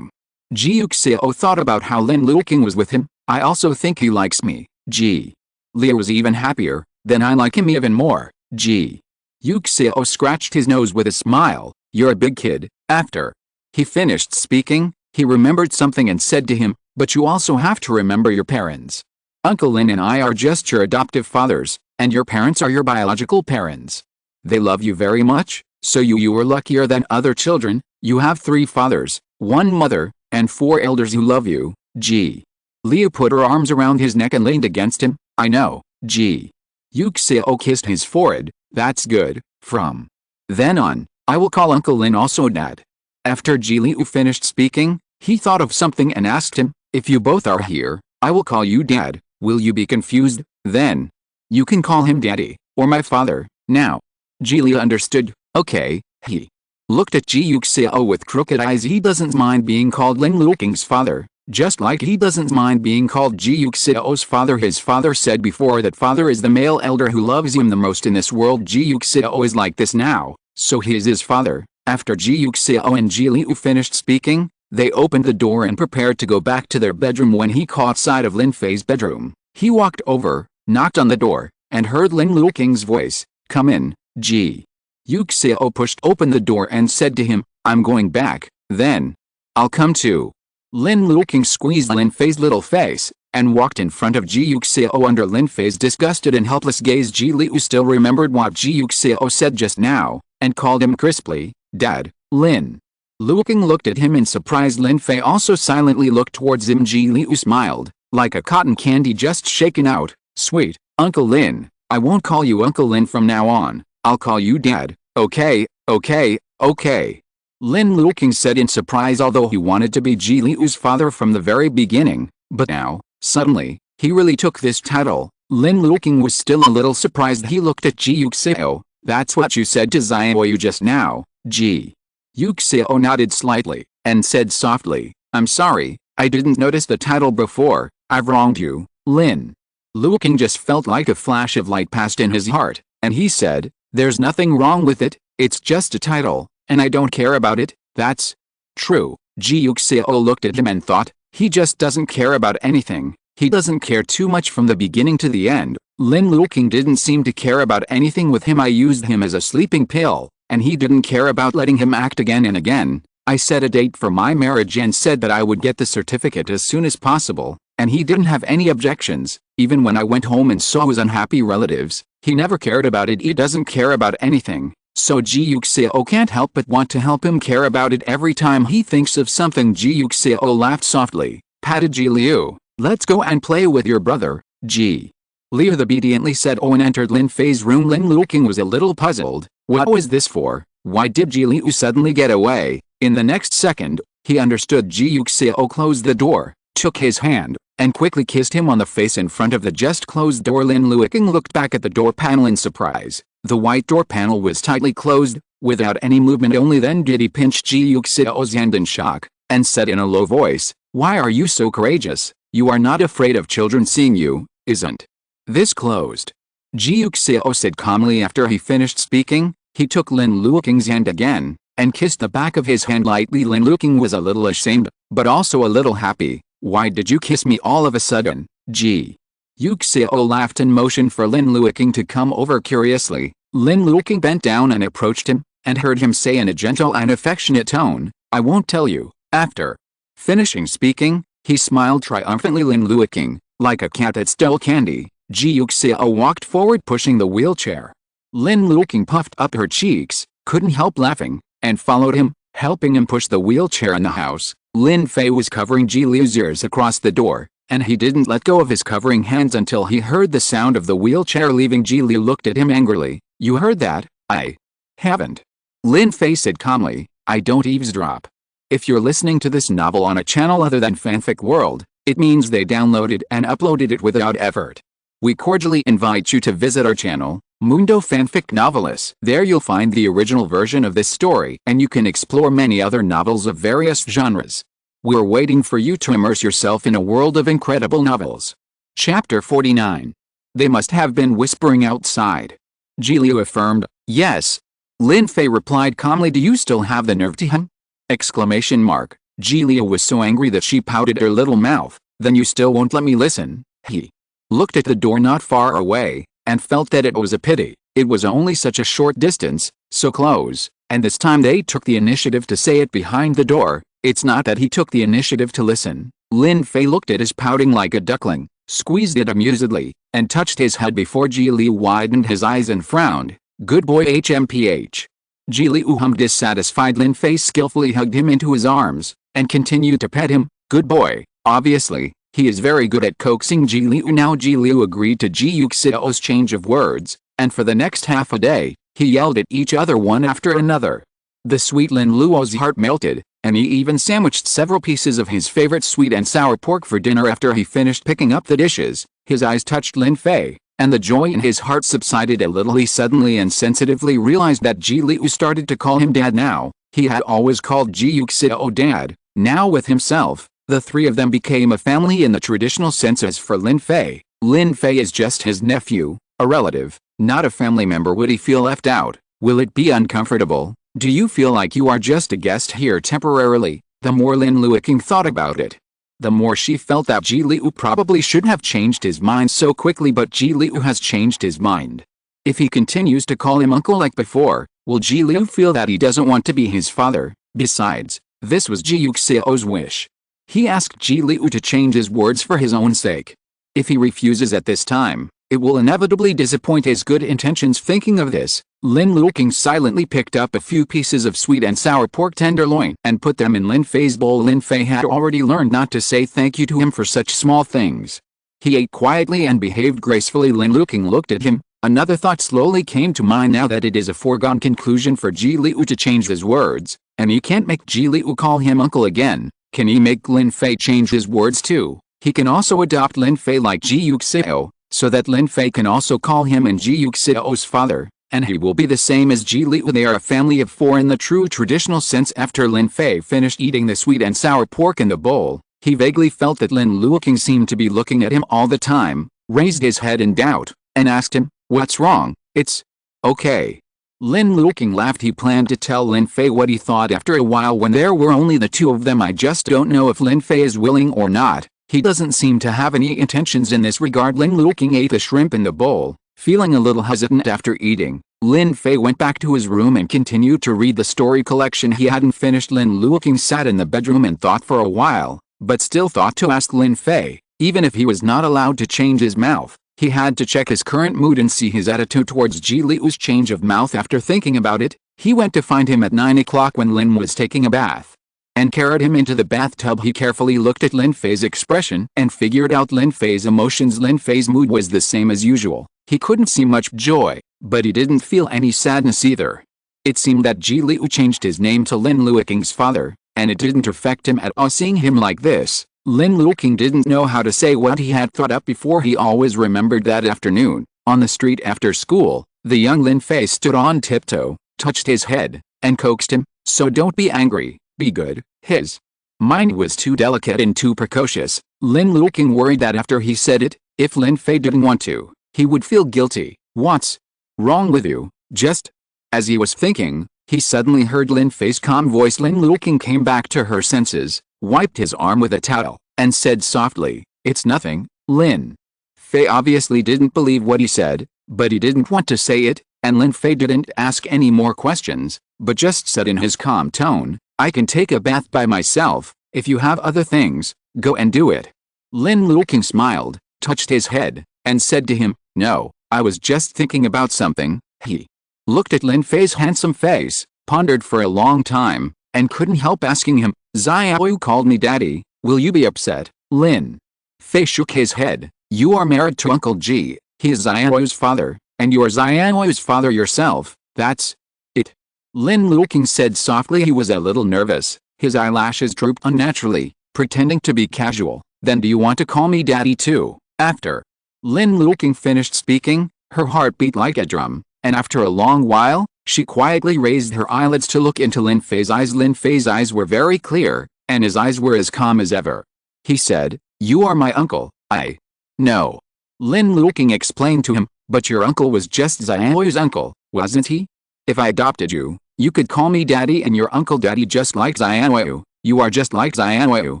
Ji Yuxiao thought about how Lin Luoqing was with him. I also think he likes me. Ji Leyu was even happier, then I like him even more. Ji Yuxiao scratched his nose with a smile, You're a big kid. After he finished speaking, he remembered something and said to him, But you also have to remember your parents. Uncle Lin and I are just your adoptive fathers, and your parents are your biological parents. They love you very much, so you are luckier than other children. You have 3 fathers, 1 mother, and 4 elders who love you. Ji Leyu put her arms around his neck and leaned against him. I know. Ji Yuxiao kissed his forehead. That's good. From then on, I will call Uncle Lin also Dad. After Ji Leyu finished speaking, he thought of something and asked him, If you both are here, I will call you Dad. Will you be confused? Then you can call him Daddy, or my father, now. Ji Leyu understood. Okay. He looked at Ji Yuxiao with crooked eyes. He doesn't mind being called Lin Luoqing's father, just like he doesn't mind being called Ji Yuxiao's father. His father said before that father is the male elder who loves him the most in this world. Ji Yuxiao is like this now, so he is his father. After Ji Yuxiao and Ji Leyu finished speaking, they opened the door and prepared to go back to their bedroom when he caught sight of Lin Fei's bedroom. He walked over, knocked on the door, and heard Lin Luoqing's voice, Come in. Ji Yuxiao pushed open the door and said to him, I'm going back, then I'll come too. Lin Luoqing squeezed Lin Fei's little face, and walked in front of Ji Yuxiao under Lin Fei's disgusted and helpless gaze. Ji Leyu still remembered what Ji Yuxiao said just now, and called him crisply, Dad. Lin Luoqing looked at him in surprise. Lin Fei also silently looked towards him. Ji Leyu smiled, like a cotton candy just shaken out. Sweet, Uncle Lin, I won't call you Uncle Lin from now on, I'll call you Dad, okay, okay, okay. Lin Luoqing said in surprise, although he wanted to be Ji Liu's father from the very beginning, but now, suddenly, he really took this title. Lin Luoqing was still a little surprised. He looked at Ji Yuxiao. That's what you said to Xiaoyu just now, Ji. Yuxiao nodded slightly, and said softly, I'm sorry, I didn't notice the title before, I've wronged you, Lin. Luoqing just felt like a flash of light passed in his heart, and he said, there's nothing wrong with it, it's just a title, and I don't care about it, that's true. Ji Yuxiao looked at him and thought, he just doesn't care about anything, he doesn't care too much from the beginning to the end. Lin Luoqing didn't seem to care about anything with him. I used him as a sleeping pill, and he didn't care about letting him act again and again. I set a date for my marriage and said that I would get the certificate as soon as possible, and he didn't have any objections. Even when I went home and saw his unhappy relatives, he never cared about it. He doesn't care about anything, so Ji Yuxiao can't help but want to help him care about it every time he thinks of something. Ji Yuxiao laughed softly, patted Ji Liu. Let's go and play with your brother, Ji. Liu obediently said and entered Lin Fei's room. Lin Luoqing was a little puzzled. What was this for? Why did Ji Liu suddenly get away? In the next second, he understood. Ji Yuxiao closed the door, took his hand, and quickly kissed him on the face in front of the just closed door. Lin Luoqing looked back at the door panel in surprise. The white door panel was tightly closed, without any movement. Only then did he pinch Ji Yuxiao's hand in shock, and said in a low voice, why are you so courageous? You are not afraid of children seeing you, isn't this closed? Ji Yuxiao said calmly. After he finished speaking, he took Lin Luoqing's hand again, and kissed the back of his hand lightly. Lin Luoqing was a little ashamed, but also a little happy. Why did you kiss me all of a sudden, Ji? Yuxiao laughed and motioned for Lin Luoqing to come over. Curiously, Lin Luoqing bent down and approached him, and heard him say in a gentle and affectionate tone, I won't tell you. After finishing speaking, he smiled triumphantly. Lin Luoqing, like a cat that stole candy, Ji Yuxiao walked forward pushing the wheelchair. Lin Luoqing puffed up her cheeks, couldn't help laughing, and followed him, helping him push the wheelchair in the house. Lin Fei was covering Ji Liu's ears across the door, and he didn't let go of his covering hands until he heard the sound of the wheelchair leaving. Ji Liu looked at him angrily. You heard that? I haven't. Lin Fei said calmly, I don't eavesdrop. If you're listening to this novel on a channel other than Fanfic World, it means they downloaded and uploaded it without effort. We cordially invite you to visit our channel, Mundo Fanfic Novelists. There you'll find the original version of this story, and you can explore many other novels of various genres. We're waiting for you to immerse yourself in a world of incredible novels. Chapter 49. They must have been whispering outside. Ji Liu affirmed, yes. Lin Fei replied calmly, do you still have the nerve to him? Exclamation mark. Ji Liu was so angry that she pouted her little mouth. Then you still won't let me listen? He looked at the door not far away, and felt that it was a pity. It was only such a short distance, so close, and this time they took the initiative to say it behind the door. It's not that he took the initiative to listen. Lin Fei looked at his pouting like a duckling, squeezed it amusedly, and touched his head before Ji Liu widened his eyes and frowned. Good boy HMPH. Ji Liu hummed dissatisfied. Lin Fei skillfully hugged him into his arms, and continued to pet him. Good boy. Obviously, he is very good at coaxing Ji Liu. Now Ji Liu agreed to Ji Yuxiao's change of words, and for the next half a day, he yelled at each other one after another. The sweet Lin Luo's heart melted, and he even sandwiched several pieces of his favorite sweet and sour pork for dinner. After he finished picking up the dishes, his eyes touched Lin Fei, and the joy in his heart subsided a little. He suddenly and sensitively realized that Ji Liu started to call him dad now. He had always called Ji Yuxiao dad. Now with himself, the three of them became a family in the traditional sense. As for Lin Fei is just his nephew, a relative, not a family member. Would he feel left out? Will it be uncomfortable? Do you feel like you are just a guest here temporarily? The more Lin Luoqing thought about it, the more she felt that Ji Liu probably should have changed his mind so quickly. But Ji Liu has changed his mind. If he continues to call him uncle like before, will Ji Liu feel that he doesn't want to be his father? Besides, this was Ji Yuxiao's wish. He asked Ji Liu to change his words for his own sake. If he refuses at this time, it will inevitably disappoint his good intentions. Thinking of this, Lin Luoqing silently picked up a few pieces of sweet and sour pork tenderloin and put them in Lin Fei's bowl. Lin Fei had already learned not to say thank you to him for such small things. He ate quietly and behaved gracefully. Lin Luoqing looked at him. Another thought slowly came to mind. Now that it is a foregone conclusion for Ji Liu to change his words, And he can't make Ji Liu call him uncle again. Can he make Lin Fei change his words too? He can also adopt Lin Fei like Ji Yuxiao, so that Lin Fei can also call him and Ji Yuxiao's father, and he will be the same as Ji Liu. They are a family of 4 in the true traditional sense. After Lin Fei finished eating the sweet and sour pork in the bowl, he vaguely felt that Lin Luoqing seemed to be looking at him all the time, raised his head in doubt, and asked him, "What's wrong?" "It's okay." Lin Luoqing laughed. He planned to tell Lin Fei what he thought after a while when there were only the two of them. "I just don't know if Lin Fei is willing or not. He doesn't seem to have any intentions in this regard." Lin Luoqing ate the shrimp in the bowl, feeling a little hesitant after eating. Lin Fei went back to his room and continued to read the story collection he hadn't finished. Lin Luoqing sat in the bedroom and thought for a while, but still thought to ask Lin Fei. Even if he was not allowed to change his mouth, he had to check his current mood and see his attitude towards Ji Liu's change of mouth. After thinking about it, he went to find him at 9 o'clock when Lin was taking a bath, and carried him into the bathtub. He carefully looked at Lin Fei's expression and figured out Lin Fei's emotions. Lin Fei's mood was the same as usual. He couldn't see much joy, but he didn't feel any sadness either. It seemed that Ji Liu changed his name to Lin Luoqing's father, and it didn't affect him at all. Seeing him like this, Lin Luoqing didn't know how to say what he had thought up before. He always remembered that afternoon, on the street after school, the young Lin Fei stood on tiptoe, touched his head, and coaxed him, "So don't be angry, be good." His mind was too delicate and too precocious. Lin Luoqing worried that after he said it, if Lin Fei didn't want to, he would feel guilty. "What's wrong with you?" Just as he was thinking, he suddenly heard Lin Fei's calm voice. Lin Luoqing came back to her senses, wiped his arm with a towel, and said softly, "It's nothing." Lin Fei obviously didn't believe what he said, but he didn't want to say it, and Lin Fei didn't ask any more questions, but just said in his calm tone, "I can take a bath by myself. If you have other things, go and do it." Lin Luoqing smiled, touched his head, and said to him, "No, I was just thinking about something." He looked at Lin Fei's handsome face, pondered for a long time, and couldn't help asking him, "Xiaoyu called me daddy, will you be upset?" Lin Fei shook his head. "You are married to Uncle Ji, he is Xiaoyu's father, and you are Xiaoyu's father yourself, that's it." Lin Luoqing said softly. He was a little nervous, his eyelashes drooped unnaturally, pretending to be casual. "Then do you want to call me daddy too?" After Lin Luoqing finished speaking, her heart beat like a drum, and after a long while, she quietly raised her eyelids to look into Lin Fei's eyes. Lin Fei's eyes were very clear, and his eyes were as calm as ever. He said, "You are my uncle." "I know." Lin Luoqing explained to him, "But your uncle was just Xiaoyu's uncle, wasn't he? If I adopted you, you could call me daddy and your uncle daddy just like Xiaoyu. You are just like Xiaoyu."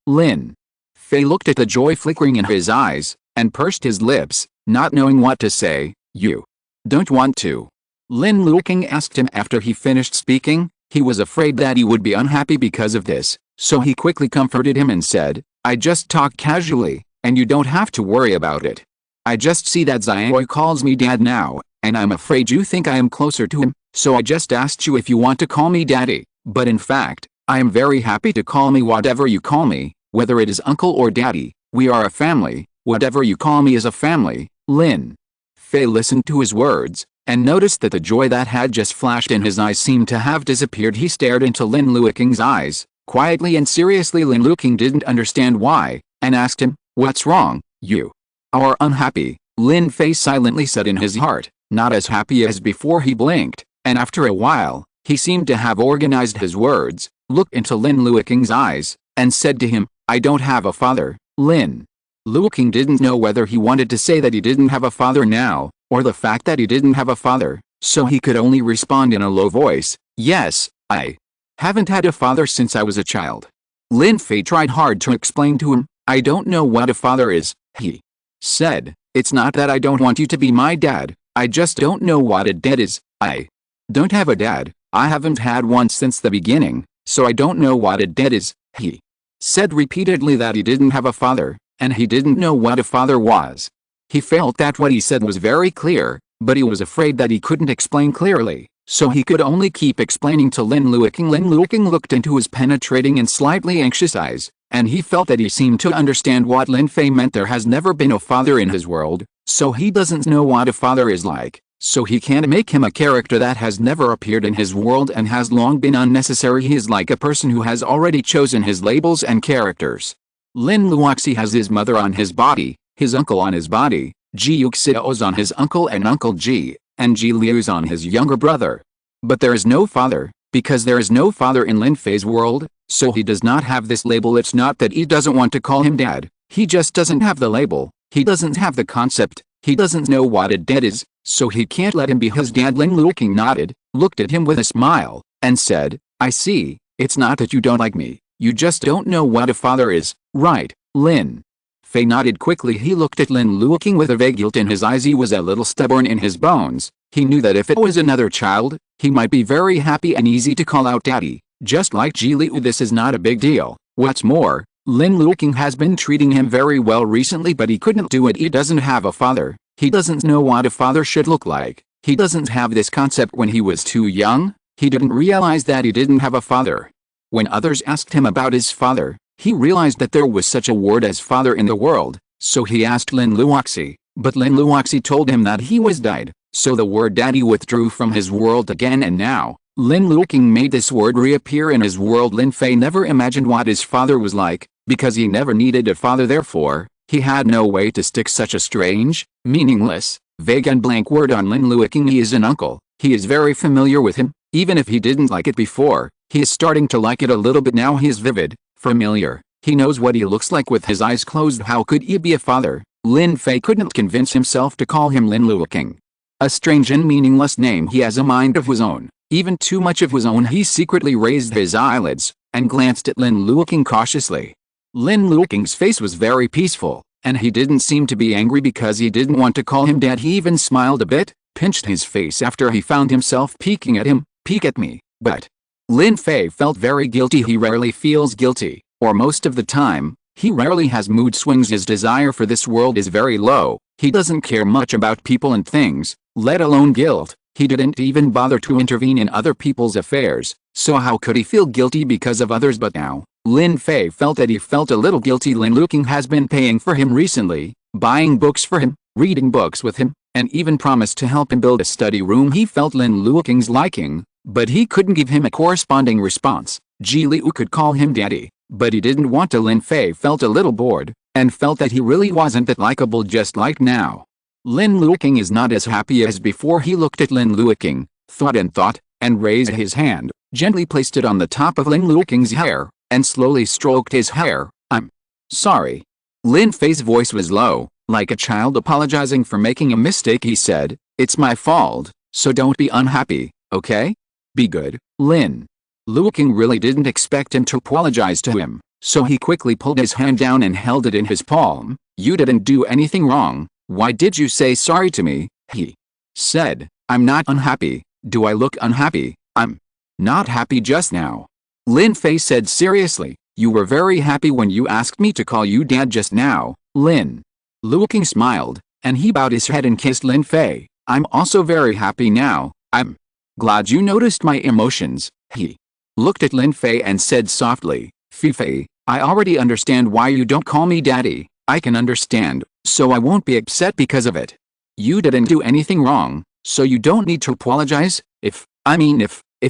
Lin Fei looked at the joy flickering in his eyes, and pursed his lips, not knowing what to say. "You don't want to?" Lin Luoqing asked him after he finished speaking. He was afraid that he would be unhappy because of this, so he quickly comforted him and said, "I just talk casually, and you don't have to worry about it. I just see that Xiaoyu calls me dad now, and I'm afraid you think I am closer to him, so I just asked you if you want to call me daddy, but in fact, I am very happy to call me whatever you call me, whether it is uncle or daddy. We are a family, whatever you call me is a family." Lin Fei listened to his words, and noticed that the joy that had just flashed in his eyes seemed to have disappeared. He stared into Lin Luoqing's eyes, quietly and seriously. Lin Luoqing didn't understand why, and asked him, "What's wrong? You are unhappy?" Lin Fei silently said in his heart, "Not as happy as before." He blinked, and after a while, he seemed to have organized his words, looked into Lin Luoqing's eyes, and said to him, "I don't have a father." Lin Luoqing didn't know whether he wanted to say that he didn't have a father now, or the fact that he didn't have a father, so he could only respond in a low voice, "Yes, I haven't had a father since I was a child." Lin Fei tried hard to explain to him, "I don't know what a father is." He said, "It's not that I don't want you to be my dad, I just don't know what a dad is. I don't have a dad, I haven't had one since the beginning, so I don't know what a dad is." He said repeatedly that he didn't have a father, and he didn't know what a father was. He felt that what he said was very clear, but he was afraid that he couldn't explain clearly, so he could only keep explaining to Lin Luoqing. Lin Luoqing looked into his penetrating and slightly anxious eyes, and he felt that he seemed to understand what Lin Fei meant. There has never been a father in his world, so he doesn't know what a father is like, so he can't make him a character that has never appeared in his world and has long been unnecessary. He is like a person who has already chosen his labels and characters. Lin Luoqing has his mother on his body, his uncle on his body, Ji Yuxiao's on his uncle and Uncle Ji, and Ji Liu's on his younger brother. But there is no father, because there is no father in Lin Fei's world, so he does not have this label. It's not that he doesn't want to call him dad, he just doesn't have the label, he doesn't have the concept, he doesn't know what a dad is, so he can't let him be his dad. Lin Luoqing nodded, looked at him with a smile, and said, I see, it's not that you don't like me, you just don't know what a father is, right, Lin? Fei nodded quickly. He looked at Lin Luoqing with a vague guilt in his eyes. He was a little stubborn in his bones. He knew that if it was another child, he might be very happy and easy to call out daddy, just like Ji Liu. This is not a big deal. What's more, Lin Luoqing has been treating him very well recently, but he couldn't do it. He doesn't have a father. He doesn't know what a father should look like. He doesn't have this concept. When he was too young, he didn't realize that he didn't have a father. When others asked him about his father, he realized that there was such a word as father in the world, so he asked Lin Luoqing, but Lin Luoqing told him that he was died, so the word daddy withdrew from his world again, and now, Lin Luoqing made this word reappear in his world. Lin Fei never imagined what his father was like, because he never needed a father. Therefore, he had no way to stick such a strange, meaningless, vague and blank word on Lin Luoqing. He is an uncle, he is very familiar with him, even if he didn't like it before, he is starting to like it a little bit now. He is vivid, familiar, he knows what he looks like with his eyes closed. How could he be a father? Lin Fei couldn't convince himself to call him Lin Luoqing. A strange and meaningless name. He has a mind of his own, even too much of his own. He secretly raised his eyelids, and glanced at Lin Luoqing cautiously. Lin Luoqing's face was very peaceful, and he didn't seem to be angry because he didn't want to call him dad. He even smiled a bit, pinched his face after he found himself peeking at him. Peek at me, but... Lin Fei felt very guilty. He rarely feels guilty, or most of the time, he rarely has mood swings. His desire for this world is very low. He doesn't care much about people and things, let alone guilt. He didn't even bother to intervene in other people's affairs, so how could he feel guilty because of others? But now, Lin Fei felt that he felt a little guilty. Lin Luoqing has been paying for him recently, buying books for him, reading books with him, and even promised to help him build a study room. He felt Lin Luoqing's liking, but he couldn't give him a corresponding response. Ji Liu could call him daddy, but he didn't want to. Lin Fei felt a little bored, and felt that he really wasn't that likable just like now. Lin Luoqing is not as happy as before. He looked at Lin Luoqing, thought, and raised his hand, gently placed it on the top of Lin Luoqing's hair, and slowly stroked his hair. I'm sorry. Lin Fei's voice was low, like a child apologizing for making a mistake. He said, it's my fault, so don't be unhappy, okay? Be good, Lin. Luoqing really didn't expect him to apologize to him, so he quickly pulled his hand down and held it in his palm. You didn't do anything wrong, why did you say sorry to me? He said, I'm not unhappy. Do I look unhappy? I'm not happy just now. Lin Fei said seriously, you were very happy when you asked me to call you dad just now, Lin. Luoqing smiled, and he bowed his head and kissed Lin Fei. I'm also very happy now. I'm glad you noticed my emotions. He looked at Lin Fei and said softly, Fei, I already understand why you don't call me daddy. I can understand, so I won't be upset because of it. You didn't do anything wrong, so you don't need to apologize. If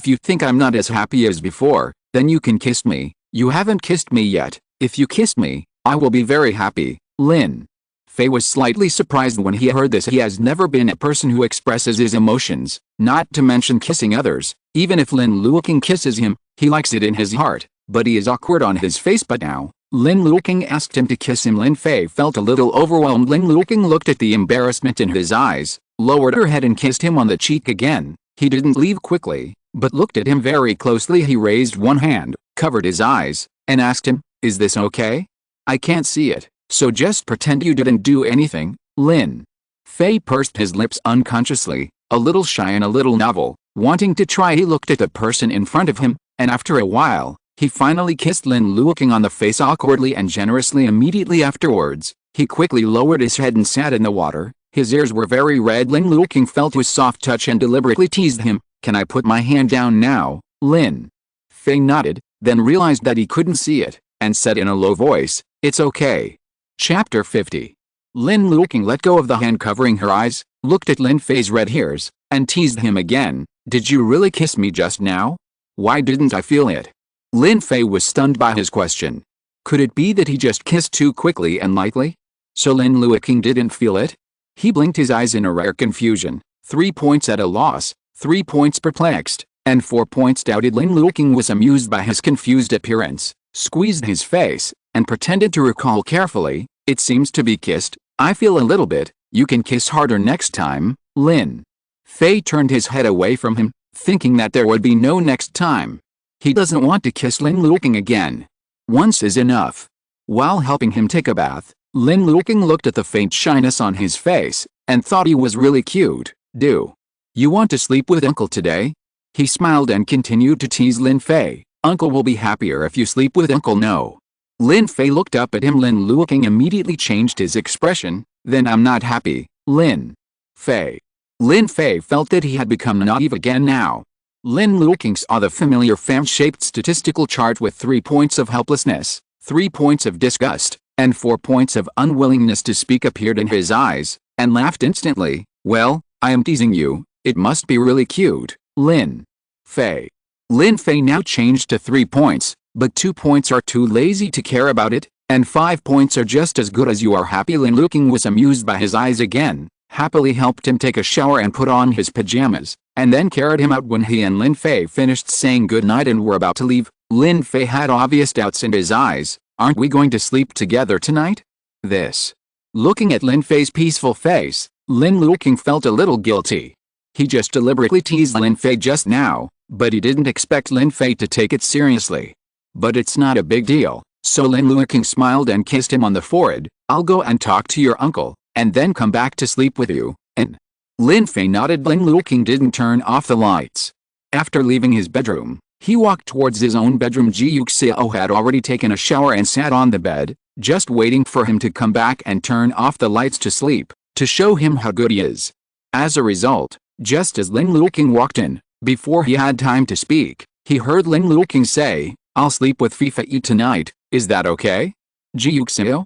you think I'm not as happy as before, then you can kiss me. You haven't kissed me yet. If you kiss me, I will be very happy, Lin. Fei was slightly surprised when he heard this. He has never been a person who expresses his emotions, not to mention kissing others. Even if Lin Luoqing kisses him, he likes it in his heart, but he is awkward on his face. But now, Lin Luoqing asked him to kiss him. Lin Fei felt a little overwhelmed. Lin Luoqing looked at the embarrassment in his eyes, lowered her head and kissed him on the cheek again. He didn't leave quickly, but looked at him very closely. He raised one hand, covered his eyes, and asked him, is this okay? I can't see it, so just pretend you didn't do anything, Lin. Fei pursed his lips unconsciously, a little shy and a little novel, wanting to try. He looked at the person in front of him, and after a while, he finally kissed Lin Luoqing on the face awkwardly and generously. Immediately afterwards, he quickly lowered his head and sat in the water. His ears were very red. Lin Luoqing felt his soft touch and deliberately teased him. Can I put my hand down now, Lin? Fei nodded, then realized that he couldn't see it, and said in a low voice, it's okay. Chapter 50. Lin Luoqing let go of the hand covering her eyes, looked at Lin Fei's red hairs, and teased him again. Did you really kiss me just now? Why didn't I feel it? Lin Fei was stunned by his question. Could it be that he just kissed too quickly and lightly? So Lin Luoqing didn't feel it? He blinked his eyes in a rare confusion. 3 points at a loss, 3 points perplexed, and 4 points doubted. Lin Luoqing was amused by his confused appearance, squeezed his face, and pretended to recall carefully. It seems to be kissed. I feel a little bit. You can kiss harder next time. Lin Fei turned his head away from him, thinking that there would be no next time. He doesn't want to kiss Lin Luoqing again. Once is enough. While helping him take a bath, Lin Luoqing looked at the faint shyness on his face, and thought he was really cute. Do you want to sleep with Uncle today? He smiled and continued to tease Lin Fei. Uncle will be happier if you sleep with Uncle. No. Lin Fei looked up at him. Lin Luoqing immediately changed his expression. Then I'm not happy, Lin Fei. Lin Fei felt that he had become naive again now. Lin Luoqing saw the familiar fan-shaped statistical chart with 3 points of helplessness, 3 points of disgust, and 4 points of unwillingness to speak appeared in his eyes, and laughed instantly. Well, I am teasing you. It must be really cute, Lin Fei. Lin Fei now changed to 3 points, but 2 points are too lazy to care about it, and 5 points are just as good as you are happy. Lin Luoqing was amused by his eyes again, happily helped him take a shower and put on his pajamas, and then carried him out. When he and Lin Fei finished saying goodnight and were about to leave, Lin Fei had obvious doubts in his eyes. Aren't we going to sleep together tonight? This. Looking at Lin Fei's peaceful face, Lin Luoqing felt a little guilty. He just deliberately teased Lin Fei just now, but he didn't expect Lin Fei to take it seriously. But it's not a big deal, so Lin Luoqing smiled and kissed him on the forehead. I'll go and talk to your uncle, and then come back to sleep with you, and Lin Fei nodded. Lin Luoqing didn't turn off the lights. After leaving his bedroom, he walked towards his own bedroom. Ji Yuxiao had already taken a shower and sat on the bed, just waiting for him to come back and turn off the lights to sleep, to show him how good he is. As a result, just as Lin Luoqing walked in, before he had time to speak, he heard Lin Luoqing say, I'll sleep with Fei tonight, is that okay? Ji Yuxiao?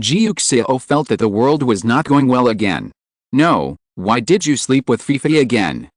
Ji Yuxiao felt that the world was not going well again. No, why did you sleep with Fei again?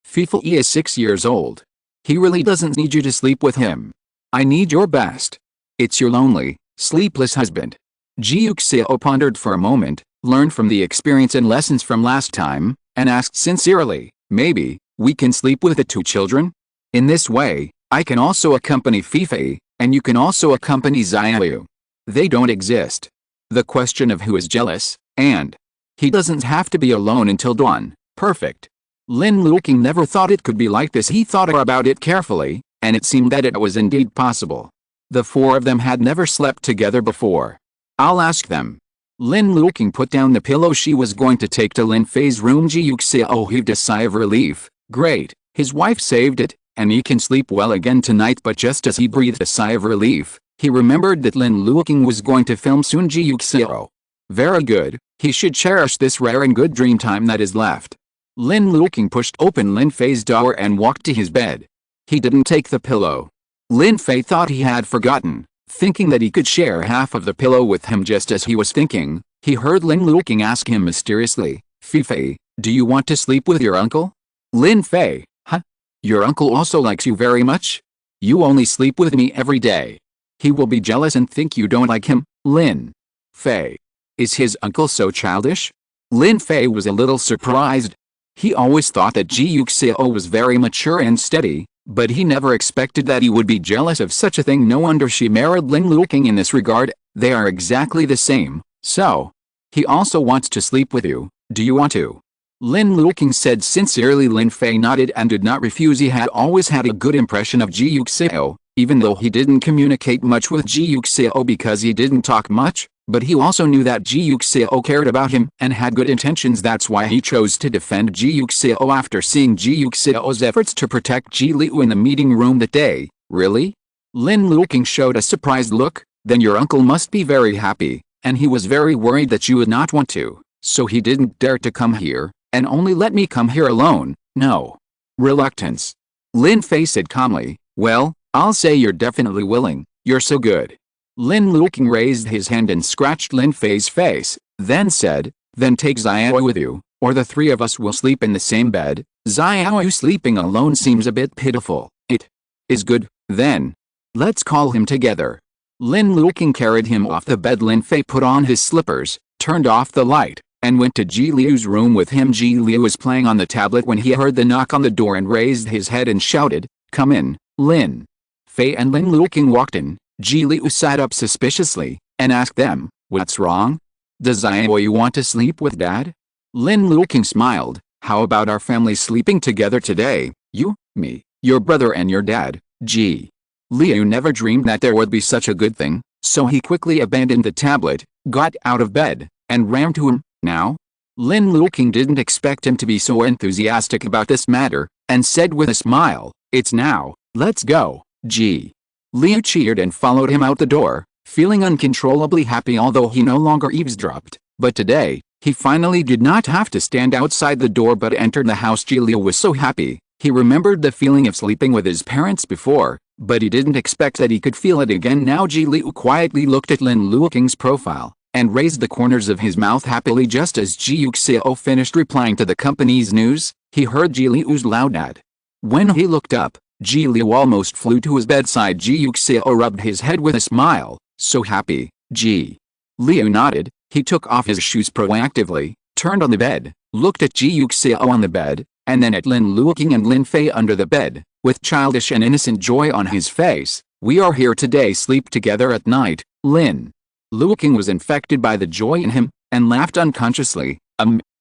Fei is 6 years old. He really doesn't need you to sleep with him. I need your best. It's your lonely, sleepless husband. Ji Yuxiao pondered for a moment, learned from the experience and lessons from last time, and asked sincerely, maybe we can sleep with the 2 children? In this way, I can also accompany Fei, and you can also accompany Leyu. They don't exist. The question of who is jealous, and he doesn't have to be alone until dawn. Perfect. Lin Luoqing never thought it could be like this. He thought about it carefully, and it seemed that it was indeed possible. The 4 of them had never slept together before. I'll ask them. Lin Luoqing put down the pillow she was going to take to Lin Fei's room. Ji Yuxiao heaved a sigh of relief. Great, his wife saved it, and he can sleep well again tonight. But just as he breathed a sigh of relief, he remembered that Lin Luoqing was going to film soon. Ji Yuxiao. Very good, he should cherish this rare and good dream time that is left. Lin Luoqing pushed open Lin Fei's door and walked to his bed. He didn't take the pillow. Lin Fei thought he had forgotten, thinking that he could share half of the pillow with him. Just as he was thinking, he heard Lin Luoqing ask him mysteriously, Fei, do you want to sleep with your uncle? Lin Fei, huh? Your uncle also likes you very much? You only sleep with me every day. He will be jealous and think you don't like him. Lin Fei. Is his uncle so childish? Lin Fei was a little surprised. He always thought that Ji Yuxiao was very mature and steady, but he never expected that he would be jealous of such a thing. No wonder she married Lin Luoqing in this regard. They are exactly the same. So, he also wants to sleep with you. Do you want to? Lin Luoqing said sincerely. Lin Fei nodded and did not refuse. He had always had a good impression of Ji Yuxiao, even though he didn't communicate much with Ji Yuxiao because he didn't talk much. But he also knew that Ji Yuxiao cared about him and had good intentions. That's why he chose to defend Ji Yuxiao after seeing Ji Yuxiao's efforts to protect Ji Leyu in the meeting room that day. Really? Lin Luoqing showed a surprised look. Then your uncle must be very happy, and he was very worried that you would not want to, so he didn't dare to come here, and only let me come here alone. No. Reluctance. Lin Fei said calmly. Well, I'll say you're definitely willing. You're so good. Lin Luoqing raised his hand and scratched Lin Fei's face. Then said, then take Xiao with you, or the three of us will sleep in the same bed. Xiao sleeping alone seems a bit pitiful. It is good, then. Let's call him together. Lin Luoqing carried him off the bed. Lin Fei put on his slippers, turned off the light, and went to Ji Liu's room with him. Ji Liu was playing on the tablet when he heard the knock on the door and raised his head and shouted, "Come in." Lin Fei and Lin Luoqing walked in. Ji Liu sat up suspiciously, and asked them, "What's wrong? Does Xiao want to sleep with Dad?" Lin Luoqing smiled, "How about our family sleeping together today, you, me, your brother and your dad?" Ji Liu never dreamed that there would be such a good thing, so he quickly abandoned the tablet, got out of bed, and ran to him. Now? Lin Luoqing didn't expect him to be so enthusiastic about this matter, and said with a smile, "It's now, let's go." Ji Liu cheered and followed him out the door, feeling uncontrollably happy although he no longer eavesdropped. But today, he finally did not have to stand outside the door but entered the house. Ji Liu was so happy. He remembered the feeling of sleeping with his parents before, but he didn't expect that he could feel it again now. Ji Liu quietly looked at Lin Luoqing's profile, and raised the corners of his mouth happily. Just as Ji Yuxiao finished replying to the company's news, he heard Ji Liu's loud ad. When he looked up, Ji Liu almost flew to his bedside. Ji Yuxiao rubbed his head with a smile, so happy. Ji Liu nodded. He took off his shoes proactively, turned on the bed, looked at Ji Yuxiao on the bed, and then at Lin Luoqing and Lin Fei under the bed, with childish and innocent joy on his face. "We are here today, sleep together at night." Lin Luoqing was infected by the joy in him, and laughed unconsciously.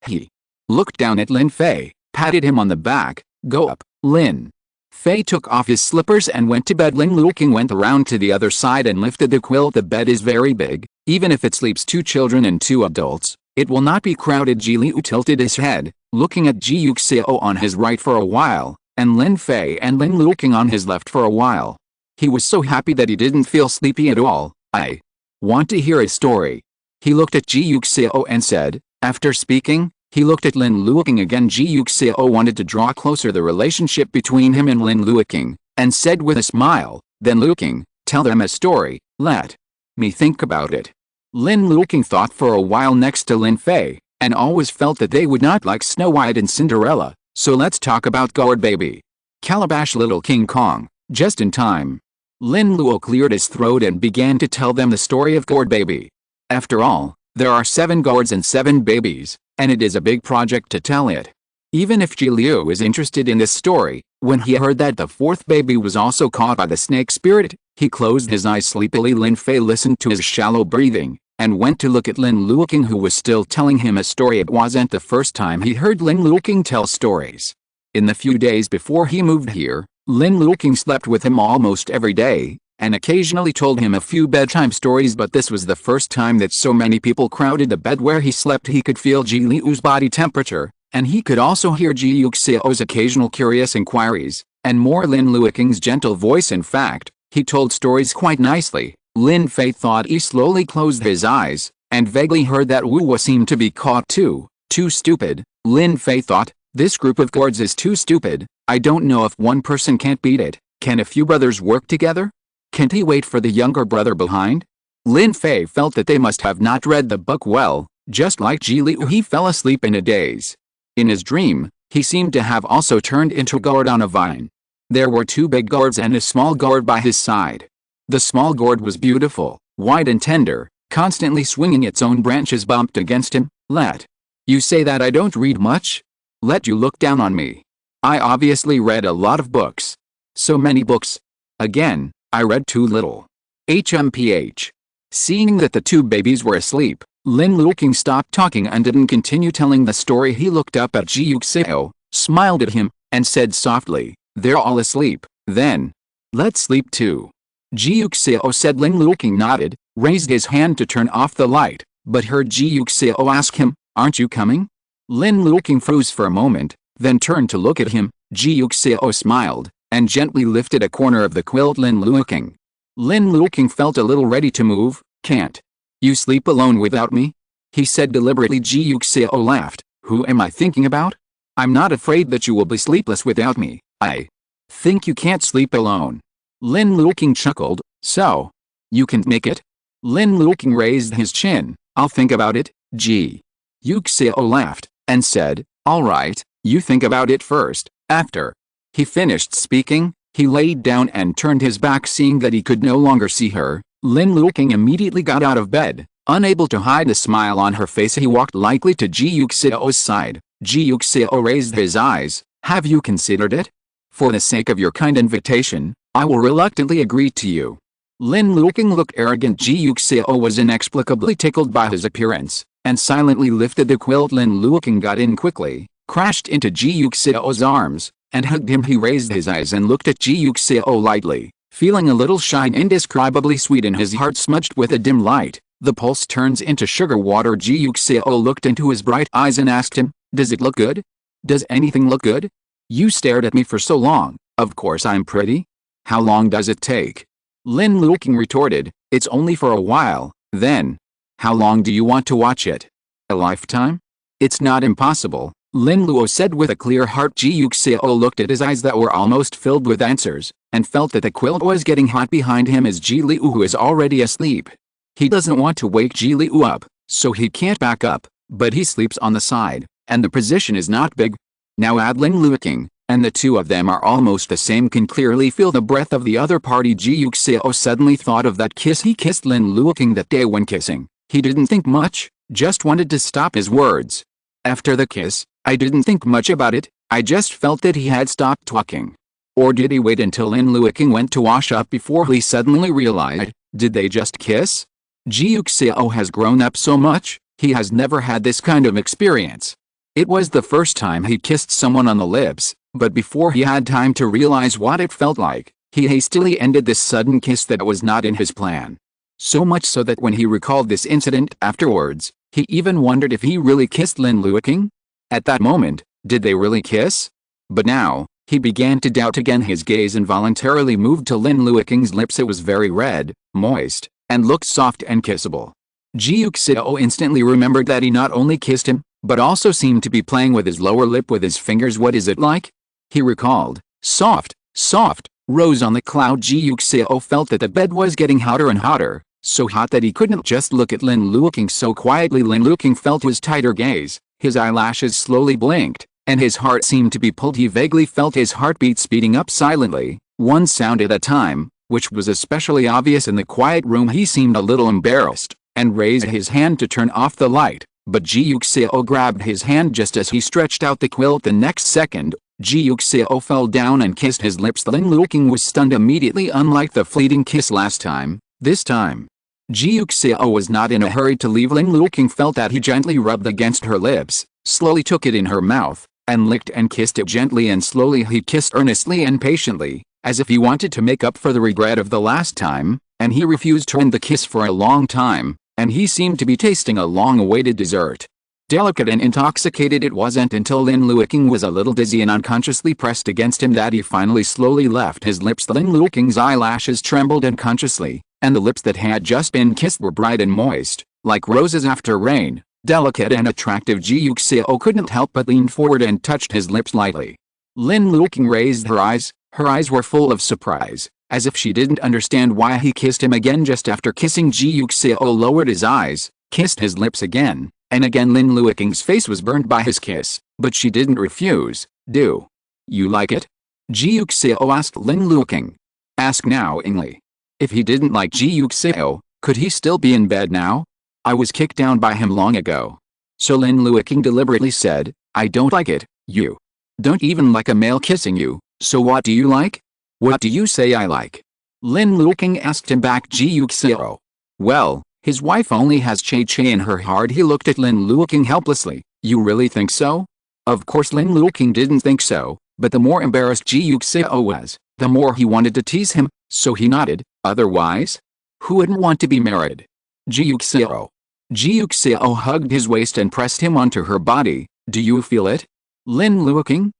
He looked down at Lin Fei, patted him on the back. "Go up." Lin Fei took off his slippers and went to bed. Lin Luoqing went around to the other side and lifted the quilt. The bed is very big, even if it sleeps 2 children and 2 adults, it will not be crowded. Ji Liu tilted his head, looking at Ji Yuxiao on his right for a while, and Lin Fei and Lin Luoqing on his left for a while. He was so happy that he didn't feel sleepy at all. "I want to hear a story." He looked at Ji Yuxiao and said, after speaking, he looked at Lin Luoqing again. Ji Yuxiao wanted to draw closer the relationship between him and Lin Luoqing, and said with a smile, "Then Luoqing, tell them a story, let me think about it." Lin Luoqing thought for a while next to Lin Fei, and always felt that they would not like Snow White and Cinderella, so let's talk about Gourd Baby. Calabash Little King Kong, just in time. Lin Luo cleared his throat and began to tell them the story of Gourd Baby. After all, there are 7 gourds and 7 babies, and it is a big project to tell it. Even if Ji Liu is interested in this story, when he heard that the 4th baby was also caught by the snake spirit, he closed his eyes sleepily. Lin Fei listened to his shallow breathing, and went to look at Lin Luoqing, who was still telling him a story. It wasn't the first time he heard Lin Luoqing tell stories. In the few days before he moved here, Lin Luoqing slept with him almost every day, and occasionally told him a few bedtime stories, but this was the first time that so many people crowded the bed where he slept. He could feel Ji Liu's body temperature, and he could also hear Ji Yuxiao's occasional curious inquiries, and more Lin Luoqing's gentle voice. In fact, he told stories quite nicely. Lin Fei thought. He slowly closed his eyes, and vaguely heard that Wu Wa seemed to be caught too. Too stupid, Lin Fei thought. This group of gourds is too stupid. I don't know if one person can't beat it. Can a few brothers work together? Can't he wait for the younger brother behind? Lin Fei felt that they must have not read the book well. Just like Ji Liu, he fell asleep in a daze. In his dream, he seemed to have also turned into a gourd on a vine. There were 2 big gourds and a small gourd by his side. The small gourd was beautiful, white and tender, constantly swinging its own branches. Bumped against him. "Let you say that I don't read much? Let you look down on me? I obviously read a lot of books. So many books. Again, I read too little. HMPH. Seeing that the 2 babies were asleep, Lin Luoqing stopped talking and didn't continue telling the story. He looked up at Ji Yuxiao, smiled at him, and said softly, "They're all asleep, then. Let's sleep too." Ji Yuxiao said. Lin Luoqing nodded, raised his hand to turn off the light, but heard Ji Yuxiao ask him, "Aren't you coming?" Lin Luoqing froze for a moment, then turned to look at him. Ji Yuxiao smiled, and gently lifted a corner of the quilt. Lin Luoqing felt a little ready to move. "Can't you sleep alone without me?" he said deliberately. Ji Yuxiao laughed. "Who am I thinking about? I'm not afraid that you will be sleepless without me. I think you can't sleep alone." Lin Luoqing chuckled. "So, you can make it?" Lin Luoqing raised his chin. "I'll think about it." Ji Yuxiao laughed, and said, "All right, you think about it first." After he finished speaking, he laid down and turned his back, seeing that he could no longer see her. Lin Luoqing immediately got out of bed. Unable to hide the smile on her face, he walked lightly to Ji Yuxiao's side. Ji Yuxiao raised his eyes. "Have you considered it? For the sake of your kind invitation, I will reluctantly agree to you." Lin Luoqing looked arrogant. Ji Yuxiao was inexplicably tickled by his appearance, and silently lifted the quilt. Lin Luoqing got in quickly, crashed into Ji Yuxiao's arms, and hugged him. He raised his eyes and looked at Ji Yuxiao lightly, feeling a little shy and indescribably sweet in his heart smudged with a dim light. The pulse turns into sugar water. Ji Yuxiao looked into his bright eyes and asked him, "Does it look good? Does anything look good? You stared at me for so long. Of course I'm pretty. How long does it take?" Lin Luoqing retorted, "It's only for a while, then. How long do you want to watch it? A lifetime?" "It's not impossible," Lin Luo said with a clear heart. Ji Yuxiao looked at his eyes that were almost filled with answers, and felt that the quilt was getting hot. Behind him is Ji Liu, who is already asleep. He doesn't want to wake Ji Liu up, so he can't back up, but he sleeps on the side, and the position is not big. Now add Lin Luoqing, and the two of them are almost the same, can clearly feel the breath of the other party. Ji Yuxiao suddenly thought of that kiss he kissed Lin Luoqing that day. When kissing, he didn't think much, just wanted to stop his words. After the kiss, I didn't think much about it, I just felt that he had stopped talking. Or did he wait until Lin Luoqing went to wash up before he suddenly realized, did they just kiss? Ji Yuxiao has grown up so much, he has never had this kind of experience. It was the first time he kissed someone on the lips, but before he had time to realize what it felt like, he hastily ended this sudden kiss that was not in his plan. So much so that when he recalled this incident afterwards, he even wondered if he really kissed Lin Luoqing. At that moment, did they really kiss? But now, he began to doubt again. His gaze involuntarily moved to Lin Luoqing's lips. It was very red, moist, and looked soft and kissable. Ji Yuxiao instantly remembered that he not only kissed him, but also seemed to be playing with his lower lip with his fingers. What is it like? He recalled. Soft, soft, rose on the cloud. Ji Yuxiao felt that the bed was getting hotter and hotter, so hot that he couldn't just look at Lin Luoqing so quietly. Lin Luoqing felt his tighter gaze, his eyelashes slowly blinked, and his heart seemed to be pulled. He vaguely felt his heartbeat speeding up silently, one sound at a time, which was especially obvious in the quiet room. He seemed a little embarrassed, and raised his hand to turn off the light, but Ji Yuxiao grabbed his hand just as he stretched out the quilt. The next second, Ji Yuxiao fell down and kissed his lips. Lin Luoqing was stunned immediately. Unlike the fleeting kiss last time, this time, Ji Yuxiao was not in a hurry to leave. Lin Luoqing felt that he gently rubbed against her lips, slowly took it in her mouth, and licked and kissed it gently and slowly. He kissed earnestly and patiently, as if he wanted to make up for the regret of the last time, and he refused to end the kiss for a long time, and he seemed to be tasting a long-awaited dessert. Delicate and intoxicated. It wasn't until Lin Luoqing was a little dizzy and unconsciously pressed against him that he finally slowly left his lips. Lin Luoqing's eyelashes trembled unconsciously, and the lips that had just been kissed were bright and moist, like roses after rain. Delicate and attractive. Ji Yuxiao couldn't help but lean forward and touched his lips lightly. Lin Luoqing raised her eyes. Her eyes were full of surprise, as if she didn't understand why he kissed him again just after kissing. Ji Yuxiao lowered his eyes, kissed his lips again, and again. Lin Luoqing's face was burned by his kiss, but she didn't refuse. "Do you like it?" Ji Yuxiao asked Lin Luoqing. Ask knowingly. If he didn't like Ji Yuxiao, could he still be in bed now? "I was kicked down by him long ago." So Lin Luoqing deliberately said, "I don't like it. You don't even like a male kissing you, so what do you like?" "What do you say I like?" Lin Luoqing asked him back. Ji Yuxiao. "Well, his wife only has Che in her heart." He looked at Lin Luoqing helplessly. "You really think so?" Of course Lin Luoqing didn't think so, but the more embarrassed Ji Yuxiao was, the more he wanted to tease him, so he nodded. "Otherwise? Who wouldn't want to be married?" Ji Yuxiao. Ji Yuxiao hugged his waist and pressed him onto her body. "Do you feel it?" Lin Luoqing?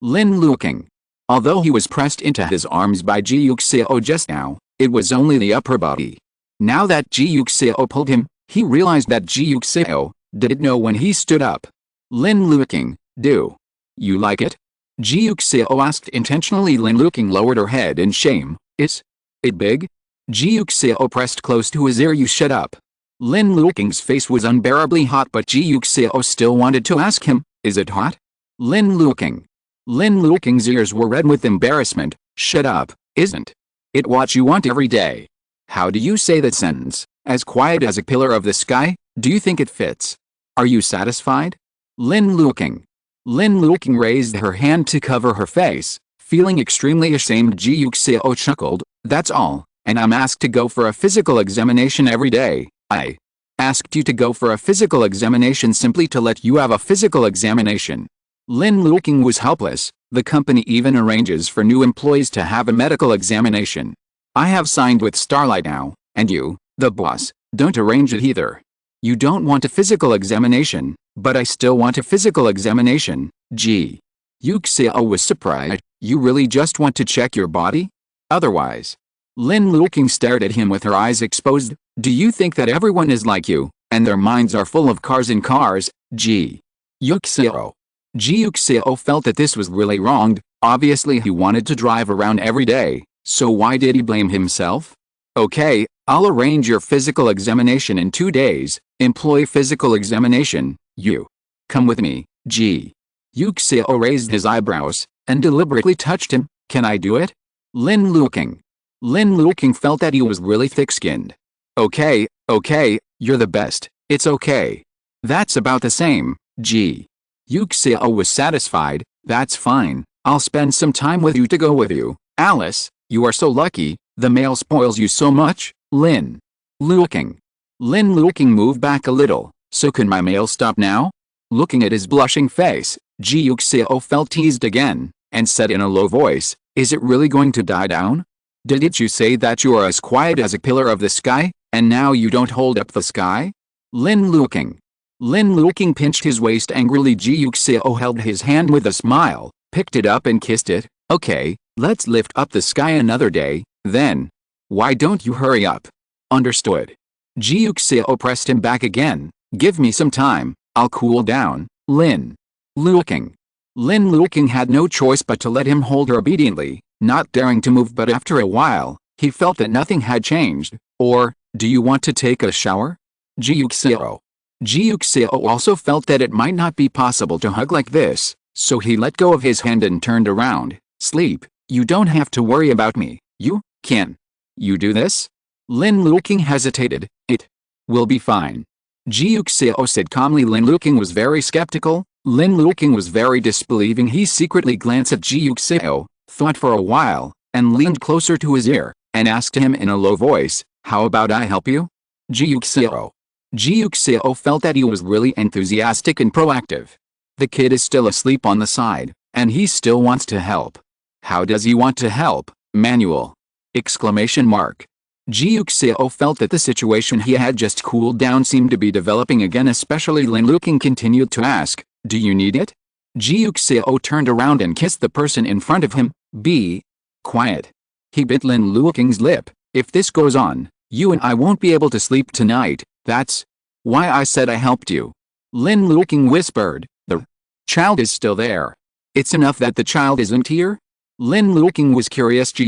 Lin Luoqing. Although he was pressed into his arms by Ji Yuxiao just now, it was only the upper body. Now that Ji Yuxiao pulled him, he realized that Ji Yuxiao didn't know when he stood up. "Lin Luoqing, do you like it?" Ji Yuxiao asked intentionally. Lin Luoqing lowered her head in shame. Is it big?" Ji Yuxiao pressed close to his ear. "You shut up." Lin Luoqing's face was unbearably hot, but Ji Yuxiao still wanted to ask him, is it hot? Lin Luoqing. Lin Luoqing's ears were red with embarrassment. Shut up, isn't it what you want every day? How do you say that sentence? As quiet as a pillar of the sky? Do you think it fits? Are you satisfied? Lin Luoqing. Lin Luoqing raised her hand to cover her face. Feeling extremely ashamed, Ji Yuxiao chuckled, that's all, and I'm asked to go for a physical examination every day. I asked you to go for a physical examination simply to let you have a physical examination. Lin Luoqing was helpless. The company even arranges for new employees to have a medical examination. I have signed with Starlight now, and you, the boss, don't arrange it either. You don't want a physical examination, but I still want a physical examination. Ji Yuxiao was surprised. You really just want to check your body? Otherwise. Lin Luoqing stared at him with her eyes exposed. Do you think that everyone is like you, and their minds are full of cars and cars? Ji Yuxiao. Ji Yuxiao felt that this was really wrong. Obviously he wanted to drive around every day, so why did he blame himself? Okay, I'll arrange your physical examination in 2 days. Employee physical examination, you. Come with me. Ji Yuxiao raised his eyebrows, and deliberately touched him. Can I do it? Lin Luoqing. Lin Luoqing felt that he was really thick-skinned. Okay, you're the best, it's okay. That's about the same. Ji Yuxiao was satisfied. That's fine, I'll spend some time with you to go with you. Alice, you are so lucky, the male spoils you so much. Lin Luoqing. Lin Luoqing moved back a little. So can my mail stop now? Looking at his blushing face, Ji Yuxiao felt teased again, and said in a low voice, is it really going to die down? Didn't you say that you are as quiet as a pillar of the sky, and now you don't hold up the sky? Lin Luoqing. Lin Luoqing pinched his waist angrily. Ji Yuxiao held his hand with a smile, picked it up and kissed it. Okay, let's lift up the sky another day, then. Why don't you hurry up? Understood. Ji Yuxiao pressed him back again. Give me some time, I'll cool down. Lin Luoqing. Lin Luoqing had no choice but to let him hold her obediently, not daring to move, but after a while, he felt that nothing had changed. Or, do you want to take a shower? Ji Yuxiao. Ji Yuxiao also felt that it might not be possible to hug like this, so he let go of his hand and turned around. Sleep, you don't have to worry about me, you can. You do this? Lin Luoqing hesitated. It will be fine. Ji Yuxiao said calmly. Lin Luoqing was very skeptical. Lin Luoqing was very disbelieving. He secretly glanced at Ji Yuxiao, thought for a while, and leaned closer to his ear, and asked him in a low voice, how about I help you? Ji Yuxiao. Ji Yuxiao felt that he was really enthusiastic and proactive. The kid is still asleep on the side, and he still wants to help. How does he want to help? Manual! Exclamation mark. Ji Yuxiao felt that the situation he had just cooled down seemed to be developing again, especially Lin Luoqing continued to ask, do you need it? Ji Yuxiao turned around and kissed the person in front of him. Be quiet. He bit Lin Luoqing's lip. If this goes on, you and I won't be able to sleep tonight. That's why I said I helped you. Lin Luoqing whispered, the child is still there. It's enough that the child isn't here? Lin Luoqing was curious. Ji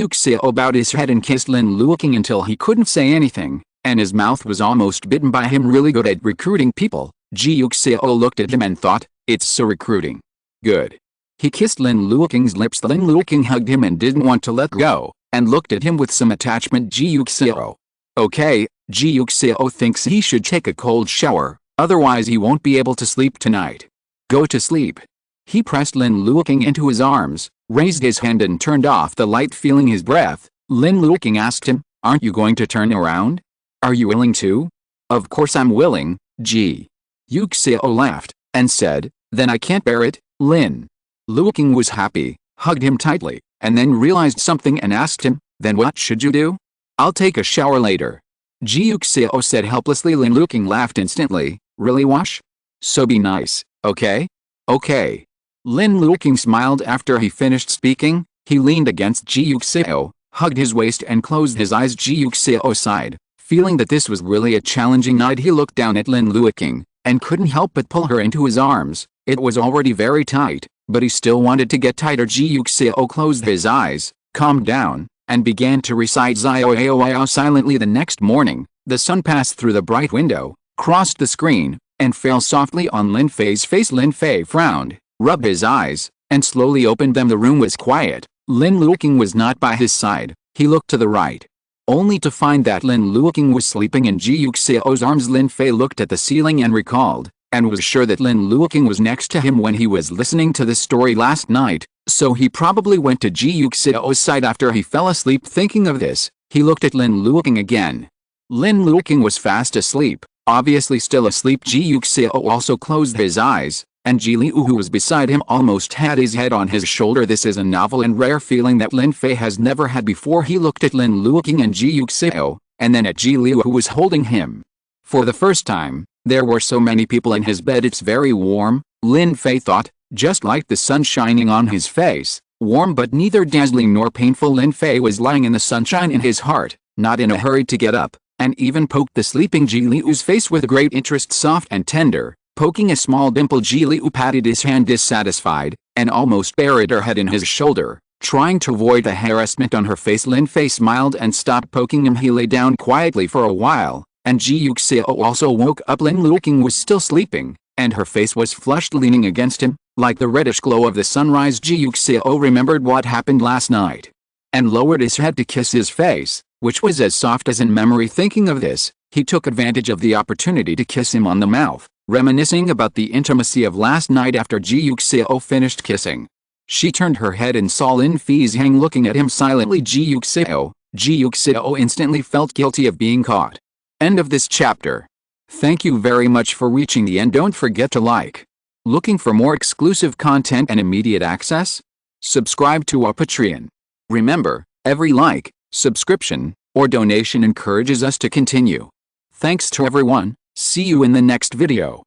Yuxiao bowed his head and kissed Lin Luoqing until he couldn't say anything, and his mouth was almost bitten by him. Really good at recruiting people. Ji Yuxiao looked at him and thought, it's so recruiting. Good. He kissed Lin Luoqing's lips. Lin Luoqing hugged him and didn't want to let go, and looked at him with some attachment. Ji Yuxiao. Okay, Ji Yuxiao thinks he should take a cold shower, otherwise he won't be able to sleep tonight. Go to sleep. He pressed Lin Luoqing into his arms, raised his hand and turned off the light. Feeling his breath, Lin Luoqing asked him, aren't you going to turn around? Are you willing to? Of course I'm willing. Ji Yuxiao laughed, and said, then I can't bear it. Lin Luoqing was happy, hugged him tightly, and then realized something and asked him, then what should you do? I'll take a shower later. Ji Yuxiao said helplessly. Lin Luoqing laughed instantly. Really, wash? So be nice, okay? Okay. Lin Luoqing smiled after he finished speaking. He leaned against Ji Yuxiao, hugged his waist and closed his eyes. Ji Yuxiao sighed, feeling that this was really a challenging night. He looked down at Lin Luoqing, and couldn't help but pull her into his arms. It was already very tight, but he still wanted to get tighter. Ji Yuxiao closed his eyes, calmed down, and began to recite Zioao silently. The next morning, The sun passed through the bright window, crossed the screen, and fell softly on Lin Fei's face. Lin Fei frowned, rubbed his eyes, and slowly opened them. The room was quiet. Lin Luoqing was not by his side. He looked to the right, only to find that Lin Luoqing was sleeping in Ji Yuxiao's arms. Lin Fei looked at the ceiling and recalled, and was sure that Lin Luoqing was next to him when he was listening to this story last night, so he probably went to Ji Yuxiao's side after he fell asleep. Thinking of this, he looked at Lin Luoqing again. Lin Luoqing was fast asleep, obviously still asleep. Ji Yuxiao also closed his eyes, and Ji Liu, who was beside him, almost had his head on his shoulder. This is a novel and rare feeling that Lin Fei has never had before. He looked at Lin Luoqing and Ji Yuxiao, and then at Ji Liu, who was holding him. For the first time, there were so many people in his bed. It's very warm, Lin Fei thought, just like the sun shining on his face, warm but neither dazzling nor painful. Lin Fei was lying in the sunshine in his heart, not in a hurry to get up, and even poked the sleeping Ji Liu's face with great interest. Soft and tender, poking a small dimple. Ji Liu patted his hand dissatisfied, and almost buried her head in his shoulder, trying to avoid the harassment on her face. Lin Fei smiled and stopped poking him. He lay down quietly for a while, and Ji Yuxiao also woke up. Lin Luoqing was still sleeping, and her face was flushed, leaning against him, like the reddish glow of the sunrise. Ji Yuxiao remembered what happened last night, and lowered his head to kiss his face, which was as soft as in memory. Thinking of this, he took advantage of the opportunity to kiss him on the mouth, reminiscing about the intimacy of last night. After Ji Yuxiao finished kissing, she turned her head and saw Lin Fei's hang looking at him silently. Ji Yuxiao instantly felt guilty of being caught. End of this chapter. Thank you very much for reaching the end. Don't forget to like. Looking for more exclusive content and immediate access? Subscribe to our Patreon. Remember, every like, subscription, or donation encourages us to continue. Thanks to everyone. See you in the next video.